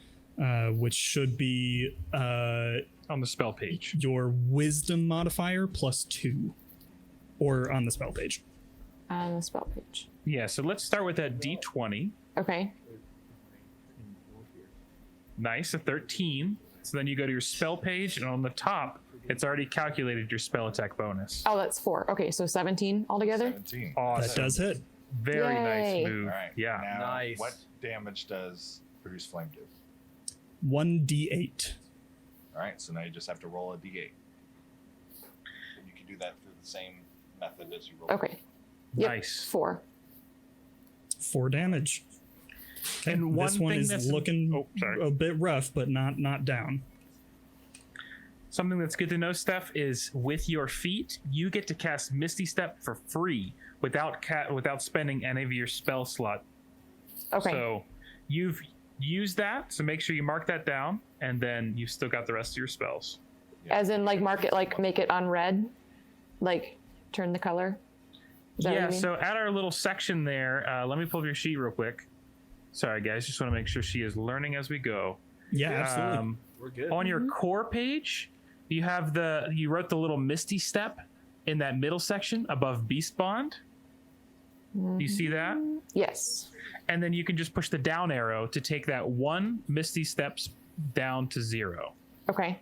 which should be On the spell page. your wisdom modifier plus 2. Or on the spell page. On the spell page. Yeah, so let's start with that D20. Okay. Nice, a 13. So then you go to your spell page, and on the top, it's already calculated your spell attack bonus. Oh, that's 4. Okay, so 17 altogether? 17. Awesome. That does hit. Very Yay. nice move. All right. Yeah. Now, Nice. what damage does Produce Flame do? 1d8. All right. So now you just have to roll a D8. And you can do that through the same method as you roll. Okay. Yep, Nice. 4. 4 damage. Okay, And one this one thing is that's- looking Oh, sorry. a bit rough, but not down. Something that's good to know, Steph, is with your feet, you get to cast Misty Step for free without spending any of your spell slot. Okay. So you've used that, so make sure you mark that down, and then you've still got the rest of your spells. As in, like, mark it, like, make it unread? Like, turn the color? Is that what Yeah, you mean? so at our little section there, let me pull up your sheet real quick. Sorry, guys, just want to make sure she is learning as we go. Yeah, absolutely. We're good. On your core page, you have you wrote the little Misty Step in that middle section above Beast Bond. Do you see that? Yes. And then you can just push the down arrow to take that 1 Misty Steps down to 0. Okay.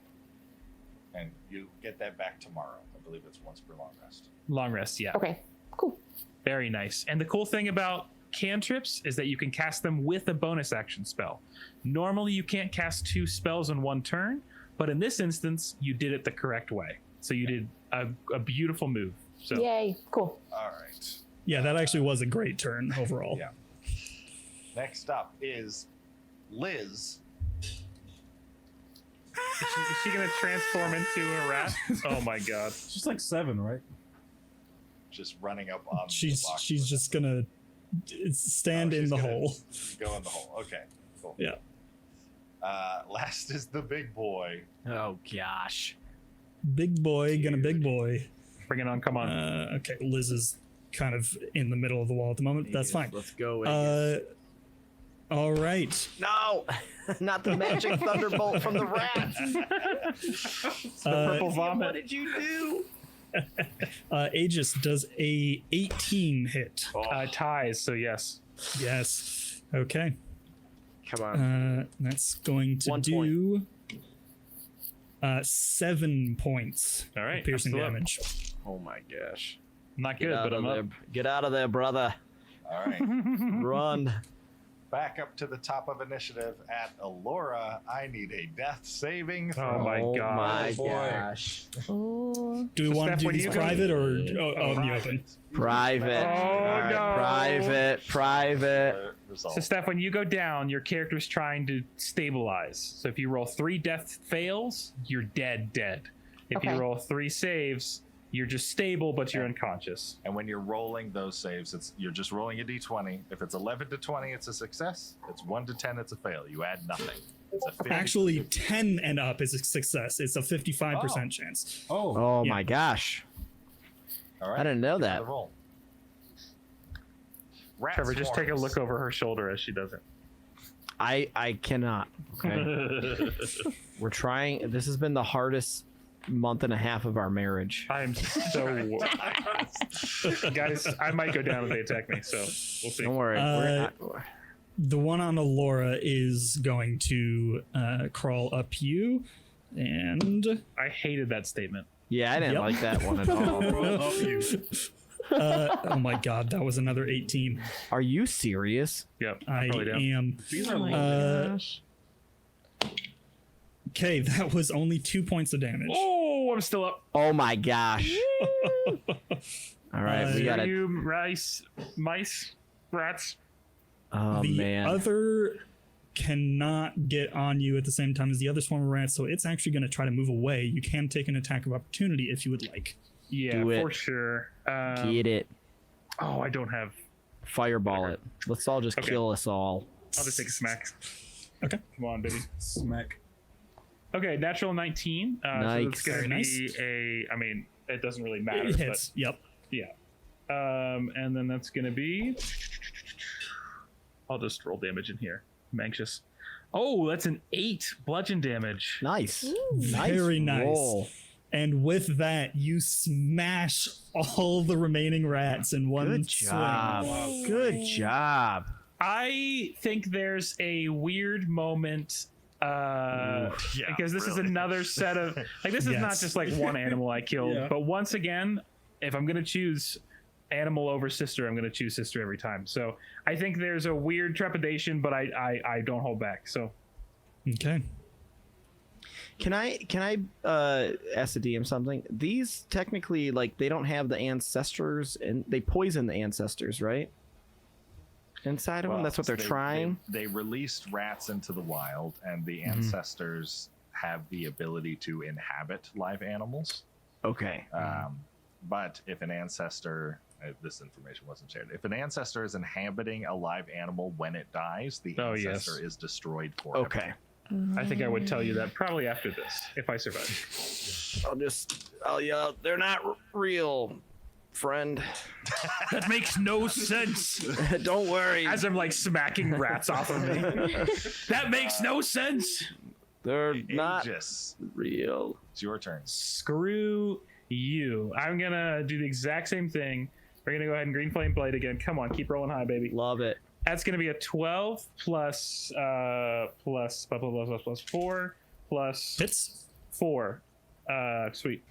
And you get that back tomorrow. I believe it's once per long rest. Long rest, yeah. Okay. Cool. Very nice. And the cool thing about cantrips is that you can cast them with a bonus action spell. Normally, you can't cast 2 spells in one turn, but in this instance, you did it the correct way. So you did a beautiful move. So Yay! Cool. All right. Yeah, that actually was a great turn overall. Yeah. Next up is Liz. Is she gonna transform into a rat? Oh my god! She's like 7, right? Just running up on. She's the box she's with just gonna stand in she's the gonna hole. Go in the hole. Okay. Cool. Yeah. Last is the big boy. Oh gosh. Big boy, gonna big boy. Bring it on! Come on! Okay, Liz is kind of in the middle of the wall at the moment. That's fine. Let's go. All right. No, not the magic thunderbolt from the rat. Purple vomit. What did you do? Aegis does a 18 hit. Ties. So yes. Yes. Okay. Come on. That's going to 1 do 7 points. All right, of piercing I'm still up. damage. Oh my gosh. Not Get good, out but of I'm there. up. Get out of there, brother. All right. Run. Back up to the top of initiative at Alora. I need a death saving throw. Oh my god! My boy. gosh. Oh. Do we So want Steph, to do when these you go- private or out in the open? Private. Oh, All right, no. Private. Result. So Steph, when you go down, your character's trying to stabilize. So if you roll 3 death fails, you're dead. If Okay. you roll 3 saves, you're just stable, but you're unconscious. And when you're rolling those saves, you're just rolling a d20. If it's 11 to 20, it's a success. If it's 1 to 10, it's a fail. You add nothing. It's a 50. Actually, 10 and up is a success. It's a 55% Oh. chance. Oh Yeah. my gosh. All right. I didn't know give it that. a roll. Rat Trevor, just take a swarms. look over her shoulder as she does it. I cannot. Okay. We're trying. This has been the hardest month and a half of our marriage. I'm so guys. I might go down if they attack me. So we'll see. Don't worry. The one on Alora is going to crawl up you, and I hated that statement. Yeah, I didn't Yep. like that one at all. Up you. oh my god, that was another 18. Are you serious? Yep. I probably down. am. These are Oh my Uh, gosh. Okay, that was only 2 points of damage. Oh, I'm still up. Oh my gosh. All right, we Uh, gotta. You mice, rats. Oh the man. other cannot get on you at the same time as the other swarm of rats, so it's actually going to try to move away. You can take an attack of opportunity if you would like. Yeah, Do it. for sure. Get it. Oh, I don't have. Fireball it. Let's all just Okay. kill us all. I'll just take a smack. Okay. Come on, baby. Smack. Okay, natural 19. So Nice. it's going to Very be nice. I mean, it doesn't really matter. It hits. Yep. But yeah. And then that's going to be. I'll just roll damage in here. I'm anxious. Oh, that's an 8 bludgeon damage. Nice. Very nice. roll. And with that, you smash all the remaining rats in one Good job. swing. Good job. I think there's a weird moment yeah, because this is really. another set of like this is not Yes. just like one animal I killed, Yeah. but once again, if I'm gonna choose animal over sister, I'm gonna choose sister every time. So I think there's a weird trepidation, but I don't hold back. So Okay. Can I ask the DM something? These technically, like, they don't have the ancestors, and they poison the ancestors, right? Inside of them, that's what they're trying. They released rats into the wild, and the ancestors have the ability to inhabit live animals. Okay. But if an ancestor, this information wasn't shared, if an ancestor is inhabiting a live animal when it dies, the Oh, yes. ancestor is destroyed forever. Okay. I think I would tell you that probably after this if I survive. I'll yell, they're not real, friend. That makes no sense. Don't worry. As I'm like smacking rats off of me. That makes no sense. They're not Aegis, real. it's your turn. Screw you. I'm gonna do the exact same thing. We're gonna go ahead and green flame blade again. Come on, keep rolling high, baby. Love it. That's gonna be a 12 plus 4 plus Hits. 4. Sweet.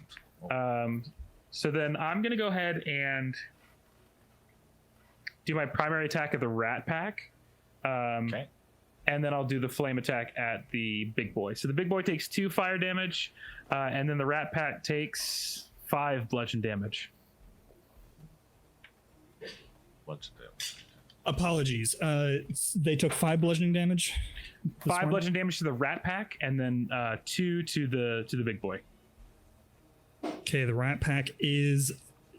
So then I'm gonna go ahead and do my primary attack at the rat pack. Okay. And then I'll do the flame attack at the big boy. So the big boy takes 2 fire damage, and then the rat pack takes 5 bludgeon damage. Bludgeon damage. Apologies. They took 5 bludgeoning damage. 5 bludgeon damage to the rat pack, and then 2 to the big boy. Okay, the rat pack is.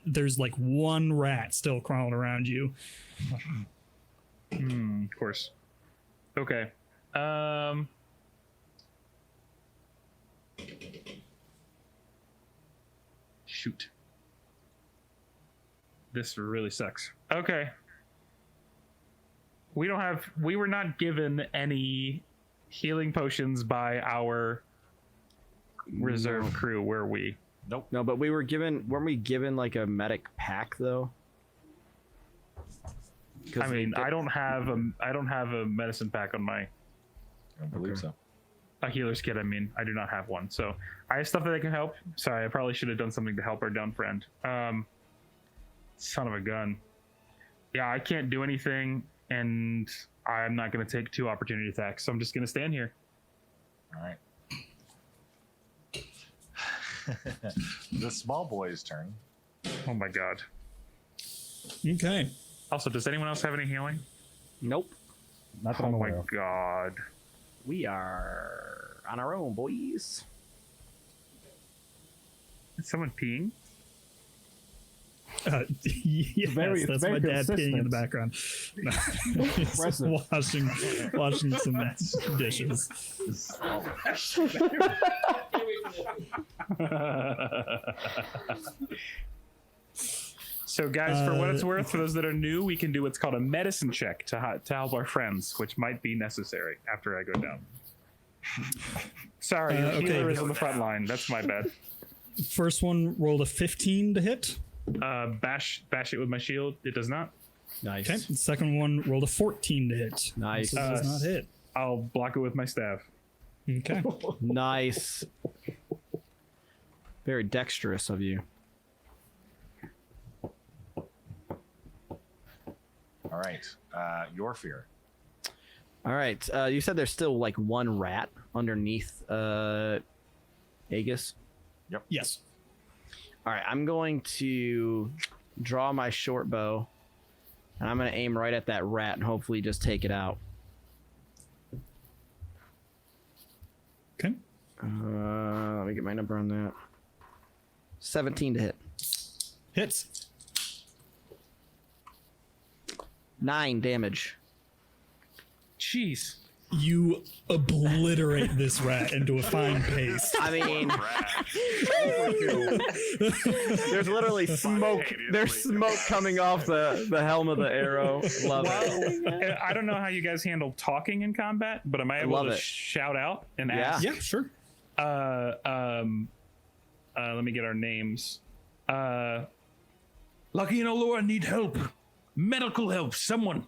There's like 1 rat still crawling around you. Of course. Okay. Shoot. This really sucks. Okay. We were not given any healing potions by our reserve crew, were we? Nope. No, but weren't we given like a medic pack though? I mean, I don't have a medicine pack on my I don't believe so. a healer's kit. I mean, I do not have one. So I have stuff that can help. Sorry, I probably should have done something to help our down friend. Son of a gun. Yeah, I can't do anything, and I'm not going to take 2 opportunity attacks. So I'm just going to stand here. All right. The small boy's turn. Oh my god. Okay. Also, does anyone else have any healing? Nope. Not that Oh I'm my aware of. god. We are on our own, boys. Is someone peeing? Yes, very- that's very my dad peeing in the consistent. background. Impressive. washing some dishes. So, guys, for what it's worth, for those that are new, we can do what's called a medicine check to help our friends, which might be necessary after I go down. Sorry, your healer is on the front line. That's my bad. First one rolled a 15 to hit. Bash it with my shield. It does not. Nice. Okay. The second one rolled a 14 to hit. Nice. This does not hit. I'll block it with my staff. Okay. Nice. Very dexterous of you. All right. Your fear. All right. You said there's still like 1 rat underneath Aegis. Yes. All right. I'm going to draw my short bow, and I'm going to aim right at that rat and hopefully just take it out. Okay. Let me get my number on that. 17 to hit. Hits. 9 damage. Jeez. You obliterate this rat into a fine paste. I mean, there's literally smoke. There's smoke coming off the helm of the arrow. Love it. I don't know how you guys handle talking in combat, but am I able Love to it. shout out and Yeah. ask? Yeah, sure. Let me get our names. Lucky and Allura need help. Medical help. Someone.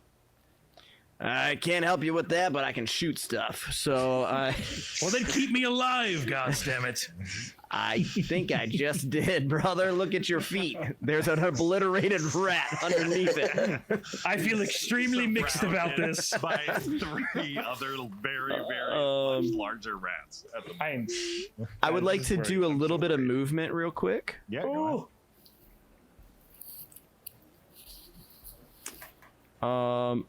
I can't help you with that, but I can shoot stuff. So Well, then keep me alive, goddammit. I think I just did, brother. Look at your feet. There's an obliterated rat underneath it. I feel extremely mixed about this. By 3 other very, very much larger rats. At the I would like to do a little bit of movement real quick. Yeah, go ahead.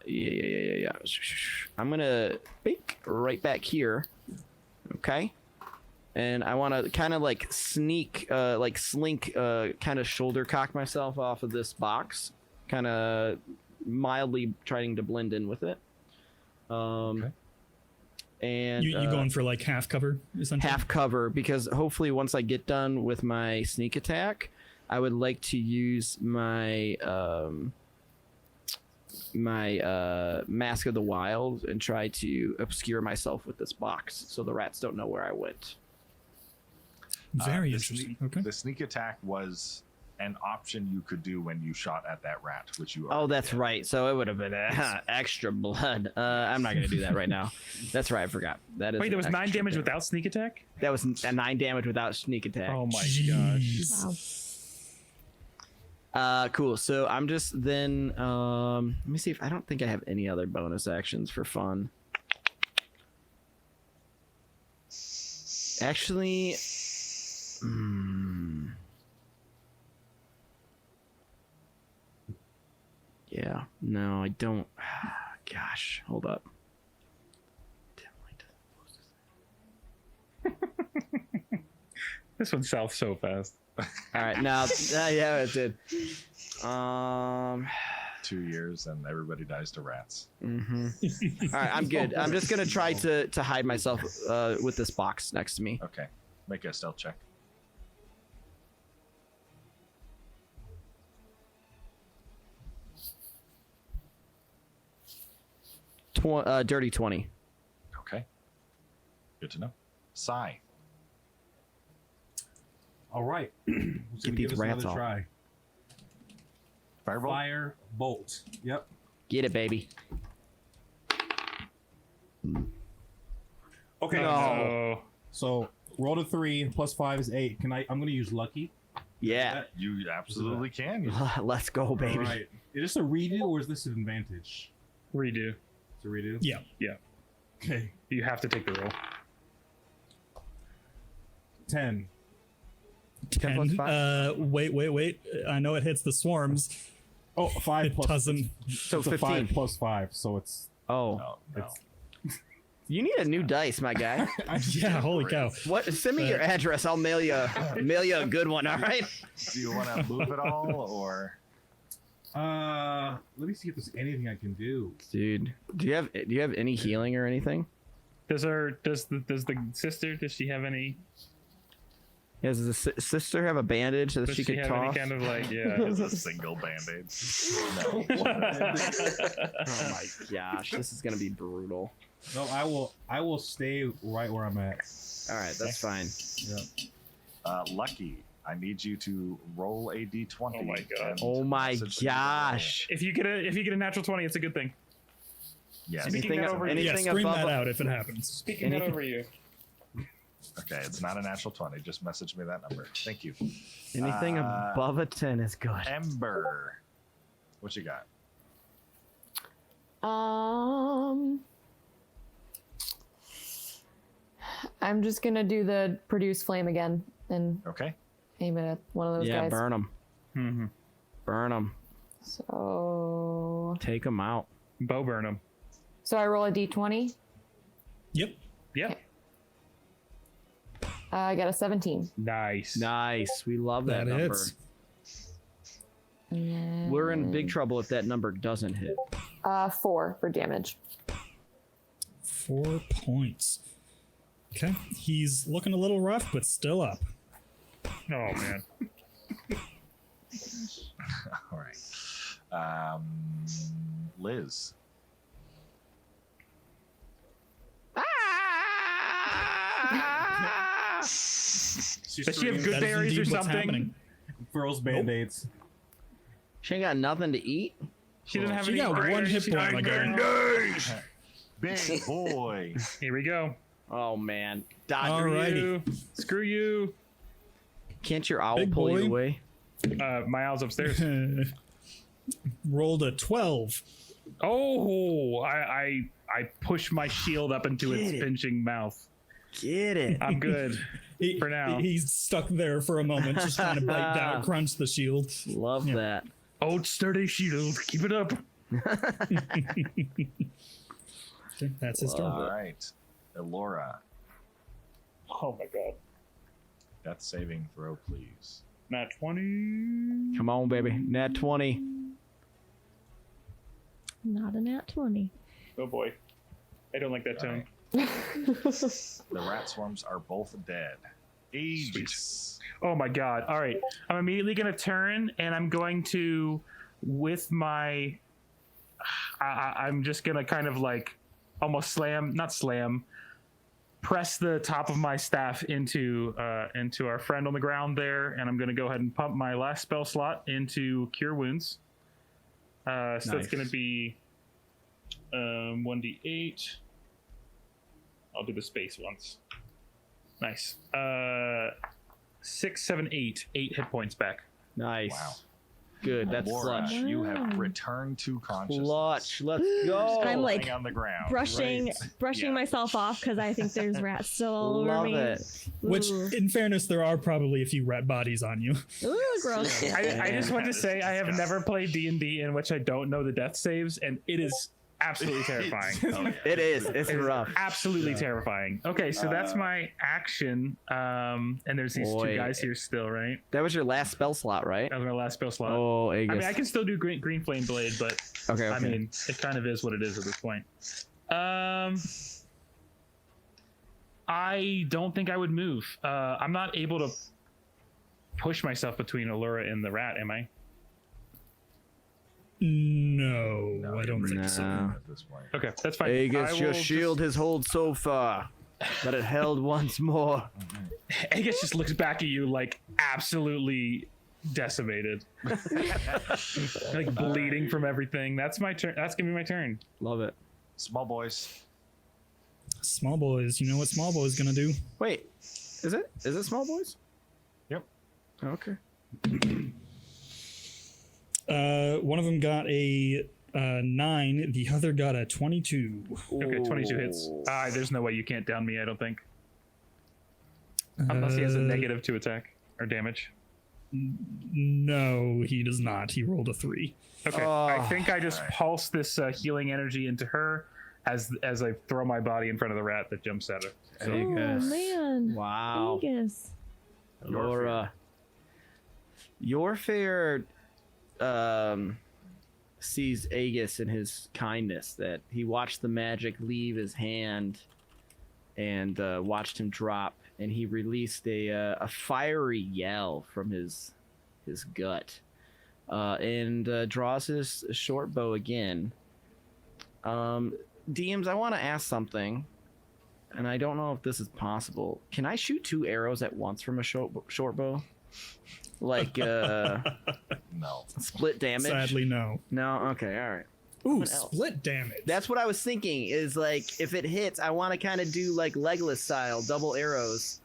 Yeah. I'm gonna think right back here. Okay. And I want to kind of like sneak, slink, kind of shoulder cock myself off of this box, kind of mildly trying to blend in with it. Okay. And You going for like half cover, essentially? half cover, because hopefully once I get done with my sneak attack, I would like to use my Mask of the Wild and try to obscure myself with this box so the rats don't know where I went. Very The interesting. sneak- Okay. The sneak attack was an option you could do when you shot at that rat, which you. Oh, already that's did. right. So it would have been extra blood. I'm not going to do that right now. That's right. I forgot. That is. Wait, there was 9 extra damage blood. without sneak attack? That was a 9 damage without sneak attack. Oh my gosh. Jeez. Wow. Cool. So I'm just then. Let me see if I don't think I have any other bonus actions for fun. Actually, yeah. No, I don't. Gosh, hold up. This one sells so fast. All right, now, yeah, it did. 2 years and everybody dies to rats. All right, I'm good. I'm just gonna try to hide myself with this box next to me. Okay, make a stealth check. Dirty 20. Okay, good to know. Sigh. All right. Get these rats off. Try. Firebolt. Fire bolt. Yep. Get it, baby. Okay. No. So roll a 3 plus 5 is 8. I'm gonna use lucky. Yeah. You absolutely can. Let's go, baby. All right. Is this a redo or is this an advantage? Redo. It's a redo. Yeah. Yeah. Okay. You have to take the roll. 10. 10 plus 10. 5? Wait. I know it hits the swarms. Oh, 5 It plus. doesn't. So It's a 15. 5 plus 5, so it's. Oh, No. you need a new dice, my guy. Yeah, holy cow. What? Send me your address. I'll mail you a good one. All right. Do you want to move it all, or Let me see if there's anything I can do. Dude, do you have any healing or anything? Does the sister? Does she have any? Yeah, does the sister have a bandage that Does she she could have toss? any kind of like? Yeah. is a single band-aid? No. Oh my gosh, this is gonna be brutal. No, I will stay right where I'm at. All right, that's fine. Yeah. Lucky. I need you to roll a d20. Oh my God. and Oh my message me the gosh. If you get a natural 20, it's a good thing. roll. Yes. Speaking Anything, that over you. anything Yeah, scream above that out if it happens. Speaking that over you. Okay, it's not a natural 20. Just message me that number. Thank you. anything above a 10 is good. Ember. What you got? I'm just gonna do the produce flame again and Okay. aim it at one of those Yeah, guys. burn them. Mm-hmm. Burn them. So Take them out. Bow burn them. I roll a d20. Yep. Yep. I got a 17. Nice. Nice. We love that, That number. hits. And We're in big trouble if that number doesn't hit. 4 for damage. 4 points. Okay. He's looking a little rough, but still up. Oh man. All right. Liz. Does she have good That is berries or indeed what's something? happening. Throws band-aids. She ain't got nothing to eat. She doesn't have She any. got one hit point, my guy. Big boy. Here we go. Oh man. Dodge. Alrighty. You. Screw you. Can't your owl Big pull you boy. away? My owl's upstairs. Rolled a 12. Oh, I push my shield up into Get its it. pinching mouth. Get it. I'm good. For now. He's stuck there for a moment, just trying to bite down, crunch the shield. Love that. Oh, sturdy shield. Keep it up. Okay, that's his turn. All right. Elora. Oh my god. Death saving throw, please. Nat 20. Come on, baby. Nat 20. Not a nat 20. Oh boy. I don't like that tone. The rat swarms are both dead. Aegis. Oh my god. All right. I'm immediately going to turn and I'm going to, with my. I'm just going to kind of like almost press the top of my staff into our friend on the ground there. And I'm going to go ahead and pump my last spell slot into Cure Wounds. So it's going to be 1d8. I'll do the space once. Nice. 6, 7, 8. 8 hit points back. Nice. Wow. Good. That's Laura, clutch. you Wow. have returned to consciousness. Clutch. Let's go. I'm like Laying on the ground. brushing Yeah. myself off because I think there's rats still all over Love me. it. Which, Ooh. in fairness, there are probably a few rat bodies on you. Ooh, gross. I just want to say I have disgusting. never played D&D in which I don't know the death saves, and it is absolutely terrifying. Oh, yeah. It is. It's It is rough. absolutely terrifying. Okay, so that's my action. And there's these Boy. two guys here still, right? That was your last spell slot, right? That was my last spell slot. Oh, Aegis. I mean, I can still do green flame blade, but Okay. I mean, it kind of is what it is at this point. I don't think I would move. I'm not able to push myself between Allura and the rat, am I? No, I don't think so. No. At this point. Okay, that's fine. I Aegis, your will shield has held so far, but it held once more. Aegis just looks back at you like absolutely decimated, like bleeding from everything. That's my turn. That's gonna be my turn. Love it. Small boys. Small boys, you know what small boys gonna do? Wait, is it small boys? Yep. Okay. One of them got a 9, the other got a 22. Okay, 22 hits. There's no way you can't down me. I don't think, unless he has a negative to attack or damage. No, he does not. He rolled a 3. Okay, I think I just pulse this healing energy into her as I throw my body in front of the rat that jumps at her. So, Oh man. Wow. Aegis. Laura. Your fair sees Aegis in his kindness, that he watched the magic leave his hand and watched him drop, and he released a fiery yell from his gut, and draws his short bow again. DMs, I want to ask something, and I don't know if this is possible. Can I shoot 2 arrows at once from a short bow? Like No. split damage? Sadly, no. No. Okay. All right. Ooh, What else? split damage. That's what I was thinking. Is like if it hits, I want to kind of do like Legolas style, double arrows.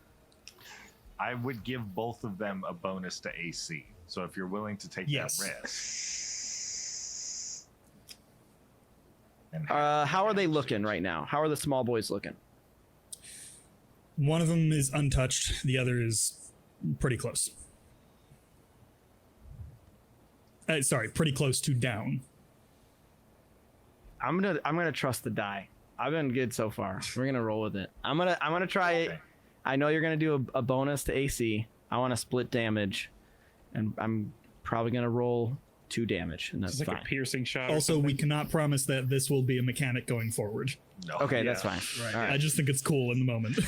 I would give both of them a bonus to AC. So if you're willing to take Yes. that risk. And How are they looking right now? How are the small boys looking? One of them is untouched, the other is pretty close. Sorry, pretty close to down. I'm gonna trust the die. I've been good so far. We're gonna roll with it. I'm gonna try it. Okay. I know you're gonna do a bonus to AC. I want to split damage, and I'm probably gonna roll 2 damage, and that's it's like fine. a piercing shot. or Also, we something. cannot promise that this will be a mechanic going forward. No. Okay, Yeah. that's fine. Right. All I right. just think it's cool in the moment.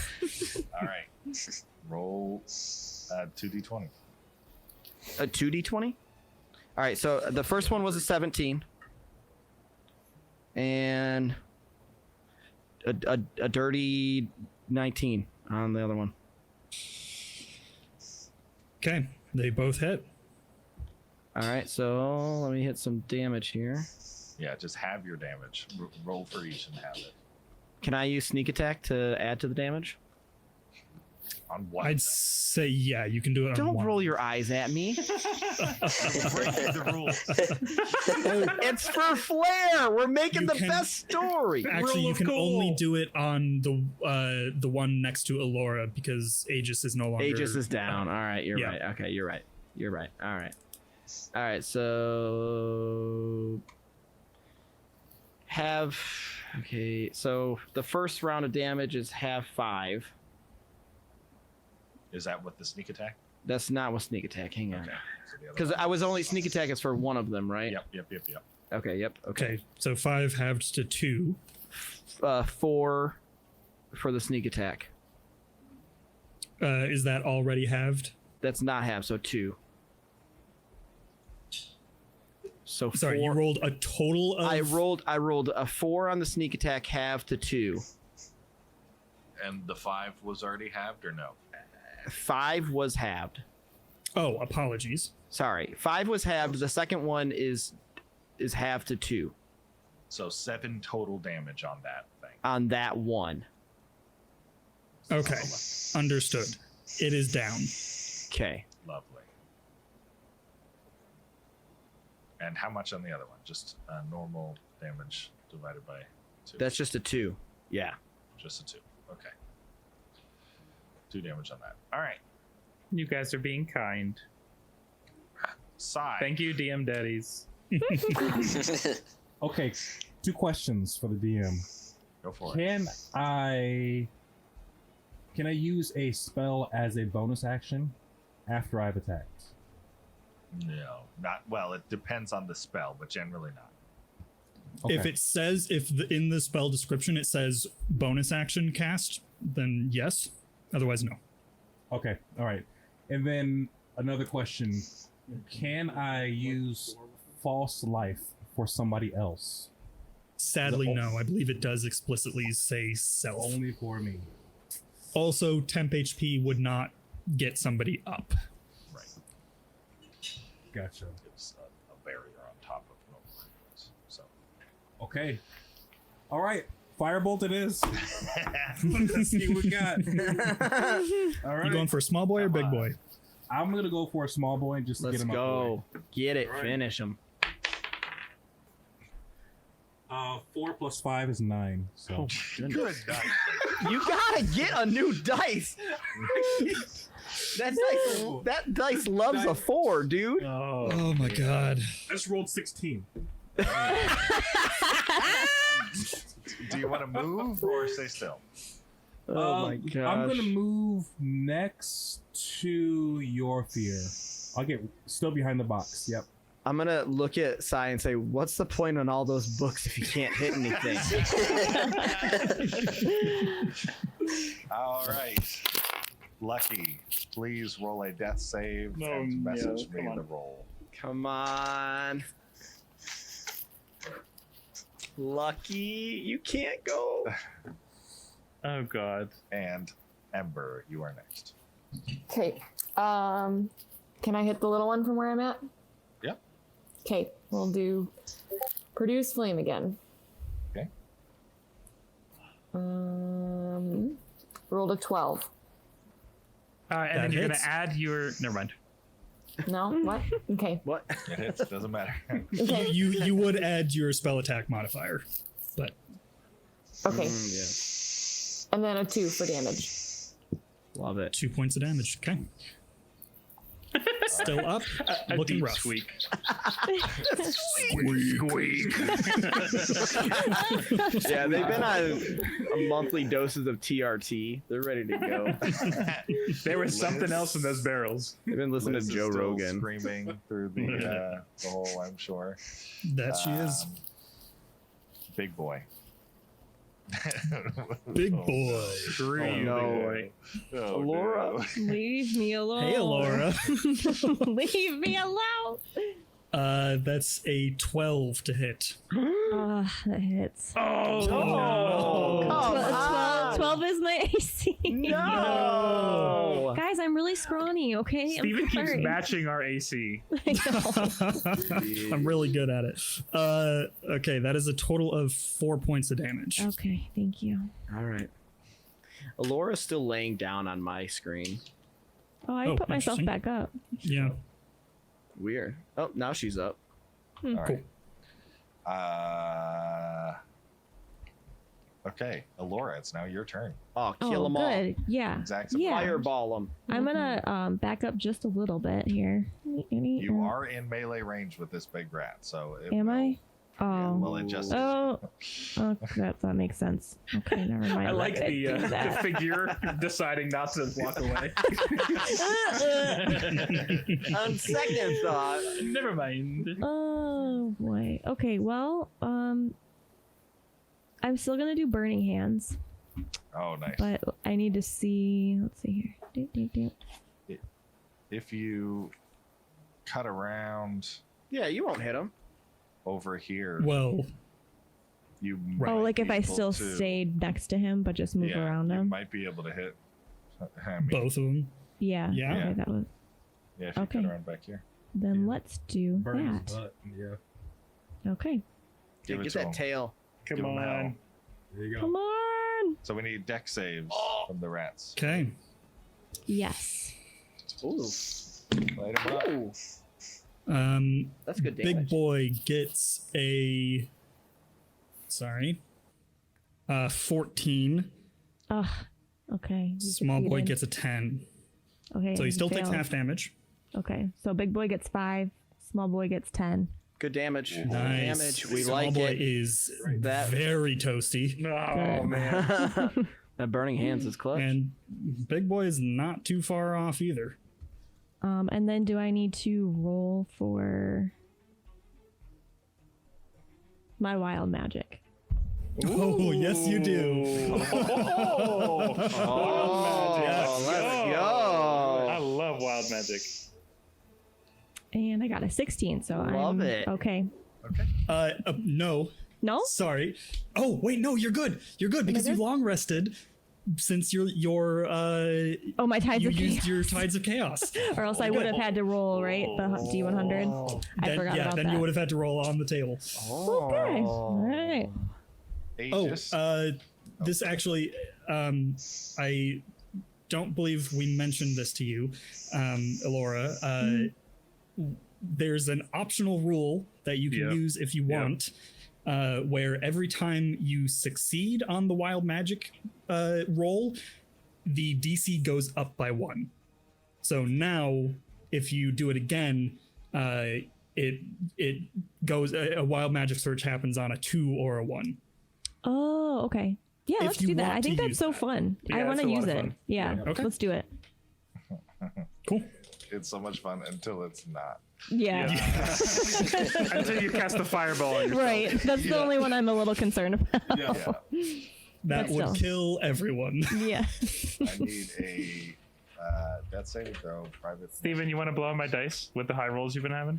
All right. Roll 2d20. A 2d20. All right, so the first one was a 17, and a dirty 19 on the other one. Okay, they both hit. All right, so let me hit some damage here. Yeah, just have your damage. Roll for each and have it. Can I use sneak attack to add to the damage? On what? I'd say, yeah, you can do it on Don't one. roll your eyes at me. Breaking the rules. It's for flair. We're making You the can- best story. Actually, Roll you of can only gold. do it on the one next to Allura because Aegis is no longer. Aegis is down. All right, you're Yeah. right. Okay, you're right. You're right. All right. All right, so have okay, so the first round of damage is have 5. Is that what the sneak attack? That's not with sneak attack. Hang on. Okay. So the other Because one. I was only sneak attack is for one of them, right? Yep. Okay, yep. Okay. Okay, so 5 halved to 2. 4 for the sneak attack. Is that already halved? That's not half, so 2. So Sorry, 4. you rolled a total of. I rolled a 4 on the sneak attack, half to 2. And the 5 was already halved or no? 5 was halved. Oh, apologies. Sorry, 5 was halved. The second one is half to 2 So 7 total damage on that thing. on that one. Okay, understood. It is down. Okay. Lovely. And how much on the other one? Just normal damage divided by 2. That's just a 2. Yeah. Just a 2. Okay. 2 damage on that. All right. You guys are being kind. Sigh. Thank you, DM daddies. Okay, 2 questions for the DM. Go for it. Can I use a spell as a bonus action after I've attacked? No, not well. It depends on the spell, but generally not. Okay. If it says, in the spell description it says bonus action cast, then yes. Otherwise, no. Okay, all right. And then another question. Can I use false life for somebody else? Sadly, no. I believe it does explicitly say self. Only for me. Also, temp HP would not get somebody up. Right. Gotcha. It's a barrier on top of normal enemies. So. Okay. All right. Firebolt it is. Let's see what we got. All right. You going for a small boy or big boy? I'm gonna go for a small boy just to Let's get him go. Get it. All right. Finish him. 4 plus 5 is 9. So Good dice. You gotta get a new dice. That dice loves a 4, dude. Oh my god. I just rolled 16. Do you want to move or stay still? Oh my gosh. I'm gonna move next to your fear. I'll get still behind the box. Yep. I'm gonna look at Sai and say, "What's the point on all those books if you can't hit anything?" All right. Lucky, please roll a death save and message me the roll. Come on. Lucky, you can't go. Oh god. And Ember, you are next. Okay. Can I hit the little one from where I'm at? Yep. Okay, we'll do produce flame again. Okay. Rolled a 12. And then you're hits. gonna add your. Never mind. No? What? Okay. What? It hits, doesn't matter. Okay. You would add your spell attack modifier, but Okay. Yeah. And then a 2 for damage. Love it. 2 points of damage. Okay. Still up. A Looking deep rough. squeak. Yeah, they've been on monthly doses of TRT. They're ready to go. There was something else in those barrels. They've been listening Liz to is Joe still Rogan. screaming through the hole, I'm sure. That she is. Big boy. Big boy. Screw you, no. big boy. Oh, Laura. no. Leave me alone. Hey, Laura. Leave me alone. That's a 12 to hit. That hits. Oh, Oh, no. come on. 12 is my AC. No. Guys, I'm really scrawny, okay? Steven I'm keeps sorry. matching our AC. I know. I'm really good at it. Okay, that is a total of 4 points of damage. Okay, thank you. All right. Alora's still laying down on my screen. Oh, I Oh, put myself interesting. back up. Yeah. Weird. Oh, now she's up. All right. Cool. Okay, Alora, it's now your turn. Oh, kill them all. Good. Yeah. Exact Yeah. Fireball them. I'm gonna back up just a little bit here. You are in melee range with this big rat, so it Am will- I? Oh. Well, it just Oh, that makes sense. Okay, never mind. I like Let it the do that. figure deciding not to walk away. On second thought. Never mind. Oh boy. Okay. Well, I'm still gonna do burning hands, Oh, nice. but I need to see. Let's see here. If you cut around Yeah, you won't hit him. over here, Well, you Right. Oh, might like if be I able still to- stayed next to him, but just move around you him. might be able to hit. I mean, both of them. Yeah. Yeah. Okay, that was. Yeah, if you Okay. cut around back here. Then let's do Burn his that. butt. Yeah. Okay. Give it Get to that him. tail. Come Give him hell. on. There you go. Come on. So we need deck saves from the rats. Okay. Yes. Ooh. Light 'em up. Ooh. That's good damage. Big boy gets a 14. Ugh. Okay. you Small boy succeeded. gets a 10. Okay. So he still takes failed. half damage. Okay. So big boy gets 5. Small boy gets 10. Good damage. Nice. Damage. We Small like boy it. is That- very toasty. Oh man. That burning hands is clutch. And big boy is not too far off either. And then do I need to roll for my wild magic? Oh, yes, you do. Oh, Oh, let's go. I love wild magic. And I got a 16, so Love I'm it. okay. No. No? Sorry. Oh, wait, no, you're good. You're good because you good? long rested since your Oh, my tides you of used chaos. your tides of chaos. Or else I would have had to roll, right? The D100. I Then, forgot yeah, about then that. you would have had to roll on the table. Okay. All right. Aegis. This actually, I don't believe we mentioned this to you, Elora. There's an optional rule that you can use if you want, where every time you succeed on the wild magic roll, the DC goes up by 1. So now, if you do it again, it goes a wild magic search happens on a 2 or a 1. Oh, okay. Yeah, If let's you do that. want I think to that's use so that. fun. Yeah, I want it's to a lot use of it. fun. Yeah, Okay. let's do it. Cool. It's so much fun until it's not. Yeah. Until you cast the fireball on yourself. Right. That's the only one I'm a little concerned about. Yeah. That But would still. kill everyone. Yeah. I need a death saving throw, private. Steven, you want to blow my dice with the high rolls you've been having?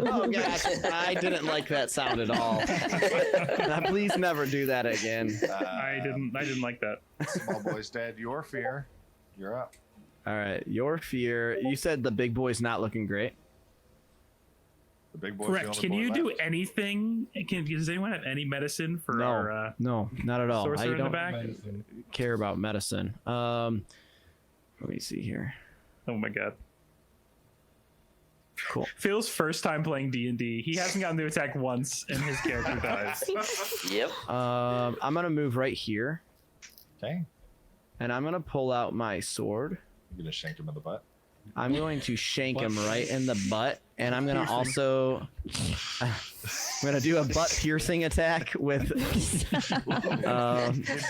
Oh gosh, I didn't like that sound at all. Please never do that again. I didn't like that. Small boy's dead. Your fear. You're up. All right, your fear. You said the big boy's not looking great. The big boy's Correct. the Can only you boy do left. anything? Does anyone have any medicine for No, our no, not at all. I sorcerer in the don't back? care about medicine. Let me see here. Oh my god. Cool. Phil's first time playing D&D. He hasn't gotten to attack once, and his character dies. Yep. I'm gonna move right here, Okay. and I'm gonna pull out my sword. You're gonna shank him in the butt. I'm going to shank him right in the butt, and I'm gonna also I'm gonna do a butt piercing attack with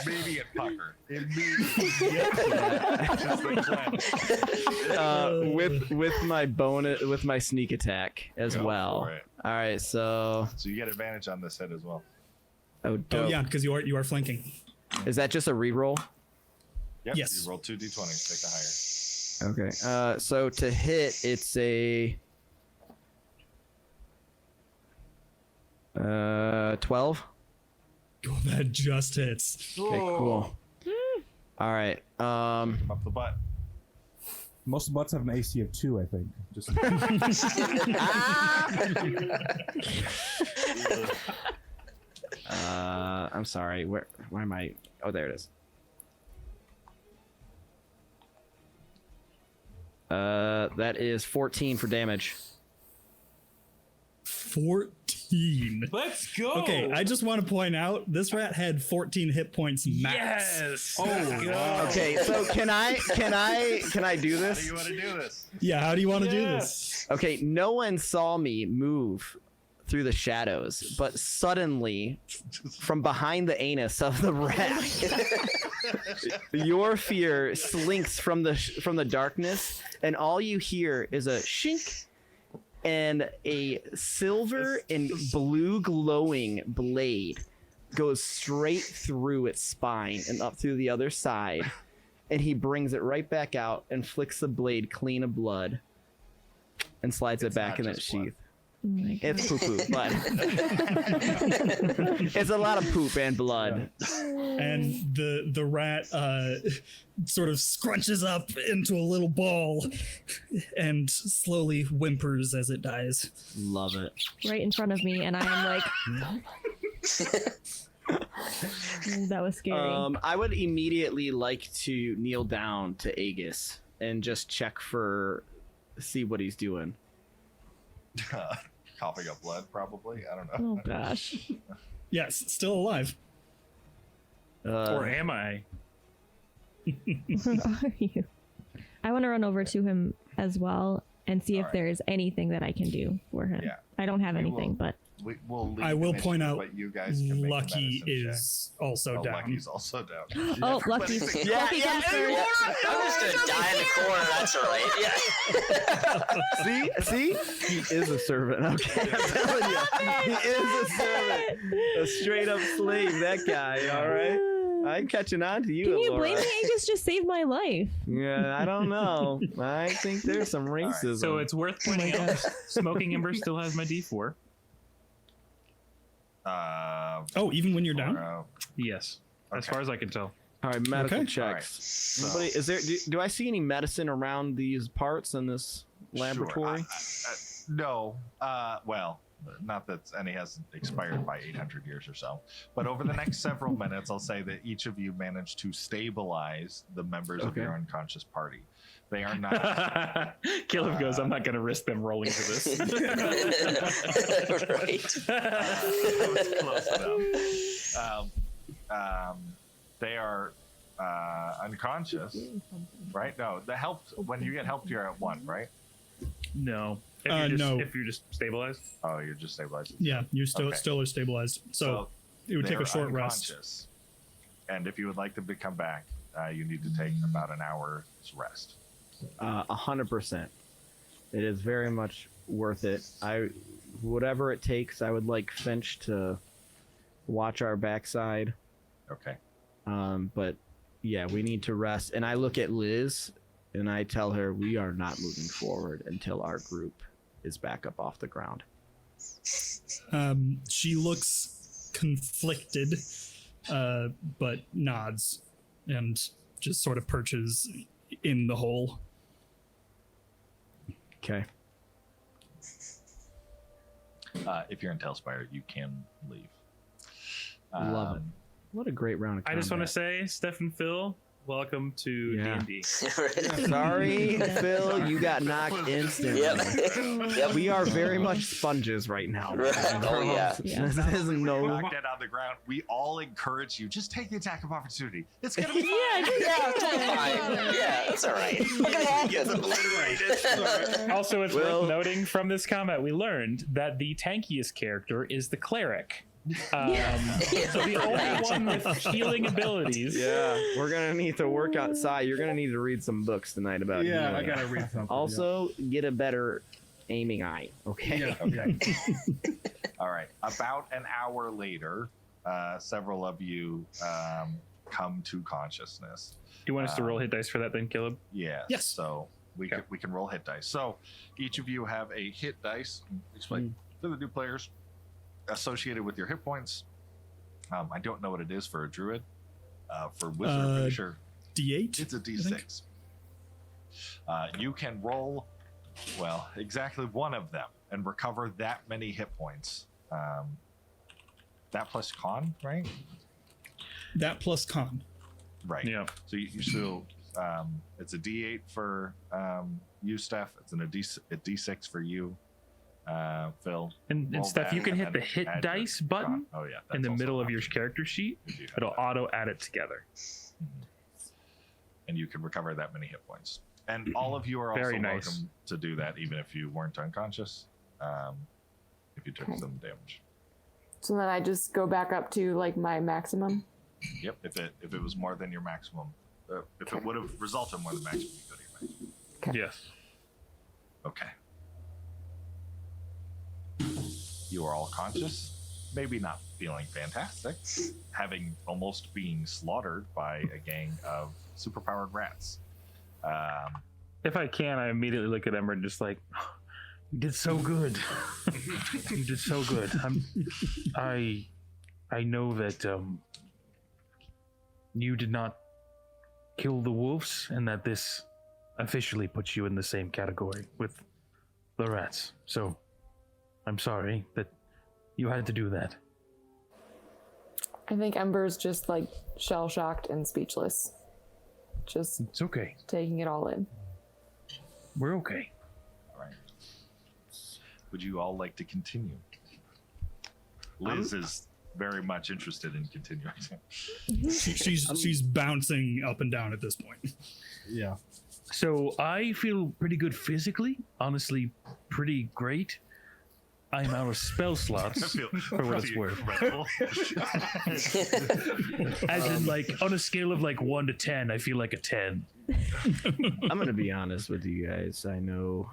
Immediate pucker. with my bonus with my sneak attack as Go well. for it. All right, so So you get advantage on this hit as well. Oh dope. yeah, because you are flanking. Is that just a reroll? Yep. Yes. You roll 2 d20s. Take the higher. Okay. So to hit, it's a 12. Oh, that just hits. Okay, cool. All right. Up the butt. Most butts have an AC of 2, I think. Just I'm sorry. Where am I? Oh, there it is. That is 14 for damage. 14. Let's go. Okay, I just want to point out this rat had 14 hit points max. Yes. Okay, so can I do How this? do you want to do this? Yeah, how do you want to do this? Okay, no one saw me move through the shadows, but suddenly, from behind the anus of the rat, your fear slinks from the darkness, and all you hear is a shink, and a silver and blue glowing blade goes straight through its spine and up through the other side, and he brings it right back out and flicks the blade clean of blood and slides it back in not its just blood. sheath. It's poo poo, but it's a lot of poop and blood. And the rat sort of scrunches up into a little ball and slowly whimpers as it dies. Love it. Right in front of me, and I am like, that was scary. I would immediately like to kneel down to Aegis and just check see what he's doing. Coughing up blood, probably. I don't know. Oh gosh. Yes, still alive. Or am I? Where are you? I want to run over to him as well and see if Alright. there's anything that I can do for him. Yeah. I don't have We anything, will- but We'll leave I will initiative, point out, but you guys can make a Lucky medicine is also check. down. Lucky's also down. oh, Lucky. Yeah, Lucky comes first. I'm just gonna die in the corner. That's all right. Yeah. See, he is a servant. Okay, I'm telling you, he is a servant, a straight up slave. That guy. All right, I'm catching on to you. Can you Laura. blame me? He just saved my life. Yeah, I don't know. I think there's some racism. So it's worth pointing out Smoking Ember still has my D4. Oh, even when you're down? Yes. As Okay. far as I can tell. all right, medical Okay. checks. So- Somebody, is there? Do I see any medicine around these parts in this laboratory? Sure. No. Well, not that any hasn't expired by 800 years or so. But over the next several minutes, I'll say that each of you managed to stabilize the members of Okay. your unconscious party. They are not. Caleb goes, I'm not going to risk them rolling for this. Right. That was close enough. They are unconscious, right? No, the help when you get helped, you're at 1, right? No. No. If you're just stabilized. Oh, you're just stabilized. Yeah, you still Okay. still are stabilized. So it would take a they're short rest. unconscious. And if you would like them to come back, you need to take about an hour's rest. 100%. It is very much worth it. Whatever it takes, I would like Finch to watch our backside. Okay. But yeah, we need to rest. And I look at Liz and I tell her we are not moving forward until our group is back up off the ground. She looks conflicted, but nods and just sort of perches in the hole. Okay. If you're in Tailspire, you can leave. Love it. What a great round of I combat. just want to say, Steph and Phil, welcome to Yeah. D&D. Sorry, Phil, you got knocked instantly. Yep. We are very much sponges right now. Right. Oh, yeah. Yeah. This isn't no. Knocked it on the ground. We all encourage you. Just take the attack of opportunity. It's gonna be fine. Yeah, totally fine. Yeah, that's all right. What can happen? Also, it's Well- worth noting from this combat, we learned that the tankiest character is the cleric. So the only one with healing abilities. Yeah, we're gonna need to work outside. You're gonna need to read some books tonight about Yeah, healing. I gotta read something. Also, get a better aiming eye. Okay. Yeah. All right. About an hour later, several of you come to consciousness. Do you want us to roll hit dice for that then, Caleb? Yes. Yes. So we can roll hit dice. So each of you have a hit dice. Explain to the new players associated with your hit points. I don't know what it is for a druid. For wizard, I'm pretty sure D8? it's a I think. D6. You can roll, well, exactly one of them and recover that many hit points. That plus con, right? That plus con. Right. Yeah. So you still, it's a D8 for you, Steph. It's a D6 for you, Phil. And Roll Steph, that you can and hit the then hit add your dice button con. Oh yeah. in that's the also middle an of your option. character sheet. You do have It'll that. auto add it together. And you can recover that many hit points. And all of you are also Very nice. welcome to do that, even if you weren't unconscious. If you took Okay. some damage. So then I just go back up to like my maximum. Yep. If it was more than your maximum, if it would have resulted in more than maximum, you go to your maximum. Okay. Yes. Okay. You are all conscious, maybe not feeling fantastic, having almost being slaughtered by a gang of superpowered rats. If I can, I immediately look at Ember and just like, you did so good. You did so good. I know that you did not kill the wolves, and that this officially puts you in the same category with the rats. So, I'm sorry that you had to do that. I think Ember's just like shell shocked and speechless. Just It's okay. taking it all in. We're okay. All right. would you all like to continue? Liz is very much interested in continuing. She's bouncing up and down at this point. Yeah. So I feel pretty good physically. Honestly, pretty great. I'm out of spell slots for what it's worth. As in, like, on a scale of like 1 to 10, I feel like a 10. I'm gonna be honest with you guys. I know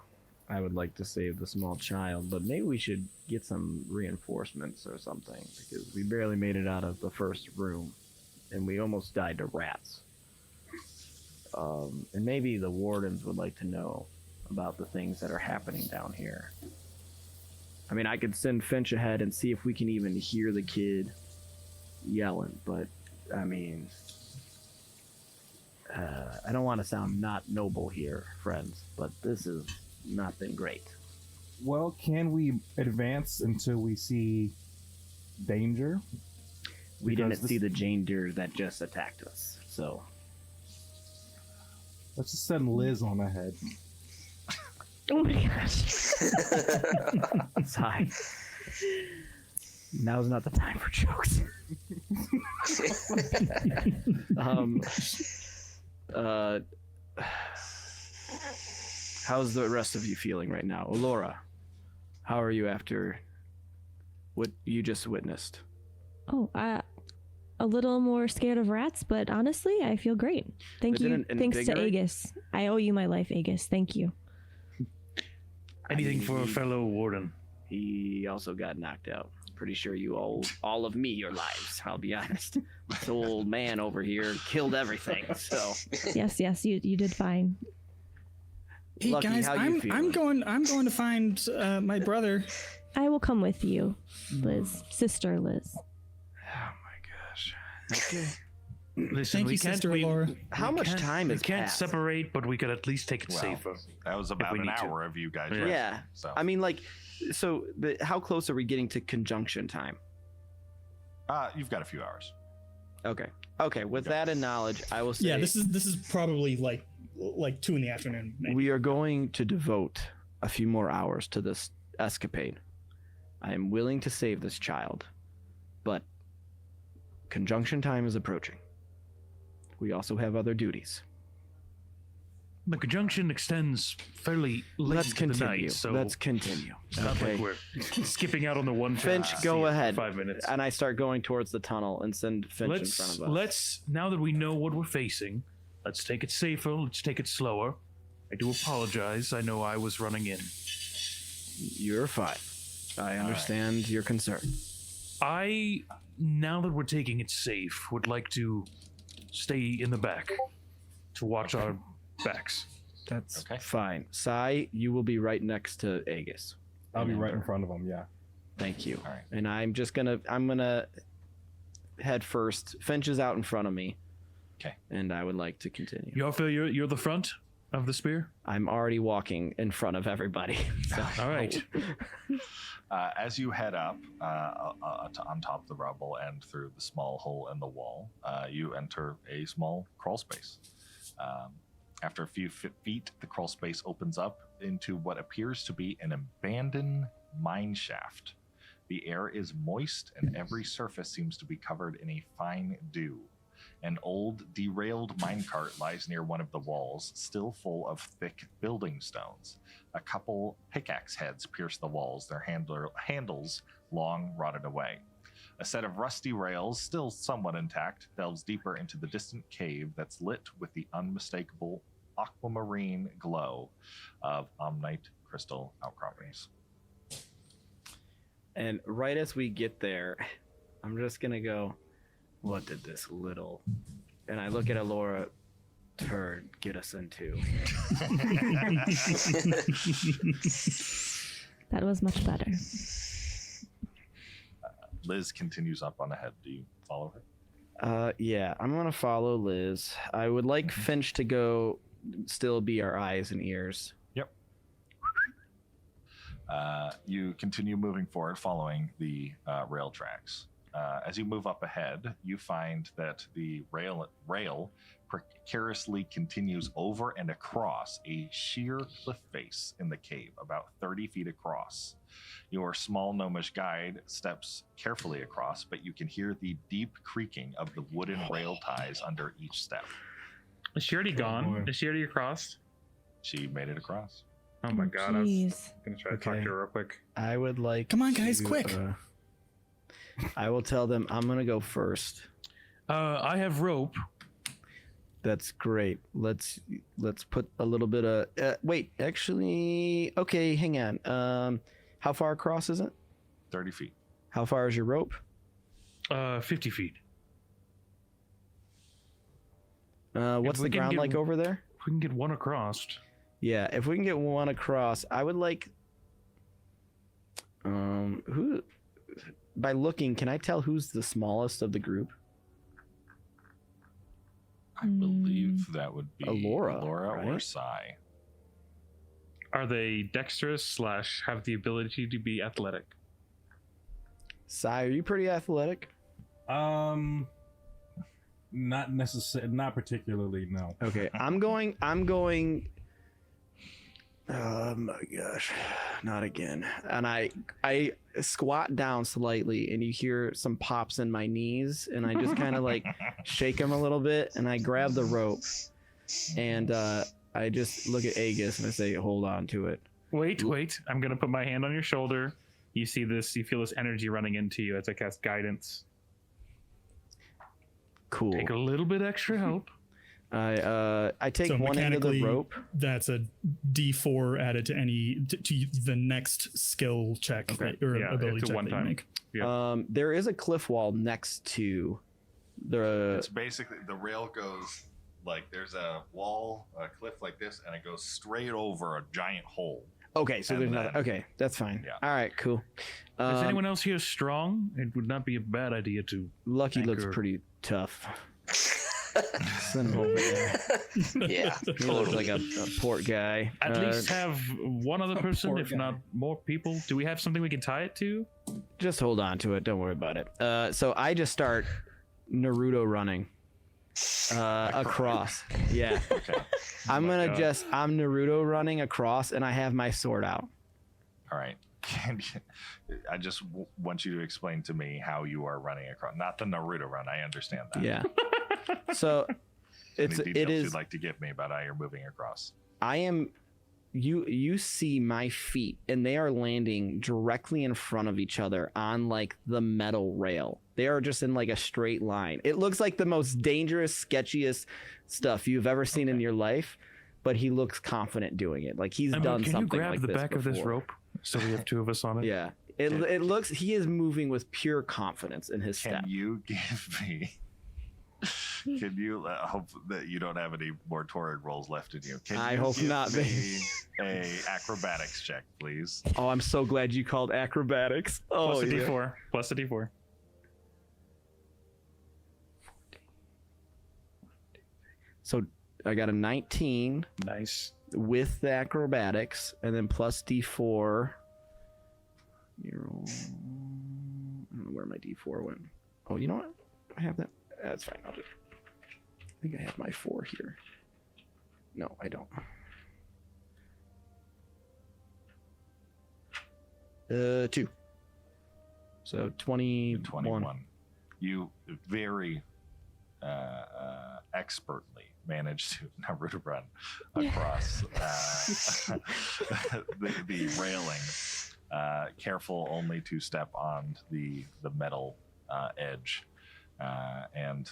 I would like to save the small child, but maybe we should get some reinforcements or something, because we barely made it out of the first room, and we almost died to rats. And maybe the wardens would like to know about the things that are happening down here. I mean, I could send Finch ahead and see if we can even hear the kid yelling, but I mean, I don't want to sound not noble here, friends, but this has not been great. Well, can we advance until we see danger? We didn't see the danger that just attacked us, so let's just send Liz on ahead. Oh my gosh. Sigh. Now's not the time for jokes. How's the rest of you feeling right now? Laura, how are you after what you just witnessed? Oh, a little more scared of rats, but honestly, I feel great. Thanks to Aegis. I owe you my life, Aegis. Thank you. Anything for a fellow warden. He also got knocked out. Pretty sure you owe all of me your lives, I'll be honest. This old man over here killed everything, so. Yes, you did fine. Hey Lucky, guys, I'm going to find my brother. I will come with you, Liz. Sister Liz. Oh my gosh. Okay. Listen, Thank you, Sister Laura. How much time we has can't passed? separate, but we could at least take it safer. That was about we an need to. hour of you guys. Yeah. right? Yeah. So I mean, like, so how close are we getting to conjunction time? you've got a few hours. Okay. With that in knowledge, I will say. Yeah, this is probably like 2 in the afternoon. Maybe. We are going to devote a few more hours to this escapade. I am willing to save this child, but conjunction time is approaching. We also have other duties. The conjunction extends fairly late Let's into the continue. night, so Let's continue. it's not like we're skipping out on the one. Finch, shot go for ahead. 5 minutes. And I start going towards the tunnel and send Finch in front of us. Let's now that we know what we're facing, let's take it safer. Let's take it slower. I do apologize. I know I was running in. You're fine. I understand your concern. I, now that we're taking it safe, would like to stay in the back to watch our backs. That's fine. Sai, you will be right next to Aegis. I'll be right in front of him, yeah. Thank you. All right. And I'm gonna head first. Finch is out in front of me. Okay. And I would like to continue. Yorfil, you're the front of the spear? I'm already walking in front of everybody. So. All right. As you head up on top of the rubble and through the small hole in the wall, you enter a small crawl space. After a few feet, the crawl space opens up into what appears to be an abandoned mine shaft. The air is moist and every surface seems to be covered in a fine dew. An old, derailed minecart lies near one of the walls, still full of thick building stones. A couple pickaxe heads pierce the walls, their handles long rotted away. A set of rusty rails, still somewhat intact, delves deeper into the distant cave that's lit with the unmistakable aquamarine glow of Omnite crystal outcroppings. And right as we get there, I'm just gonna go, what did this little... And I look at Alora, turd get us into? That was much better. Liz continues up on ahead. Do you follow her? Yeah, I'm gonna follow Liz. I would like Finch to go still be our eyes and ears. Yep. You continue moving forward, following the rail tracks. as you move up ahead, you find that the rail precariously continues over and across a sheer cliff face in the cave, about 30 feet across. Your small gnomish guide steps carefully across, but you can hear the deep creaking of the wooden rail ties under each step. Is she already gone? boy. Is she already across? She made it across. Oh my god, I was Jeez. gonna try to talk to her real quick. I would like. Come on, guys, to, quick. I will tell them I'm gonna go first. I have rope. That's great. Let's put a little bit of. Wait, actually, okay, hang on. How far across is it? 30 feet. How far is your rope? 50 feet. What's we the can ground get- like over there? If we can get one across. Yeah, if we can get one across, I would like. Who? By looking, can I tell who's the smallest of the group? I believe that would be Alora, or right? Sai. Are they dexterous / have the ability to be athletic? Sai, are you pretty athletic? Not not particularly, no. Okay, I'm going. Oh my gosh, not again. And I squat down slightly, and you hear some pops in my knees, and I just kind of like shake them a little bit, and I grab the rope, and I just look at Aegis and I say, "Hold on to it." Wait. I'm gonna put my hand on your shoulder. You see this? You feel this energy running into you as I cast guidance. Cool. Take a little bit extra help. I take So one end of the mechanically, rope. That's a D4 added to to the next skill check or Yeah, ability it's a check one that you time. make. Yeah. There is a cliff wall next to the. It's basically the rail goes like there's a wall, a cliff like this, and it goes straight over a giant hole. Okay, so and there's then- not. Okay, that's fine. Yeah. All right, cool. Is anyone else here strong? It would not be a bad idea to. Lucky looks anchor- pretty tough. Send him over there. Yeah, He looks totally. like a port guy. At least have one other person, poor if guy. not more people. Do we have something we can tie it to? Just hold on to it. Don't worry about it. So I just start Naruto running across. Yeah. Okay. I'm my gonna God. I'm Naruto running across, and I have my sword out. All right. I just want you to explain to me how you are running across. Not the Naruto run. I understand that. Yeah. So Any it details is. you'd like to give me about how you're moving across? I am. You see my feet, and they are landing directly in front of each other on like the metal rail. They are just in like a straight line. It looks like the most dangerous, sketchiest stuff you've ever seen in your life, but he looks confident doing it. Like he's done Can you something grab like the this back of this before. rope so we have two of us on it? Yeah. It looks he is moving with pure confidence in his Can step. you give me? Can you hope that you don't have any more Torrid rolls left in you? Can I you hope give not, me a acrobatics check, please? Oh, I'm so glad you called acrobatics. Oh, Plus a yeah. D4. Plus a D4. So I got a 19 Nice. with the acrobatics, and then plus D4. You roll. I don't know where my D4 went. Oh, you know what? I have that. That's fine. I think I have my 4 here. No, I don't. 2. So 21. 21. You very expertly managed to Naruto run across the railing, careful only to step on the metal edge, and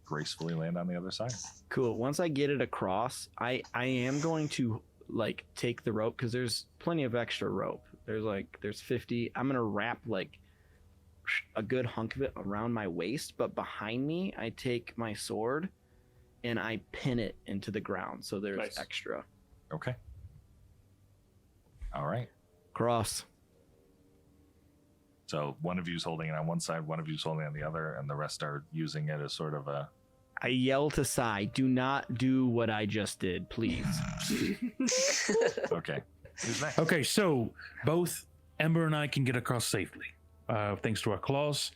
gracefully land on the other side. Cool. Once I get it across, I am going to like take the rope because there's plenty of extra rope. There's 50. I'm gonna wrap like a good hunk of it around my waist, but behind me, I take my sword and I pin it into the ground so there's Nice. extra. Okay. All right. Cross. So one of you's holding it on one side, one of you's holding it on the other, and the rest are using it as sort of a. I yell to Sai, do not do what I just did, please. Okay. Who's next? Okay, so both Ember and I can get across safely, thanks to our claws.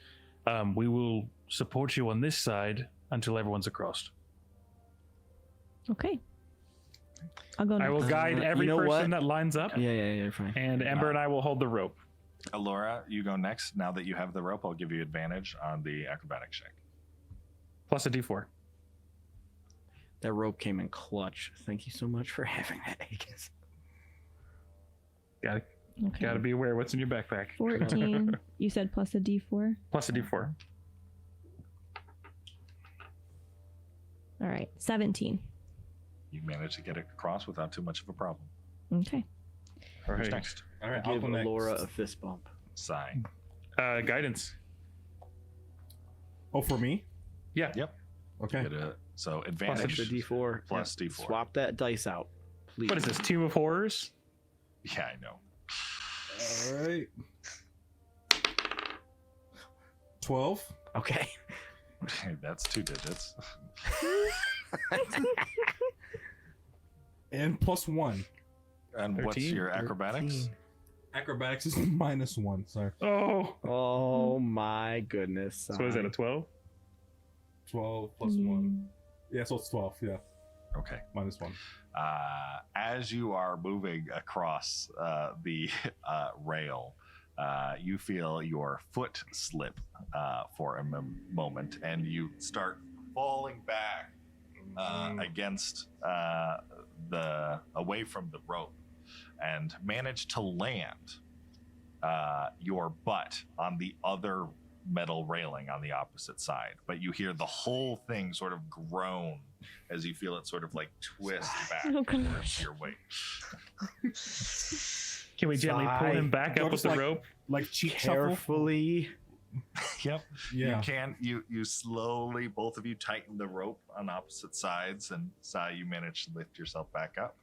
We will support you on this side until everyone's across. Okay. I'll go next. I will guide every you know person what? that lines up, Yeah, you're fine. and Ember and I will hold the rope. Alora, you go next. Now that you have the rope, I'll give you advantage on the acrobatic check. Plus a d4. That rope came in clutch. Thank you so much for having that, Agus. Gotta Okay. be aware what's in your backpack. 14. You said plus a D4. Plus a d4. All right. 17. You managed to get it across without too much of a problem. Okay. All Who's right. next? All right, I'll Give go next. Laura a fist bump. Sai. Guidance. Oh, for me? Yeah. Yep. Okay. So Extra advantage D4. plus Yep. D4. Swap that dice out, please. What is this? Tomb of Horrors? Yeah, I know. All right. 12. Okay. That's 2 digits. And plus 1. And what's 13? your acrobatics? Acrobatics is -1. Sorry. Oh. Oh my goodness. So is that a 12? 12 plus 1. Yeah, so it's 12. Yeah. Okay. -1. As you are moving across the rail, you feel your foot slip for a moment, and you start falling back against away from the rope, and manage to land your butt on the other metal railing on the opposite side. But you hear the whole thing sort of groan as you feel it sort of like twist back Oh, towards your weight. Can we gently pull him back Go up with just the like- rope? Like cheek shuffle. Carefully. Yep. Yeah. You slowly, both of you tighten the rope on opposite sides, and Sai, you manage to lift yourself back up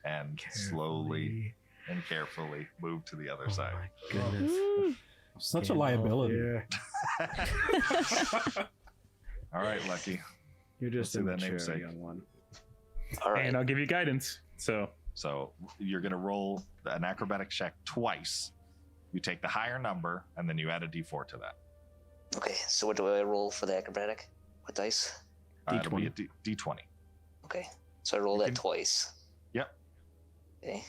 and slowly and carefully move to the other Oh side. my goodness. Such a liability. Yeah. All right, Lucky. You're just Let's a do that mature namesake. young one. All right. And I'll give you guidance. So So you're going to roll an acrobatic check twice. You take the higher number, and then you add a d4 to that. Okay, so what do I roll for the acrobatic? What dice? It'll be a d20. Okay, so I roll that twice. Yep. Okay.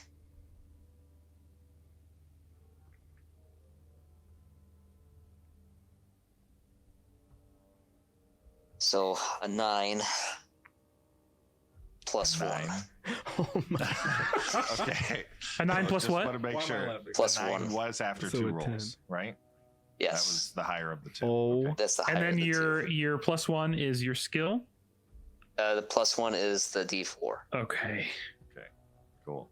So a 9 plus 1. 9. Oh my. Okay. a 9 plus Just what? want to make Why am I sure. laughing? Plus The 9 1. was after So 2 a rolls, right? Yes. That was the higher of the 2. Oh. Okay. That's the And higher then of the your plus 1 is your skill. the plus 1 is the D4 Okay. Cool.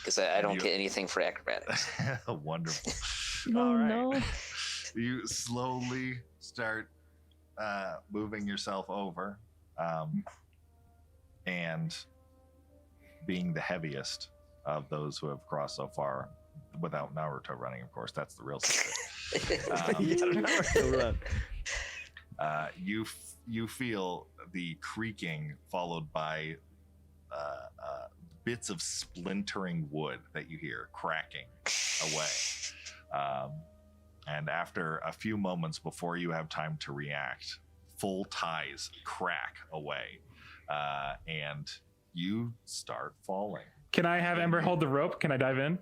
because I don't You- get anything for acrobatics. Wonderful. Oh, All right. no. You slowly start moving yourself over, and being the heaviest of those who have crossed so far, without Naruto running, of course. That's the real secret. You feel the creaking followed by bits of splintering wood that you hear cracking away. And after a few moments before you have time to react, full ties crack away, and you start falling. Can I have Ember hold the rope? Can I dive in?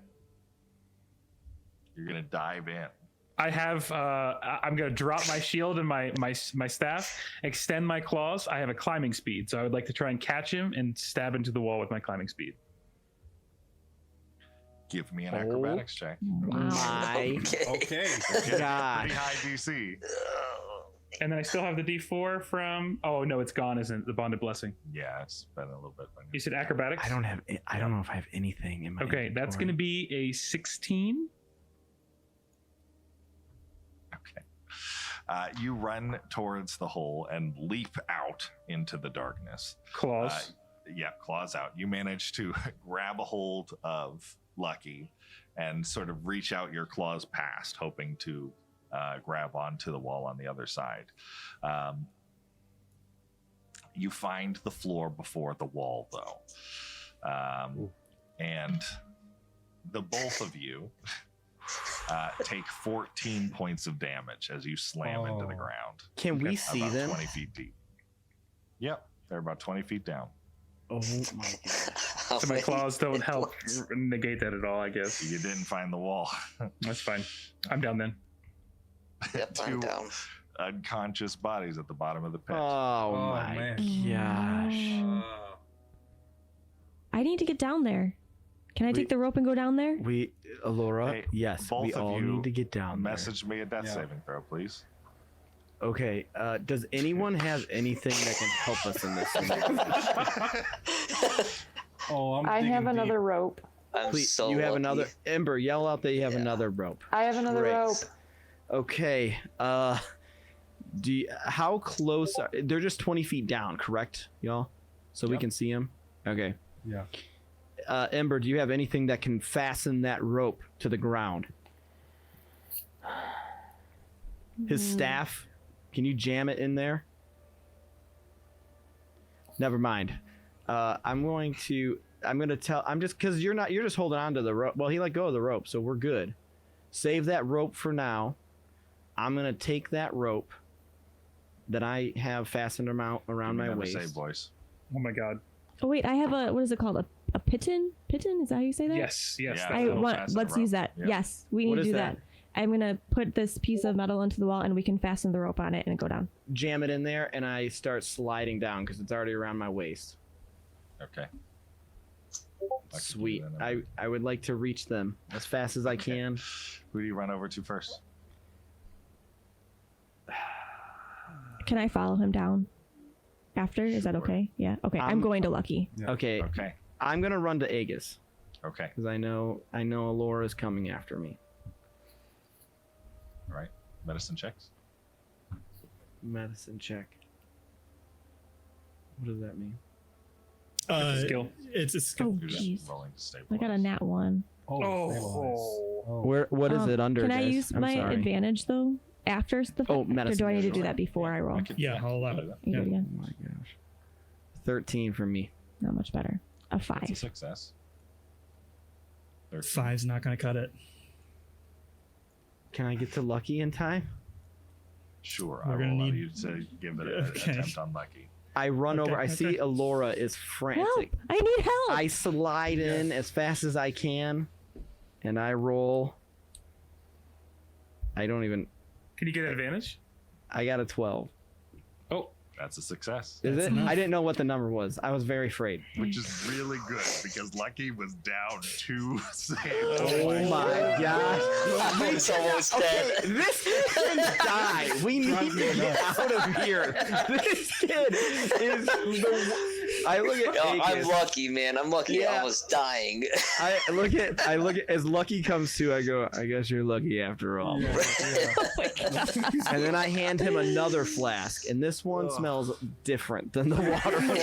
You're gonna dive in. I have. I'm gonna drop my shield and my staff, extend my claws. I have a climbing speed, so I would like to try and catch him and stab into the wall with my climbing speed. Give me an acrobatics check. My Okay. God. Pretty high DC. And then I still have the D4 from. Oh no, it's gone, isn't it? The bonded blessing. Yeah, it's been a little bit. You said acrobatics. I don't know if I have anything in my. Okay, that's inventory. gonna be a 16. You run towards the hole and leap out into the darkness. Claws. Claws out. You manage to grab a hold of Lucky and sort of reach out your claws past, hoping to grab onto the wall on the other side. You find the floor before the wall, though. And the both of you take 14 points of damage as you slam into the ground. Can we see about them? 20 feet deep. Yep, they're about 20 feet down. Oh my god. So my claws don't help negate that at all, I guess. You didn't find the wall. That's fine. I'm down then. Yep, I'm down. Unconscious bodies at the bottom of the pit. Oh, my gosh. I need to get down there. Can I take the rope and go down there? We, Alora, Hey, yes, both we of all you need to get down there. Message me a death saving throw, please. Okay, does anyone have anything that can help us in this scenario? I have another rope. Please, so you have lucky. another. Ember, yell out that you have another rope. I have another Great. rope. Okay, how close are, they're just 20 feet down, correct, y'all? So we can see them? Okay. Yeah. Ember, do you have anything that can fasten that rope to the ground? His staff, can you jam it in there? Never mind. I'm just because you're just holding on to the rope. Well, he let go of the rope, so we're good. Save that rope for now. I'm gonna take that rope that I have fastened around my waist. Save, boys. Oh my god. Oh wait, I have a what is it called? A piton? Piton? Is that how you say that? Yes, yes. Yeah, that's I what- want. Let's use that. Yeah. Yes, we need What to is do that? that. I'm gonna put this piece of metal into the wall, and we can fasten the rope on it and go down. Jam it in there, and I start sliding down because it's already around my waist. Okay. Sweet. I would like to reach them as fast as I can. Who do you run over to first? Can I follow him down? After? Is that okay? Yeah. Okay. I'm going to Lucky. Okay. Okay. I'm gonna run to Aegis Okay. because I know Alora's coming after me. All right. Medicine checks. Medicine check. What does that mean? skill. It's a skill. Oh, You're jeez. just rolling to stabilize. I got a nat 1. What is it under? Can I guys? use I'm my sorry. advantage though after the fact? Oh, Or medicine. do I need to do that before I roll? Yeah, I'll allow it. You do it Oh again. my gosh. 13 for me. Not much better. A 5. That's a success. 13. Five's not gonna cut it. Can I get to Lucky in time? Sure. We're I gonna will allow need- you to give it an Okay. attempt on Lucky. I run Okay, over. I see okay. Alora is frantic. Help! I need help. I slide in as fast as I can, and I roll. I don't even. Can you get an advantage? I got a 12. Oh, That's a success. Is That's it? enough. I didn't know what the number was. I was very afraid. Which is really good because Lucky was down 2 saves. Oh my gosh. It's almost dead. This kid can die. We need to get out of here. This kid is the. I look at. Oh, I'm Aegis. lucky, man. I'm lucky. Yeah. Almost dying. I look at. As Lucky comes to. I go. I guess you're lucky after all. And then I hand him another flask, and this one smells different than the water one.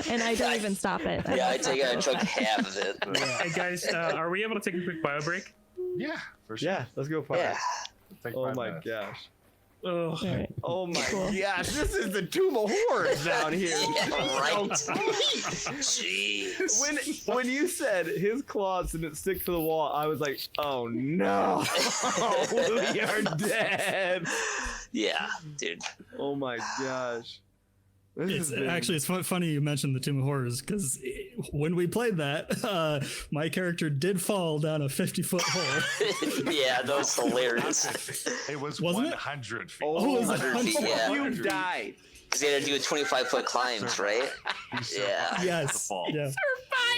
And I don't even stop it. Yeah, I took half of it. hey guys, are we able to take a quick bio break? Yeah, for sure. Yeah, let's go far. Yeah. Take Oh 5 my minutes. gosh. Oh, All right. Oh my Cool. gosh. This is the Tomb of Horrors down here. Yeah, right. Jeez. When you said his claws didn't stick to the wall, I was like, oh no, we are dead. Yeah, dude. Oh my gosh. It's funny you mentioned the Tomb of Horrors because when we played that, my character did fall down a 50-foot hole. Yeah, that was hilarious. It was Wasn't it? 100 feet. Oh, was it 100 feet, yeah. You died. Because they had to do a 25-foot climbs, right? Yeah. Yes. fall. Yeah.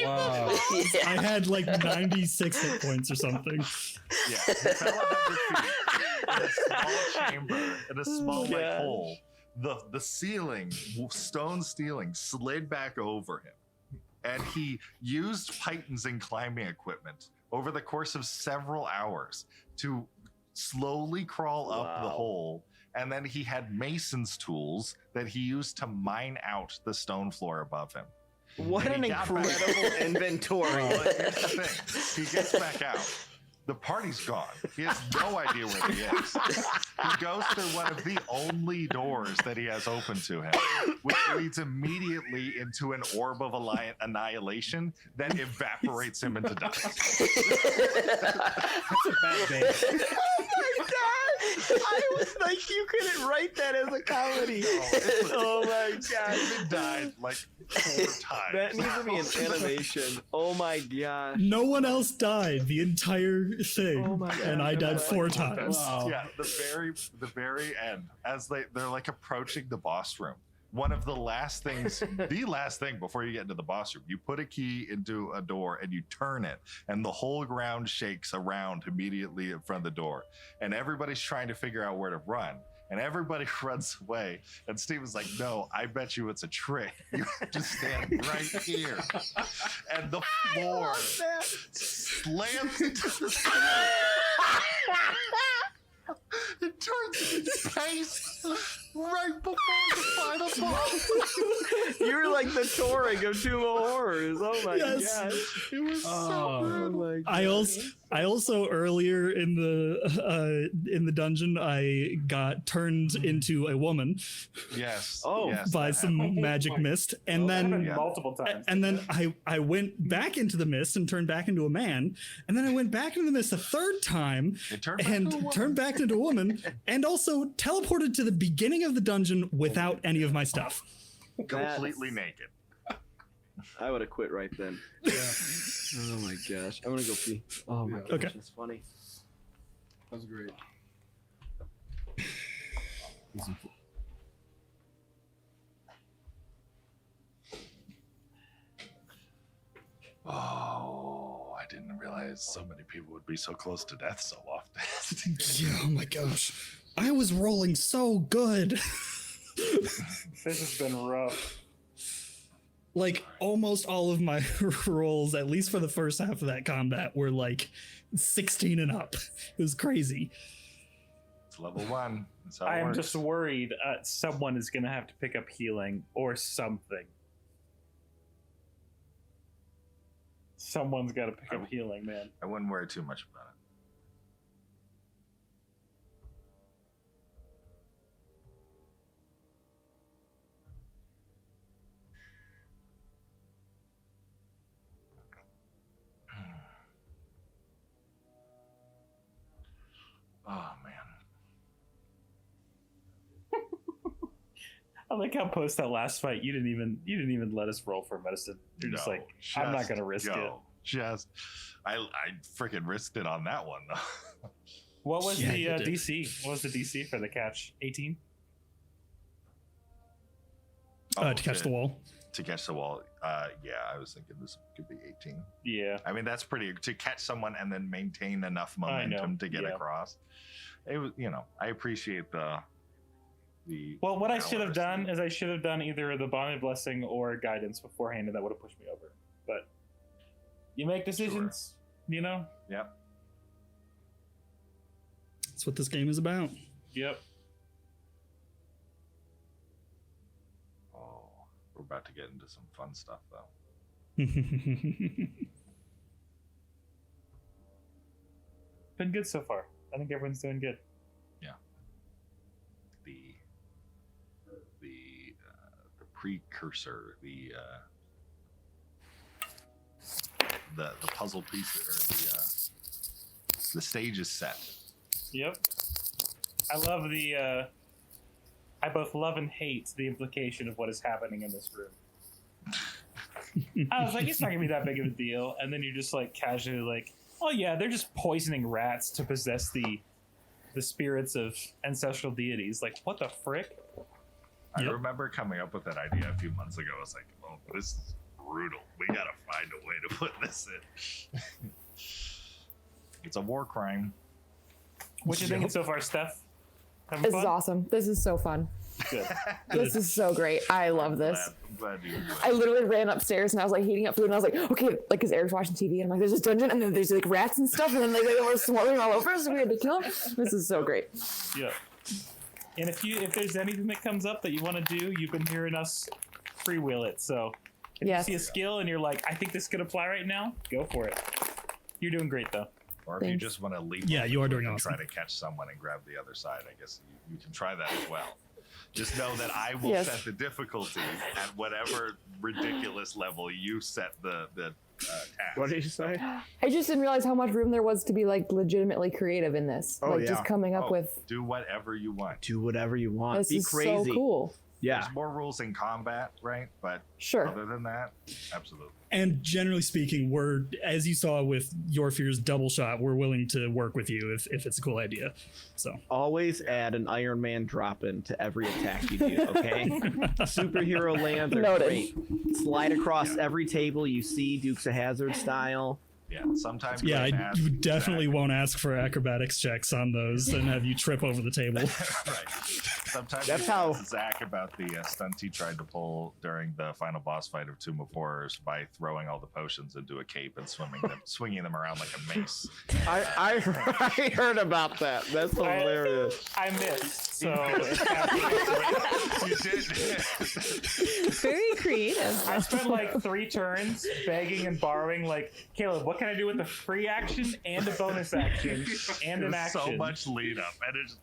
Wow. Yeah. I had like 96 hit points or something. Yeah, he fell 100 feet in a small chamber, in a small like gosh. hole. The ceiling, stone ceiling, slid back over him, and he used pythons and climbing equipment over the course of several hours to slowly crawl up the hole. And then he had mason's tools that he used to mine out the stone floor above him. What And an he got back- incredible inventory. Well, here's the thing: he gets back out. The party's gone. He has no idea where he is. He goes through one of the only doors that he has open to him, which leads immediately into an orb of annihilation that evaporates him into dust. That's a bad day. Oh my god! I was like, you couldn't write that as a comedy. Oh my god! Steven died like 4 times. That needs to be an animation. Oh my god. No one else died the entire thing, Oh my God. and I died 4 times. Wow. Yeah, the very end, as they're like approaching the boss room. One of the last things, the last thing before you get into the boss room, you put a key into a door and you turn it, and the whole ground shakes around immediately in front of the door, and everybody's trying to figure out where to run. And everybody runs away. And Steven's like, no, I bet you it's a trick. You have to stand right here. And the floor slams into the floor. It turns into space right before the final boss. You were like the touring of Two Horrors. Oh my Yes. god. It was so Oh good. my god. I also earlier in the dungeon I got turned into a woman Yes. Oh, yes, by that some happened. magic mist, and then Yeah. multiple times. and then I went back into the mist and turned back into a man, and then I went back into the mist a third time It turned back and to a woman. turned back into a woman, and also teleported to the beginning of the dungeon without any of my stuff. completely naked. I would have quit right then. Yeah. Oh my gosh. I'm gonna go pee. Oh my gosh, Okay. that's funny. That was great. Oh, I didn't realize so many people would be so close to death so often. Yeah, oh my gosh. I was rolling so good. This has been rough. Like, almost all of my rolls, at least for the first half of that combat, were like 16 and up. It was crazy. It's level 1. That's how it I am works. just worried someone is going to have to pick up healing or something. Someone's got to pick up healing, man. I wouldn't worry too much about it. Oh man. I like how post that last fight, you didn't even let us roll for medicine. You're just No, like, I'm not gonna risk it. go. I freaking risked it on that one though. What was Yeah, the you did. DC? What was the DC for the catch? 18? Oh, To catch the wall. To catch the wall. Yeah, I was thinking this could be 18. Yeah. I mean, that's pretty to catch someone and then maintain enough I know, momentum to get yeah. across. It was, I appreciate the. Well, what I should have hours. done is I should have done either the bonded blessing or guidance beforehand, and that would have pushed me over. But you make decisions, you know. Yep. That's what this game is about. Yep. Oh, we're about to get into some fun stuff though. Been good so far. I think everyone's doing good. Yeah. The precursor, the puzzle piece or the stage is set. Yep. I love I both love and hate the implication of what is happening in this room. I was like, it's not gonna be that big of a deal, and then you're just like casually like, oh yeah, they're just poisoning rats to possess the spirits of ancestral deities. Like, what the frick? I remember coming up with that idea a few months ago. I was like, oh, this is brutal. We gotta find a way to put this in. It's a war crime. What you thinking so far, Steph? Having This fun? is awesome. This is so fun. Good. This is so great. I love this. I'm glad you enjoyed I it. literally ran upstairs and I was like heating up food and I was like, okay, like, cause Eric's watching TV and I'm like, there's this dungeon and then there's like rats and stuff and then they were swarming all over us so we had to kill them. This is so great. Yeah. And if there's anything that comes up that you want to do, you've been hearing us freewheel it. So if Yes. you see a skill and you're like, I think this could apply right now, go for it. You're doing great though. Or if you Thanks. just want to leap, Yeah, you are doing and awesome. try to catch someone and grab the other side. I guess you can try that as well. Just know that I will Yes. set the difficulty at whatever ridiculous level you set the task. What did you say? I just didn't realize how much room there was to be like legitimately creative in this. Oh, like yeah. just coming up with Do whatever you want. Do whatever you want. this Be is crazy. so cool. Yeah. There's more rules in combat, right? But Sure. other than that, absolutely. And generally speaking, we're, as you saw with Your Fear's double shot, we're willing to work with you if it's a cool idea. So Always add an Iron Man drop in to every attack you do, okay? Superhero lands are Noted. great. Slide across every table you see, Dukes of Hazzard style. Yeah, sometimes. yeah, you I definitely won't ask for acrobatics checks on those and have you trip over the table. Right. Sometimes That's you how- ask Zach about the stunt he tried to pull during the final boss fight of Tomb of Horrors by throwing all the potions into a cape and swinging them around like a mace. I heard about that. That's hilarious. I missed. So You did. Very creative. I spent like 3 turns begging and borrowing. Like, Caleb, what can I do with a free action and a bonus action and an There's action? so much lead up, and it's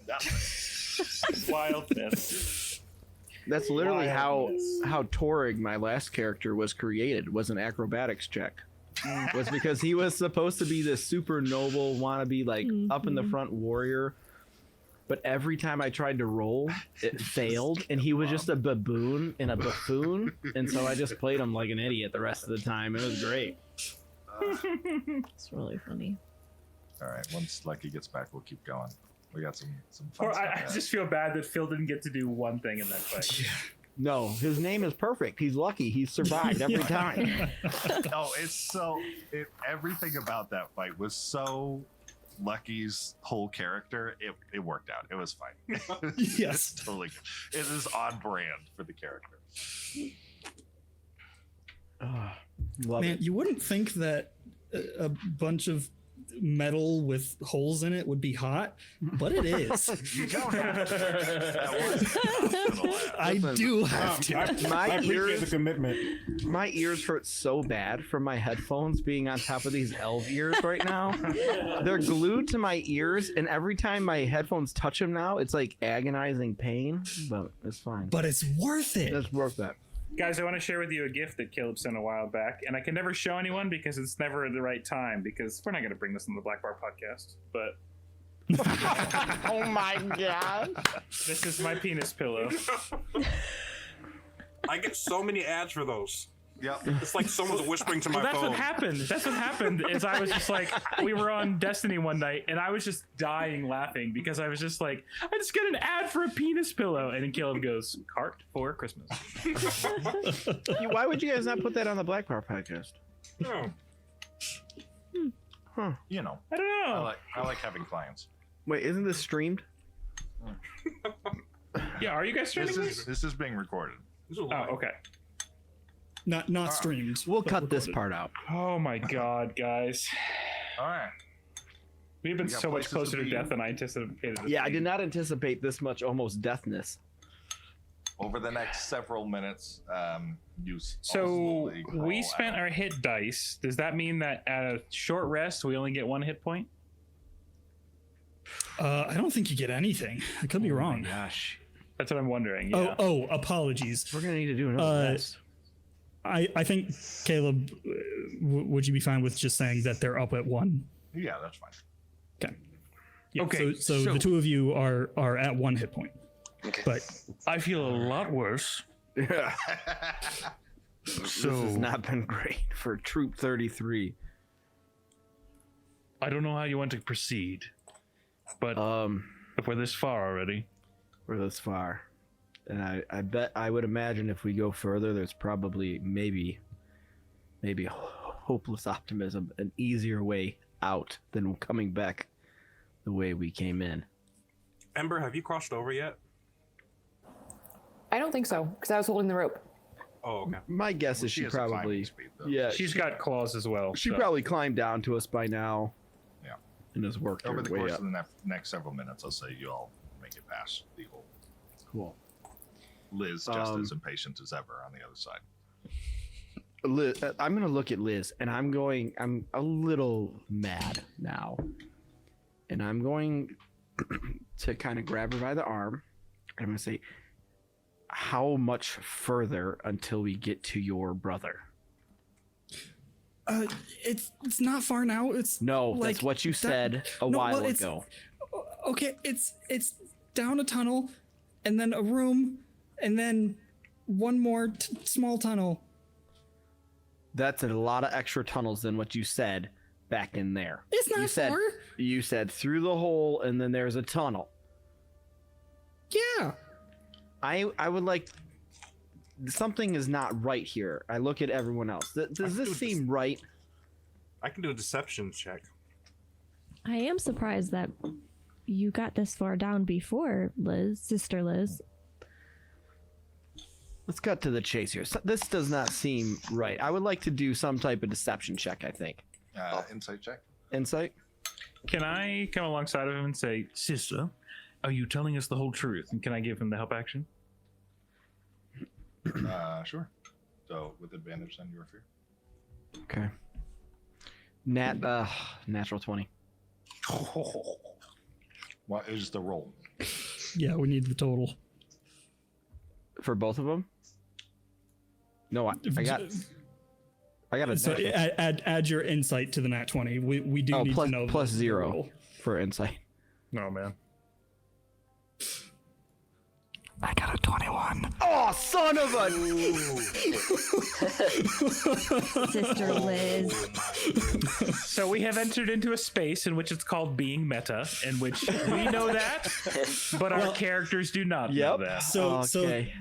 nothing. Wildness. That's literally how Wildness. Torig, my last character, was created. Was an acrobatics check. Was because he was supposed to be this super noble, wannabe, like up in the front warrior. But every time I tried to roll, it failed, and he was just a baboon and a buffoon, and so I just played him like an idiot the rest of the time. It was great. It's really funny. All right, once Lucky gets back, we'll keep going. We got some fun Or stuff. I ahead. just feel bad that Phil didn't get to do one thing in that fight. No, his name is perfect. He's lucky. He's survived every time. Oh, everything about that fight was so Lucky's whole character. It worked out. It was fine. Yes. It's totally. It is on brand for the character. Love Man, it. you wouldn't think that a bunch of metal with holes in it would be hot, but it is. You don't have to. That was optional. I Listen, do have to. My I appreciate ears, the commitment. my ears hurt so bad from my headphones being on top of these elf ears right now. They're glued to my ears, and every time my headphones touch them now, it's like agonizing pain. But it's fine. But it's worth it. It's worth that. Guys, I want to share with you a gift that Caleb sent a while back, and I can never show anyone because it's never the right time, because we're not going to bring this on the Black Bar podcast, but Oh my god. this is my penis pillow. I get so many ads for those. Yep. It's like someone's whispering to my Well, that's phone. what happened. That's what happened. Is I was just like, we were on Destiny one night, and I was just dying laughing because I was just like, I just got an ad for a penis pillow, and then Caleb goes, "Cart for Christmas." Why would you guys not put that on the Black Bar podcast? Oh. You know, I don't know. I like having clients. Wait, isn't this streamed? Yeah, are you guys streaming this? This is being recorded. This is Oh, live. okay. Not streamed. We'll but cut this recorded. part out. Oh my God, guys, All right. we've been We got so much places to closer to be. death than I anticipated. it Yeah, to I be. did not anticipate this much almost deathness. Over the next several minutes, you So slowly we crawl spent out. our hit dice. Does that mean that at a short rest we only get 1 hit point? I don't think you get anything. I could be wrong. Gosh. That's what I'm wondering. Yeah. Oh, apologies. We're gonna need to do another Uh, rest. I think Caleb, would you be fine with just saying that they're up at 1? Yeah, that's fine. Okay. Yeah, Okay, So so- the two of you are at 1 hit point. Okay. But I feel a lot worse. Yeah. So This has not been great for Troop 33. I don't know how you want to proceed, but if we're this far already, We're this far. And I would imagine if we go further, there's probably maybe hopeless optimism, an easier way out than coming back the way we came in. Ember, have you crossed over yet? I don't think so, because I was holding the rope. Oh, okay. My guess Well, is she has a climbing probably, speed, though. yeah, She's got claws as well. she so. probably climbed down to us by now. Yeah. And has worked Over her the way course up. of the next several minutes, I'll say you all make it past the hole. Cool. Liz just as impatient as ever on the other side. Liz, I'm gonna look at Liz, and I'm a little mad now, and I'm going to kind of grab her by the arm, and I'm gonna say, "How much further until we get to your brother?" It's not far now. It's No, like, that's what you said a while ago. Okay, it's down a tunnel, and then a room, and then one more small tunnel. That's a lot of extra tunnels than what you said back in there. It's not far. You said through the hole, and then there's a tunnel. Yeah. I would like. Something is not right here. I look at everyone else. Does this seem right? I can do a deception check. I am surprised that you got this far down before, Liz, Sister Liz. Let's cut to the chase here. This does not seem right. I would like to do some type of deception check, I think. Insight check. Insight? Can I come alongside of him and say, "Sister, are you telling us the whole truth?" And can I give him the help action? Sure. So with advantage, then your fear. Okay. Natural 20. What is the roll? Yeah, we need the total. For both of them? No, I got a So add your insight to the nat 20. We do need plus, to know plus the 0 roll. for insight. No, man. I got a 21. Oh, son of a... Sister Liz. So we have entered into a space in which it's called being meta, in which we know that, but our characters do not know that. So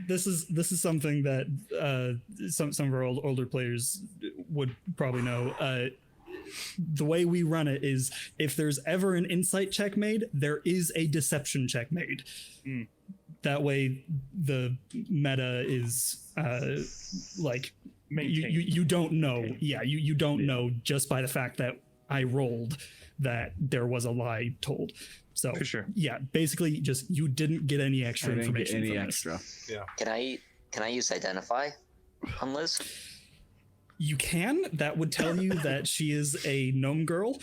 this is something that some of our older players would probably know. The way we run it is, if there's ever an insight check made, there is a deception check made. That way the meta is like you don't know. Yeah, you don't know just by the fact that I rolled that there was a lie told. So for sure. Yeah, basically just you didn't get any extra information. Any from extra. This. Yeah. Can I use identify on Liz? You can. That would tell you that she is a gnome girl,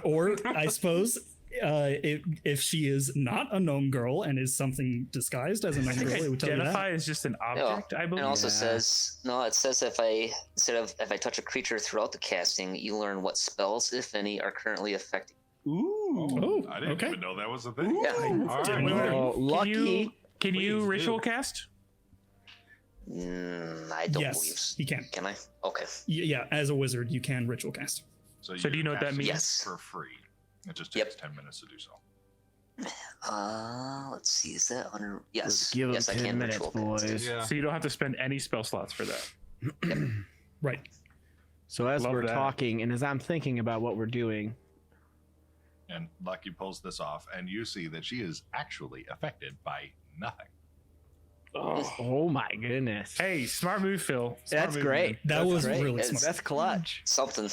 or I suppose. If she is not a gnome girl and is something disguised as a gnome girl, it would tell you Identify that. is just an object, I believe. It also says it says if I touch a creature throughout the casting, you learn what spells, if any, are currently affecting. Ooh. I didn't even know that was a thing. Yeah. All right. Oh, lucky. Can you ritual cast? I don't believe Yes, you can. Can I? Okay. Yeah, as a wizard, you can ritual cast. So do you know what that means? Yes. For free. It just takes 10 minutes to do so. Let's see. Is that under? Yes. Let's give yes, them I 10 can minutes, ritual cast. boys. Yeah. So you don't have to spend any spell slots for that. Right. So as Love we're that. talking, and as I'm thinking about what we're doing, And Lucky pulls this off, and you see that she is actually affected by nothing. oh my goodness. Hey, smart move, Phil. Smart That's move, great. man. That That's was great. really smart. That's clutch. Something.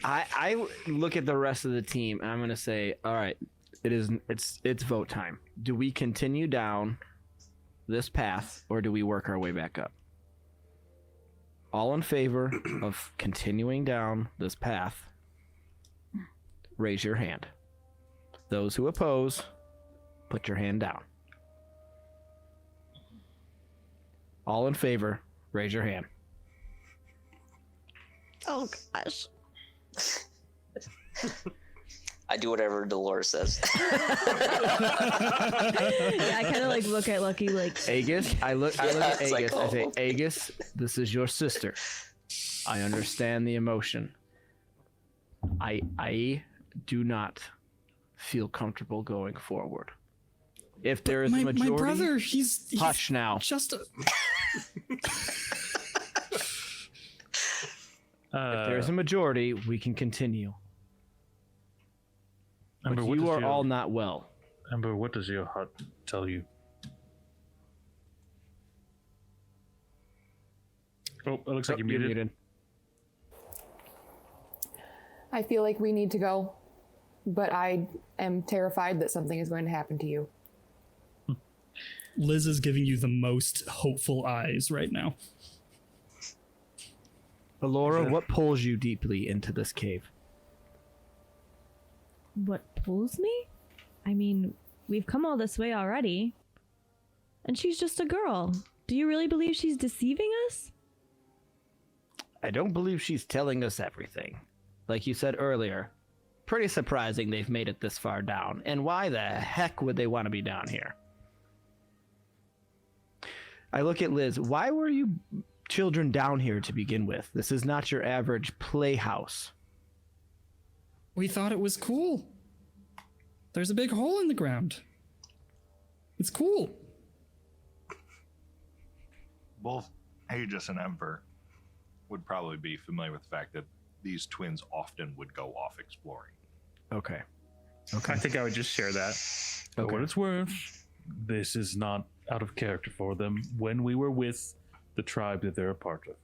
I look at the rest of the team and I'm gonna say, all right, it's vote time. Do we continue down this path or do we work our way back up? All in favor of continuing down this path, raise your hand. Those who oppose, put your hand down. All in favor, raise your hand. Oh gosh. I do whatever Dolores says. Yeah, I kind of like look at Lucky like Agus, I look at it's Agus. like, I say, oh. Agus, this is your sister. I understand the emotion. I do not feel comfortable going forward. If there is a majority, my brother, he's hush now. just a... If there's a majority, we can continue. But Ember, what you does are your- all not well. Ember, what does your heart tell you? Oh, it looks like you're muted. I feel like we need to go, but I am terrified that something is going to happen to you. Liz is giving you the most hopeful eyes right now. Alora, what pulls you deeply into this cave? What pulls me? I mean, we've come all this way already. And she's just a girl. Do you really believe she's deceiving us? I don't believe she's telling us everything. Like you said earlier, pretty surprising they've made it this far down. And why the heck would they want to be down here? I look at Liz. Why were you children down here to begin with? This is not your average playhouse. We thought it was cool. There's a big hole in the ground. It's cool. Both Aegis and Emperor would probably be familiar with the fact that these twins often would go off exploring. Okay. I think I would just share that. For what it's worth, this is not out of character for them when we were with the tribe that they're a part of.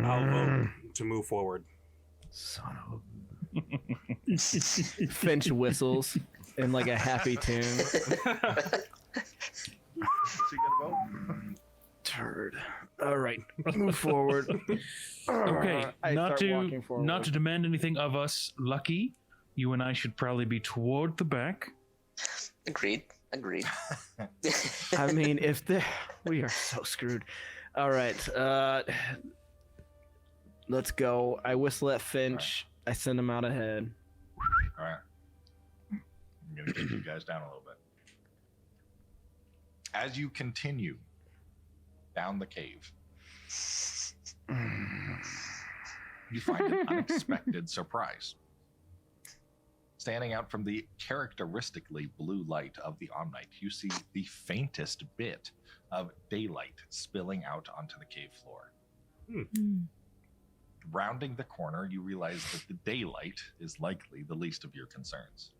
I'll vote to move forward. Son of a... Finch whistles in like a happy tune. Turd. All right, move forward. Okay, I not start walking to forward. demand anything of us, Lucky. You and I should probably be toward the back. Agreed. I mean, we are so screwed. All right, let's go. I whistle at Finch. I send him out ahead. All right. I'm going to keep you guys down a little bit. As you continue down the cave, you find an unexpected surprise. Standing out from the characteristically blue light of the Omnight, you see the faintest bit of daylight spilling out onto the cave floor. Rounding the corner, you realize that the daylight is likely the least of your concerns.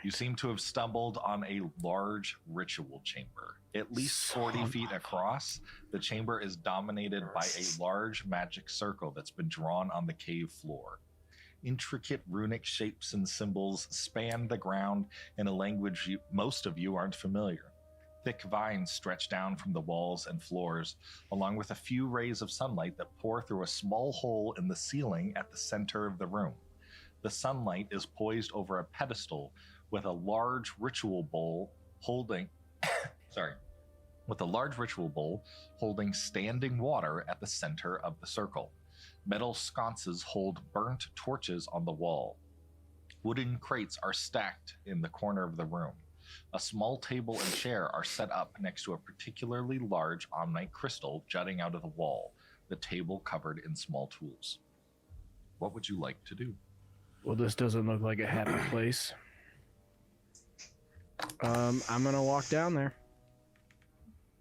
You seem to have stumbled on a large ritual chamber. At least 40 feet across, the chamber is dominated by a large magic circle that's been drawn on the cave floor. Intricate runic shapes and symbols span the ground in a language most of you aren't familiar. Thick vines stretch down from the walls and floors, along with a few rays of sunlight that pour through a small hole in the ceiling at the center of the room. The sunlight is poised over a pedestal with a large ritual bowl holding standing water at the center of the circle. Metal sconces hold burnt torches on the wall. Wooden crates are stacked in the corner of the room. A small table and chair are set up next to a particularly large omnite crystal jutting out of the wall, the table covered in small tools. What would you like to do? Well, this doesn't look like a happy place. I'm gonna walk down there.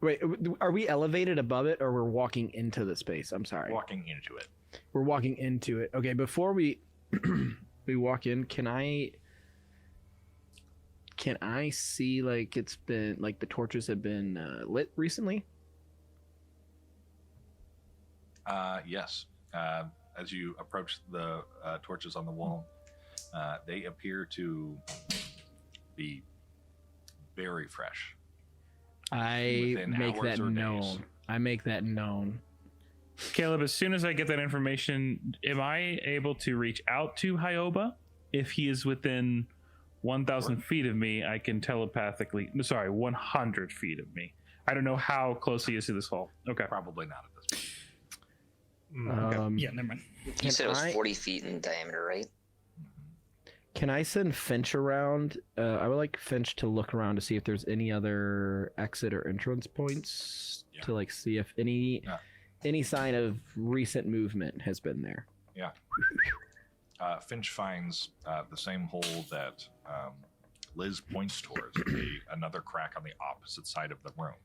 Wait, are we elevated above it, or we're walking into the space? I'm sorry. Walking into it. We're walking into it. Okay, before we we walk in, can I see like it's been like the torches have been lit recently? Yes. As you approach the torches on the wall, they appear to be very fresh. I Within make hours that or days. known. I make that known. Caleb, as soon as I get that information, am I able to reach out to Hyoba? If he is within 1,000 feet of me, I can telepathically... Sorry, 100 feet of me. I don't know how close he is to this hole. Okay. Probably not at this Okay. Yeah, never mind. You said it was 40 feet in diameter, right? Can I send Finch around? I would like Finch to look around to see if there's any other exit or entrance points to like see if any sign of recent movement has been there. Yeah. Finch finds the same hole that Liz points towards, another crack on the opposite side of the room.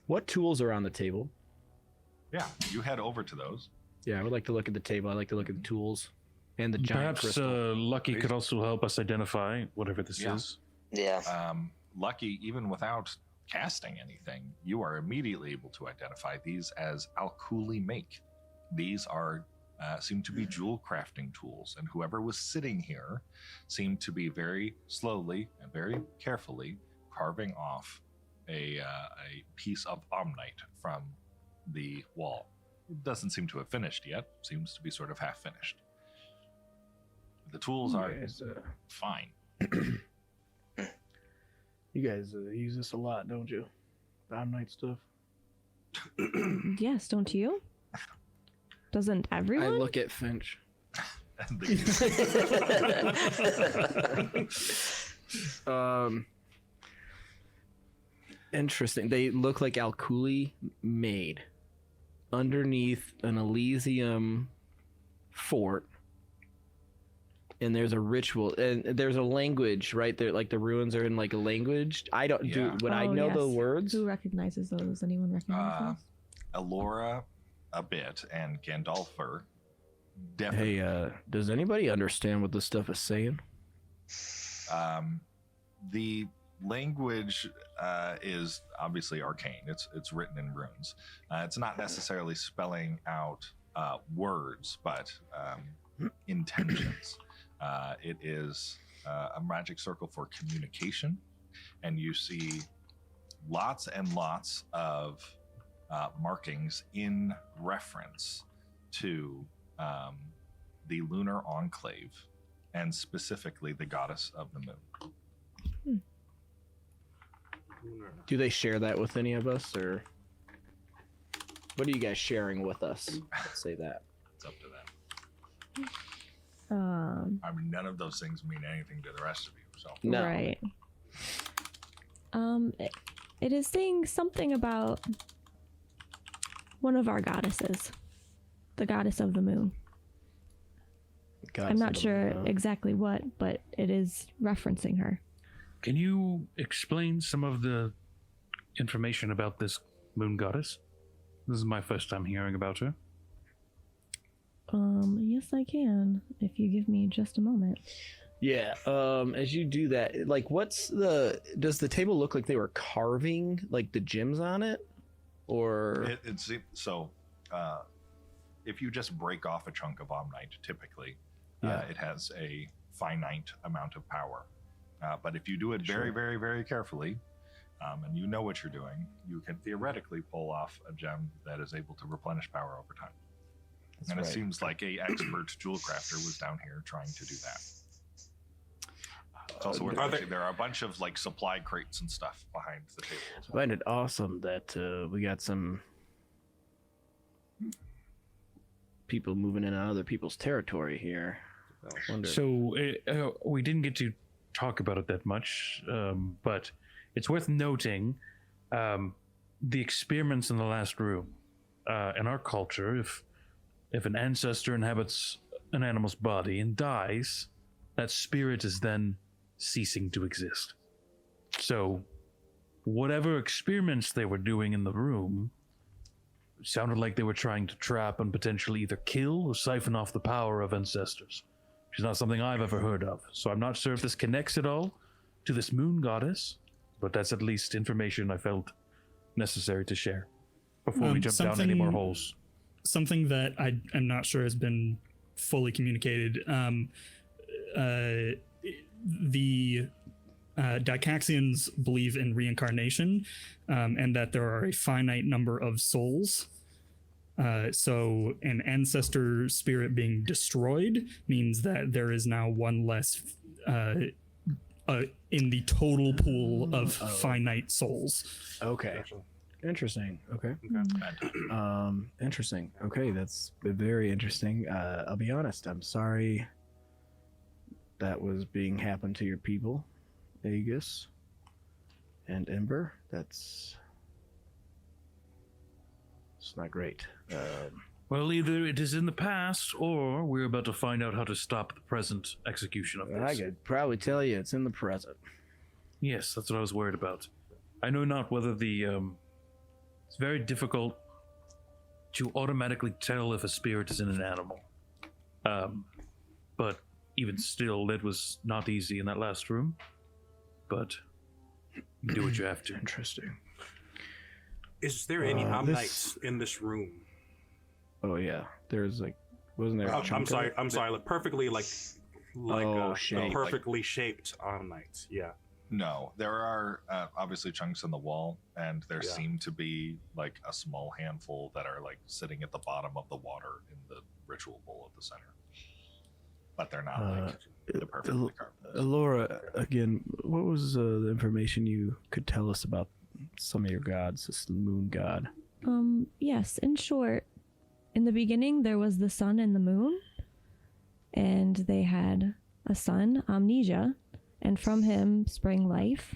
What tools are on the table? Yeah, you head over to those. Yeah, I would like to look at the table. I like to look at the tools and the giant Perhaps crystal. Lucky could also help us identify whatever this is. Yeah. Lucky, even without casting anything, you are immediately able to identify these as Alkuli make. These are seem to be jewel crafting tools, and whoever was sitting here seemed to be very slowly and very carefully carving off a piece of omnite from the wall. It doesn't seem to have finished yet. Seems to be sort of half finished. The tools are fine. You guys use this a lot, don't you? The Omnite stuff. Yes, don't you? Doesn't everyone? I look at Finch. Interesting. They look like Alkuli made underneath an Elysium fort. And there's a ritual, and there's a language right there. Like the ruins are in like a language. I don't do. Would I know the words? Who recognizes those? Anyone recognize those? Elora, a bit, and Gandalfer, definitely. Hey, does anybody understand what this stuff is saying? The language is obviously arcane. It's written in runes. It's not necessarily spelling out words, but intentions. It is a magic circle for communication, and you see lots and lots of markings in reference to the lunar enclave, and specifically the goddess of the moon. Do they share that with any of us, or what are you guys sharing with us? Let's say that. It's up to them. I mean, none of those things mean anything to the rest of you. So no. Right. It is saying something about one of our goddesses, the goddess of the moon. I'm not sure exactly what, but it is referencing her. Can you explain some of the information about this moon goddess? This is my first time hearing about her. Yes, I can, if you give me just a moment. Yeah, as you do that, like, does the table look like they were carving, like, the gems on it? Or... if you just break off a chunk of omnite, typically, it has a finite amount of power. But if you do it very, very, very carefully, and you know what you're doing, you can theoretically pull off a gem that is able to replenish power over time. And it seems like a expert jewel crafter was down here trying to do that. It's also worth mentioning there are a bunch of like supply crates and stuff behind the table. I find it awesome that we got some people moving in on other people's territory here. So we didn't get to talk about it that much, but it's worth noting the experiments in the last room. In our culture, if an ancestor inhabits an animal's body and dies, that spirit is then ceasing to exist. So whatever experiments they were doing in the room sounded like they were trying to trap and potentially either kill or siphon off the power of ancestors, which is not something I've ever heard of. So I'm not sure if this connects at all to this moon goddess, but that's at least information I felt necessary to share before we jump down any more holes. Something that I'm not sure has been fully communicated. The Dycaxians believe in reincarnation, and that there are a finite number of souls. So an ancestor spirit being destroyed means that there is now one less in the total pool of finite souls. Okay. Interesting. Okay. Interesting. Okay, that's very interesting. I'll be honest. I'm sorry that was being happened to your people, Aegis and Ember. It's not great. Well, either it is in the past, or we're about to find out how to stop the present execution of this. I could probably tell you it's in the present. Yes, that's what I was worried about. I know not whether it's very difficult to automatically tell if a spirit is in an animal. But even still, that was not easy in that last room. But you do what you have to. Interesting. Is there any omnites in this room? Oh yeah, there's like, wasn't there? I'm sorry, like perfectly like perfectly shaped omnites. Yeah. No, there are obviously chunks in the wall, and there seem to be like a small handful that are like sitting at the bottom of the water in the ritual bowl at the center. But they're not like the perfectly carved. Laura, again, what was the information you could tell us about some of your gods, this moon god? Yes, in short, in the beginning there was the sun and the moon, and they had a son, Amnesia, and from him sprang life.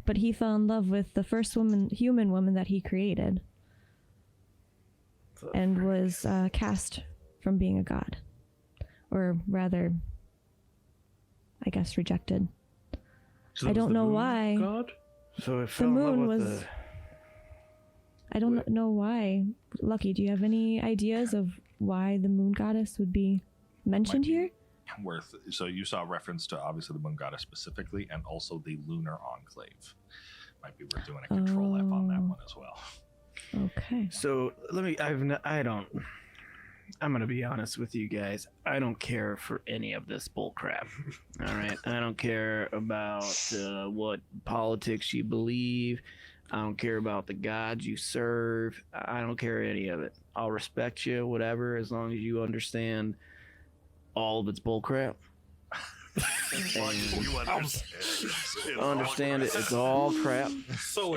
But he fell in love with the first human woman that he created, and was cast from being a god. Or rather, I guess rejected. So I that was don't the know moon why. God? So it The fell in love moon with was. I don't know why. Lucky, do you have any ideas of why the moon goddess would be mentioned here? So you saw reference to obviously the moon goddess specifically, and also the lunar enclave. Might be worth doing a control F on that one as well. Okay. So I'm gonna be honest with you guys. I don't care for any of this bull crap. All right, I don't care about what politics you believe. I don't care about the gods you serve. I don't care any of it. I'll respect you, whatever, as long as you understand all of its bull crap. Understand it. It's all crap.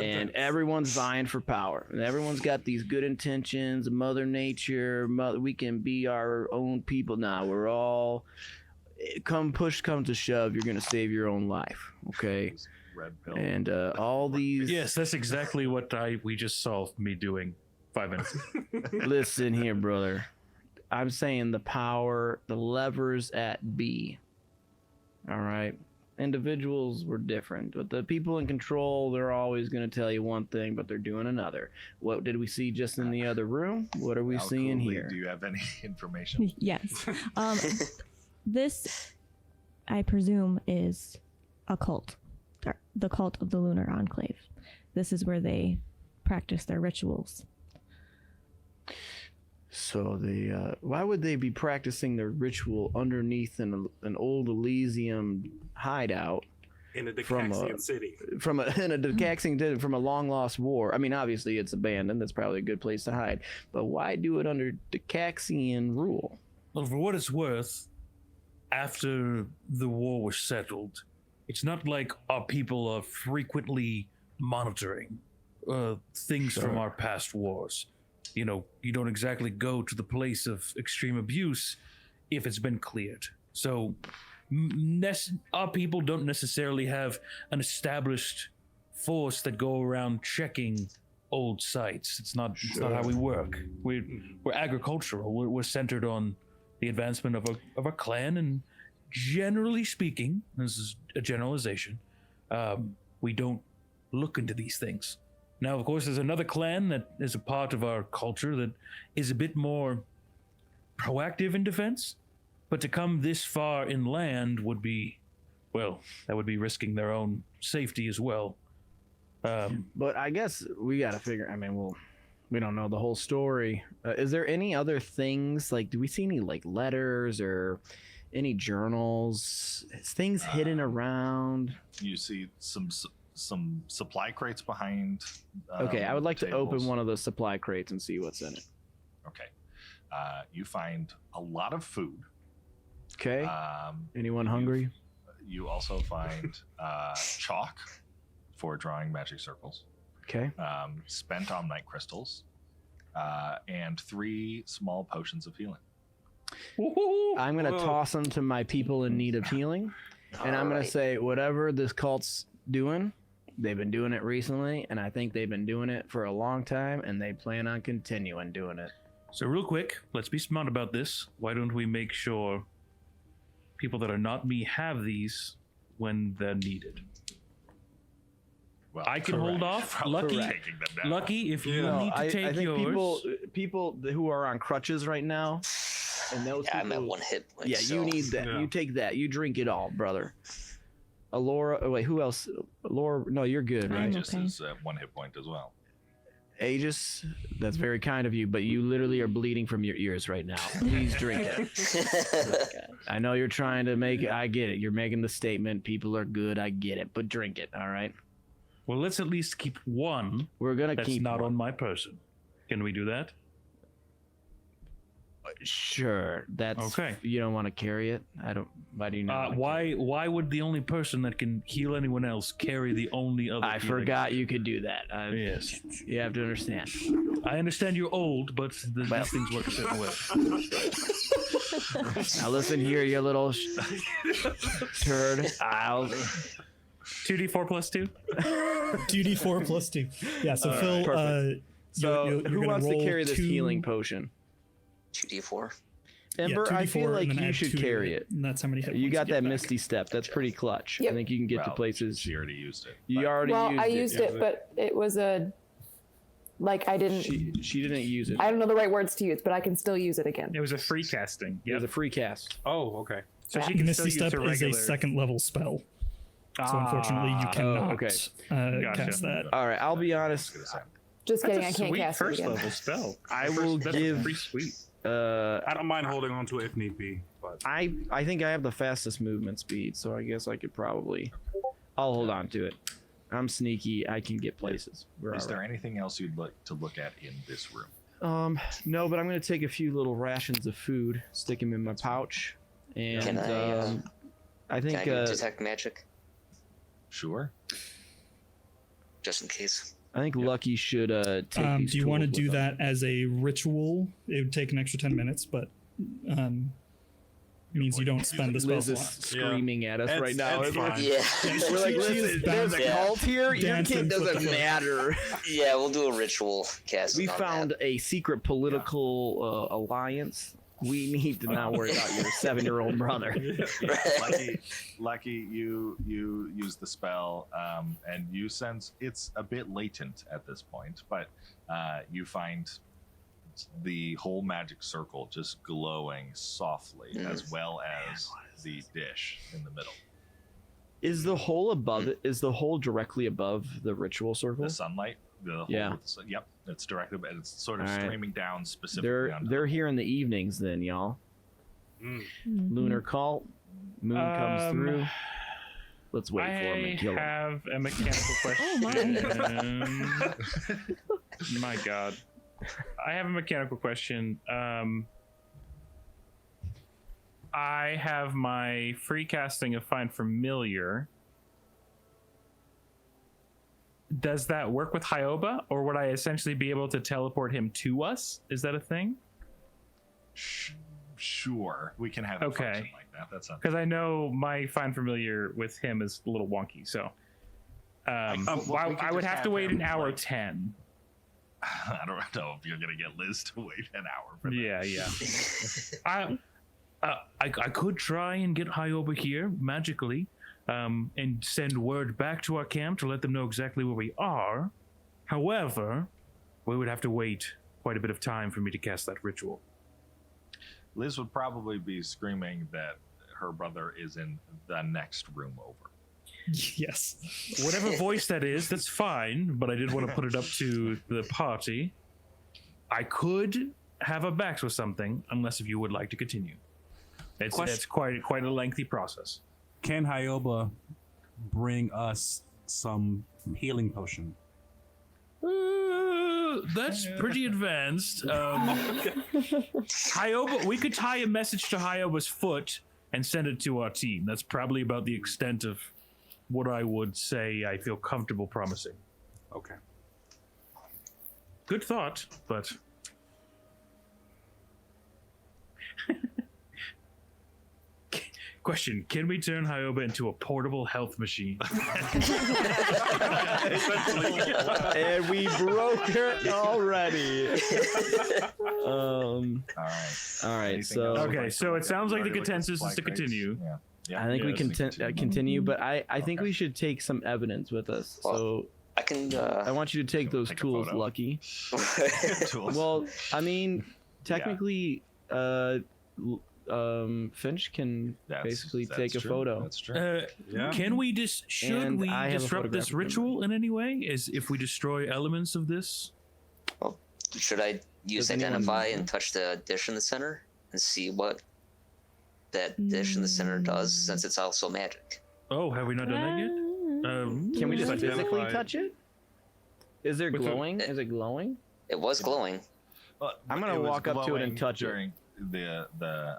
And everyone's vying for power. And everyone's got these good intentions. Mother Nature. We can be our own people. Nah, we're all. Push comes to shove, you're gonna save your own life. Okay. Red pill. And all these. Yes, that's exactly what we just saw me doing 5 minutes ago. Listen here, brother. I'm saying the power, the levers at B. All right. Individuals were different, but the people in control, they're always going to tell you one thing, but they're doing another. What did we see just in the other room? What are we seeing here? Do you have any information? Yes. This, I presume, is a cult. The cult of the Lunar Enclave. This is where they practice their rituals. So why would they be practicing their ritual underneath an old Elysium hideout in a Decaxian city? From a long lost war. I mean, obviously it's abandoned. That's probably a good place to hide. But why do it under Decaxian rule? Well, for what it's worth, after the war was settled, it's not like our people are frequently monitoring things from our past wars. You know, you don't exactly go to the place of extreme abuse if it's been cleared. So our people don't necessarily have an established force that go around checking old sites. It's not how we work. We're agricultural. We're centered on the advancement of a clan, and generally speaking, this is a generalization, we don't look into these things. Now, of course, there's another clan that is a part of our culture that is a bit more proactive in defense, but to come this far inland would be, well, that would be risking their own safety as well. But I guess we got to figure, I mean, we don't know the whole story. Is there any other things, like, do we see any, like, letters or any journals, things hidden around? You see some supply crates behind. Okay, I would like to tables. open one of those supply crates and see what's in it. Okay. You find a lot of food. Okay. Anyone hungry? You also find chalk for drawing magic circles. Okay. Spent on night crystals, and 3 small potions of healing. I'm going to toss them to my people in need of healing. And I'm going to say, whatever this cult's doing, they've been doing it recently, and I think they've been doing it for a long time, and they plan on continuing doing it. So real quick, let's be smart about this. Why don't we make sure people that are not me have these when they're needed? Well, I can hold off. Lucky, if you need to take I think yours. people who are on crutches right now, and those I'm at 1 hit point. Yeah, so. you need that. Yeah. You take that. You drink it all, brother. Alora, wait, who else? Laura, no, you're good, right? Regis is 1 hit point as well. Aegis, that's very kind of you, but you literally are bleeding from your ears right now. Please drink it. I know you're trying to make it. I get it. You're making the statement. People are good. I get it. But drink it, all right? Well, let's at least keep one. We're going to that's keep not one. on my person. Can we do that? Sure. That's okay. You don't want to carry it? Why do you not? Why would the only person that can heal anyone else carry the only other? I forgot you could do that. Yes. You have to understand. I understand you're old, but these things work a certain way. Now listen here, you little turd. I'll 2d4 plus 2? 2d4 plus 2. Yeah, so Phil, perfect. So you're who gonna wants to roll carry this 2 healing potion? 2d4. Ember, I feel 2d4 like and then you add should 2 to carry it, it. and that's how many hit You points got get that back. misty step. That's pretty clutch. Yep. I think you can get to places. She already used it. You already Well, used I it. used it, but it was I didn't. She didn't use it. I don't know the right words to use, but I can still use it again. It was a free casting. It was a free cast. Oh, okay. So she can Misty still use Step a is a regular. second level spell. So unfortunately, you cannot okay. cast that. All right, I'll be honest. Just kidding, I That's a can't sweet cast it first again. level spell. I will That's give. pretty sweet. I don't mind holding on to it if need be, but I think I have the fastest movement speed, so I guess I could probably. I'll hold on to it. I'm sneaky. I can get places. Is there anything else you'd like to look at in this room? No, but I'm gonna take a few little rations of food, stick them in my pouch, and Can I think Can I detect magic? Sure. Just in case. I think Lucky should take these Do you want to tools do with him. that as a ritual? It would take an extra 10 minutes, but means you don't spend the spell Liz is slot. screaming at us right now. It's fine. Yeah. We're like, She is listen, there's a bouncing. cult here. Your Dancing kid foot to doesn't foot. matter. Yeah, we'll do a ritual cast. We found a secret political alliance. We need to not worry about your 7-year-old brother. Lucky, you use the spell, and you sense it's a bit latent at this point, but you find the whole magic circle just glowing softly, as well as the dish in the middle. Is the hole above it? Is the hole directly above the ritual circle? The sunlight, the whole Yeah. with the sun, yep, it's directly, but it's sort of All right. streaming down specifically. onto They're here in the evenings, then, y'all. Lunar cult, moon comes through. Let's wait for him and kill him. I have a mechanical question. My God. I have a mechanical question. I have my free casting of Find Familiar. Does that work with Hyoba, or would I essentially be able to teleport him to us? Is that a thing? Sure, we can have a function like that. That's not. Because I know my Find Familiar with him is a little wonky, so I would have to wait an hour 10. I don't know if you're gonna get Liz to wait an hour for that. Yeah. I could try and get Hyoba here magically, and send word back to our camp to let them know exactly where we are. However, we would have to wait quite a bit of time for me to cast that ritual. Liz would probably be screaming that her brother is in the next room over. Yes. Whatever voice that is, that's fine, but I did want to put it up to the party. I could have a back with something, unless if you would like to continue. It's quite a lengthy process. Can Hyoba bring us some healing potion? That's pretty advanced. Hyoba, we could tie a message to Hyoba's foot and send it to our team. That's probably about the extent of what I would say I feel comfortable promising. Okay. Good thought, but... Question, can we turn Hyoba into a portable health machine? And we broke her already. All right. So okay, so it sounds like the consensus is to continue. Yeah. I think we can continue, but I think we should take some evidence with us. So I can. I want you to take those tools, Lucky. Well, I mean, technically, Finch can basically take a photo. That's true. Can we should And we I have a disrupt this photographic ritual in any way? Is if we destroy elements of this Should I use Does anyone identify know? and touch the dish in the center and see what that dish in the center does, since it's also magic? Oh, have we not done that yet? Can we just Identify. physically touch it? Is there With the- glowing? Is it glowing? It was glowing. I'm gonna It was walk up to it and glowing touch it. during the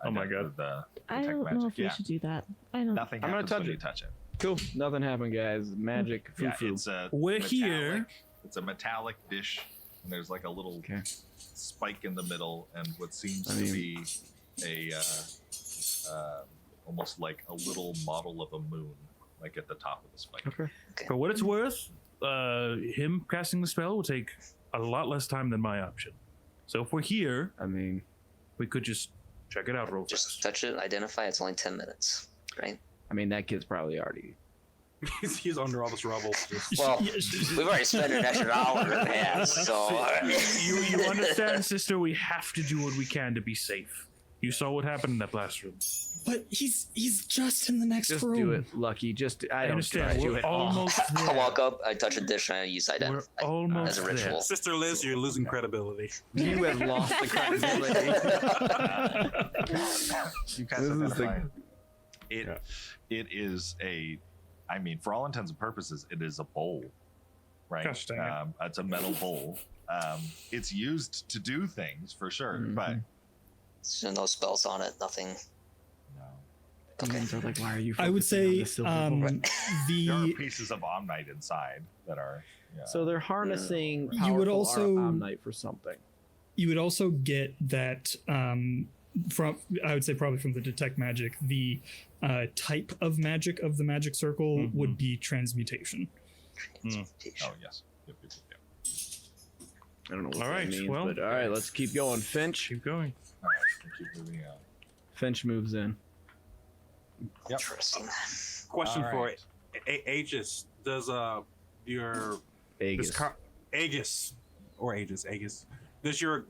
Oh my God. the I detect don't magic. know if we Yeah. should do that. I don't. Nothing I'm gonna happens touch when it. you touch it. Cool. Nothing happened, guys. Magic. Yeah, Foo-foo. it's a We're metallic- here. It's a metallic dish, and there's like a little Okay. spike in the middle, and what seems I to mean- be a almost like a little model of a moon, like at the top of the spike. Okay. For what it's worth, him casting the spell will take a lot less time than my option. So if we're here, I mean, we could just check it out real Just fast. touch it, identify. It's only 10 minutes, right? that kid's probably already. He's under all this rubble. Just, Well, we've already spent an extra hour and a half, so You understand, sister? We have to do what we can to be safe. You saw what happened in that last room. But he's just in the next Just room. do it, Lucky. Just I don't understand. trust you We're at all. almost I there. walk up, I touch a dish, and I use We're identify almost as a there. ritual. Sister Liz, you're losing credibility. You have lost the credibility. You guys This is identify it. It is a, I mean, for all intents and purposes, it is a bowl, right? Gosh dang it. It's a metal bowl. It's used to do things for sure, but So no spells on it, nothing. no. Demons are like, why are you? I would focusing on say the silver bullet?" There are the pieces of omnite inside that are. Yeah. So they're harnessing. You would powerful also- omnite for something. you would also get that from I would say probably from the detect magic, the type of magic of the magic circle would be transmutation. Oh yes. Yep, yep, yep. I don't know what All that right, means, well- but all right, let's keep going. Finch. Keep going. All right, we'll keep moving on. Finch moves in. Yep. Interesting. Question All for right. Aegis. Does your Aegis. Aegis, does your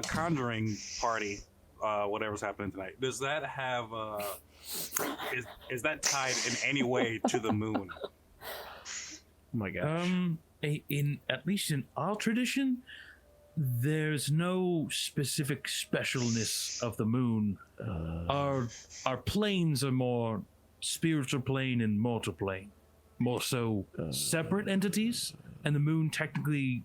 conjuring party, whatever's happening tonight, does that have is that tied in any way to the moon? Oh my gosh. In at least in our tradition, there's no specific specialness of the moon. Our planes are more spiritual plane and mortal plane, more so separate entities. And the moon, technically,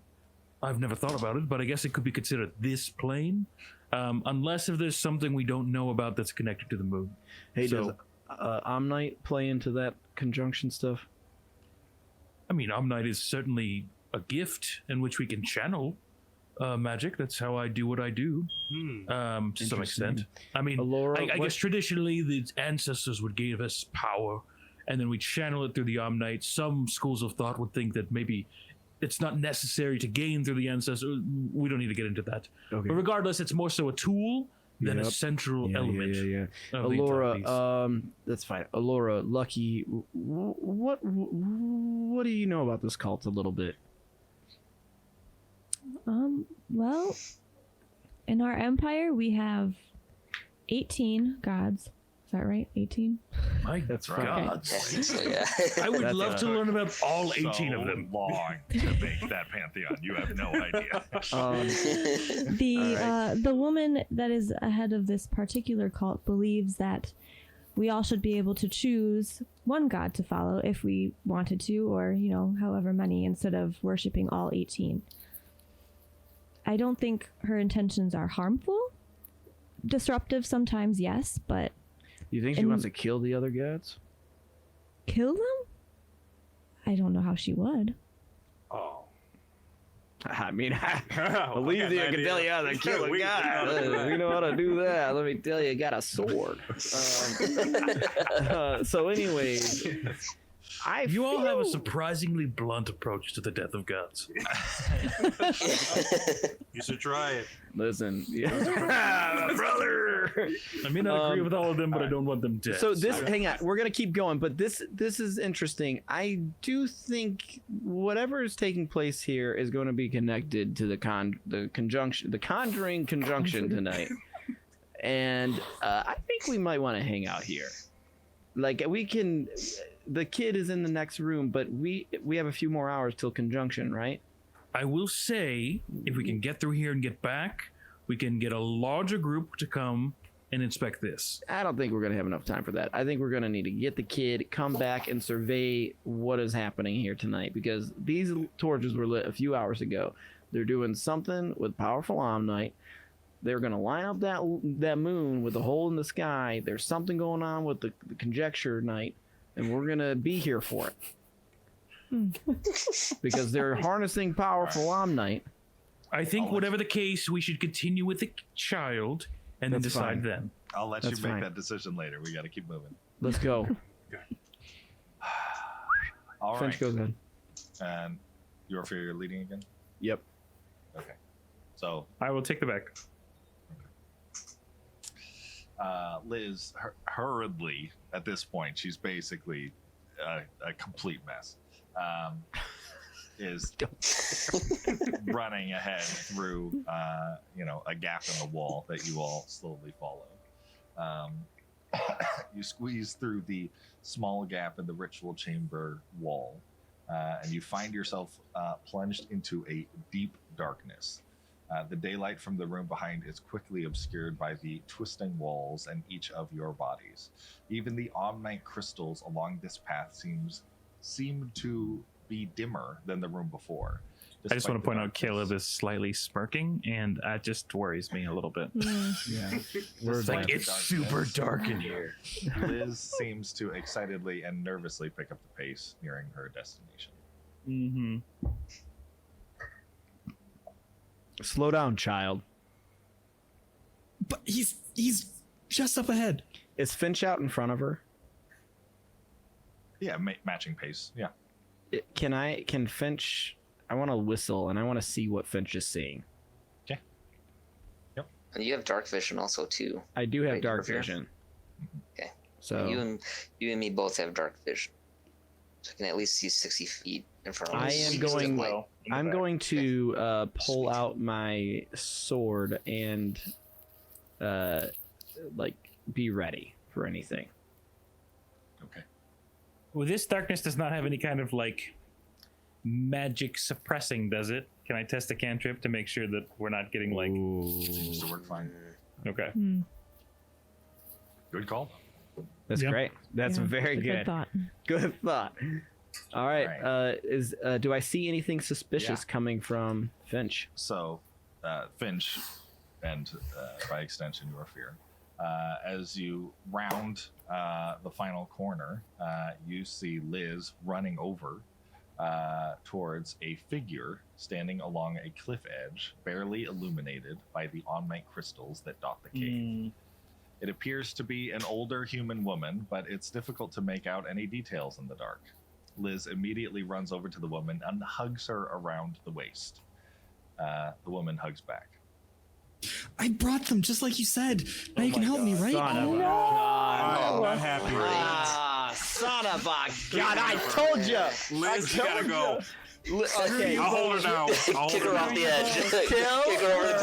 I've never thought about it, but I guess it could be considered this plane, unless if there's something we don't know about that's connected to the moon. Hey, So- does Omnite play into that conjunction stuff? I mean, Omnite is certainly a gift in which we can channel magic. That's how I do what I do, to some extent. I mean, Alora, I what- guess traditionally the ancestors would give us power, and then we channel it through the Omnite. Some schools of thought would think that maybe it's not necessary to gain through the ancestors. We don't need to get into that. Okay. But regardless, it's more so a tool than a Yep. central element. Yeah. of the entire piece. Alora, that's fine. Alora, Lucky, what do you know about this cult a little bit? Well, in our empire, we have 18 gods. Is that right? 18? My That's God. right. So, yeah. I would That's love to learn about all 18 of So them. long to make that pantheon. You have no idea. The woman that is ahead of this particular cult believes that we all should be able to choose one god to follow if we wanted to, or however many, instead of worshiping all 18. I don't think her intentions are harmful. Disruptive sometimes, yes, but You think she And- wants to kill the other gods? kill them? I don't know how she would. Oh. I mean, I believe got me, an I can idea. tell you how to kill a We god. know how to do that. We know how to do that. Let me tell you, got a sword. So, anyways, You all have a surprisingly blunt approach to the death of gods. You should try it. Listen, yeah. Brother! I may not agree with all of them, but I don't want them dead. So this, hang on, we're gonna keep going, but this is interesting. I do think whatever is taking place here is going to be connected to the conjuring conjunction tonight, and I think we might want to hang out here. Like we can, the kid is in the next room, but we have a few more hours till conjunction, right? I will say, if we can get through here and get back, we can get a larger group to come and inspect this. I don't think we're gonna have enough time for that. I think we're gonna need to get the kid, come back, and survey what is happening here tonight, because these torches were lit a few hours ago. They're doing something with powerful Omnite. They're gonna line up that moon with the hole in the sky. There's something going on with the conjecture night, and we're gonna be here for it. Because they're harnessing powerful Omnite. I think whatever the case, we should continue with the child and then That's decide fine. then. I'll let That's you make fine. that decision later. We got to keep moving. Let's go. All Finch right. goes ahead. And you're leading again? Yep. Okay. So I will take the back. Liz, hurriedly, at this point, she's basically a complete mess. Is running ahead through, a gap in the wall that you all slowly follow. You squeeze through the small gap in the ritual chamber wall, and you find yourself plunged into a deep darkness. The daylight from the room behind is quickly obscured by the twisting walls and each of your bodies. Even the Omnite crystals along this path seem to be dimmer than the room before. I just want to despite point the out Caleb is slightly smirking, and that just worries me a little bit. Yeah. It's like, it's super dark in here. Liz seems to excitedly and nervously pick up the pace, nearing her destination. Mm-hmm. Slow down, child. But he's just up ahead. Is Finch out in front of her? Yeah, matching pace. Yeah. Can Finch? I want to whistle and I want to see what Finch is seeing. Okay. Yep. And you have dark vision also too. I do have Right, dark over here? vision. Okay. So You and me both have dark vision. So I can at least see 60 feet in front of us. I am going. I'm going to pull out my sword and be ready for anything. Okay. Well, this darkness does not have any kind of magic suppressing, does it? Can I test a cantrip to make sure that we're not getting Seems to work fine. Okay. Good call. That's Yep. great. That's Yeah, very it's a good. Good thought. Good thought. All right. Do I see anything suspicious Yeah. coming from Finch? So, Finch, and by extension, your fear. As you round the final corner, you see Liz running over towards a figure standing along a cliff edge, barely illuminated by the Omnite crystals that dot the cave. It appears to be an older human woman, but it's difficult to make out any details in the dark. Liz immediately runs over to the woman and hugs her around the waist. The woman hugs back. I brought them just like you said. Now you can help me, right? Son of a I'm not happy. son of a god! I told you. Liz, you gotta go. Okay. I'll hold her down. I'll Kick hold her her off down. the edge. Kick her over the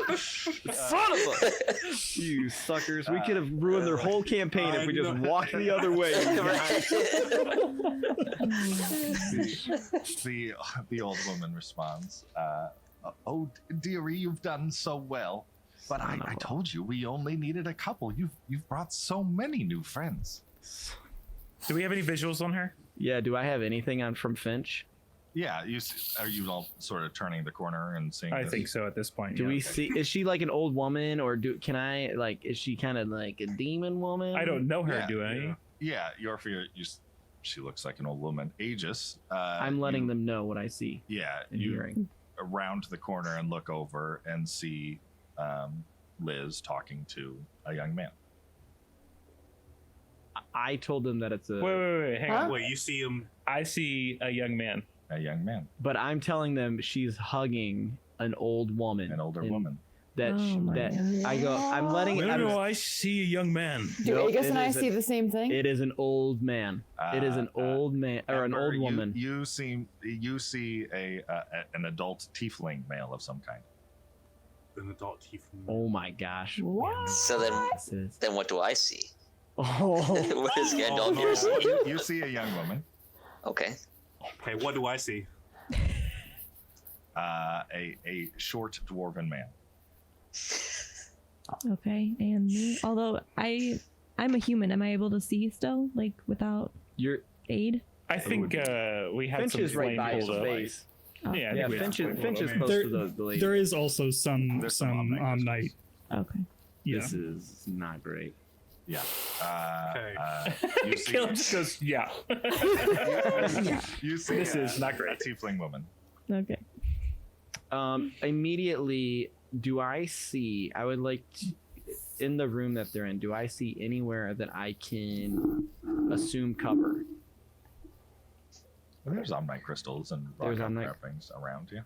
cliff. Son of a! You suckers! We could have ruined their whole campaign if we just walked the other way. you guys. The old woman responds, "Oh, dearie, you've done so well. But I told you we only needed a couple. You've brought so many new friends." Do we have any visuals on her? Yeah. Do I have anything on from Finch? Yeah, are you all sort of turning the corner and seeing? I this? think so at this point. Do yeah. we see? Is she like an old woman, or can I is she kind of like a demon woman? I don't know her, Yeah, do I? Yeah, your fear. She looks like an old woman. Aegis. I'm letting them know what I see. Yeah, and you hearing. around the corner and look over and see Liz talking to a young man. I told them that it's a. Wait, hang on. Wait, you see him? I see a young man. A young man. But I'm telling them she's hugging an old woman. An older and woman. That God. I go. I'm letting. No, I see a young man. Do Nope, Aegis and it I is see the same thing? It is an old man. It is an old man or an Ember, old woman. You see an adult tiefling male of some kind. An adult teeth. Oh my gosh. What? So then what do I see? Oh. What is Gandalf no. here? You see a young woman. Okay. Okay, what do I see? a short dwarven man. Okay, and me. Although I'm a human, am I able to see still, like without aid? I think we had Finch some is right by his flame face. Oh. Yeah, I Yeah, think we had Finch is close There, to the lady. there is also some There's some omnite. Okay. Yeah. This is not great. Yeah. Okay. You see, Caleb just goes, yeah. you see This is not great. a tiefling woman. Okay. Immediately, do I see? I would like to, in the room that they're in. Do I see anywhere that I can assume cover? There's omnite crystals and rock There's omnite. outcroppings around you.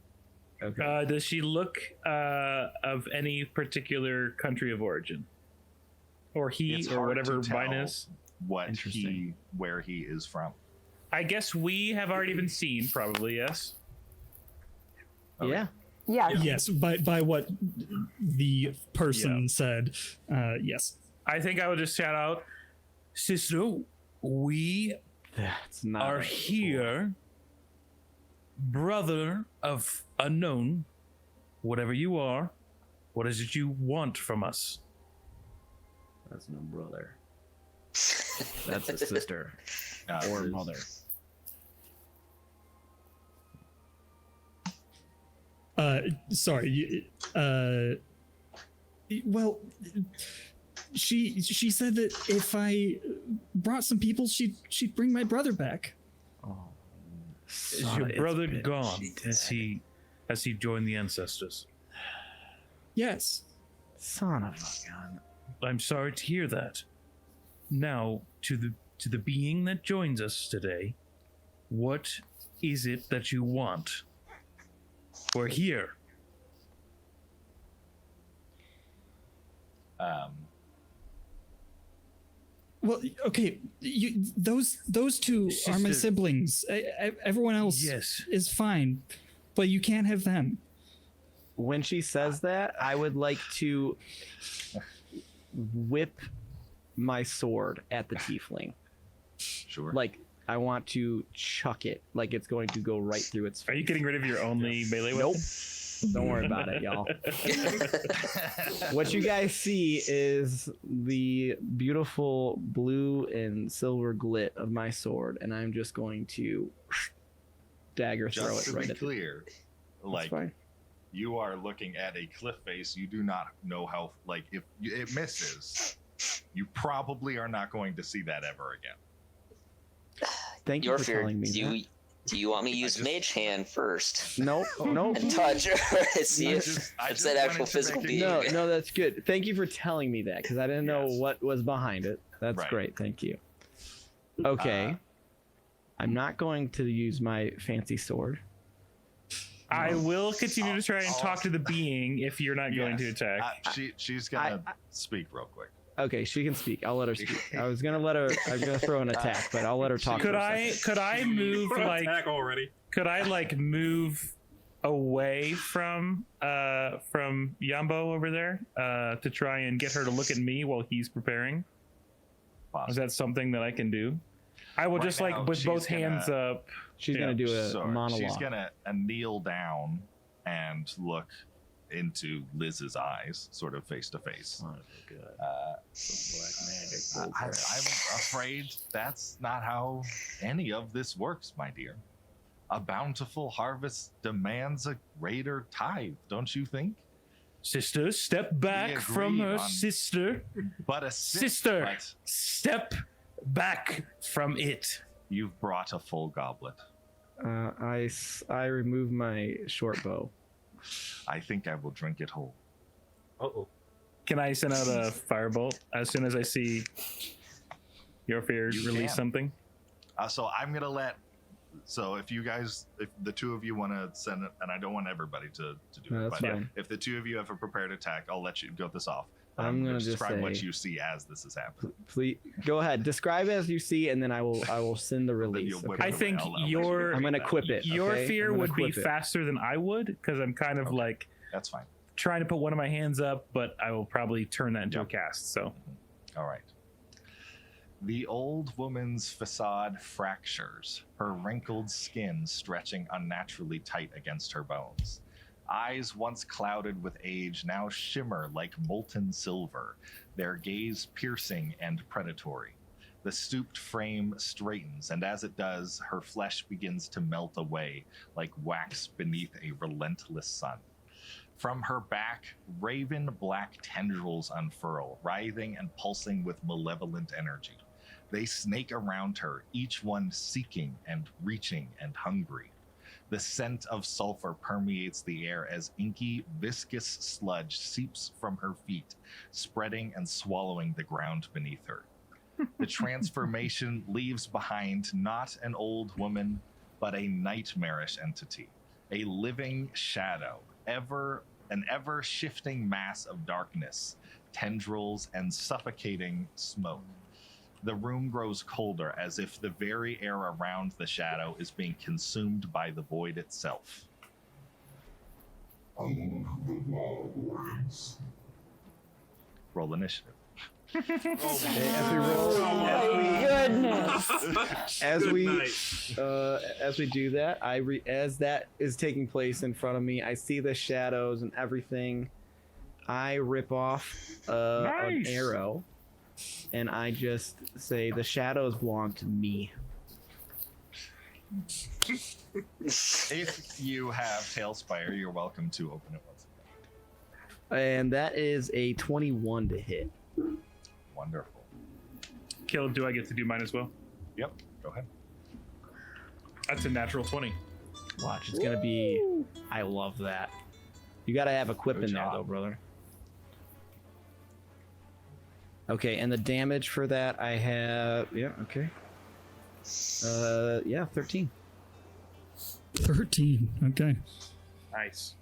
Okay. Does she look of any particular country of origin? Or he, It's or hard whatever to tell mine is? where he is from. I guess we have already been seen, probably, yes? Yeah. Yeah. Yes, by what the person said. Yes. I think I would just shout out, Sister, we That's not are here, brother of unknown, whatever you are, what is it you want from us? That's no brother. That's a sister or mother. Sorry. Well, she said that if I brought some people, she'd bring my brother back. Oh, Is your brother gone? Has he joined the ancestors? Yes. Son of a gun. I'm sorry to hear that. Now, to the being that joins us today, what is it that you want? We're here. Well, okay. Those two are my Sister. siblings. Everyone else is fine, but you can't have them. When she says that, I would like to whip my sword at the tiefling. Sure. Like, I want to chuck it like it's going to go right through its face. Are you getting rid of your only melee weapon? Nope. Don't worry about it, y'all. What you guys see is the beautiful blue and silver glit of my sword, and I'm just going to dagger throw Just it to right be at the clear, like fine. you are looking at a cliff face. You do not know how. Like if it misses, you probably are not going to see that ever again. Thank you Your for fear. telling me that. Do you want me to use Mage Hand first? Nope. Nope. And touch or see if it's that actual physical being? No, that's good. Thank you for telling me that because I didn't know what was behind it. That's Right. great. Thank you. Okay. I'm not going to use my fancy sword. I will continue to try and talk to the being if you're not going to attack. She's gonna speak real quick. Okay, she can speak. I'll let her speak. I was gonna let her. I'm gonna throw an attack, but I'll let her talk. Could for a I? second. Could I move like? Attack already. Could I like move away from Yambo over there to try and get her to look at me while he's preparing? Is that something that I can do? I will Right just like now, with she's both hands gonna- up. She's gonna do a So monologue. she's gonna kneel down and look into Liz's eyes, sort of face to face. I'm afraid that's not how any of this works, my dear. A bountiful harvest demands a greater tithe, don't you think? Sister, step back from her, sister. But a sister, step back from it. You've brought a full goblet. I remove my short bow. I think I will drink it whole. Uh-oh. Can I send out a firebolt as soon as I see your fear You release can. something? So I'm gonna let. So if you guys, if the two of you want to send it, and I don't want everybody to do No, it, that's but fine. if the two of you have a prepared attack, I'll let you go this off. I'm gonna just describe what say- you see as this is happening. Please go ahead. Describe as you see, and then I will send the release. you'll whip okay? I think your I'm gonna quip it. Your okay? fear I'm gonna would be quip it. faster than I would because I'm kind of like That's fine. trying to put one of my hands up, but I will probably turn that into a cast. So All right. The old woman's facade fractures, her wrinkled skin stretching unnaturally tight against her bones. Eyes once clouded with age now shimmer like molten silver, their gaze piercing and predatory. The stooped frame straightens, and as it does, her flesh begins to melt away like wax beneath a relentless sun. From her back, raven black tendrils unfurl, writhing and pulsing with malevolent energy. They snake around her, each one seeking and reaching and hungry. The scent of sulfur permeates the air as inky, viscous sludge seeps from her feet, spreading and swallowing the ground beneath her. The transformation leaves behind not an old woman, but a nightmarish entity, a living shadow, an ever shifting mass of darkness, tendrils, and suffocating smoke. The room grows colder, as if the very air around the shadow is being consumed by the void itself. Roll initiative. As we do that, as that is taking place in front of me, I see the shadows and everything. I rip off an arrow, and I just say, "The shadows belong to me." If you have Tailspire, you're welcome to open it once again. And that is a 21 to hit. Wonderful. Caleb, do I get to do mine as well? Yep, go ahead. That's a natural 20. Watch, it's gonna be. I love that. You gotta have equip Good in there job. though, brother. Okay, and the damage for that I have. Yeah, okay. 13. 13. Okay. Nice.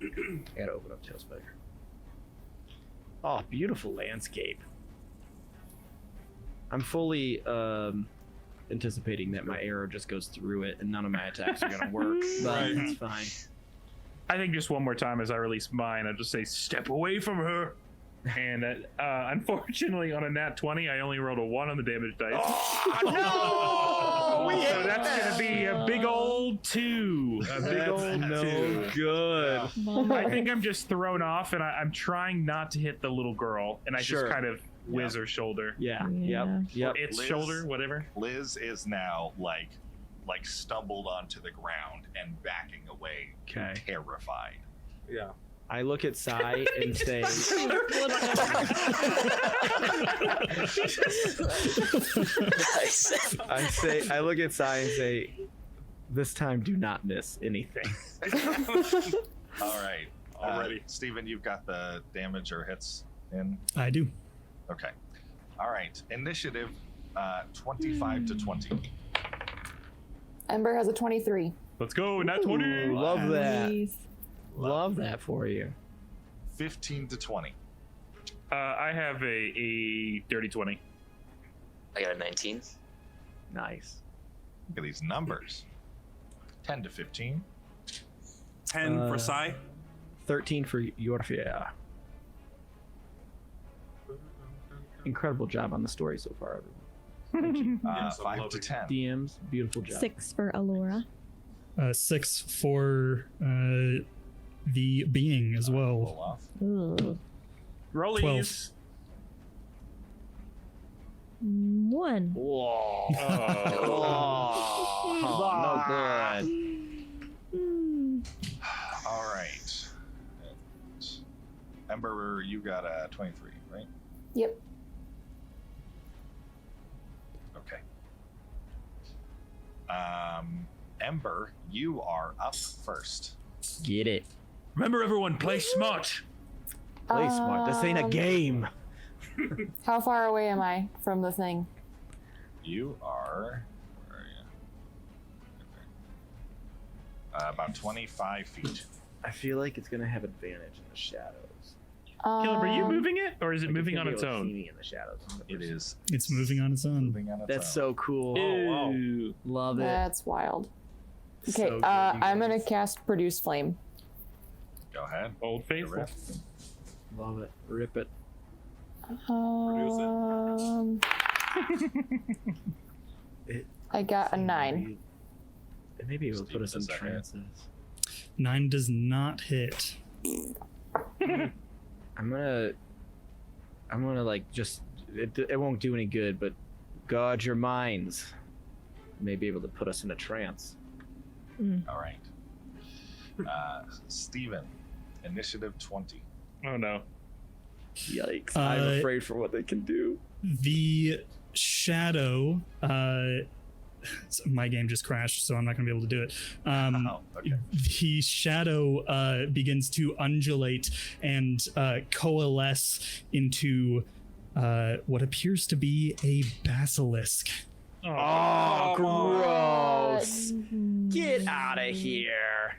I gotta open up Tailspire. Oh, beautiful landscape. I'm fully anticipating that my arrow just goes through it and none of my attacks are gonna work, but it's fine. I think just one more time as I release mine, I'll just say, "Step away from her." And unfortunately, on a nat 20, I only rolled a 1 on the damage dice. Oh, no! So that's going to be a big old 2. A big old 2. Good. I think I'm just thrown off, and I'm trying not to hit the little girl, and I Sure. just kind of whiz her shoulder. Yeah. Yeah. Yep. Its Liz- shoulder, whatever. Liz is now like stumbled onto the ground and backing away, Okay. terrified. Yeah. I look at Sai and say, Nice. I look at Sai and say, "This time, do not miss anything." All right. Already. Steven, you've got the damage or hits in? I do. Okay. All right. Initiative 25 to 20. Ember has a 23. Let's go, nat 20. Ooh, love that. Nice. Love that for you. 15 to 20. I have a dirty 20. I got a 19. Nice. Look at these numbers. 10 to 15. 10 for Sai. 13 for Yorfia. Incredible job on the story so far, everyone. Yes, I'm 5 to loving 10. DMs, beautiful job. 6 for Alora. 6 for the being as Roll well. off. Ooh. Rollies. 1. Whoa. Oh. No good. All right. Ember, you got a 23, right? Yep. Okay. Ember, you are up first. Get it. Remember, everyone, play smart. Play smart. This ain't a game. How far away am I from the thing? You are. Where are you? About 25 feet. I feel like it's gonna have advantage in the shadows. Caleb, are you moving it, or is it Like, moving it's on gonna its be able to own? see me in the shadows. It is It's moving on its own. moving on its That's own. so cool. Oh, wow. Ew. Love it. That's wild. Okay, So good, you I'm gonna guys. cast Produce Flame. Go Go ahead. Old Faithful. Love it. Rip it. I got a 9. Maybe it will put us in Steven, does that trances. 9 does not hit. I'm gonna like just it won't do any good, but guard your minds. May be able to put us in a trance. All right. Steven, initiative 20. Oh no. Yikes! I'm afraid for what they can do. The shadow. My game just crashed, so I'm not going to be able to do it. Okay. The shadow begins to undulate and coalesce into what appears to be a basilisk. Oh, gross! Get out of here!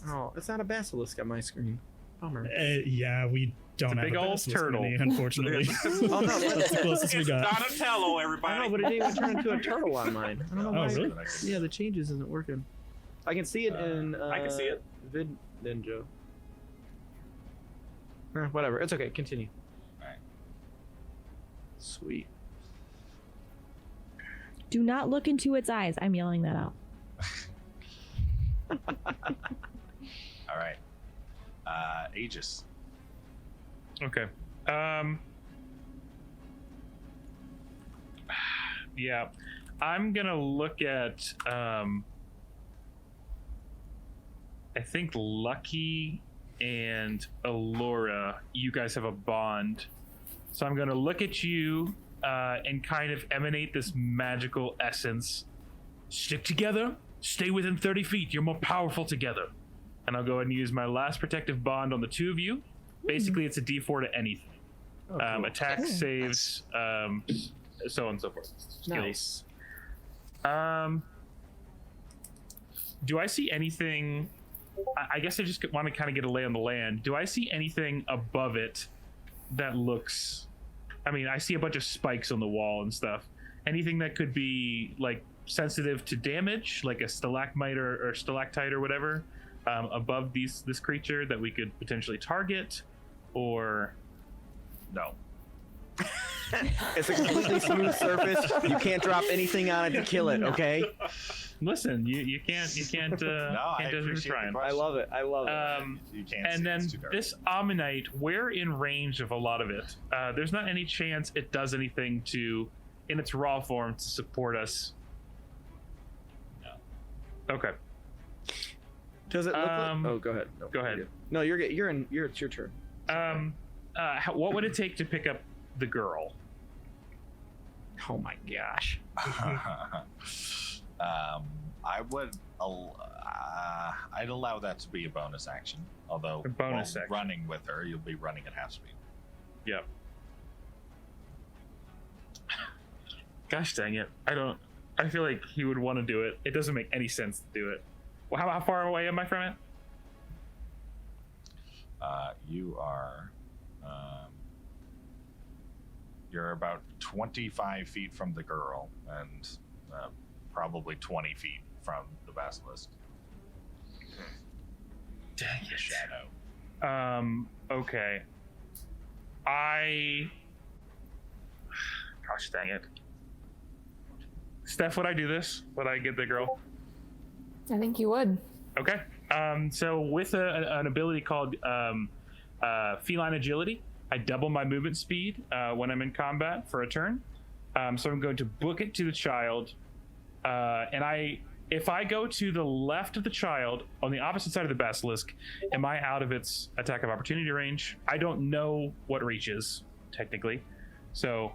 Oh, it's not a basilisk on my screen. Bummer. Yeah, we don't have big a old basilisk turtle. mini, unfortunately. Oh no, That's the closest we It's got. Donatello, everybody. I know, but it didn't even turn into a turtle on mine. I don't know Oh, why. really? Yeah, the changes isn't working. I can see it in. I can see it. Vid Ninja. Whatever. It's okay. Continue. Alright. Sweet. Do not look into its eyes. I'm yelling that out. All right. Aegis. Okay. Yeah. I'm gonna look at I think Lucky and Alora, you guys have a bond. So I'm gonna look at you and kind of emanate this magical essence. Stick together, stay within 30 feet. You're more powerful together. And I'll go ahead and use my last protective bond on the two of you. Basically, it's a D4 to anything. Oh, cool. Attacks, saves, so on and so forth. Nice. Do I see anything? I guess I just want to kind of get a lay on the land. Do I see anything above it that looks? I mean, I see a bunch of spikes on the wall and stuff. Anything that could be like sensitive to damage, like a stalagmite or stalactite or whatever, above this creature that we could potentially target, or no? It's a completely smooth surface. You can't drop anything on it to kill it. Okay. Listen, you can't No, I can't do it appreciate trying. the I question. love it. I love it. You can't And see, then it's too dark. this ammonite, we're in range of a lot of it. There's not any chance it does anything to, in its raw form, to support us. No. Okay. Does it look like? Oh, go ahead. No, Go ahead. you're good. No, you're good. It's your turn. What would it take to pick up the girl? Oh my gosh. I would. I'd allow that to be a bonus action. Although, A bonus while action. running with her, you'll be running at half speed. Yep. Gosh dang it! I feel like he would want to do it. It doesn't make any sense to do it. Well, how far away am I from it? You are. You're about 25 feet from the girl, and probably 20 feet from the basilisk. Dang The shadow. Okay. Gosh dang it. Steph, would I do this? Would I get the girl? I think you would. Okay. So with an ability called Feline Agility, I double my movement speed when I'm in combat for a turn. So I'm going to book it to the child, and if I go to the left of the child on the opposite side of the basilisk, am I out of its attack of opportunity range? I don't know what reach is technically, so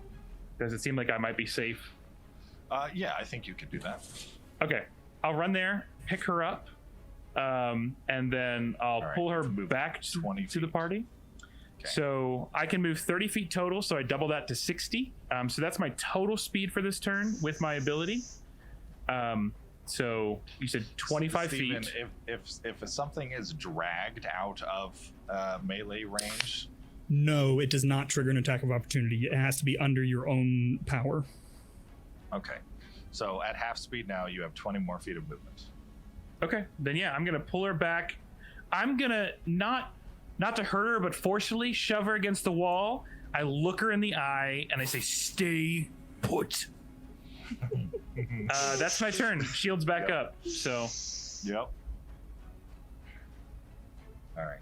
does it seem like I might be safe? Yeah, I think you could do that. Okay, I'll run there, pick her up, and then I'll right, pull her move back 20 to the feet. party. Okay. So I can move 30 feet total, so I double that to 60. So that's my total speed for this turn with my ability. So you said 25 Steven, feet. if something is dragged out of melee range, No, it does not trigger an attack of opportunity. It has to be under your own power. okay. So at half speed now, you have 20 more feet of movement. Okay, then yeah, I'm gonna pull her back. I'm gonna not to hurt her, but forcefully shove her against the wall. I look her in the eye and I say, "Stay put." That's my turn. Shield's back up. So. Yep. All right.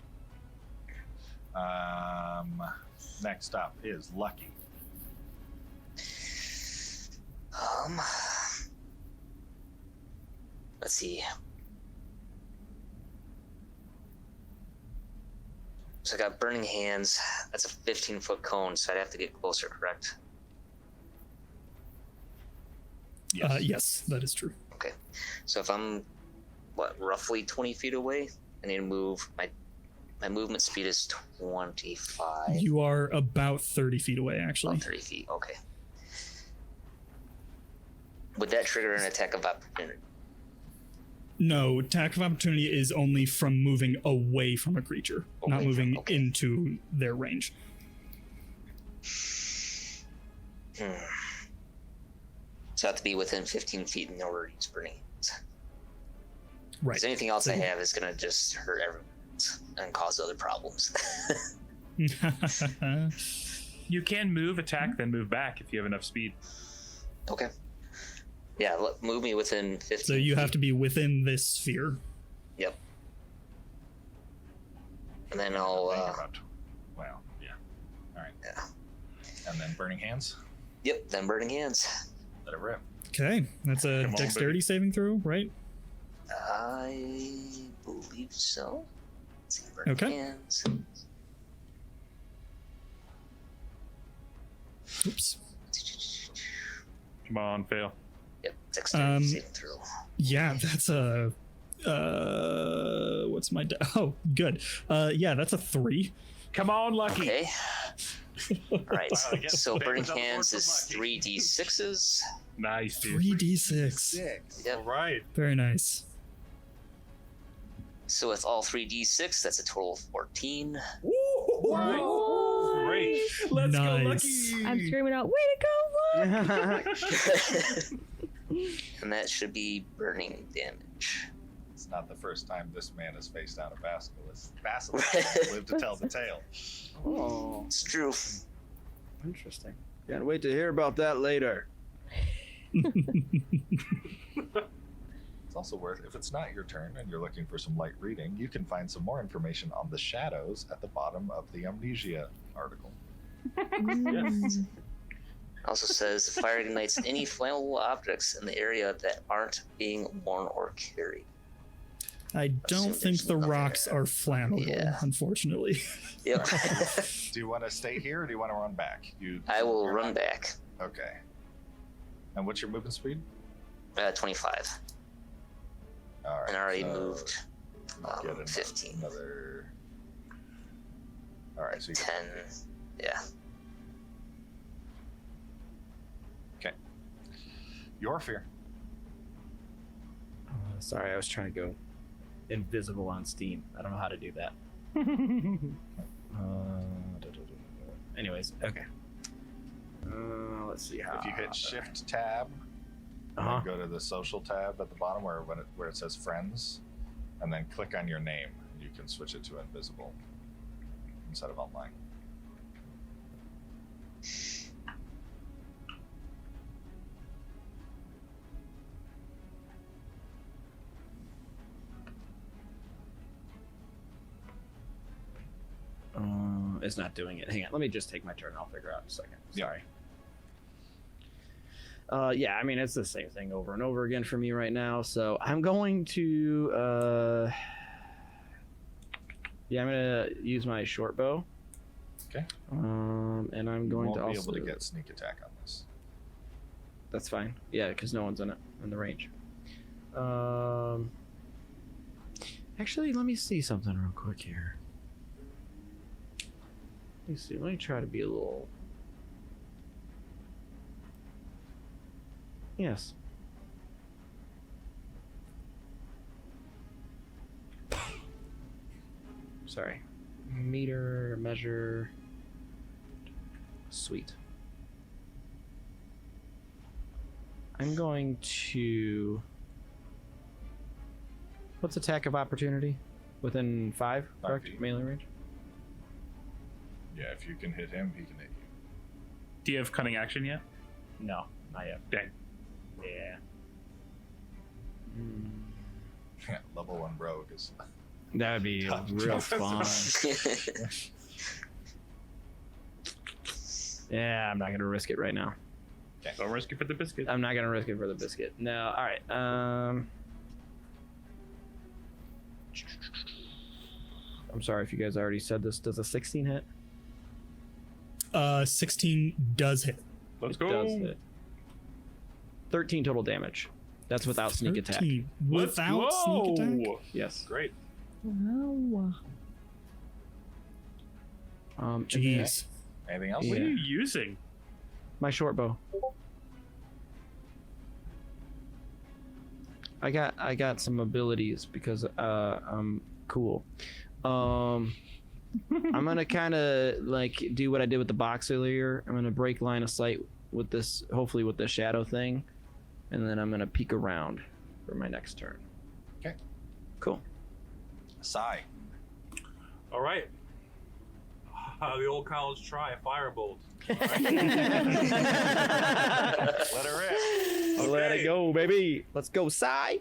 Next up is Lucky. Let's see. So I got burning hands. That's a 15-foot cone, so I'd have to get closer, correct? Yes, that is true. Okay. So if I'm, roughly 20 feet away, I need to move. My movement speed is 25. You are about 30 feet away, actually. 30 feet, okay. Would that trigger an attack of opportunity? No, attack of opportunity is only from moving away from a creature, not moving into their range. So I have to be within 15 feet in order to use burning hands. Right. Because anything else I have is going to just hurt everyone and cause other problems. You can move, attack, then move back if you have enough speed. Okay. Yeah, move me within 15 So you have to be within this sphere. Yep. And then I'll... Wow, yeah. All right. Yeah. And then Burning Hands? Yep, then Burning Hands. Let it rip. Okay, that's a dexterity saving throw, right? I believe so. Let's see, Burning Hands. Oops. Come on, fail. Yep, dexterity saving throw. Yeah, that's a... what's my... oh, good. Yeah, that's a 3. Come on, Lucky. Okay. All right, so Burning Hands is 3d6s. Nice, dude. 3d6. Yep. All right. Very nice. So with all 3d6, that's a total of 14. Great. Let's Nice. go, Lucky. I'm screaming out, way to go, Luck! And that should be burning damage. It's not the first time this man has faced down a basilisk. Live to tell the tale. Oh, It's true. interesting. Can't wait to hear about that later. It's also worth, if it's not your turn and you're looking for some light reading, you can find some more information on the shadows at the bottom of the Amnesia article. Yes. Also says the fire ignites any flammable objects in the area that aren't being worn or carried. I don't think the nothing rocks there. are flammable, Yeah. unfortunately. Yep. Do you want to stay here or do you want to run back? I will run back. Okay. And what's your movement speed? 25. All right. And I already so moved get 15. Another. All right, so you 10. Yeah. Okay. Your fear. Sorry, I was trying to go invisible on Steam. I don't know how to do that. Anyways, okay. Let's see how. If you hit Shift Tab, and then go to the Social tab at the bottom where it says Friends, and then click on your name. You can switch it to invisible instead of online. It's not doing it. Hang on. Let me just take my turn. I'll figure out in a second. Sorry. Yeah, I mean, it's the same thing over and over again for me right now. So I'm going to, yeah, I'm going to use my short bow. Okay. And I'm You going won't to be also. able to get sneak attack on this. That's fine. Yeah, because no one's in the range. Actually, let me see something real quick here. Let me see. Let me try to be a little. Yes. Sorry. Measure. Sweet. I'm going to What's attack of opportunity? Within 5, correct? feet. Melee range? Yeah, if you can hit him, he can hit you. Do you have cunning action yet? No, not yet. Dang. Yeah. Yeah, level 1 rogue is. That'd be real fun. Yeah, I'm not gonna risk it right now. Don't risk it for the biscuit. I'm not gonna risk it for the biscuit. No. All right. I'm sorry if you guys already said this. Does a 16 hit? 16 does hit. Let's It go. does hit. 13 total damage. That's without sneak attack. 13 without sneak attack. Yes. Great. Wow. Jeez. Anything else? What are Yeah. you using? My short bow. I got some abilities because I'm cool. I'm gonna kind of like do what I did with the box earlier. I'm gonna break line of sight with this, hopefully with the shadow thing, and then I'm gonna peek around for my next turn. Okay. Cool. Sigh. All right. The old college try, firebolt. Let her rip. Okay. Let it go, baby. Let's go, Psy.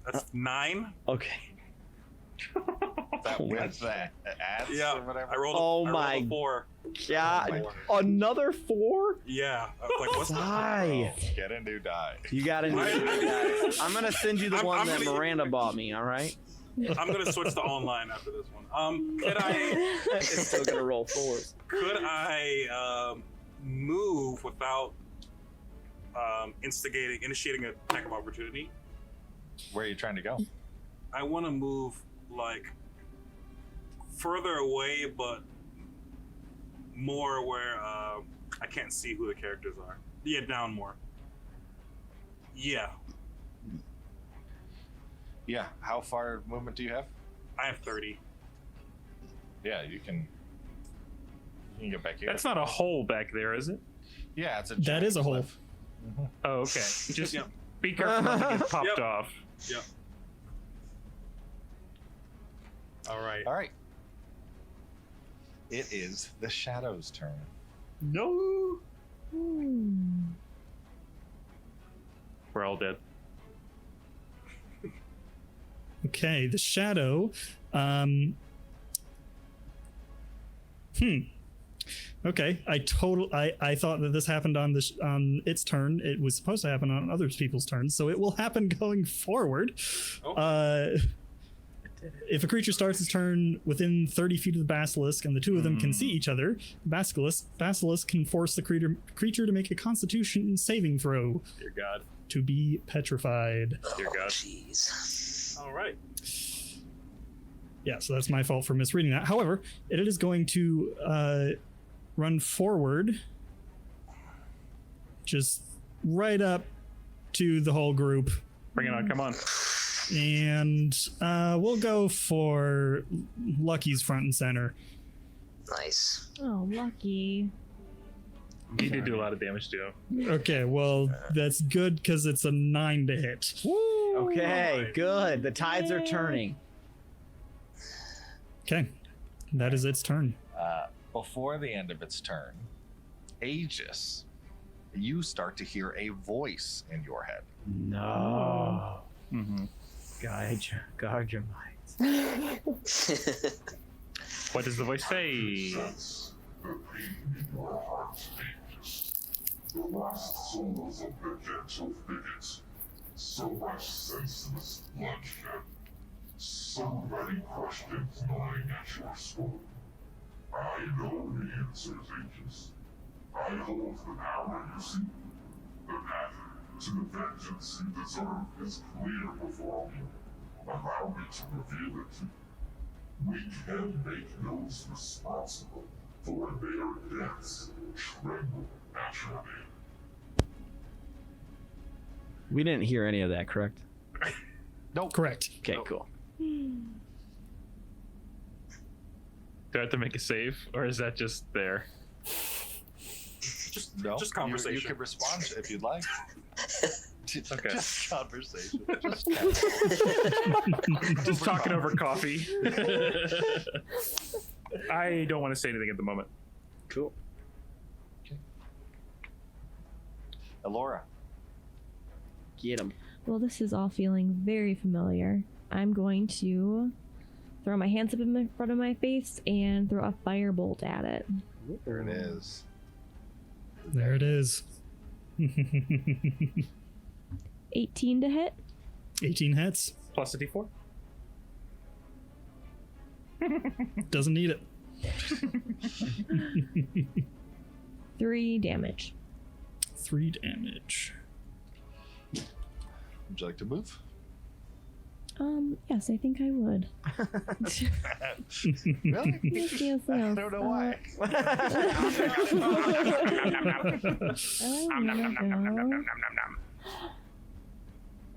That's 9. Okay. That with that adds Yeah, or whatever. I rolled. Oh I rolled my a 4. God. Another 4? Yeah. I was like, what's Psy. Get a new die. You got a new die. I'm gonna send you the one I'm that gonna- Miranda bought me. All right. I'm gonna switch to online after this one. Could I? It's still gonna roll 4s. Could I move without initiating an attack of opportunity? Where are you trying to go? I want to move like further away, but more where I can't see who the characters are. Yeah, down more. Yeah, Yeah. How far movement do you have? I have 30. Yeah, you can get back here. That's not a hole back there, is it? Yeah, it's a. That giant is a hole. cliff. Oh, okay. Just Yep. be careful not to get popped Yep. off. Yep. All right. All right. It is the Shadow's turn. No. We're all dead. Okay, the shadow. Okay, I thought that this happened on its turn. It was supposed to happen on other people's turns, so it will happen going forward. Oh. If a creature starts its turn within 30 feet of the basilisk and the two of them can see each other, basilisk can force the creature to make a Constitution saving throw Dear God. to be petrified. Dear God. Jeez. All right. Yeah, so that's my fault for misreading that. However, it is going to run forward, just right up to the whole group. Bring it on. Come on. And we'll go for Lucky's front and center. Nice. Oh, lucky. He did do a lot of damage too. Okay, well, that's good because it's a 9 to hit. Okay, good. The tides are turning. Okay, that is its turn. Before the end of its turn, Aegis, you start to hear a voice in your head. No. Mm-hmm. Guard your minds. What does the voice say? The last souls of the gentle bigots. So much senseless bloodshed. So many questions gnawing at your soul. I know the answers, Aegis. I hold the power you seek. The path to the vengeance you deserve is clear before you. Allow me to reveal it to you. We can make those responsible for their deaths tremble at your name. We didn't hear any of that, correct? Nope. Correct. Okay, cool. Do I have to make a save, or is that just there? No, Just conversation. You could respond if you'd like. Okay. Just conversation. Just talking over coffee. I don't want to say anything at the moment. Cool. Elora. Get him. Well, this is all feeling very familiar. I'm going to throw my hands up in front of my face and throw a firebolt at it. There it is. There it is. 18 to hit. 18 hits. Plus a d4. Doesn't need it. 3 damage. 3 damage. Would you like to move? Yes, I think I would. Really? Yes. I don't know why.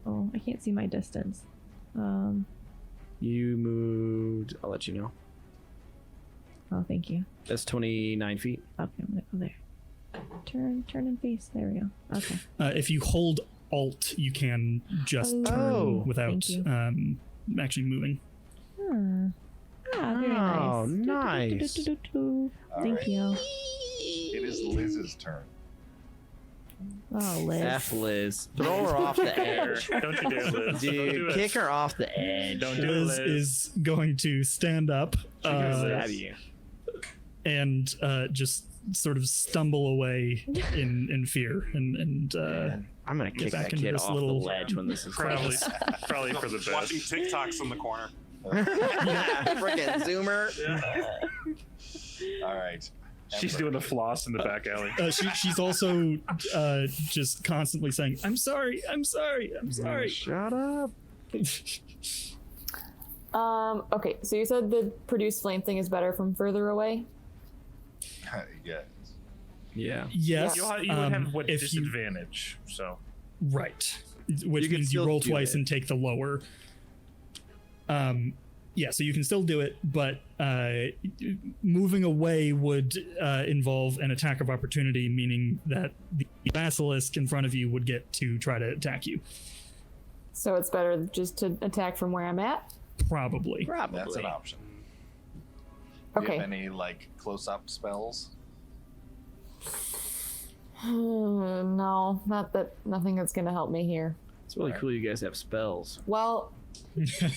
Oh, I can't see my distance. You moved. I'll let you know. Oh, thank you. That's 29 feet. Okay, I'm gonna go there. Turn and face. There we go. Okay. If you hold Alt, you can just turn without thank you. actually moving. Very Oh, nice. nice. Thank you. It is Liz's turn. Oh, Liz. F Liz. Throw her off the edge. Don't you dare, Liz. Dude, Don't do it. kick her off the edge. Don't do Liz it, Liz. is going to stand up Stab you. and just sort of stumble away in fear and I'm gonna get kick back that into kid this off little the ledge when this is Probably, close. probably for the best. Watching TikToks in the corner. Freaking zoomer. All right. She's doing a floss in the back alley. she's also just constantly saying, I'm sorry. Shut up. Okay, so you said the produce flame thing is better from further away? Yeah. Yeah. Yes. You would have what if you- disadvantage, so. Right. Which You can means you still roll do twice it. and take the lower. Yeah, so you can still do it, but moving away would involve an attack of opportunity, meaning that the basilisk in front of you would get to try to attack you. So it's better just to attack from where I'm at? Probably. That's an option. Do you Okay. have any like close-up spells? No, nothing that's gonna help me here. It's really cool you guys have spells. Well,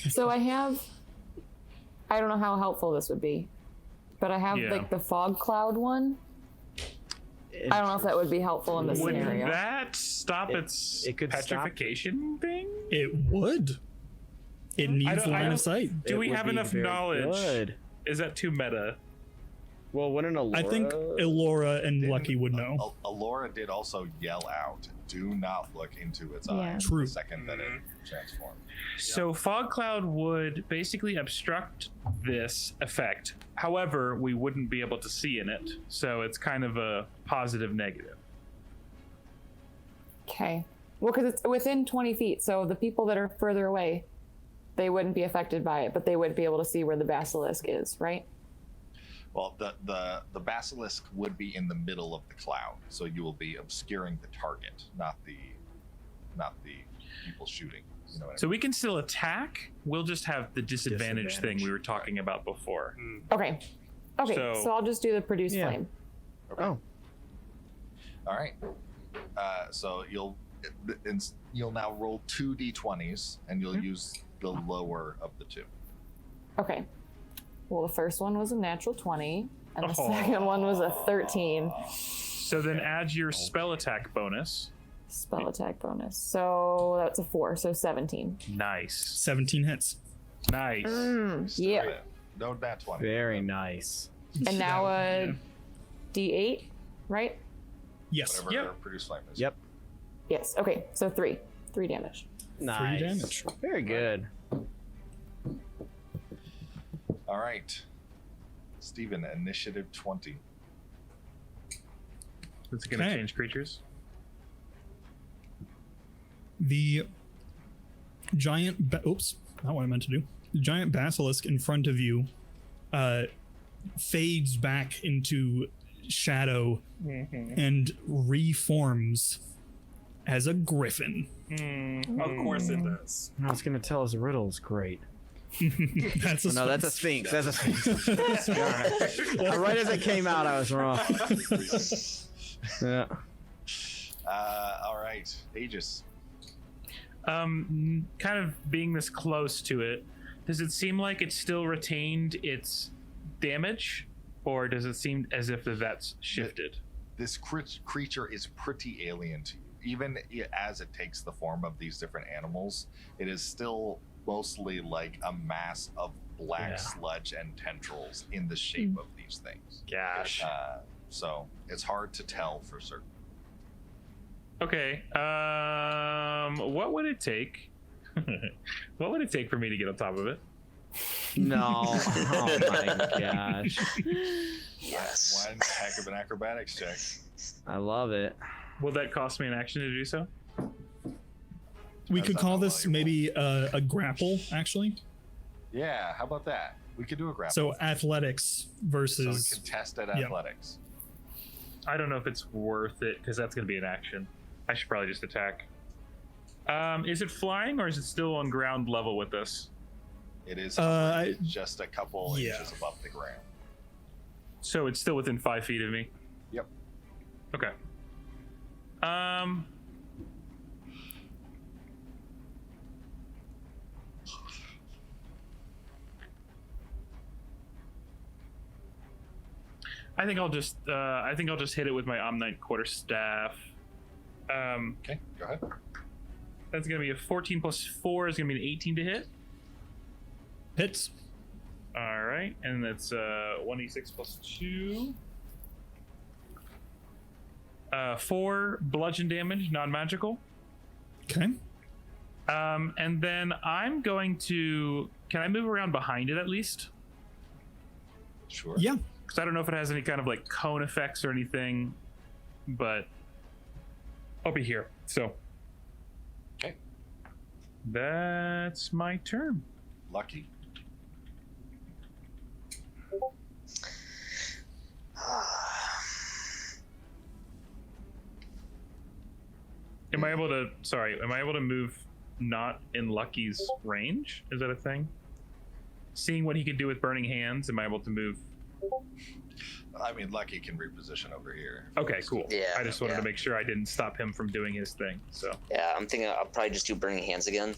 so I don't know how helpful this would be, but I have Yeah. like the fog cloud one. I don't know if that would be helpful in this Would scenario. that stop its it could stop- petrification thing? It would. It needs line of sight. Do It we would have be enough very knowledge? good. Is that too meta? Well, wouldn't Elora... I think Elora and Lucky would know. Alora did also yell out, "Do not look into its Yeah. eyes." True. The second that it transformed. So fog cloud would basically obstruct this effect. However, we wouldn't be able to see in it. So it's kind of a positive negative. Okay. Well, because it's within 20 feet, so the people that are further away, they wouldn't be affected by it, but they would be able to see where the basilisk is, right? Well, the basilisk would be in the middle of the cloud, so you will be obscuring the target, not the people shooting. You know what So we can still attack. We'll just have the disadvantage thing we were talking about before. Okay. Okay, So- so I'll just do the produce Yeah. flame. Oh. All right. So you'll now roll 2 d20s, and you'll use the lower of the two. Okay. Well, the first one was a natural 20, and the Oh. second one was a 13. So then add your spell attack bonus. Spell attack bonus. So that's a 4, so 17. Nice. 17 hits. Nice. Yeah. No nat 20. Very nice. And now a D8, right? Yes. Whatever produce flame is. Yep. Yes. Okay, so 3. 3 damage. Nice. 3 damage. Very good. All right. Steven, initiative 20. Is it going to Okay. change creatures? The giant oops, not what I meant to do. The giant basilisk in front of you fades back into shadow and reforms as a griffin. Of course it does. I was gonna tell us riddles. Great. That's a No, that's a sphinx. That's a sphinx. Right as it came out, I was wrong. Yeah. All right, Aegis. Kind of being this close to it, does it seem like it's still retained its damage, or does it seem as if that's shifted? This creature is pretty alien to you. Even as it takes the form of these different animals, it is still mostly like a mass of black sludge and tendrils in the shape of these things. Gosh. So it's hard to tell for certain. Okay. What would it take? What would it take for me to get on top of it? No. Oh my gosh. Yes. One heck of an acrobatics check. I love it. Will that cost me an action to do so? We That's could not call how this well you maybe a grapple, actually. Yeah, how about that? We could do a grapple. So athletics versus. So contested yeah. athletics. I don't know if it's worth it because that's going to be an action. I should probably just attack. Is it flying or is it still on ground level with us? It is just a couple inches above the ground. So it's still within 5 feet of me? Yep. Okay. I think I'll just hit it with my Omnite Quarterstaff. Okay, go ahead. That's gonna be a 14 plus 4 is gonna be an 18 to hit. Hits. All right, and that's 1d6 plus 2. 4 bludgeon damage, non-magical. Okay. And then I'm going to. Can I move around behind it at least? Sure. Yeah. Because I don't know if it has any kind of like cone effects or anything, but I'll be here. So. Okay. That's my turn. Lucky. Am I able to move not in Lucky's range? Is that a thing? Seeing what he can do with burning hands, am I able to move? I mean, Lucky can reposition over here. Okay, cool. Yeah, I just wanted to make sure I didn't stop him from doing his thing. So Yeah, I'm thinking I'll probably just do burning hands again.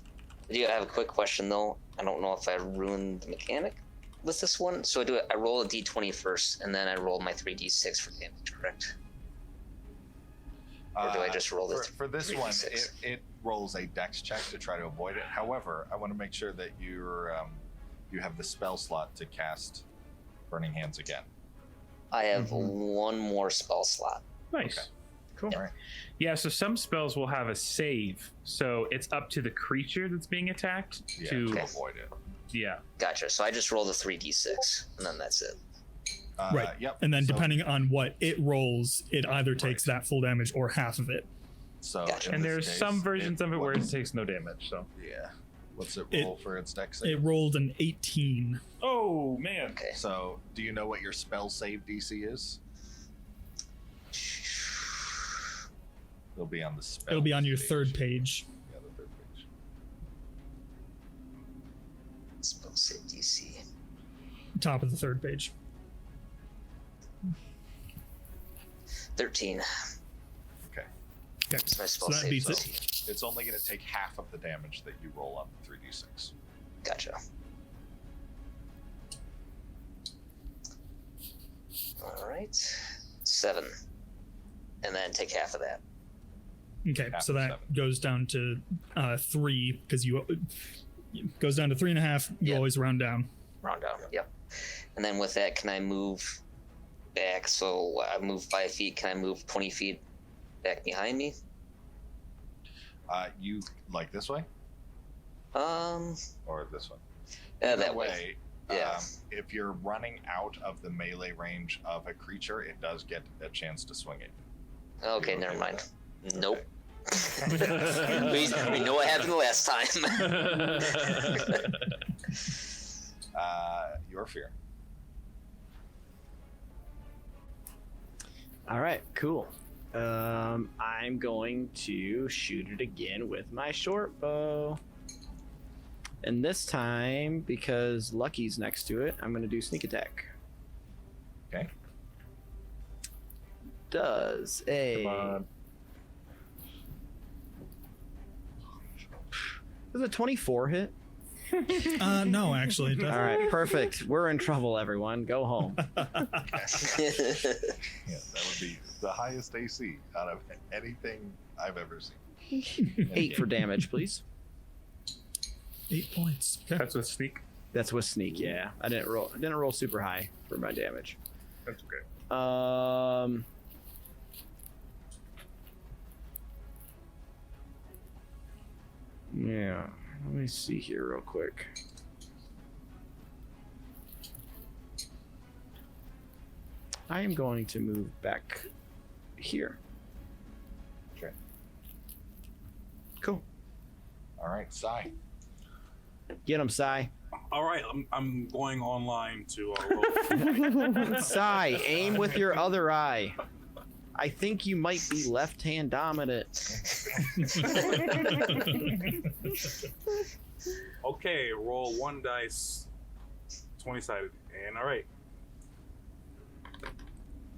I have a quick question though. I don't know if I ruined the mechanic with this one. So I roll a d20 first, and then I roll my 3d6 for damage, correct? Or do I just roll for this one? 3d6? It rolls a dex check to try to avoid it. However, I want to make sure that you have the spell slot to cast Burning Hands again. I have one more spell slot. nice. Okay. Cool. Yeah. All right. Yeah, so some spells will have a save, so it's up to the creature that's being attacked Yeah, to to avoid it. Yeah. Gotcha. So I just roll the 3d6, and then that's it. Right. Yep. And then So- depending on what it rolls, it either takes that full damage or half of it. So Gotcha. in And this there's case, some versions of it where it takes no damage. So Yeah. What's it It- roll for its dex It save? rolled an 18. oh man. Okay. So do you know what your spell save DC is? It'll be on the spell. It'll be on your page. third page. Yeah, the third page. Spell save DC. Top of the third page. 13. Okay. Okay. That's my So spell that save beats DC. it. It's only going to take half of the damage that you roll on the 3d6. Gotcha. All right. 7. And then take half of that. Okay, Half so of that 7. goes down to 3 because goes down to 3.5. You Yeah. always round down. Round down. Yep. And then with that, can I move back? So I move 5 feet. Can I move 20 feet back behind me? You like this way or this one? That way. Yeah. If you're running out of the melee range of a creature, it does get a chance to swing it. Okay, You okay never with mind. that? Nope. we know what happened last time. Your fear. All right, cool. I'm going to shoot it again with my short bow. And this time, because Lucky's next to it, I'm going to do sneak attack. Okay. Does a... Come on. Does a 24 hit? No, actually. It All doesn't. right, perfect. We're in trouble, everyone. Go home. Yeah, that would be the highest AC out of anything I've ever seen. 8 for damage, please. 8 points. Okay. That's with sneak. That's with sneak, yeah. I didn't roll super high for my damage. That's okay. Yeah. Let me see here real quick. I am going to move back here. Okay. Cool. All right, Sai. Get him, Sai. All right, I'm going online to roll. Sai, aim with your other eye. I think you might be left-hand dominant. Okay, roll 1 dice, 20-sided, and all right.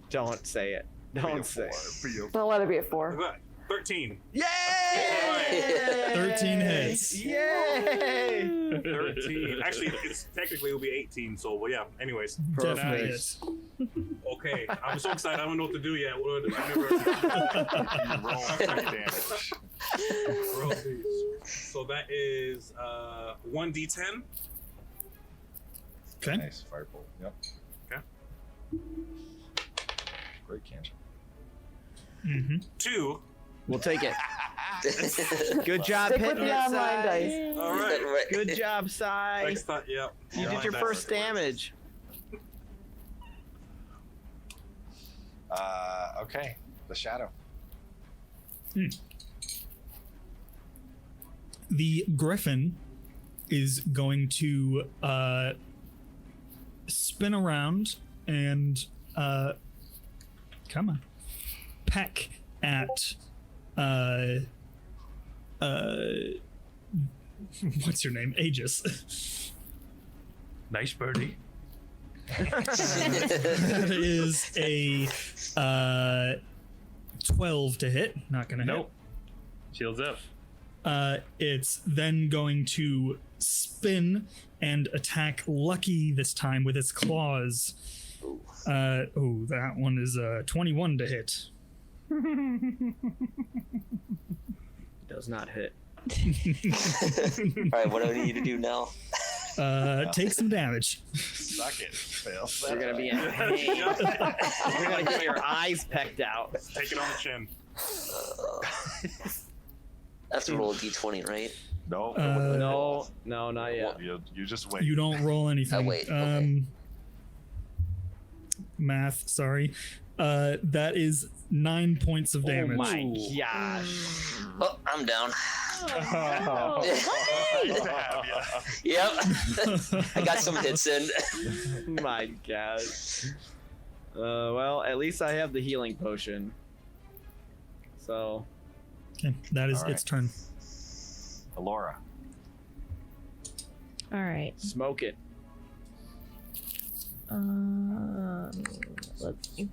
Don't say it. Don't say it. Don't let it be a 4. 13. Yay! 13 hits. Yay! 13. Actually, technically it'll be 18. So, well, yeah. Anyways. Definitely hits. Okay, I'm so excited. I don't know what to do yet. Roll these. So that is 1d10. Okay. Nice firebolt. Yep. Okay. Great cancer. 2. We'll take it. Good job Stick with hitting the it, online Sai. dice. All right. Good job, Sai. Next time, yep. You did your first damage. Okay. The shadow. The griffin is going to spin around and come on, peck at what's your name? Aegis. Nice birdie. That is a 12 to hit. Not gonna Nope. Shields up. hit. It's then going to spin and attack Lucky this time with its claws. That one is 21 to hit. Does not hit. All right, what do I need to do now? Take some damage. Suck it. Fail. You're gonna be in pain. You're gonna get your eyes pecked out. Take it on the chin. I have to roll a d20, right? No. No, not yet. You just wait. You don't roll anything. wait, okay. Math, sorry. That is 9 points of damage. Oh my gosh. Oh, I'm down. Oh, Yep. I got some hits in. My gosh. Well, at least I have the healing potion. So. Okay, that is All right. its turn. Alora. all right. Smoke it. Let's see.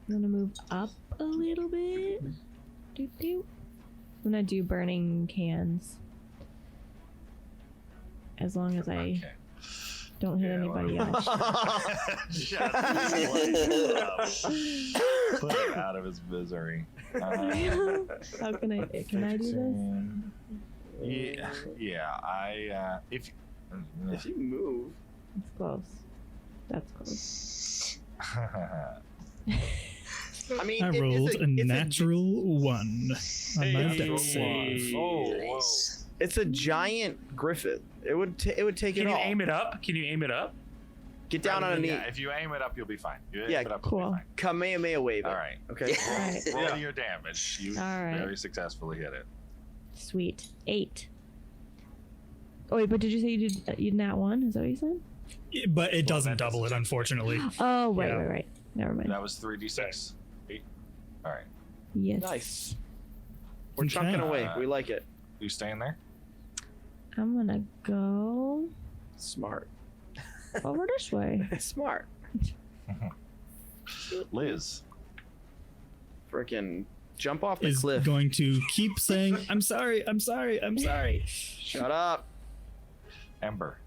I'm gonna move up a little bit. I'm gonna do burning cans. As long as I don't hit anybody else. Put him out of his misery. How can I do this? Yeah. If you move, it's close. That's close. I mean, I rolled a natural 1 on my dex save. Oh, it's a giant griffin. It would take Can it you all. aim it up? Can you aim it up? Get down on a knee. Yeah, if you aim it up, you'll be fine. You aim Yeah, it up, cool. you'll be fine. Kamehameha wave it. All right. Okay. Roll your damage. You All right. very successfully hit it. Sweet. 8. Oh wait, but did you say you did nat 1? Is that what you said? But it doesn't double it, unfortunately. Oh, right, Yeah. right. Never mind. That was 3d6. 8. All right. Yes. Nice. We're Okay. chunking away. We like it. You staying there? I'm gonna go Smart. over this way. Smart. Liz. Freaking jump off the Is cliff. going to keep saying, I'm sorry, I'm sorry, I'm sorry. Shut up. Ember.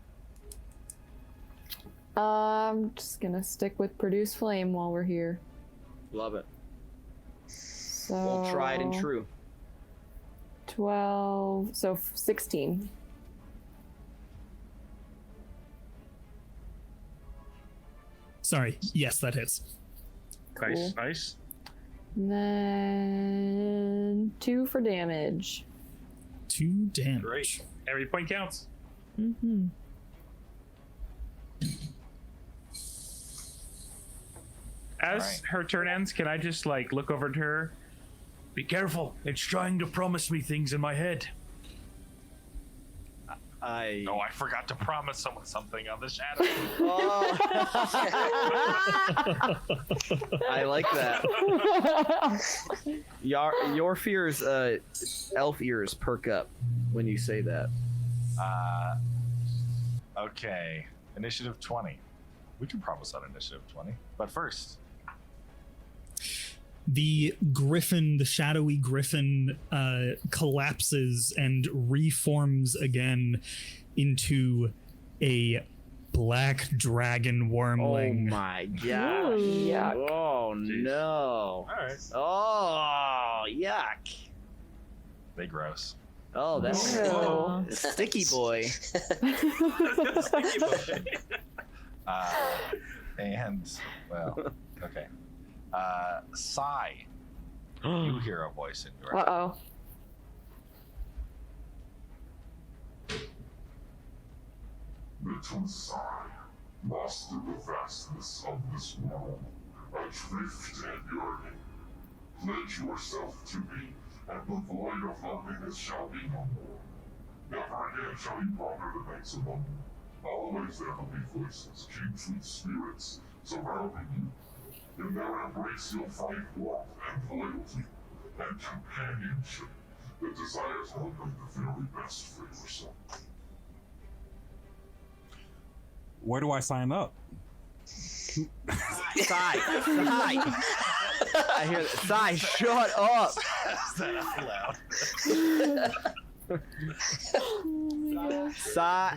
I'm just gonna stick with produce flame while we're here. Love it. So Well, tried and true. 12, so 16. Sorry. Yes, that hits. Nice, Cool. nice. And then 2 for damage. 2 damage. Great. Every point counts. Mm-hmm. As Right. her turn ends, can I just like look over at her? Be careful. It's trying to promise me things in my head. No, I forgot to promise someone something on the shadow. Oh. I like that. Your fears, elf ears perk up when you say that. Okay. Initiative 20. We can promise on initiative 20. But first, The griffin, the shadowy griffin, collapses and reforms again into a black dragon Oh wormling. my gosh. Yuck. Oh no. alright. Oh, yuck. They gross. Oh, that's Ew. a sticky boy. Sticky boy. And, well, okay. Sigh. You hear a voice in your head. Uh-oh. Little sigh, lost in the vastness of this world, adrift and yearning. Pledge yourself to me, and the void of loneliness shall be no more. Never again shall you wander the nights alone. Always there will be voices, kindred spirits, surrounding you. In their embrace you'll find warmth and loyalty, and companionship that desires only the very best for yourself. Where do I sign up? Sigh. Sigh. I hear that. Sigh, shut up. Is that out loud? Sigh,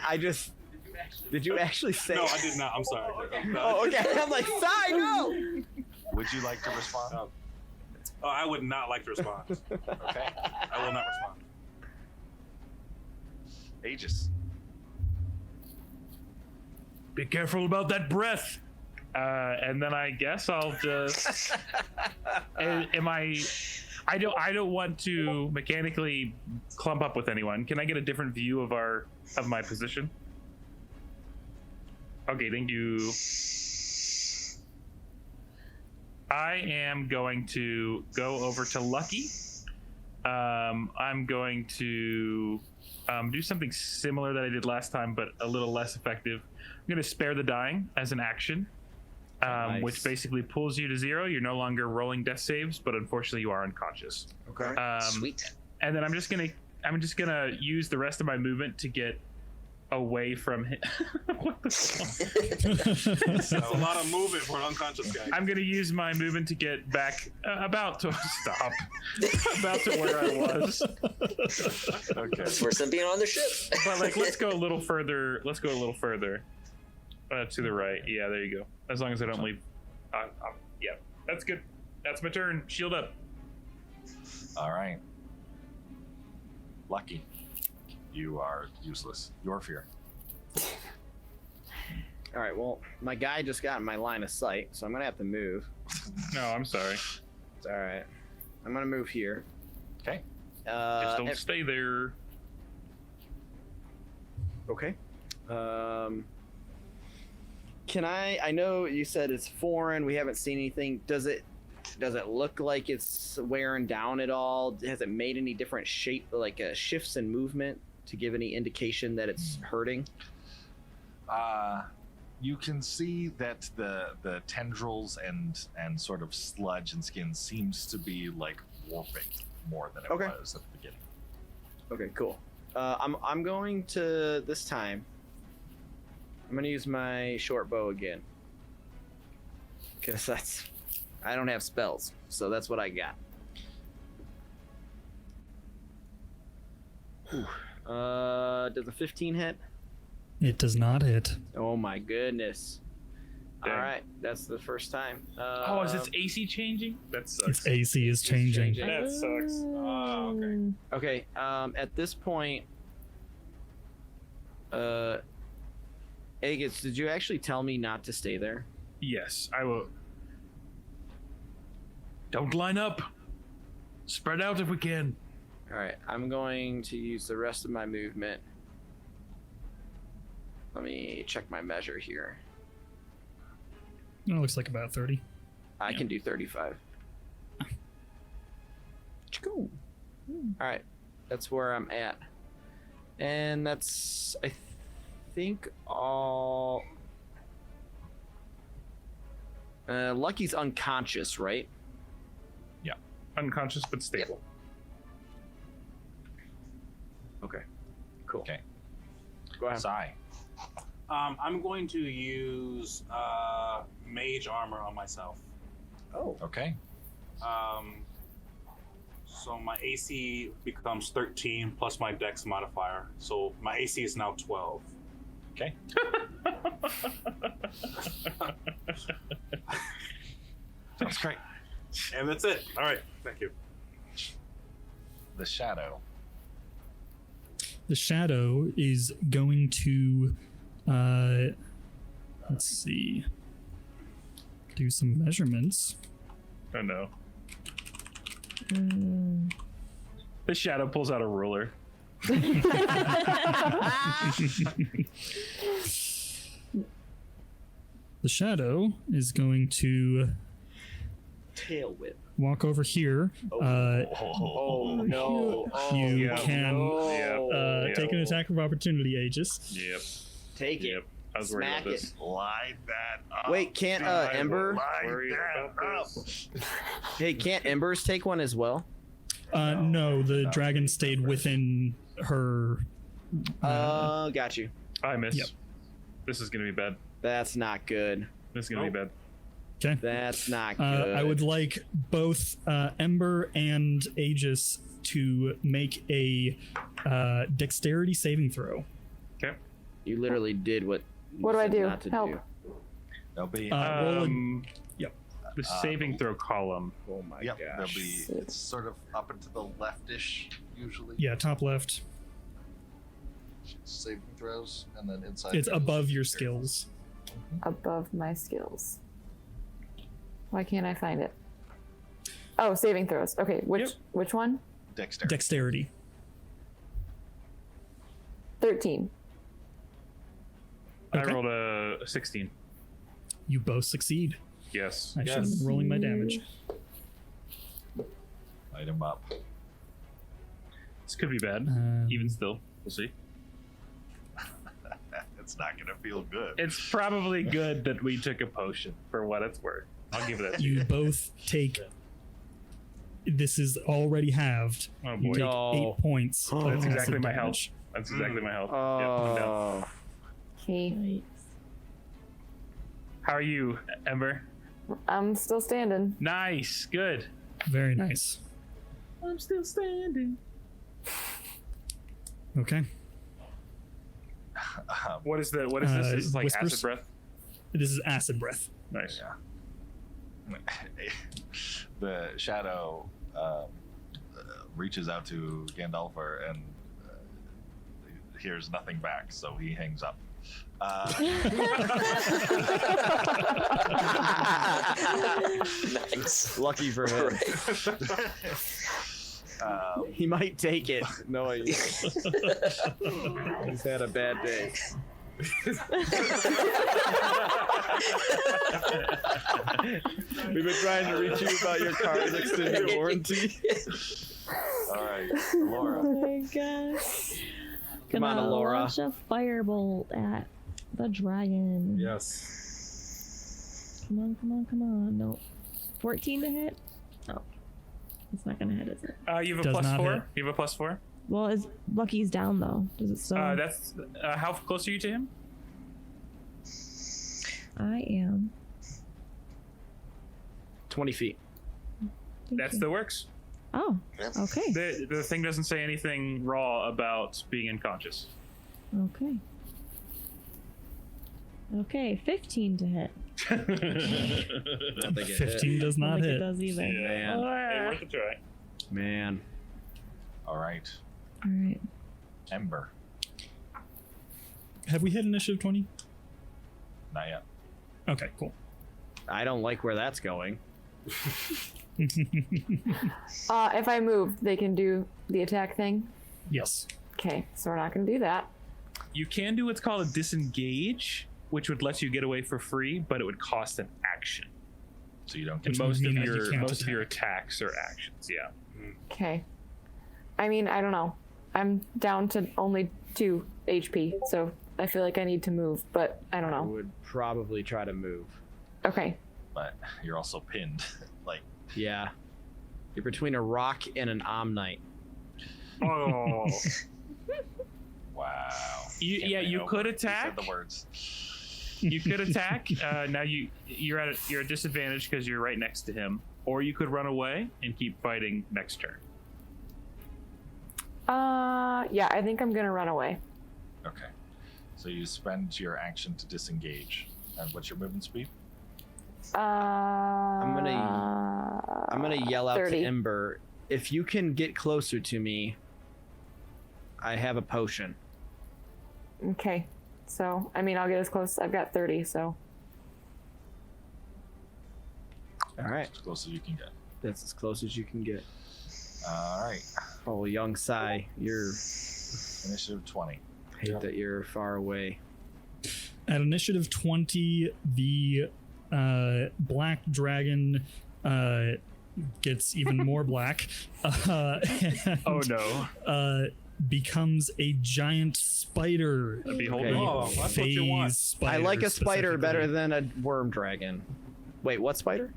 Did you actually say No, I did not. I'm sorry. Oh, okay. I'm like, sigh, no. Would you like to respond? Oh, I would not like to respond. Okay. I will not respond. Aegis. Be careful about that breath. And then I guess I'll just. Am I? I don't want to mechanically clump up with anyone. Can I get a different view of my position? Okay, thank you. I am going to go over to Lucky. I'm going to do something similar that I did last time, but a little less effective. I'm going to spare the dying as an action, Nice. which basically pulls you to 0. You're no longer rolling death saves, but unfortunately you are unconscious. Okay. Sweet. And then I'm just gonna use the rest of my movement to get away from him. What the fuck? That's a lot of movement for an unconscious guy. I'm gonna use my movement to get back about to where I was. Okay. It's worse than being on the ship. But like, let's go a little further. To the right. Yeah, there you go. As long as I don't leave. Yeah, that's good. That's my turn. Shield up. All right. Lucky. You are useless. Your fear. All right. Well, my guy just got in my line of sight, so I'm gonna have to move. No, I'm sorry. It's all right. I'm gonna move here. Okay. Just don't stay there. Okay. Can I know you said it's foreign. We haven't seen anything. Does it look like it's wearing down at all? Has it made any different shape, like shifts in movement to give any indication that it's hurting? You can see that the tendrils and sort of sludge and skin seems to be like warping more than it Okay. was at the beginning. Okay, cool. I'm going to this time. I'm gonna use my short bow again because I don't have spells, so that's what I got. Does a 15 hit? It does not hit. Oh my goodness! Dang. All right, that's the first time. Oh, is its AC changing? That sucks. Its AC is changing. That sucks. Oh, okay. Okay. At this point, Aegis, did you actually tell me not to stay there? Yes, I will. Don't line up. Spread out if we can. All right, I'm going to use the rest of my movement. Let me check my measure here. It looks like about 30. I can do 35. Cool. All right, that's where I'm at, and that's I think all. Lucky's unconscious, right? Yeah, unconscious but stable. Okay, cool. Okay. Go ahead. Sai. I'm going to use mage armor on myself. Oh. Okay. So my AC becomes 13 plus my dex modifier. So my AC is now 12. Okay. That's great. And that's it. All right. Thank you. The shadow. The shadow is going to, let's see, do some measurements. Oh no. The shadow pulls out a ruler. The shadow is going to Tail whip. walk over here. Oh no! You yeah. can Yeah. take an attack of opportunity, Aegis. Yep. Take it. Yep. I was worried Smack about this. Line that up. Wait, can't Ember? Worried about this. Hey, can't Embers take one as well? No, the dragon stayed within her. Got you. I miss. Yep. This is gonna be bad. That's not good. This is gonna be bad. Okay. That's not good. I would like both Ember and Aegis to make a dexterity saving throw. Okay. You literally did what. What do I do? Not to Help. do. There'll be. Yep. The saving throw column. Oh my Yep. There'll gosh. be. It's sort of up and to the leftish usually. Yeah, top left. Saving throws, and then inside. It's goes above your dexterity. skills. Above my skills. Why can't I find it? Oh, saving throws. Okay, which one? Dexterity. Dexterity. 13. I Okay. rolled a 16. You both succeed. Yes. I should have been rolling my damage. Light him up. This could be bad. Even still, we'll see. It's not gonna feel good. It's probably good that we took a potion for what it's worth. I'll give it that. You both take. This is already halved. Oh You boy. take No. 8 points. That's of exactly acid my health. damage. That's exactly my health. Yep, I'm down. Oh. Okay. How are you, Ember? I'm still standing. Nice. Good. Very nice. I'm still standing. Okay. What is this? This is like whispers? acid breath. This is acid breath. Nice. The shadow reaches out to Gandalfur and hears nothing back, so he hangs up. Nice. Lucky for him. He might take it. No, he's had a bad day. We've been trying to reach you about your car's extended warranty. All right, Laura. Oh my gosh. Come on, Gonna Alora. launch a firebolt at the dragon. Yes. Come on, come on, come on. No. 14 to hit? Oh. It's not gonna hit, is it? You have a Does plus not 4. hit. You have a plus 4. Well, is Lucky's down though? Does it still? That's how close are you to him? I am. 20 feet. That still works. Oh, okay. The thing doesn't say anything raw about being unconscious. Okay. Okay, 15 to hit. I don't think it 15 does I don't not think it hit. does either. Man. Worth a try. Man. All right. All right. Ember. Have we hit initiative 20? Not yet. Okay, cool. I don't like where that's going. If I move, they can do the attack thing. Yes. Okay, so we're not gonna do that. You can do what's called a disengage, which would let you get away for free, but it would cost an action. So you don't And get would most of mean that you your can't most of your attacks are actions. Yeah. Okay. I mean, I don't know. I'm down to only 2 HP, so I feel like I need to move, but I don't I know. would probably try to move. Okay. but you're also pinned. Like, Yeah. You're between a rock and an omnite. Oh. wow. You could You said attack. the words. You could attack. Now you're at a disadvantage because you're right next to him, or you could run away and keep fighting next turn. Yeah, I think I'm gonna run away. Okay. So you spend your action to disengage. And what's your movement speed? I'm gonna yell out 30. to Ember, if you can get closer to me, I have a potion. Okay. So, I mean, I'll get as close. I've got 30, so. All right. As close as you can get. That's as close as you can get. All right. Oh, young Sai, you're. Initiative 20. Hate that you're far away. At initiative 20, the black dragon gets even more black. Oh no. Becomes a giant spider. Behold. Okay. Oh, that's what you want. Phase spider I like a spider better specifically. than a worm dragon. Wait, what spider?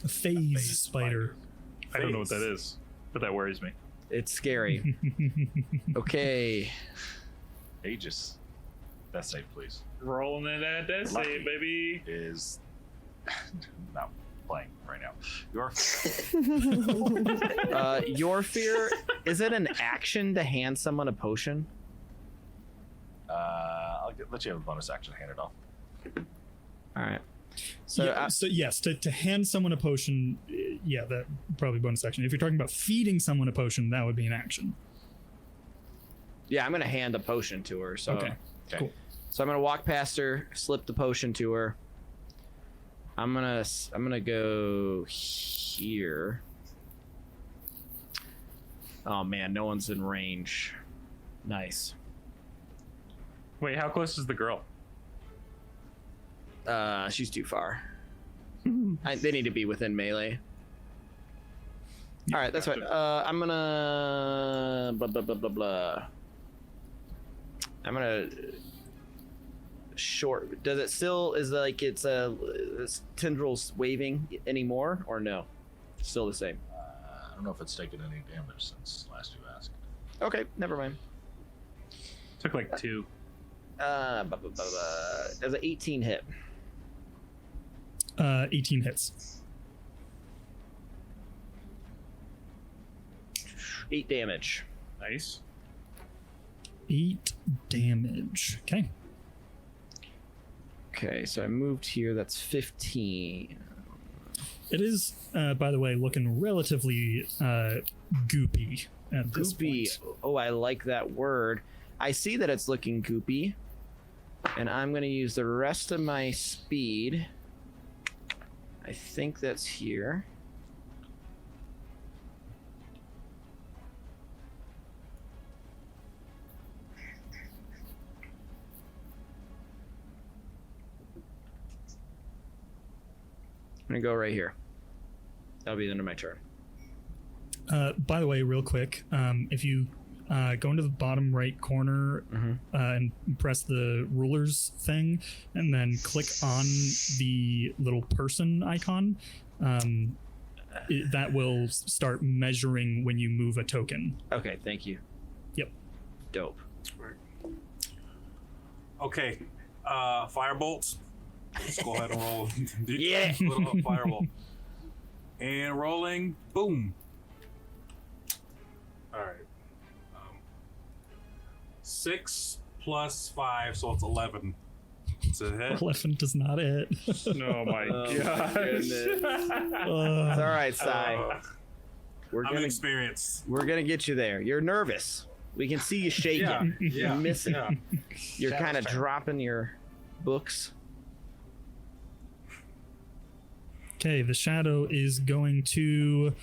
A phase spider. I don't know what that is, but that worries me. It's scary. Okay. Aegis. Death save, please. Rolling it at that Lucky. save, baby. Is not playing right now. Your fear, is it an action to hand someone a potion? Let you have a bonus action to hand it off. All right. So, So yes, to hand someone a potion, yeah, that probably bonus action. If you're talking about feeding someone a potion, that would be an action. yeah, I'm gonna hand a potion to her. So Okay, cool. So I'm gonna walk past her, slip the potion to her. I'm gonna go here. Oh man, no one's in range. Nice. Wait, how close is the girl? She's too far. They need to be within melee. All right, that's fine. I'm gonna blah blah blah blah blah. I'm gonna short. Does it still is like it's tendrils waving anymore or no? Still the same. I don't know if it's taken any damage since last you asked. Okay, never mind. Took like 2. There's an 18 hit. 18 hits. 8 damage. Nice. 8 damage. Okay. Okay, so I moved here. That's 15. It is, by the way, looking relatively goopy at this Goopy. point. Oh, I like that word. I see that it's looking goopy. And I'm going to use the rest of my speed. I think that's here. I'm going to go right here. That'll be the end of my turn. By the way, real quick, if you go into the bottom right corner and press the rulers thing, and then click on the little person icon. That will start measuring when you move a token. Okay, thank you. Yep. Dope. Okay, firebolts. Let's go ahead and roll. Yeah. Little firebolt. And rolling. Boom. All right. 6 plus 5, so it's 11. It's a hit. 11 does not hit. Oh my gosh. It's all right, Sai. I'm inexperienced. We're gonna get you there. You're nervous. We can see you shaking. Yeah, You're missing. yeah. You're Shadow's kind of turn. dropping your books. Okay, the shadow is going to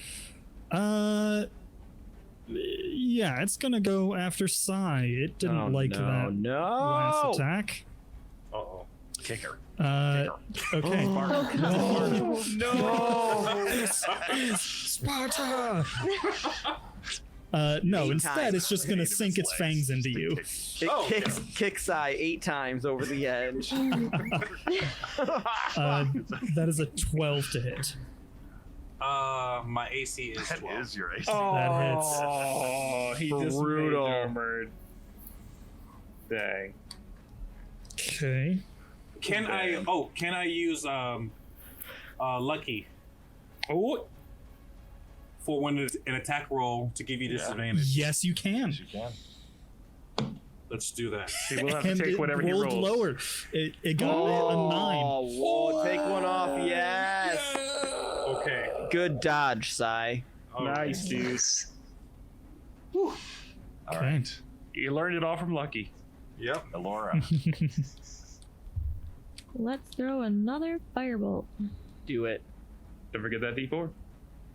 yeah, it's gonna go after Sai. It didn't like that last attack. Uh-oh. Kicker. Okay. No. Sparta. No, 8 instead times. it's just gonna sink its fangs into you. It kicks Sai 8 times over the edge. That is a 12 to hit. My AC is 12. That is your AC. That hits. Oh, he just Brutal. made armored. Dang. Okay. Can I use Lucky? Oh, For when it's an attack roll to give you disadvantage. Yes, you can. You can. Let's do that. he will have to And take it whatever he rolled rolls. lower. It got a 9. Whoa, take one off. Yes. Okay. Good dodge, Sai. Nice, dude. All Okay. right. You learned it all from Lucky. Yep. Elora. Let's throw another firebolt. Do it. Don't forget that D4.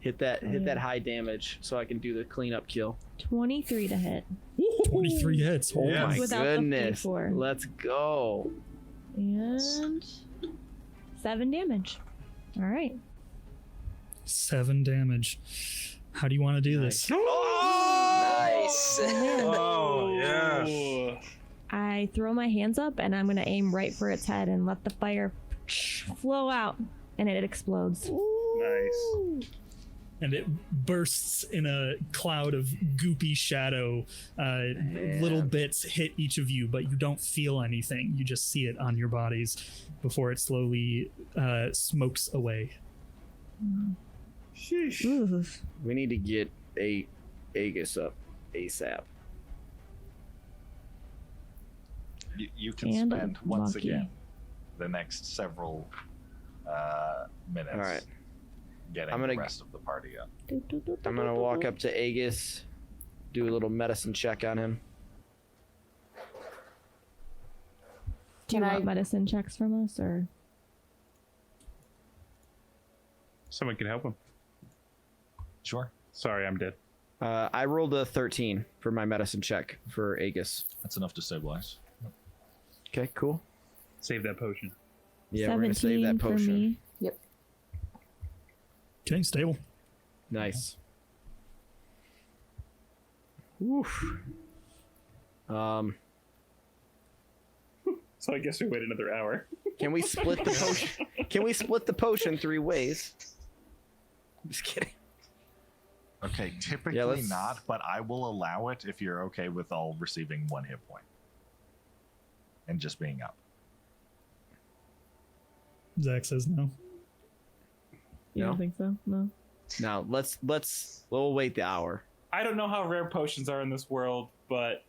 Hit that high damage so I can do the cleanup kill. 23 to hit. 23 hits. Oh Yes. my Without the goodness. D4. Let's go. And 7 damage. All right. 7 damage. How do you want to do this? Nice. Oh, yes. I throw my hands up and I'm going to aim right for its head and let the fire flow out, and it explodes. Nice. And it bursts in a cloud of goopy shadow. Little bits hit each of you, but you don't feel anything. You just see it on your bodies before it slowly smokes away. Ooh. We need to get Aegis up ASAP. You can And spend once Lucky. again the next several minutes All right. getting I'm gonna- the rest of the party up. I'm gonna walk up to Aegis, do a little medicine check on him. Do you Can want I- medicine checks from us, or? Someone can help him. Sure. Sorry, I'm dead. I rolled a 13 for my medicine check for Aegis. That's enough to stabilize. Okay, cool. Save that potion. Yeah, we're gonna save that for potion. me. Yep. Okay, stable. Nice. Oof. So I guess we wait another hour. Can we split the potion? Can we split the potion 3 ways? Just kidding. Okay, typically let's- not, but I will allow it if you're okay with all receiving 1 hit point and just being up. Zach says no. You No? don't think so? No. Now we'll wait the hour. I don't know how rare potions are in this world, but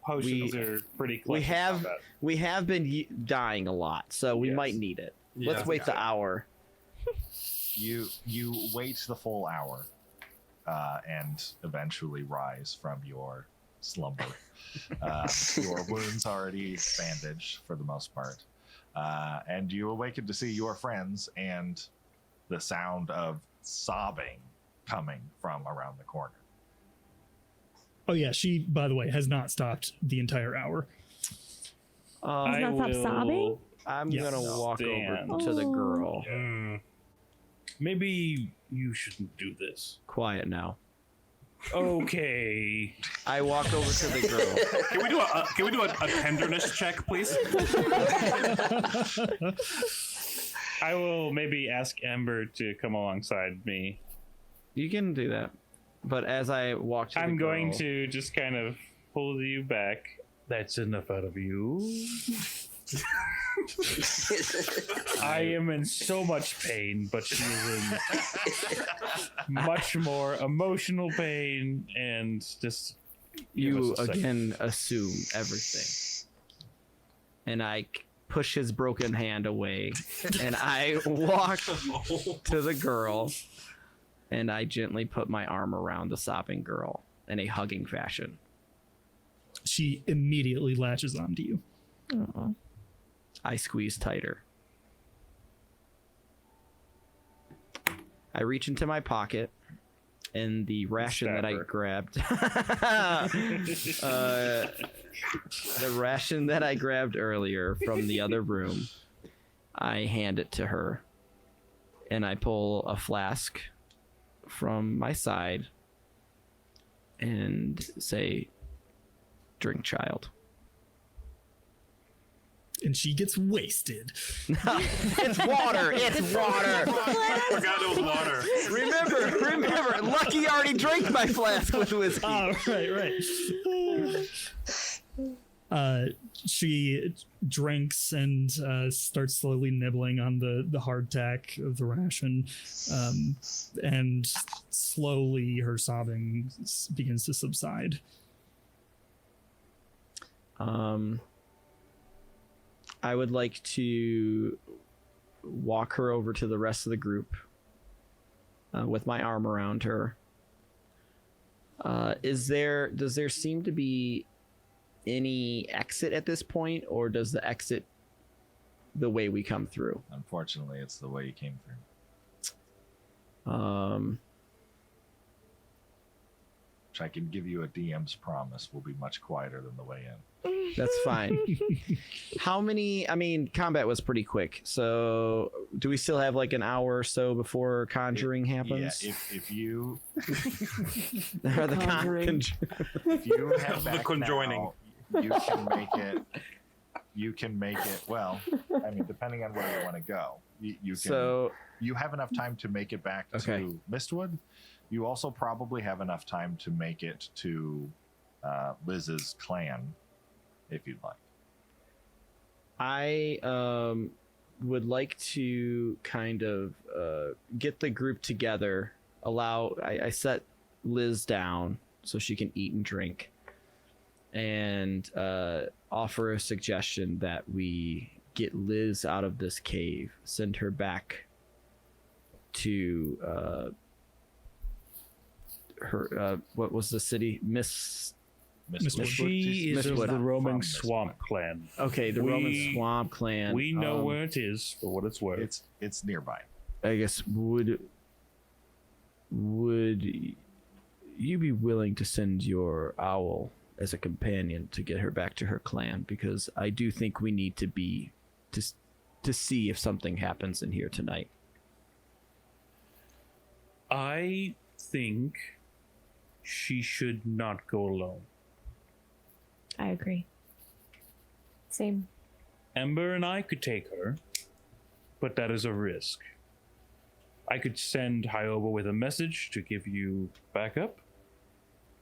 potions are pretty close. We have been dying a lot, so we Yes. might need it. Yeah. Let's wait the hour. You wait the full hour and eventually rise from your slumber. Your wounds already bandaged for the most part. And you awaken to see your friends and the sound of sobbing coming from around the corner. Oh yeah, she, by the way, has not stopped the entire hour. Does not stop sobbing? I'm Yes. gonna walk Stand. over to the Oh. girl. Maybe you shouldn't do this. Quiet now. Okay. I walk over to the girl. Can we do a tenderness check, please? I will maybe ask Ember to come alongside me. You can do that. But as I walk to the I'm going girl- to just kind of pull you back. That's enough out of you. I am in so much pain, but she is in much more emotional pain, and just You again assume everything. And I push his broken hand away, and I walk to the girl, and I gently put my arm around the sobbing girl in a hugging fashion. She immediately latches onto you. Aw. I squeeze tighter. I reach into my pocket, and the ration that I grabbed, the ration that I grabbed earlier from the other room, I hand it to her, and I pull a flask from my side and say, "Drink, child." And she gets wasted. It's water. It's water. I forgot it was water. Remember. Lucky already drank my flask with whiskey. Oh, right. She drinks and starts slowly nibbling on the hardtack of the ration, and slowly her sobbing begins to subside. I would like to walk her over to the rest of the group with my arm around her. Does there seem to be any exit at this point, or does the exit the way we come through? Unfortunately, it's the way you came through. Which I can give you a DM's promise will be much quieter than the way in. That's fine. How many? I mean, combat was pretty quick. So, do we still have like an hour or so before conjuring happens? Yeah, if you Or the Conjuring. if you head The back conjoining. now, you can make it. Well, I mean, depending on where you want to go, you can. So you have enough time to make it back Okay. to Mistwood. You also probably have enough time to make it to Liz's clan, if you'd like. I would like to kind of get the group together. I set Liz down so she can eat and drink, and offer a suggestion that we get Liz out of this cave, send her back to her what was the city? Mistwood. She is of Mistwood. the roaming From swamp clan. Okay, the Roman Swamp Clan. We know where it is, for what it's worth. It's nearby. I guess would you be willing to send your owl as a companion to get her back to her clan? Because I do think we need to see if something happens in here tonight. I think she should not go alone. I agree. Same. Ember and I could take her, but that is a risk. I could send Hyoba with a message to give you backup.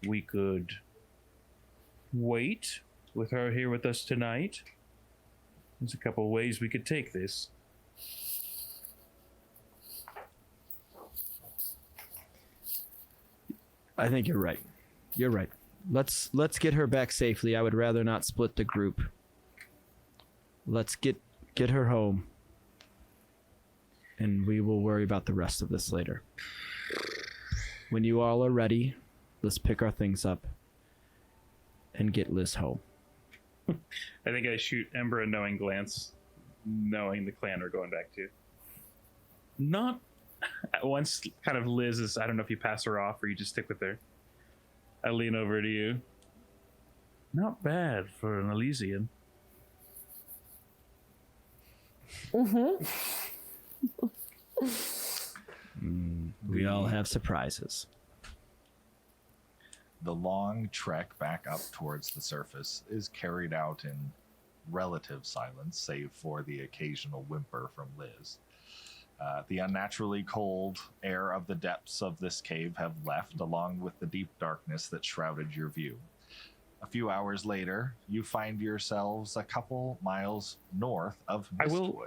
We could wait with her here with us tonight. There's a couple of ways we could take this. I think you're right. You're right. Let's get her back safely. I would rather not split the group. Let's get her home, and we will worry about the rest of this later. When you all are ready, let's pick our things up and get Liz home. I think I shoot Ember a knowing glance, knowing the clan we're going back to. Not once kind of Liz is, I don't know if you pass her off or you just stick with her. I lean over to you. Not bad for an Elysian. We all have surprises. The long trek back up towards the surface is carried out in relative silence, save for the occasional whimper from Liz. The unnaturally cold air of the depths of this cave have left, along with the deep darkness that shrouded your view. A few hours later, you find yourselves a couple miles north of Mistwood. I will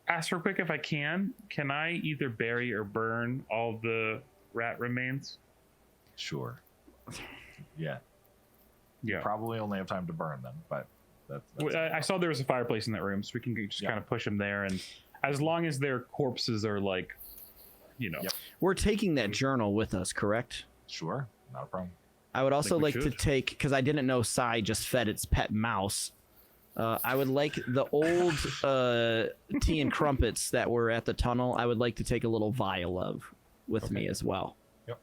ask real quick if I can. Can I either bury or burn all the rat remains? Sure. Yeah. Yeah. You probably only have time to burn them, but that's I saw there was a fireplace in that room, so we can just kind of push them there, and as long as their corpses are like, We're taking that journal with us, correct? Sure, not a problem. I would also like to should. take, because I didn't know Sai just fed its pet mouse. I would like the old tea and crumpets that were at the tunnel. I would like to take a little vial of with me as well. Yep.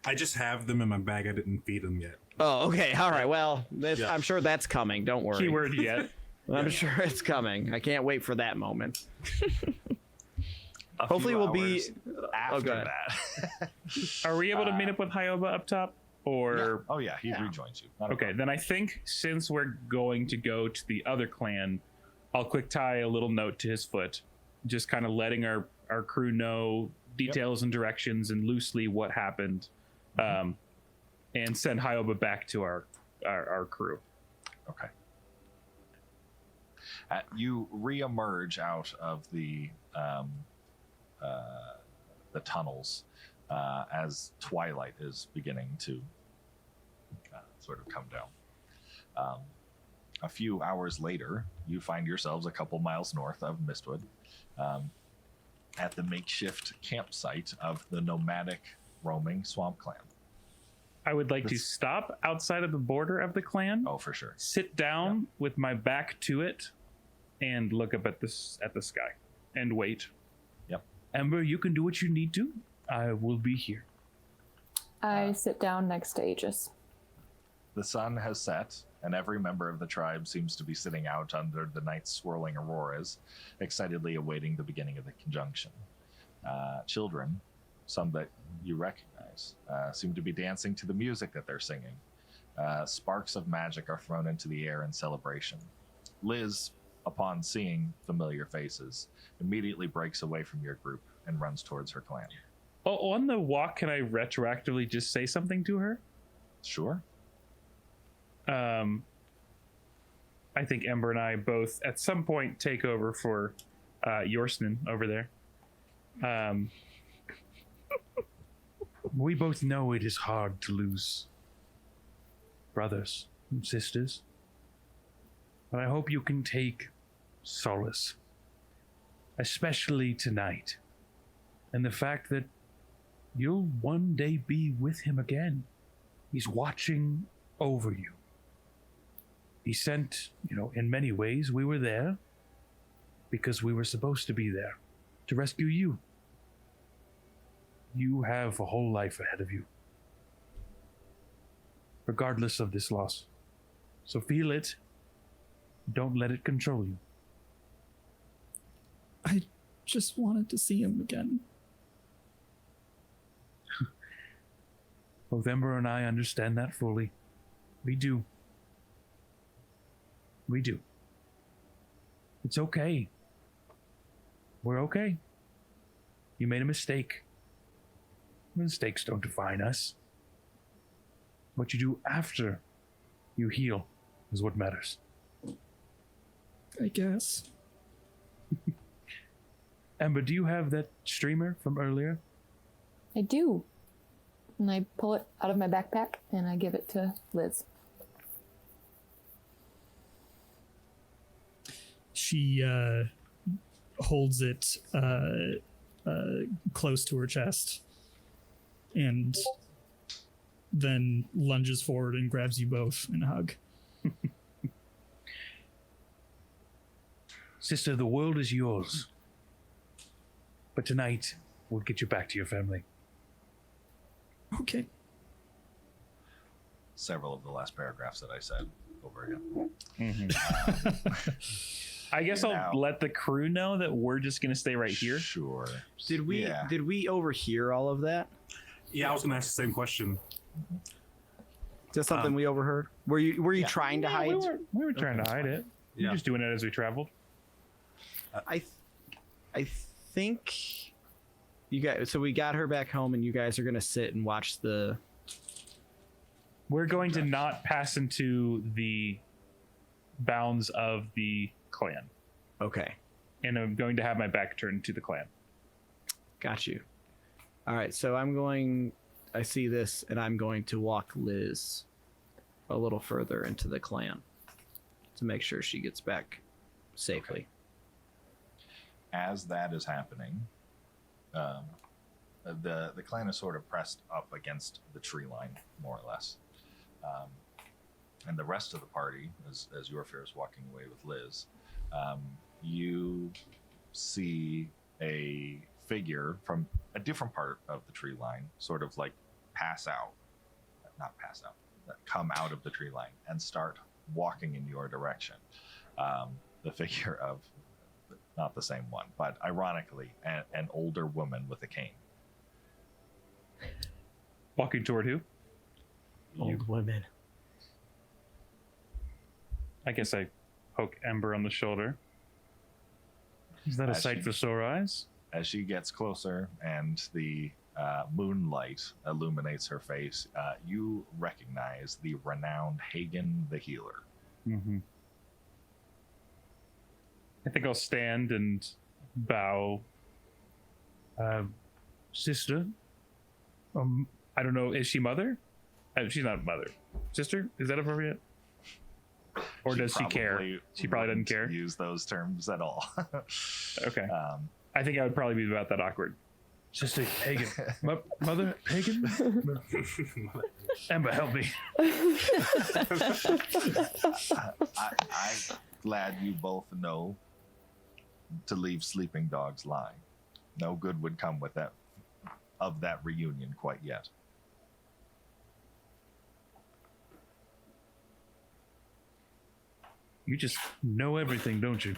I just have them in my bag. I didn't feed them yet. Oh, okay. All right. Well, I'm sure that's coming. Don't worry. Keyword yet. I'm sure it's coming. I can't wait for that moment. Hopefully we'll be after that. Are we able to meet up with Hyoba up top? Or yeah. Oh yeah, he rejoins you. Okay, then I think since we're going to go to the other clan, I'll quick tie a little note to his foot, just kind of letting our crew know details and directions and loosely what happened, and send Hyoba back to our crew. Okay. You re-emerge out of the tunnels as twilight is beginning to sort of come down. A few hours later, you find yourselves a couple miles north of Mistwood, at the makeshift campsite of the nomadic roaming swamp clan. I would like to stop outside of the border of the clan. Oh, for sure. Sit down with my back to it and look up at the sky and wait. Yep. Ember, you can do what you need to. I will be here. I sit down next to Aegis. The sun has set, and every member of the tribe seems to be sitting out under the night's swirling auroras, excitedly awaiting the beginning of the conjunction. Children, some that you recognize, seem to be dancing to the music that they're singing. Sparks of magic are thrown into the air in celebration. Liz, upon seeing familiar faces, immediately breaks away from your group and runs towards her clan. Oh, on the walk, can I retroactively just say something to her? Sure. I think Ember and I both at some point take over for Yorsnan over there. We both know it is hard to lose brothers and sisters, but I hope you can take solace, especially tonight, and the fact that you'll one day be with him again. He's watching over you. He sent, in many ways, we were there because we were supposed to be there to rescue you. You have a whole life ahead of you, regardless of this loss. So feel it. Don't let it control you. I just wanted to see him again. Both Ember and I understand that fully. We do. We do. It's okay. We're okay. You made a mistake. Mistakes don't define us. What you do after you heal is what matters. I guess. Ember, do you have that streamer from earlier? I do. And I pull it out of my backpack and I give it to Liz. She holds it close to her chest and then lunges forward and grabs you both in a hug. Sister, the world is yours. But tonight, we'll get you back to your family. Okay. Several of the last paragraphs that I said over again. I guess I'll let the crew know that we're just going to stay right here. Sure. Did we overhear all of that? Yeah, I was going to ask the same question. Is that something we overheard? Were you trying to hide? We were trying to hide it. We were just doing it as we traveled. I think you guys. So we got her back home, and you guys are gonna sit and watch the. We're going to not pass into the bounds of the clan. Okay. And I'm going to have my back turned to the clan. Got you. All right, so I see this, and I'm going to walk Liz a little further into the clan to make sure she gets back safely. As that is happening, the clan is sort of pressed up against the tree line, more or less. And the rest of the party, as Yorfair is walking away with Liz, you see a figure from a different part of the tree line sort of like come out of the tree line and start walking in your direction. The figure of, not the same one, but ironically, an older woman with a cane. Walking toward who? Old women. I guess I poke Ember on the shoulder. Is that a sight for sore eyes? As she gets closer and the moonlight illuminates her face, you recognize the renowned Hagen the Healer. Mm-hmm. I think I'll stand and bow. Sister? I don't know. Is she mother? She's not mother. Sister? Is that appropriate? Or does she care? She probably doesn't care. Use those terms at all. Okay. I think I would probably be about that awkward. Sister Hagen. Mother Hagen? Ember, help me. I'm glad you both know to leave sleeping dogs lie. No good would come with that reunion quite yet. You just know everything, don't you?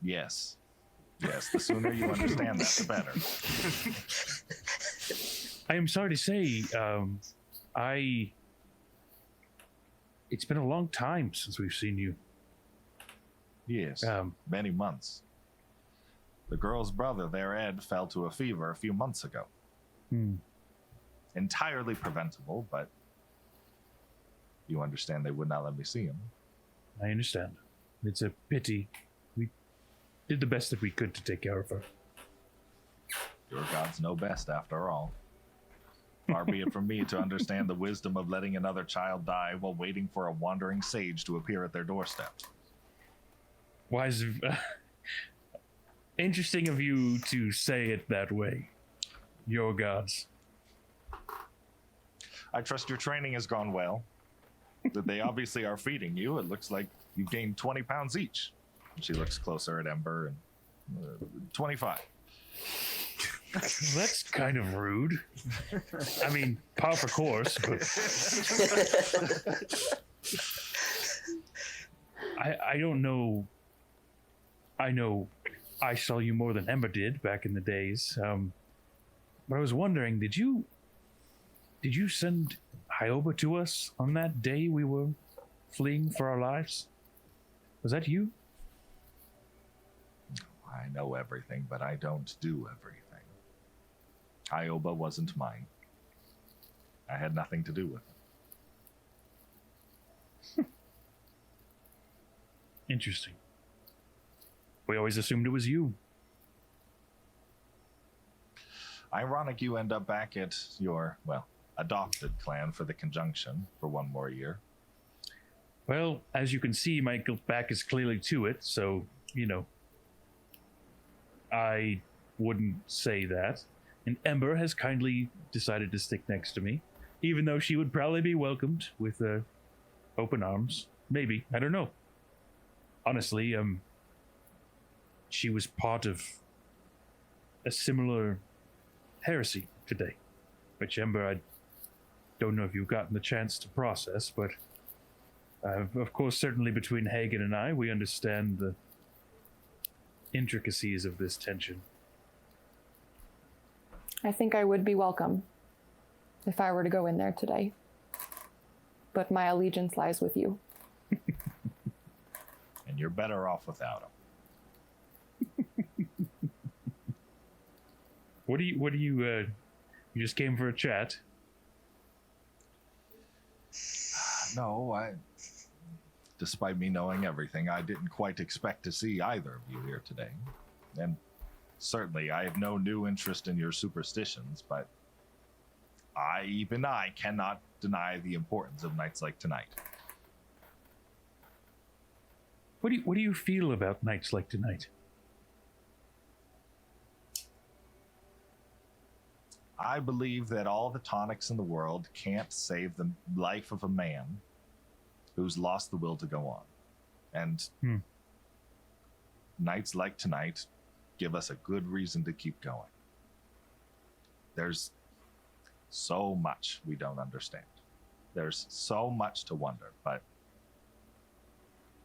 Yes. Yes, the sooner you understand that, the better. I am sorry to say, it's been a long time since we've seen you. Yes, many months. The girl's brother, their Ed, fell to a fever a few months ago. Entirely preventable, but you understand they would not let me see him. I understand. It's a pity. We did the best that we could to take care of her. Your gods know best, after all. Far be it from me to understand the wisdom of letting another child die while waiting for a wandering sage to appear at their doorstep. Wise, interesting of you to say it that way. Your gods. I trust your training has gone well. That they obviously are feeding you. It looks like you've gained 20 pounds each. She looks closer at Ember and 25. That's kind of rude. I mean, par for course, but I don't know. I know I saw you more than Ember did back in the days. But I was wondering, did you send Hyoba to us on that day we were fleeing for our lives? Was that you? I know everything, but I don't do everything. Hyoba wasn't mine. I had nothing to do with it. Interesting. We always assumed it was you. Ironic you end up back at your, well, adopted clan for the conjunction for one more year. Well, as you can see, my back is clearly to it, so, I wouldn't say that. And Ember has kindly decided to stick next to me, even though she would probably be welcomed with open arms. Maybe. I don't know. Honestly, she was part of a similar heresy today, which, Ember, I don't know if you've gotten the chance to process, but of course, certainly between Hagen and I, we understand the intricacies of this tension. I think I would be welcome. if I were to go in there today. But my allegiance lies with you. And you're better off without him. What do you you just came for a chat? No, despite me knowing everything, I didn't quite expect to see either of you here today. And certainly I have no new interest in your superstitions, but even I cannot deny the importance of nights like tonight. What do you feel about nights like tonight? I believe that all the tonics in the world can't save the life of a man who's lost the will to go on. And nights like tonight give us a good reason to keep going. There's so much we don't understand. There's so much to wonder, but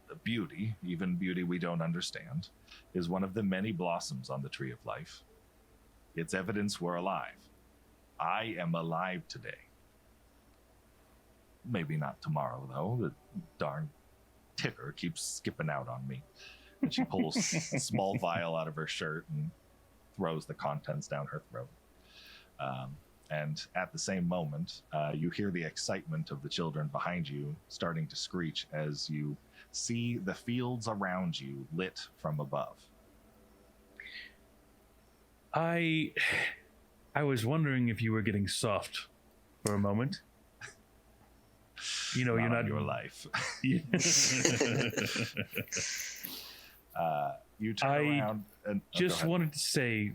the beauty, even beauty we don't understand, is one of the many blossoms on the tree of life. It's evidence we're alive. I am alive today. Maybe not tomorrow, though. The darn ticker keeps skipping out on me. And she pulls a small vial out of her shirt and throws the contents down her throat. And at the same moment, you hear the excitement of the children behind you starting to screech as you see the fields around you lit from above. I was wondering if you were getting soft for a moment. You know, you're not your life. You turn around and just wanted to say,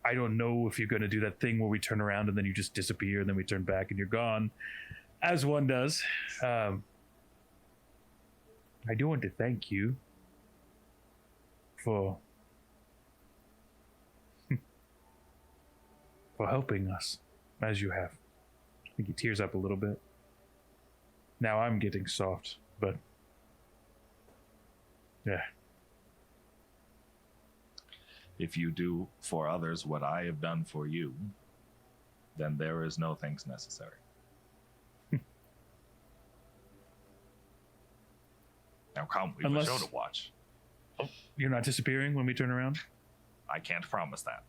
I don't know if you're going to do that thing where we turn around and then you just disappear and then we turn back and you're gone, as one does. I do want to thank you for helping us as you have. I think he tears up a little bit. Now I'm getting soft, but yeah. If you do for others what I have done for you, then there is no thanks necessary. Now come, we have a show to watch. Oh, you're not disappearing when we turn around? I can't promise that.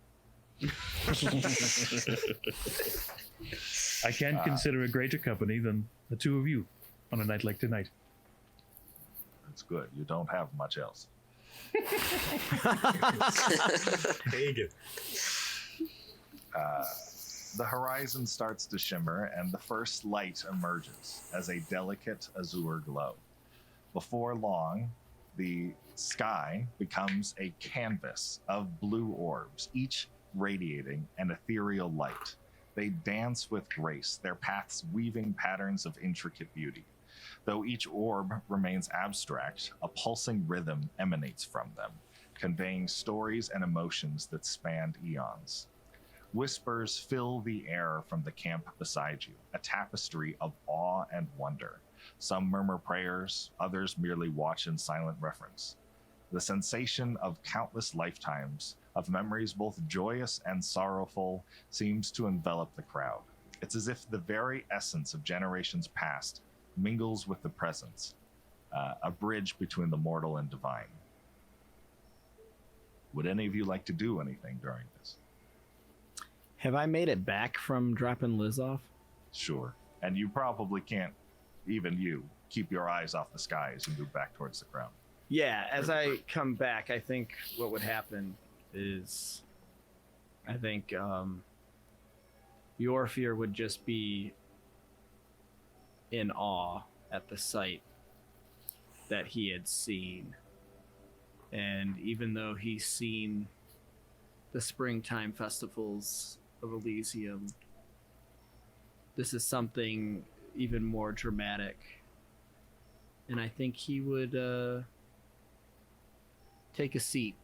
I can consider a greater company than the two of you on a night like tonight. That's good. You don't have much else. Pagan. The horizon starts to shimmer and the first light emerges as a delicate azure glow. Before long, the sky becomes a canvas of blue orbs, each radiating an ethereal light. They dance with grace, their paths weaving patterns of intricate beauty. Though each orb remains abstract, a pulsing rhythm emanates from them, conveying stories and emotions that span eons. Whispers fill the air from the camp beside you, a tapestry of awe and wonder. Some murmur prayers, others merely watch in silent reverence. The sensation of countless lifetimes of memories both joyous and sorrowful seems to envelop the crowd. It's as if the very essence of generations past mingles with the present, a bridge between the mortal and divine. Would any of you like to do anything during this? Have I made it back from dropping Liz off? Sure. And you probably can't, even you, keep your eyes off the sky as you move back towards the ground. Yeah, as I come back, I think what would happen is, I think your fear would just be in awe at the sight that he had seen. And even though he's seen the springtime festivals of Elysium, this is something even more dramatic. And I think he would take a seat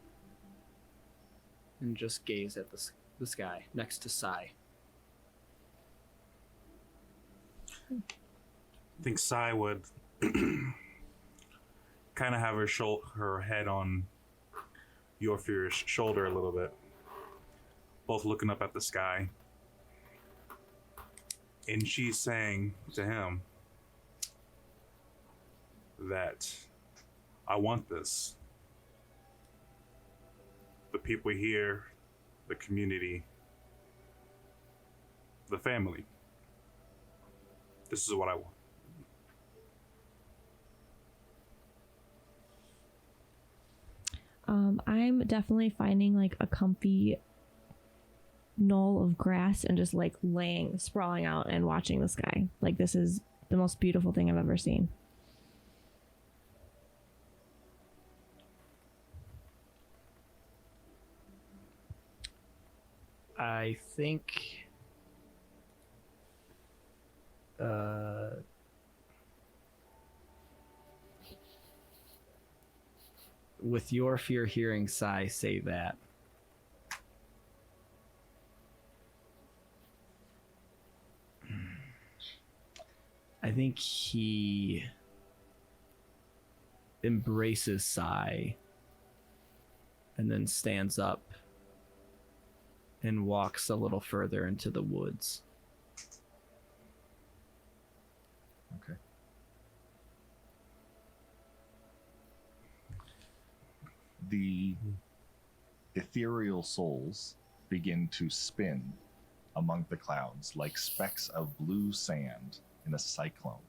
and just gaze at the sky next to Sai. I think Sai would kind of have her head on Yorfir's shoulder a little bit, both looking up at the sky. And she's saying to him that I want this. The people here, the community, the family. This is what I want. I'm definitely finding like a comfy knoll of grass and just like sprawling out and watching the sky. Like this is the most beautiful thing I've ever seen. I think with your fear hearing Sai say that, I think he embraces Sai and then stands up and walks a little further into the woods. Okay. The ethereal souls begin to spin among the clouds like specks of blue sand in a cyclone.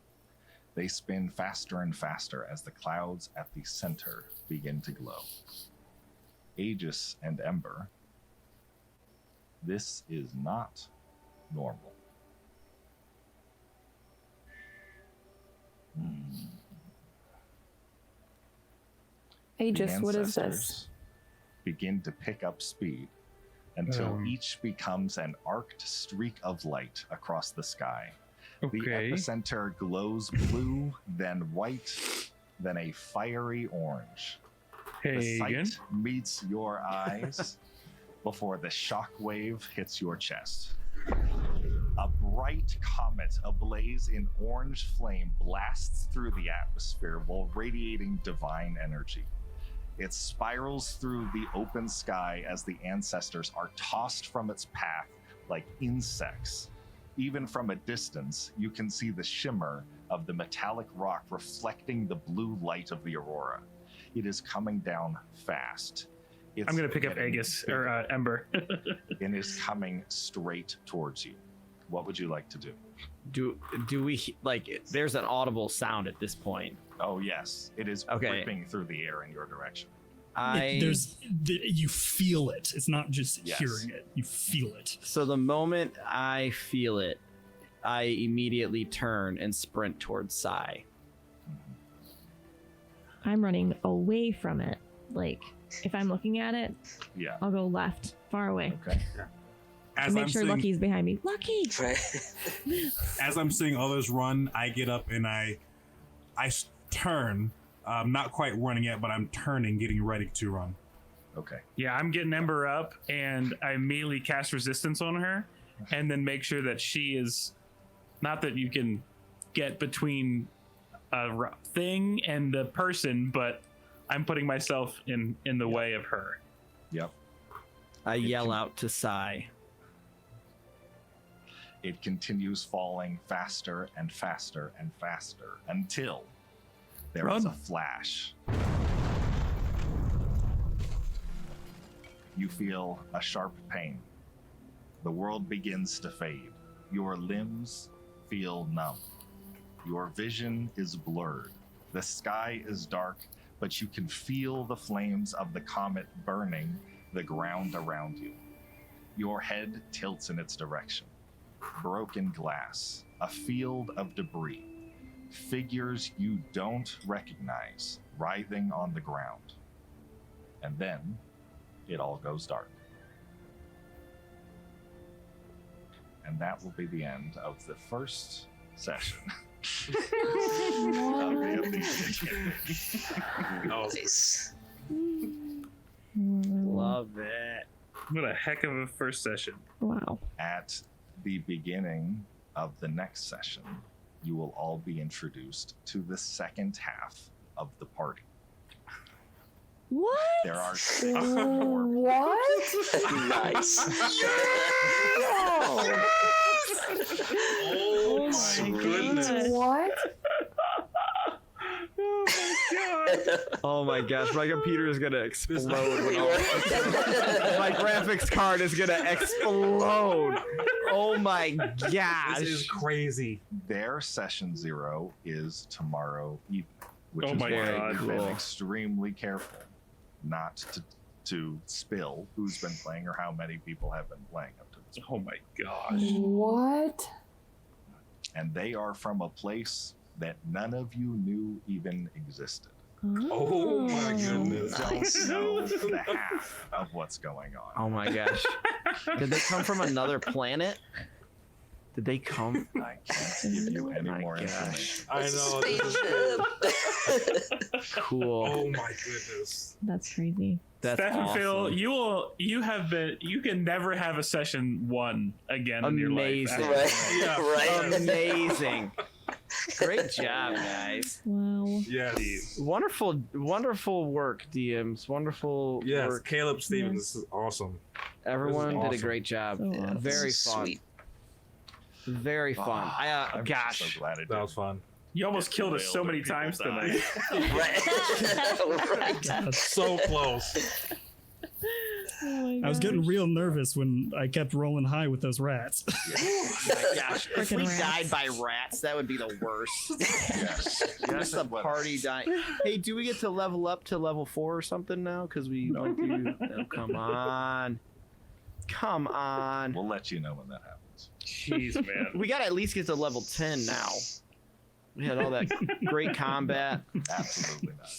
They spin faster and faster as the clouds at the center begin to glow. Aegis and Ember, this is not normal. Aegis, The what is this? ancestors begin to pick up speed until each becomes an arced streak of light across the sky. The Okay. epicenter glows blue, then white, then a fiery orange. The Hagen. sight meets your eyes before the shockwave hits your chest. A bright comet ablaze in orange flame blasts through the atmosphere while radiating divine energy. It spirals through the open sky as the ancestors are tossed from its path like insects. Even from a distance, you can see the shimmer of the metallic rock reflecting the blue light of the aurora. It is coming down fast. It's I'm gonna pick up getting Aegis bigger or Ember. and is coming straight towards you. What would you like to do? Do we like? There's an audible sound at this point. Oh yes, it is ripping through the air in your direction. You feel it. It's not just Yes. hearing it. You feel it. So the moment I feel it, I immediately turn and sprint towards Sai. I'm running away from it. Like if I'm looking at it, yeah, I'll go left, far away. Okay. As Make I'm sure seeing- Lucky's behind me. Lucky. As I'm seeing others run, I get up and I turn. Not quite running yet, but I'm turning, getting ready to run. Okay. Yeah, I'm getting Ember up, and I immediately cast resistance on her, and then make sure that she is not that you can get between a thing and the person, but I'm putting myself in the way of her. Yep. I yell out to Sai. It continues falling faster and faster and faster until there is a flash. You feel a sharp pain. The world begins to fade. Your limbs feel numb. Your vision is blurred. The sky is dark, but you can feel the flames of the comet burning the ground around you. Your head tilts in its direction. Broken glass, a field of debris, figures you don't recognize writhing on the ground. And then it all goes dark. And that will be the end of the first session. Nice. Love it. What a heck of a first session. Wow. At the beginning of the next session, you will all be introduced to the second half of the party. What? There are What? Nice. Oh my goodness. What? Oh my gosh, my computer is gonna explode. My graphics card is gonna explode. Oh my gosh. This is crazy. Their session 0 is tomorrow evening, which Oh is my why God. I've been Cool. extremely careful not to spill who's been playing or how many people have been playing up to this point. Oh my gosh. What? And they are from a place that none of you knew even existed. Oh my goodness. Don't know the half of what's going on. Oh my gosh. Did they come from another planet? Did they come? I can't give you any My more gosh. information. I know. This is Cool. oh my goodness. That's crazy. That's Steph and Phil, awesome. you can never have a session 1 again in your life. Amazing. Right. Yeah. Right. Amazing. Great job, guys. Wow. Yes. Wonderful, wonderful work, DMs. Wonderful Yes. work. Caleb Stevens, this is awesome. Everyone This is did a awesome. great job. So awesome. Very fun. Sweet. Very fun. I'm Gosh. so glad it That did. was fun. You almost killed us so many People times die. tonight. Right. So close. Oh my I was getting gosh. real nervous when I kept rolling high with those rats. My gosh. If Frickin' we rats. died by rats, that would be the worst. Yes. Just the party dying. Hey, do we get to level up to level 4 or something now? Because we went through. Oh, come on. Come on. We'll let you know when that happens. Jeez, man. We got to at least get to level 10 now. We had all that great combat. Absolutely not.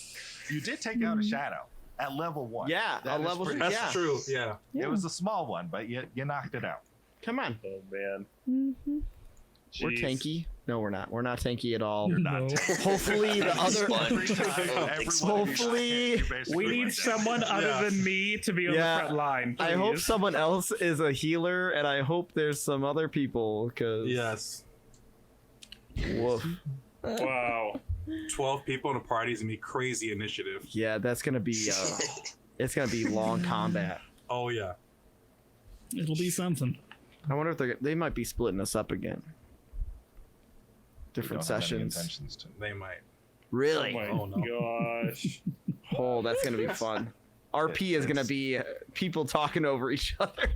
You did take out a shadow at level 1. Yeah, That a is level. pretty- That's Yeah. true. Yeah. It was a small one, but you knocked it out. Come on. Oh man. Mm-hmm. We're Jeez. tanky. No, we're not. We're not tanky at all. No. Hopefully the other. Every time, Hopefully- you basically We went need down. someone other Yeah. than me to be on Yeah. the front line. I hope please. someone else is a healer, and I hope there's some other people. Cause Yes. woof. Wow. 12 people in a party is gonna be crazy initiative. Yeah, that's gonna be. It's gonna be long combat. Oh yeah. It'll be something. I wonder if they might be splitting us up again. We Different don't have any sessions. intentions to. They might. Really? Oh my gosh. Oh, that's gonna be fun. RP is gonna be people talking over each other.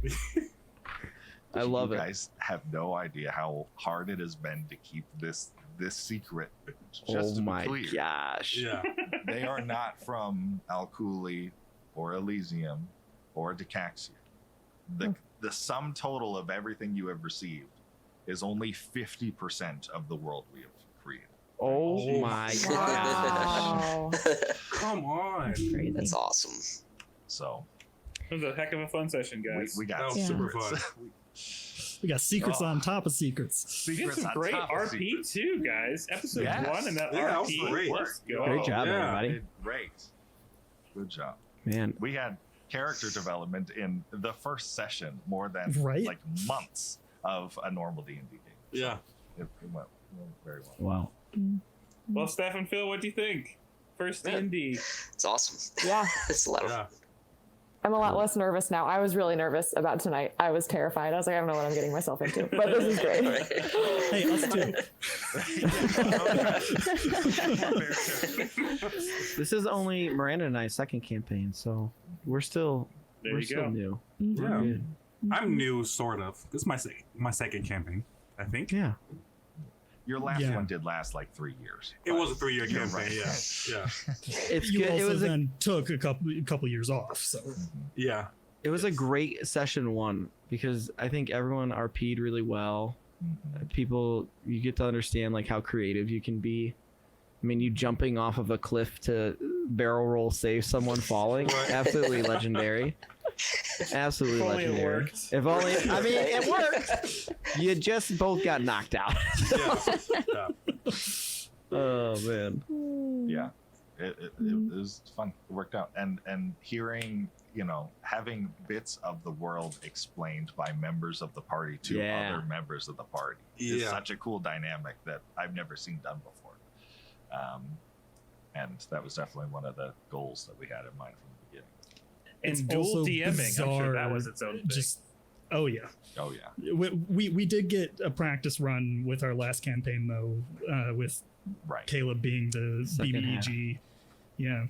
I love you it. guys have no idea how hard it has been to keep this secret. Just Oh to be my clear, gosh. Yeah. they are not from Alkuli or Elysium or Decaxia. The sum total of everything you have received is only 50% of the world we have created. Oh Oh my gosh. Wow. Come on. Crazy. That's awesome. So It was a heck of a fun session, guys. we got That was Yeah. super secrets. fun. We got secrets Oh. on top of secrets. We did Secrets some on great top of RP secrets. too, guys. Episode Yes. 1 and that Yeah, that was RP. great. Let's go. Great job, Yeah. everybody. Did great. Good job. Man, We had character development in the first session more than Right? like months of a normal D&D game. Yeah. It went very well. wow. Well, Steph and Phil, what do you think? First D&D. It's awesome. Yeah. It's a lot of Yeah. I'm a lot less nervous now. I was really nervous about tonight. I was terrified. I was like, I don't know what I'm getting myself into. But this is great. Hey, us too. This is only Miranda and I's second campaign, so we're still There we're you still go. new. Mm-hmm. Yeah. Good. I'm new, sort of. This is my second campaign, I think. Yeah. Your last Yeah. one did last like 3 years. It was a 3-year You're campaign. right. Yeah. Yeah. It's You good. also It was then took a couple years off, so Yeah. a great session 1 because I think everyone RP'd really well. People, you get to understand like how creative you can be. I mean, you jumping off of a cliff to barrel roll save someone falling, Right. absolutely legendary. Absolutely If only it legendary. worked. If only, I mean, it worked. You just both got knocked out. Yeah. Yeah. Oh man. Yeah, it was fun. It worked out, and hearing, having bits of the world explained by members of the party to Yeah. other members of the party is Yeah. such a cool dynamic that I've never seen done before. And that was definitely one of the goals that we had in mind from the beginning. And it's dual also DMing. I'm sure that bizarre, was its own thing. just Oh yeah. Oh yeah. We did get a practice run with our last campaign though, with Caleb being the Second half. BBEG. Yeah.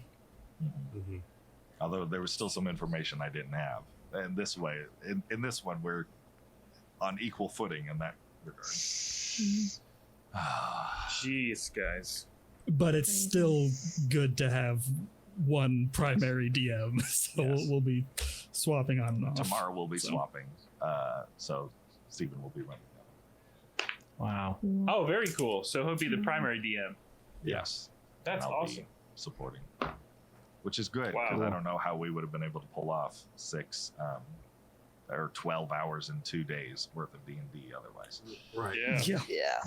Although there was still some information I didn't have. And this way, in this one, we're on equal footing in that regard. Jeez, guys. But it's still good to have one primary DM, so we'll be swapping on and off. Tomorrow we'll be swapping. So Stephen will be running. Wow. Oh, very cool. So he'll be the primary DM. Yes. That's And I'll be awesome. supporting, which is good Wow. because I don't know how we would have been able to pull off 6 or 12 hours in 2 days worth of D&D otherwise. Right. Yeah.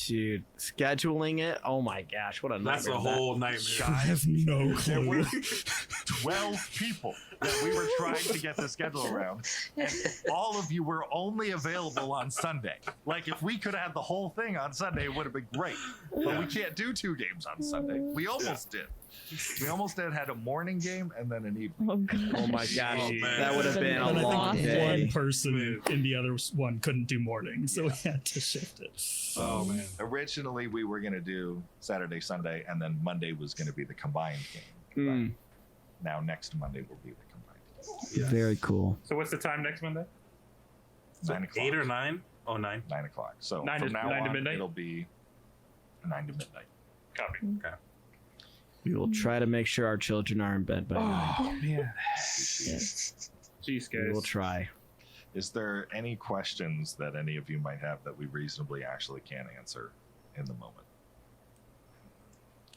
Dude, scheduling it. Oh my gosh, what a nightmare! That's a whole nightmare. I have no There clue. were 12 people that we were trying to get the schedule around, and all of you were only available on Sunday. Like, if we could have had the whole thing on Sunday, it would have been great. But we can't do 2 games on Sunday. We almost did. We almost had a morning game and then an evening. Oh, God. Oh my gosh, Oh, man. that would have been a And I long think day. one person in the other one couldn't do morning, so we had to shift it. Oh man. Originally, we were going to do Saturday, Sunday, and then Monday was going to be the combined game. But now next Monday will be the combined game. Very cool. So what's the time next Monday? 9 o'clock. 8 or 9? Oh, 9. 9 o'clock. So 9 from to- now 9 to on, midnight? it'll be 9 to midnight. Copy. Okay. We will try to make sure our children are in bed by night. Oh man. Jeez, We will guys. try. Is there any questions that any of you might have that we reasonably actually can answer in the moment?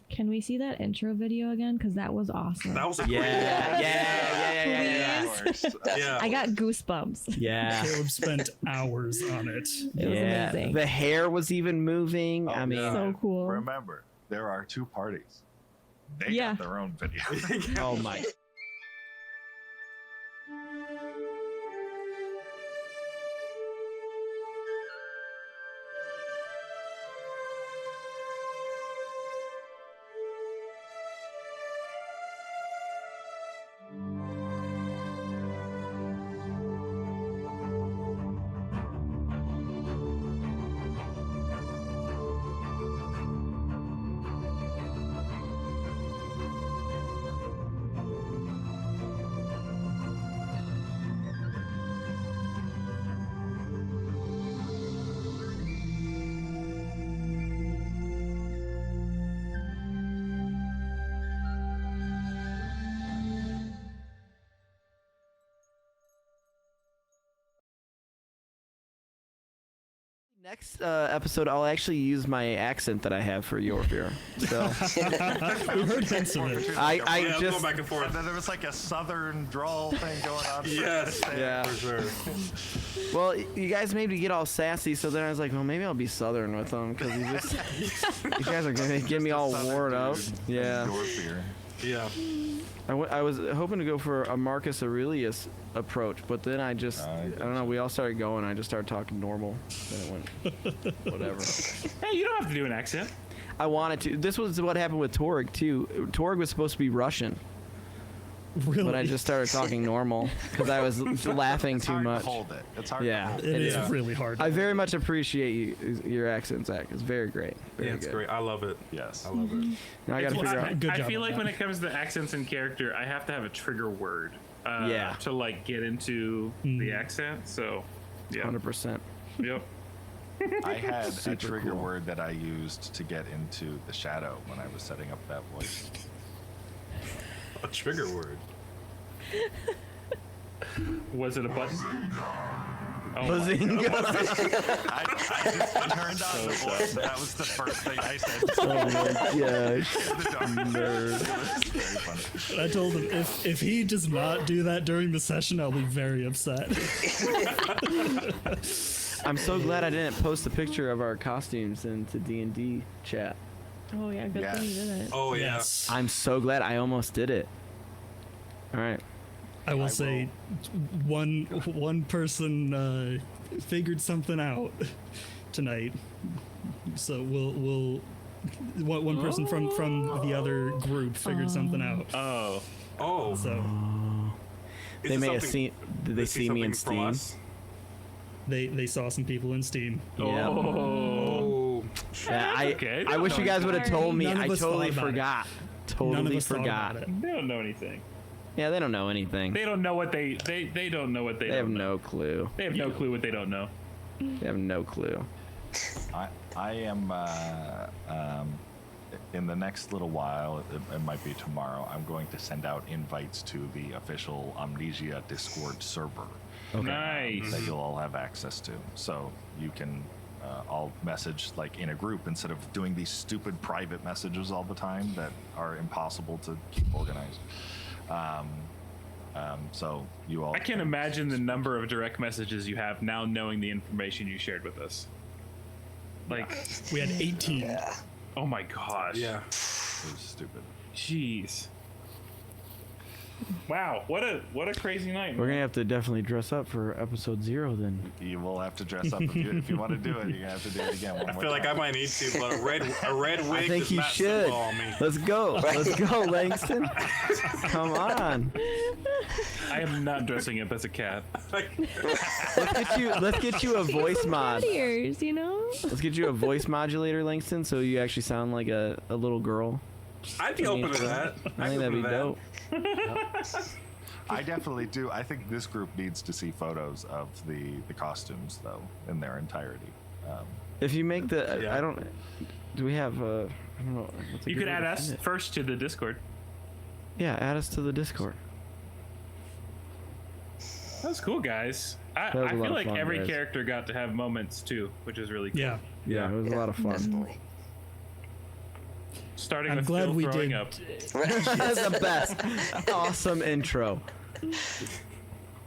Can we see that intro video again? Because that was awesome. That was a Please. Yeah. I got goosebumps. Yeah. Caleb spent hours on it. It was Yeah. amazing. The hair was even moving. I mean, So cool. Remember, there are 2 parties. They Yeah. got their own video. oh my. Next episode, I'll actually use my accent that I have for your fear. So We heard hints of it. I Yeah, just go back and forth. And then there was like a southern drawl thing going on. Yes. Yeah. For sure. well, you guys made me get all sassy, so then I was like, well, maybe I'll be southern with them because you guys are gonna get me all worn up. Yeah. Your fear. Yeah. I was hoping to go for a Marcus Aurelius approach, but then I don't know, we all started going, I just started talking normal. Then it went, whatever. Hey, you don't have to do an accent. I wanted to. This was what happened with Torg, too. Torg was supposed to be Russian, Really? but I just started talking normal because I was laughing It's too hard much. to hold it. It's hard Yeah. to hold It is Yeah. really hard. I very much appreciate your accent, Zach. It's very great. Very Yeah, it's good. great. I love it. Yes. I love it. Now I got to Well, figure I, out. Good I job feel on like that. when it comes to accents and character, I have to have a trigger word. Yeah. To like get into the accent. So, yeah. 100%. Yep. I had a Super trigger cool. word that I used to get into the shadow when I was setting up that voice. A trigger word. Was it a button? Oh my Bazinga. I just turned on the voice, and that was the first thing I said. Oh my gosh. The dark. Nerd. It was very funny. I told him if he does not do that during the session, I'll be very upset. I'm so glad I didn't post a picture of our costumes into D&D chat. Oh yeah, good thing you did it. Oh yeah. Yes. I'm so glad I almost did it. All right. I will say one person figured something out tonight. So we'll one person from the other group figured something out. Oh. Oh. So They may have seen. Did they see me in Steam? They saw some people in Steam. Yeah. Oh. Yeah, okay. I wish you guys would have told me. None of I us totally thought about it. forgot. None of Totally us thought forgot. about it. They don't know anything. Yeah, they don't know anything. They don't know what they don't know what they They have don't know. no clue. They have no clue what they don't know. They have no clue. I am in the next little while. It might be tomorrow. I'm going to send out invites to the official Amnesia Discord server. Nice. That you'll all have access to, so you can all message like in a group instead of doing these stupid private messages all the time that are impossible to keep organized. So you all. I can't imagine the number of direct messages you have now, knowing the information you shared with us. Like we had 18. Yeah. Oh my gosh. Yeah. It was stupid. Jeez. Wow, what a crazy night. We're gonna have to definitely dress up for episode 0 then. You will have to dress up if you want to do it. You're gonna have to do it again. One I more feel like I time. might need to, but a red wig I think does you not should. sit well on me. Let's go. Let's go, Langston. Come on. I am not dressing up as a cat. Let's get you a voice mod. Cat ears, you know? Let's get you a voice modulator, Langston, so you actually sound like a little girl. I'd be open to that. I think that'd be dope. I definitely do. I think this group needs to see photos of the costumes though in their entirety. If you make the, I don't. Do we have? I don't know. what's a You good could way add to us send it? first to the Discord. Yeah, add us to the Discord. That was cool, guys. I That was a lot feel of like fun, every guys. character got to have moments too, which is really cool. Yeah. Yeah, it was a lot of fun. Definitely. Starting I'm with glad Phil we throwing did. up. That's the best. Awesome intro.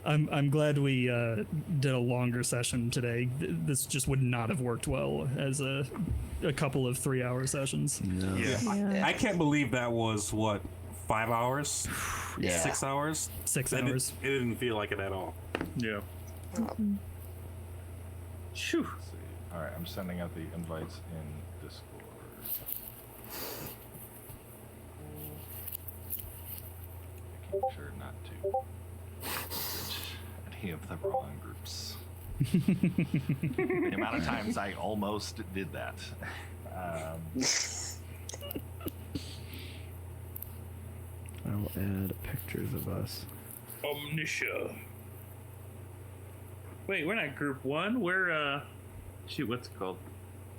I'm glad we did a longer session today. This just would not have worked well as a couple of 3-hour sessions. No. Yeah. I can't believe that was what 5 hours, Yeah. 6 hours. 6 It hours. It didn't feel like it at all. Yeah. Phew. Let's see. All right, I'm sending out the invites in Discord. Making sure not to message any of the wrong groups. The amount of times I almost did that. I'll add pictures of us. Omniscia. Wait, we're not Group 1. We're shoot, what's it called?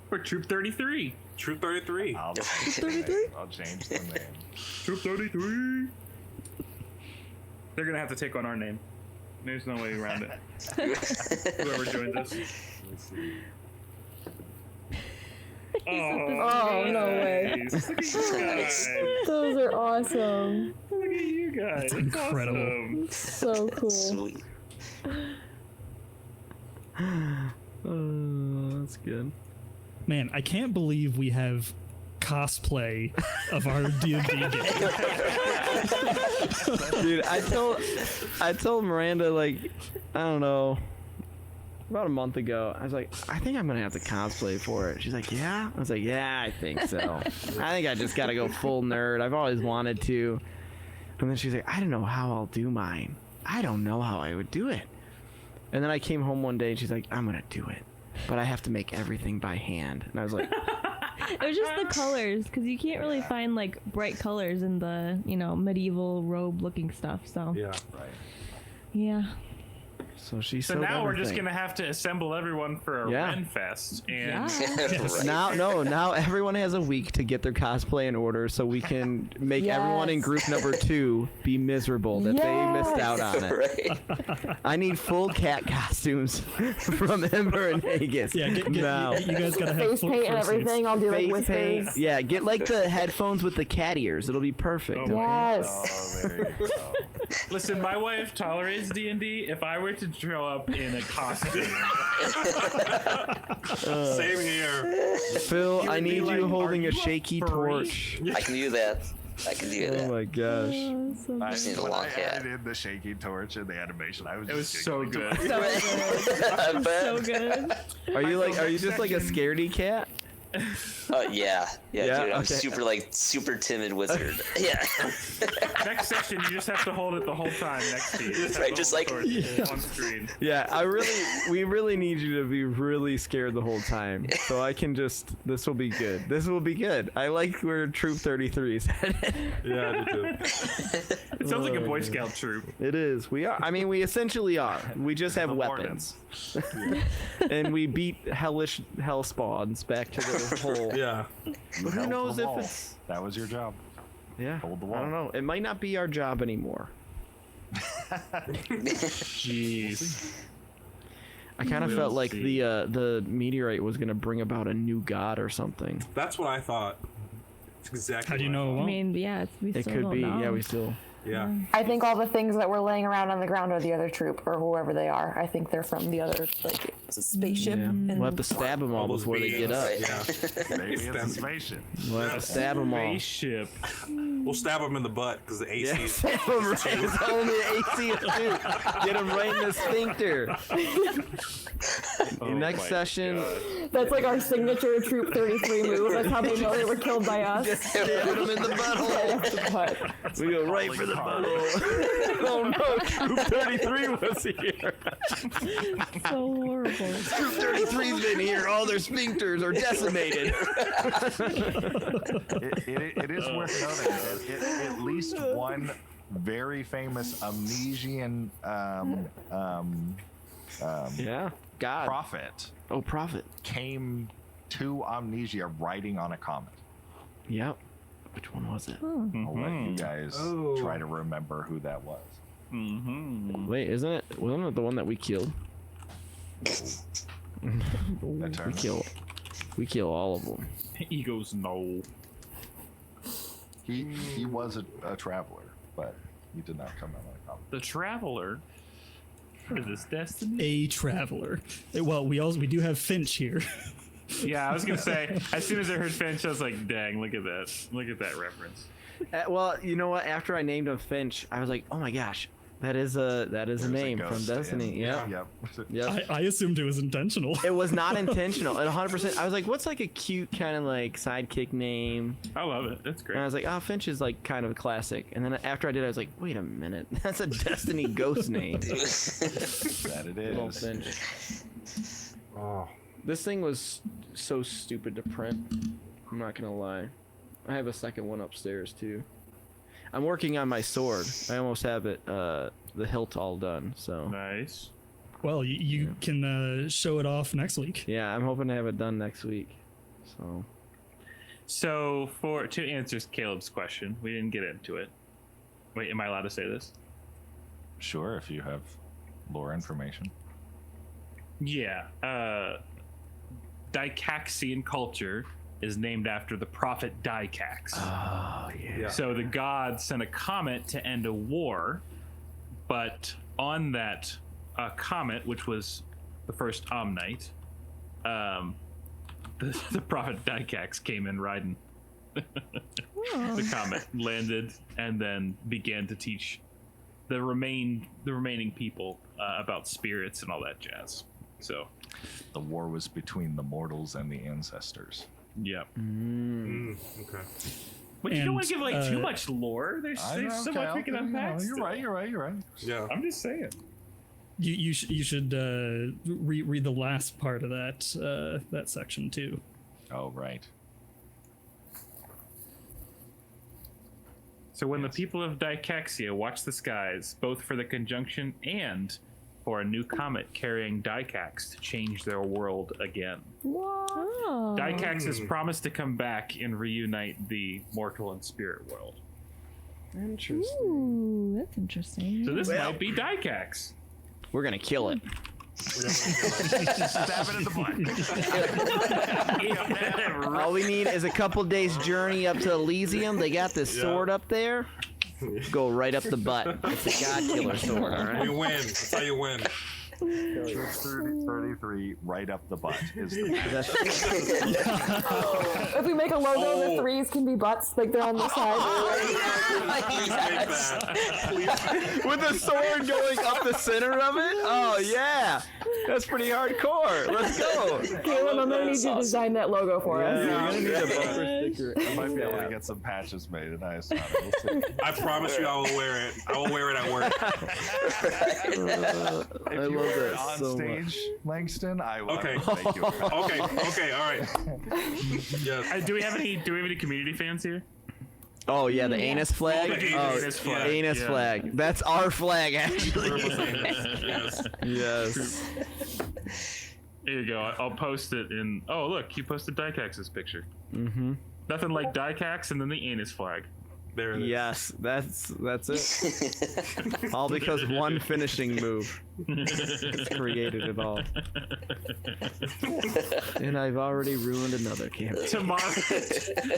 We're Troop 33. Troop 33. I'll change the name. I'll change the name. Troop 33. They're gonna have to take on our name. There's no way around it. Whoever joins us. Let's see. Oh, no way. Nice. Look at you guys. Those are awesome. Look at you guys. That's It's incredible. awesome. So cool. Sweet. That's good. Man, I can't believe we have cosplay of our D&D game. Dude, I told Miranda, like, I don't know, about a month ago, I was like, I think I'm gonna have to cosplay for it. She's like, yeah? I was like, yeah, I think so. I think I just gotta go full nerd. I've always wanted to. And then she's like, I don't know how I'll do mine. I don't know how I would do it. And then I came home one day and she's like, I'm gonna do it, but I have to make everything by hand. And I was like, It was just the colors, because you can't really find like bright colors in the, medieval robe looking stuff. So Yeah. Right. yeah. so she So sewed now we're just everything. gonna have to assemble everyone for a Yeah. Ren Fest, and Right. Now everyone has a week to get their cosplay in order so we can make everyone in Yes. group number 2 be miserable that they missed out on it. Right. I need full cat costumes from Ember and Vegas. Yeah, get, now. you guys gotta have Face paint and fur everything. I'll do like Face paint. whispers. Yeah, get like the headphones with the cat ears. It'll be perfect. Oh my Yes. Oh, there you go. listen, my wife tolerates D&D. If I were to show up in a costume, Same here. Phil, You I would be need like, you holding "Are a you a shaky furry?" torch. I can do that. I can do Oh that. my gosh. I just need a When long I cat. added in the shaky torch in the animation, I was it was just so giggling. good. So good. I bet. So good. Are you Next just like a section. scaredy cat? Yeah, Yeah, dude. I'm okay. super timid wizard. Yeah. Next session, you just have to hold it the whole time next to you. Right, just like- on screen. Yeah, we really need you to be really scared the whole time. So I can just, this will be good. This will be good. I like where Troop 33 is headed. Yeah, I do too. It sounds like a Boy Scout troop. It is. We are. I mean, we essentially are. We just have The weapons. And we beat hellish hell spawns back to the hole. Yeah. You But who held knows the if wall. it's... That was your job. Yeah. Hold the I wall. don't know. It might not be our job anymore. Jeez. I kind of We'll felt like see. the meteorite was gonna bring about a new god or something. That's what I thought. It's exactly. How do you what I know it I won't? mean, yeah, we It still could don't be. know. Yeah, we still. thought. Yeah. I think all the things that were laying around on the ground are the other troop or whoever they are. I think they're from the other like spaceship. Yeah. And We'll have to stab them all those before they get up. beings. Yeah. Maybe it's a spaceship. We'll have to stab them all. Spaceship. We'll stab them in the butt because the AC. Yeah, is stab 'em right. It's only AC of 2. Get them right in the sphincter. Next my session, that's like our signature Troop 33 move. That's how they know they were killed by us. just stabbing them in the butthole. But We go right for the butthole. Oh no, Troop 33 was here. So horrible. Troop 33's been here. All their sphincters are decimated. It is worth noting that at least one very famous Amnesian Yeah, God. prophet Oh, prophet. came to Amnesia riding on a comet. Yep. Which one was it? Oh. I'll let you guys try to remember who that was. Mm-hmm. Wait, wasn't it the one that we killed? That We kill all of them. He goes, no. He was a traveler, but he did not come out on a comet. The Traveler? What is this, Destiny? A traveler. Well, we do have Finch here. Yeah, I was gonna say, as soon as I heard Finch, I was like, dang, look at that. Look at that reference. Well, you know what? After I named him Finch, I was like, oh my gosh, that is a There's a name from ghost Destiny. in- Yep. Yep. Yep. I assumed it was intentional. It was not intentional. At 100%. I was like, what's like a cute kind of like sidekick name? I love it. That's great. And I was like, oh, Finch is like kind of a classic. And then after I did, I was like, wait a minute, that's a Destiny ghost name. That it Little is. Finch. Oh. This thing was so stupid to print. I'm not gonna lie. I have a second one upstairs too. I'm working on my sword. I almost have it, the hilt all done. So Nice. Well, you can show it off next week. yeah, I'm hoping to have it done next week. So So, to answer Caleb's question, we didn't get into it. Wait, am I allowed to say this? Sure, if you have lore information. Yeah. Dycaxian culture is named after the prophet Dycax. oh yeah. So the gods sent a comet to end a war, but on that comet, which was the first Omnite, the prophet Dycax came in riding the comet, landed, and then began to teach the remaining people about spirits and all that jazz. So, The war was between the mortals and the ancestors. yeah. Okay. But you don't want to give And, too much lore. There's so much we can unpack. You're right. You're right. Yeah. I'm just saying. You should read the last part of that section too. Oh, right. So when the people of Dycaxia watch the skies, both for the conjunction and for a new comet carrying Dycax to change their world again. Oh. Dycax has promised to come back and reunite the mortal and spirit world. Interesting. Ooh, that's interesting. So this might be Dycax. We're gonna kill it. Stab it in the butt. All we need is a couple days journey up to Elysium. They got this sword up there. Go right up the butt. It's a god killer sword, all right? You win. That's how you win. Troop 33, right up the butt. Is the If we make a logo, the threes can be butts, like they're on the side. With a sword going up the center of it? Oh, yeah. That's pretty hardcore. Let's go. Caleb, I'm gonna need you to design that logo for us. We're gonna need a bumper sticker. I might be able to get some patches made, and I assign it. We'll see. I promise you, I will wear it. I will wear it at work. If I you love were that on so stage, Langston, I Okay. would make you a patch. Okay, all right. Yes. Do we have any community fans here? Oh, yeah, the anus flag? Oh, the Oh, anus flag. anus Yeah. flag. That's our flag, actually. Yes. Yes. Here you go. I'll post it in. Oh, look, you posted Dykax's picture. Mm-hmm. Nothing like Dykax and then the anus flag. There it is. Yes, that's it. All because one finishing move created it all. And I've already ruined another campaign.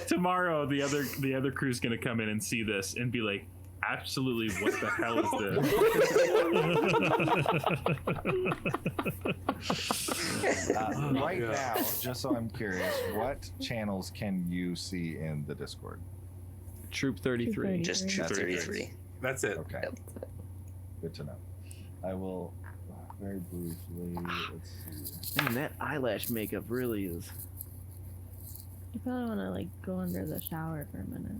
Tomorrow, the other crew's gonna come in and see this and be like, absolutely, what the hell is this? Right now, just so I'm curious, what channels can you see in the Discord? Troop 33. Just Troop That's it. 33. That's it. Okay. Good to know. I will very briefly. Let's see. Man, that eyelash makeup really is. You probably want to like go under the shower for a minute.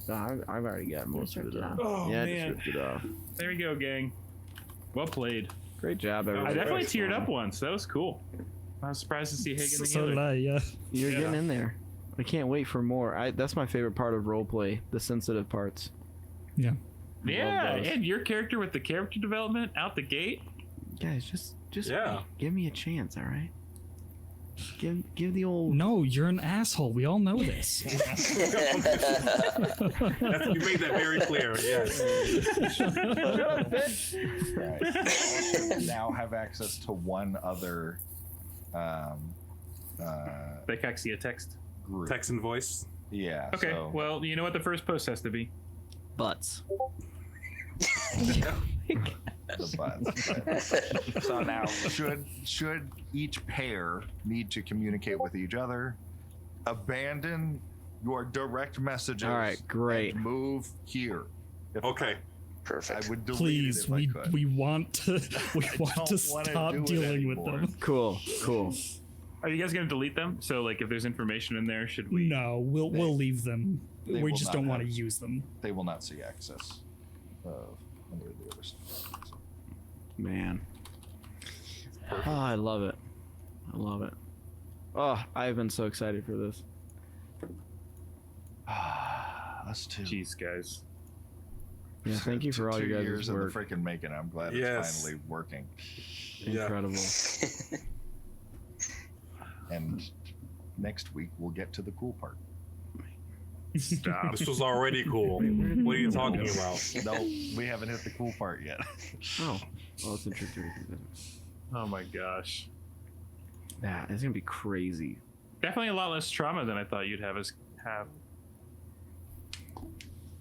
No, I've already got most of ripped it it off. off. Oh, yeah, I man. just ripped it off. There we go, gang. Well played. Great job, everybody. I definitely teared up once. That was cool. I was surprised to see Hagen So did together. I, yeah. You're Yeah. getting in there. I can't wait for more. That's my favorite part of roleplay, the sensitive parts. Yeah. Yeah, Love those. and your character with the character development out the gate. Guys, just Yeah. give me a chance, all right? Give the old. No, you're an asshole. We all know this. You made that very clear. Yes. Right. You now have access to one other Dykaxia text. group. Text and voice. Yeah. Okay, So, well, you know what the first post has to be. Butts. the butts. So now, should each pair need to communicate with each other, abandon your direct messages. All right, great. And move here. Okay. Perfect. I would delete Please, it if I could. we want to don't to wanna stop do it dealing with anymore. them. Cool. Are you guys gonna delete them? So, like, if there's information in there, should we? No, we'll leave them. they We will just not don't want to have- use them. They will not see access of any of the other stuff. Man. Oh, I love it. I love it. Oh, I've been so excited for this. Us too. Jeez, guys. Yeah, thank you for all 2 your guys' years in the work. freaking making. I'm glad Yes. it's finally working. Incredible. And next week we'll get to the cool part. Stop. This was already cool. What are you talking about? No, we haven't hit the cool part yet. Oh, it's in Troop 33. Oh my gosh. Yeah, it's gonna be crazy. Definitely a lot less trauma than I thought you'd have.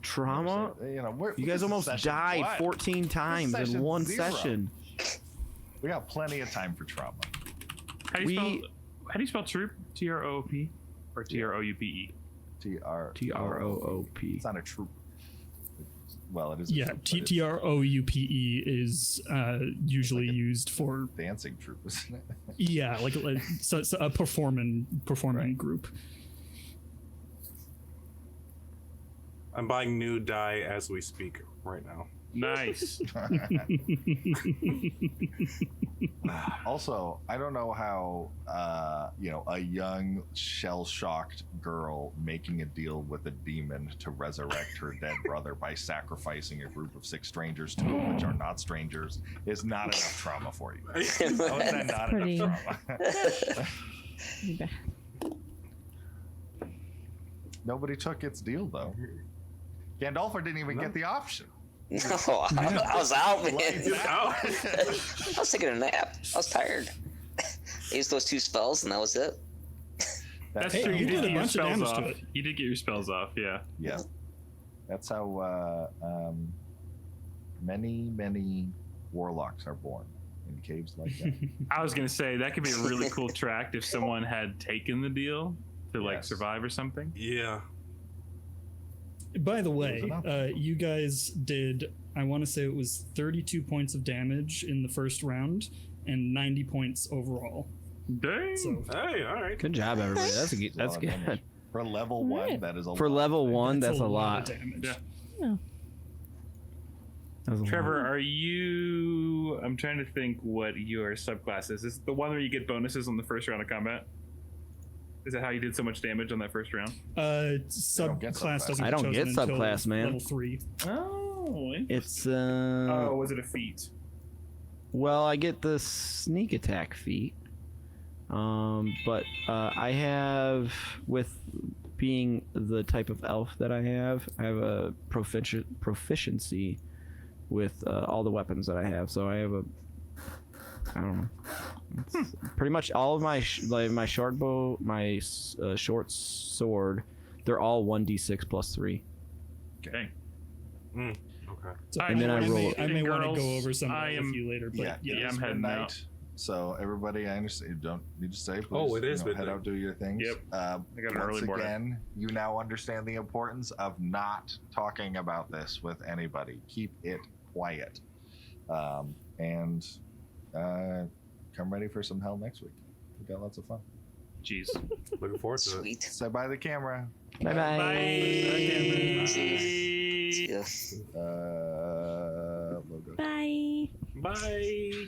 Trauma? You know, You guys almost died 14 times in one session. We got plenty of time for trauma. How do you spell troop? T-R-O-O-P or T-R-O-U-P-E? T-R-O-O-P. It's not a troop. Well, it is. A Yeah, troop, but it's TROUPE is usually used for dancing troop, isn't it? yeah, like so a performing group. I'm buying new dye as we speak right now. Nice. Also, I don't know how a young shell-shocked girl making a deal with a demon to resurrect her dead brother by sacrificing a group of 6 strangers, 2 of which are not strangers, is not enough trauma for you. How is that not Pretty- enough trauma? Nobody took its deal though. Gandalf didn't even get the option. No, I was out, man. Lights out. I was taking a nap. I was tired. I used those 2 spells, and that was it. That's Hey, true. you You did did a get your bunch of spells damage off. to it. You did get your spells off. Yeah. Yeah, that's how many warlocks are born. in caves like that. I was gonna say that could be a really cool tract if someone had taken the deal to like survive or something. Yeah. By the way, you guys did, I want to say it was 32 points of damage in the first round and 90 points overall. Dang. So, Hey, all right. Good job, everybody. That's That's good. For level 1, that is a For lot. level 1, that's a lot. of damage. Yeah. Oh. That was a Trevor, lot. are you? I'm trying to think what your subclass is. Is it the one where you get bonuses on the first round of combat? Is that how you did so much damage on that first round? Subclass doesn't I don't get chosen until subclass, man. level 3. Oh, It's oh, was it a feat? Well, I get the sneak attack feat. But I have, with being the type of elf that I have a proficiency with all the weapons that I have. So I have I don't know. It's pretty much all of my my short bow, my short sword, they're all 1d6 plus 3. Okay. Okay. So And then I roll. I may want to Girls, go over some of I that am- with you later, but Yeah, I'm it's heading midnight. out. So everybody, I understand you don't need to stay. Please, Oh, it is head midnight. out, do your things. Yep. I got an once early morning. again, you now understand the importance of not talking about this with anybody. Keep it quiet, and come ready for some hell next week. We got lots of fun. Jeez. Looking forward to it. Sweet. Say bye to the camera. Bye bye. Bye. See ya. Logo. Bye. Bye.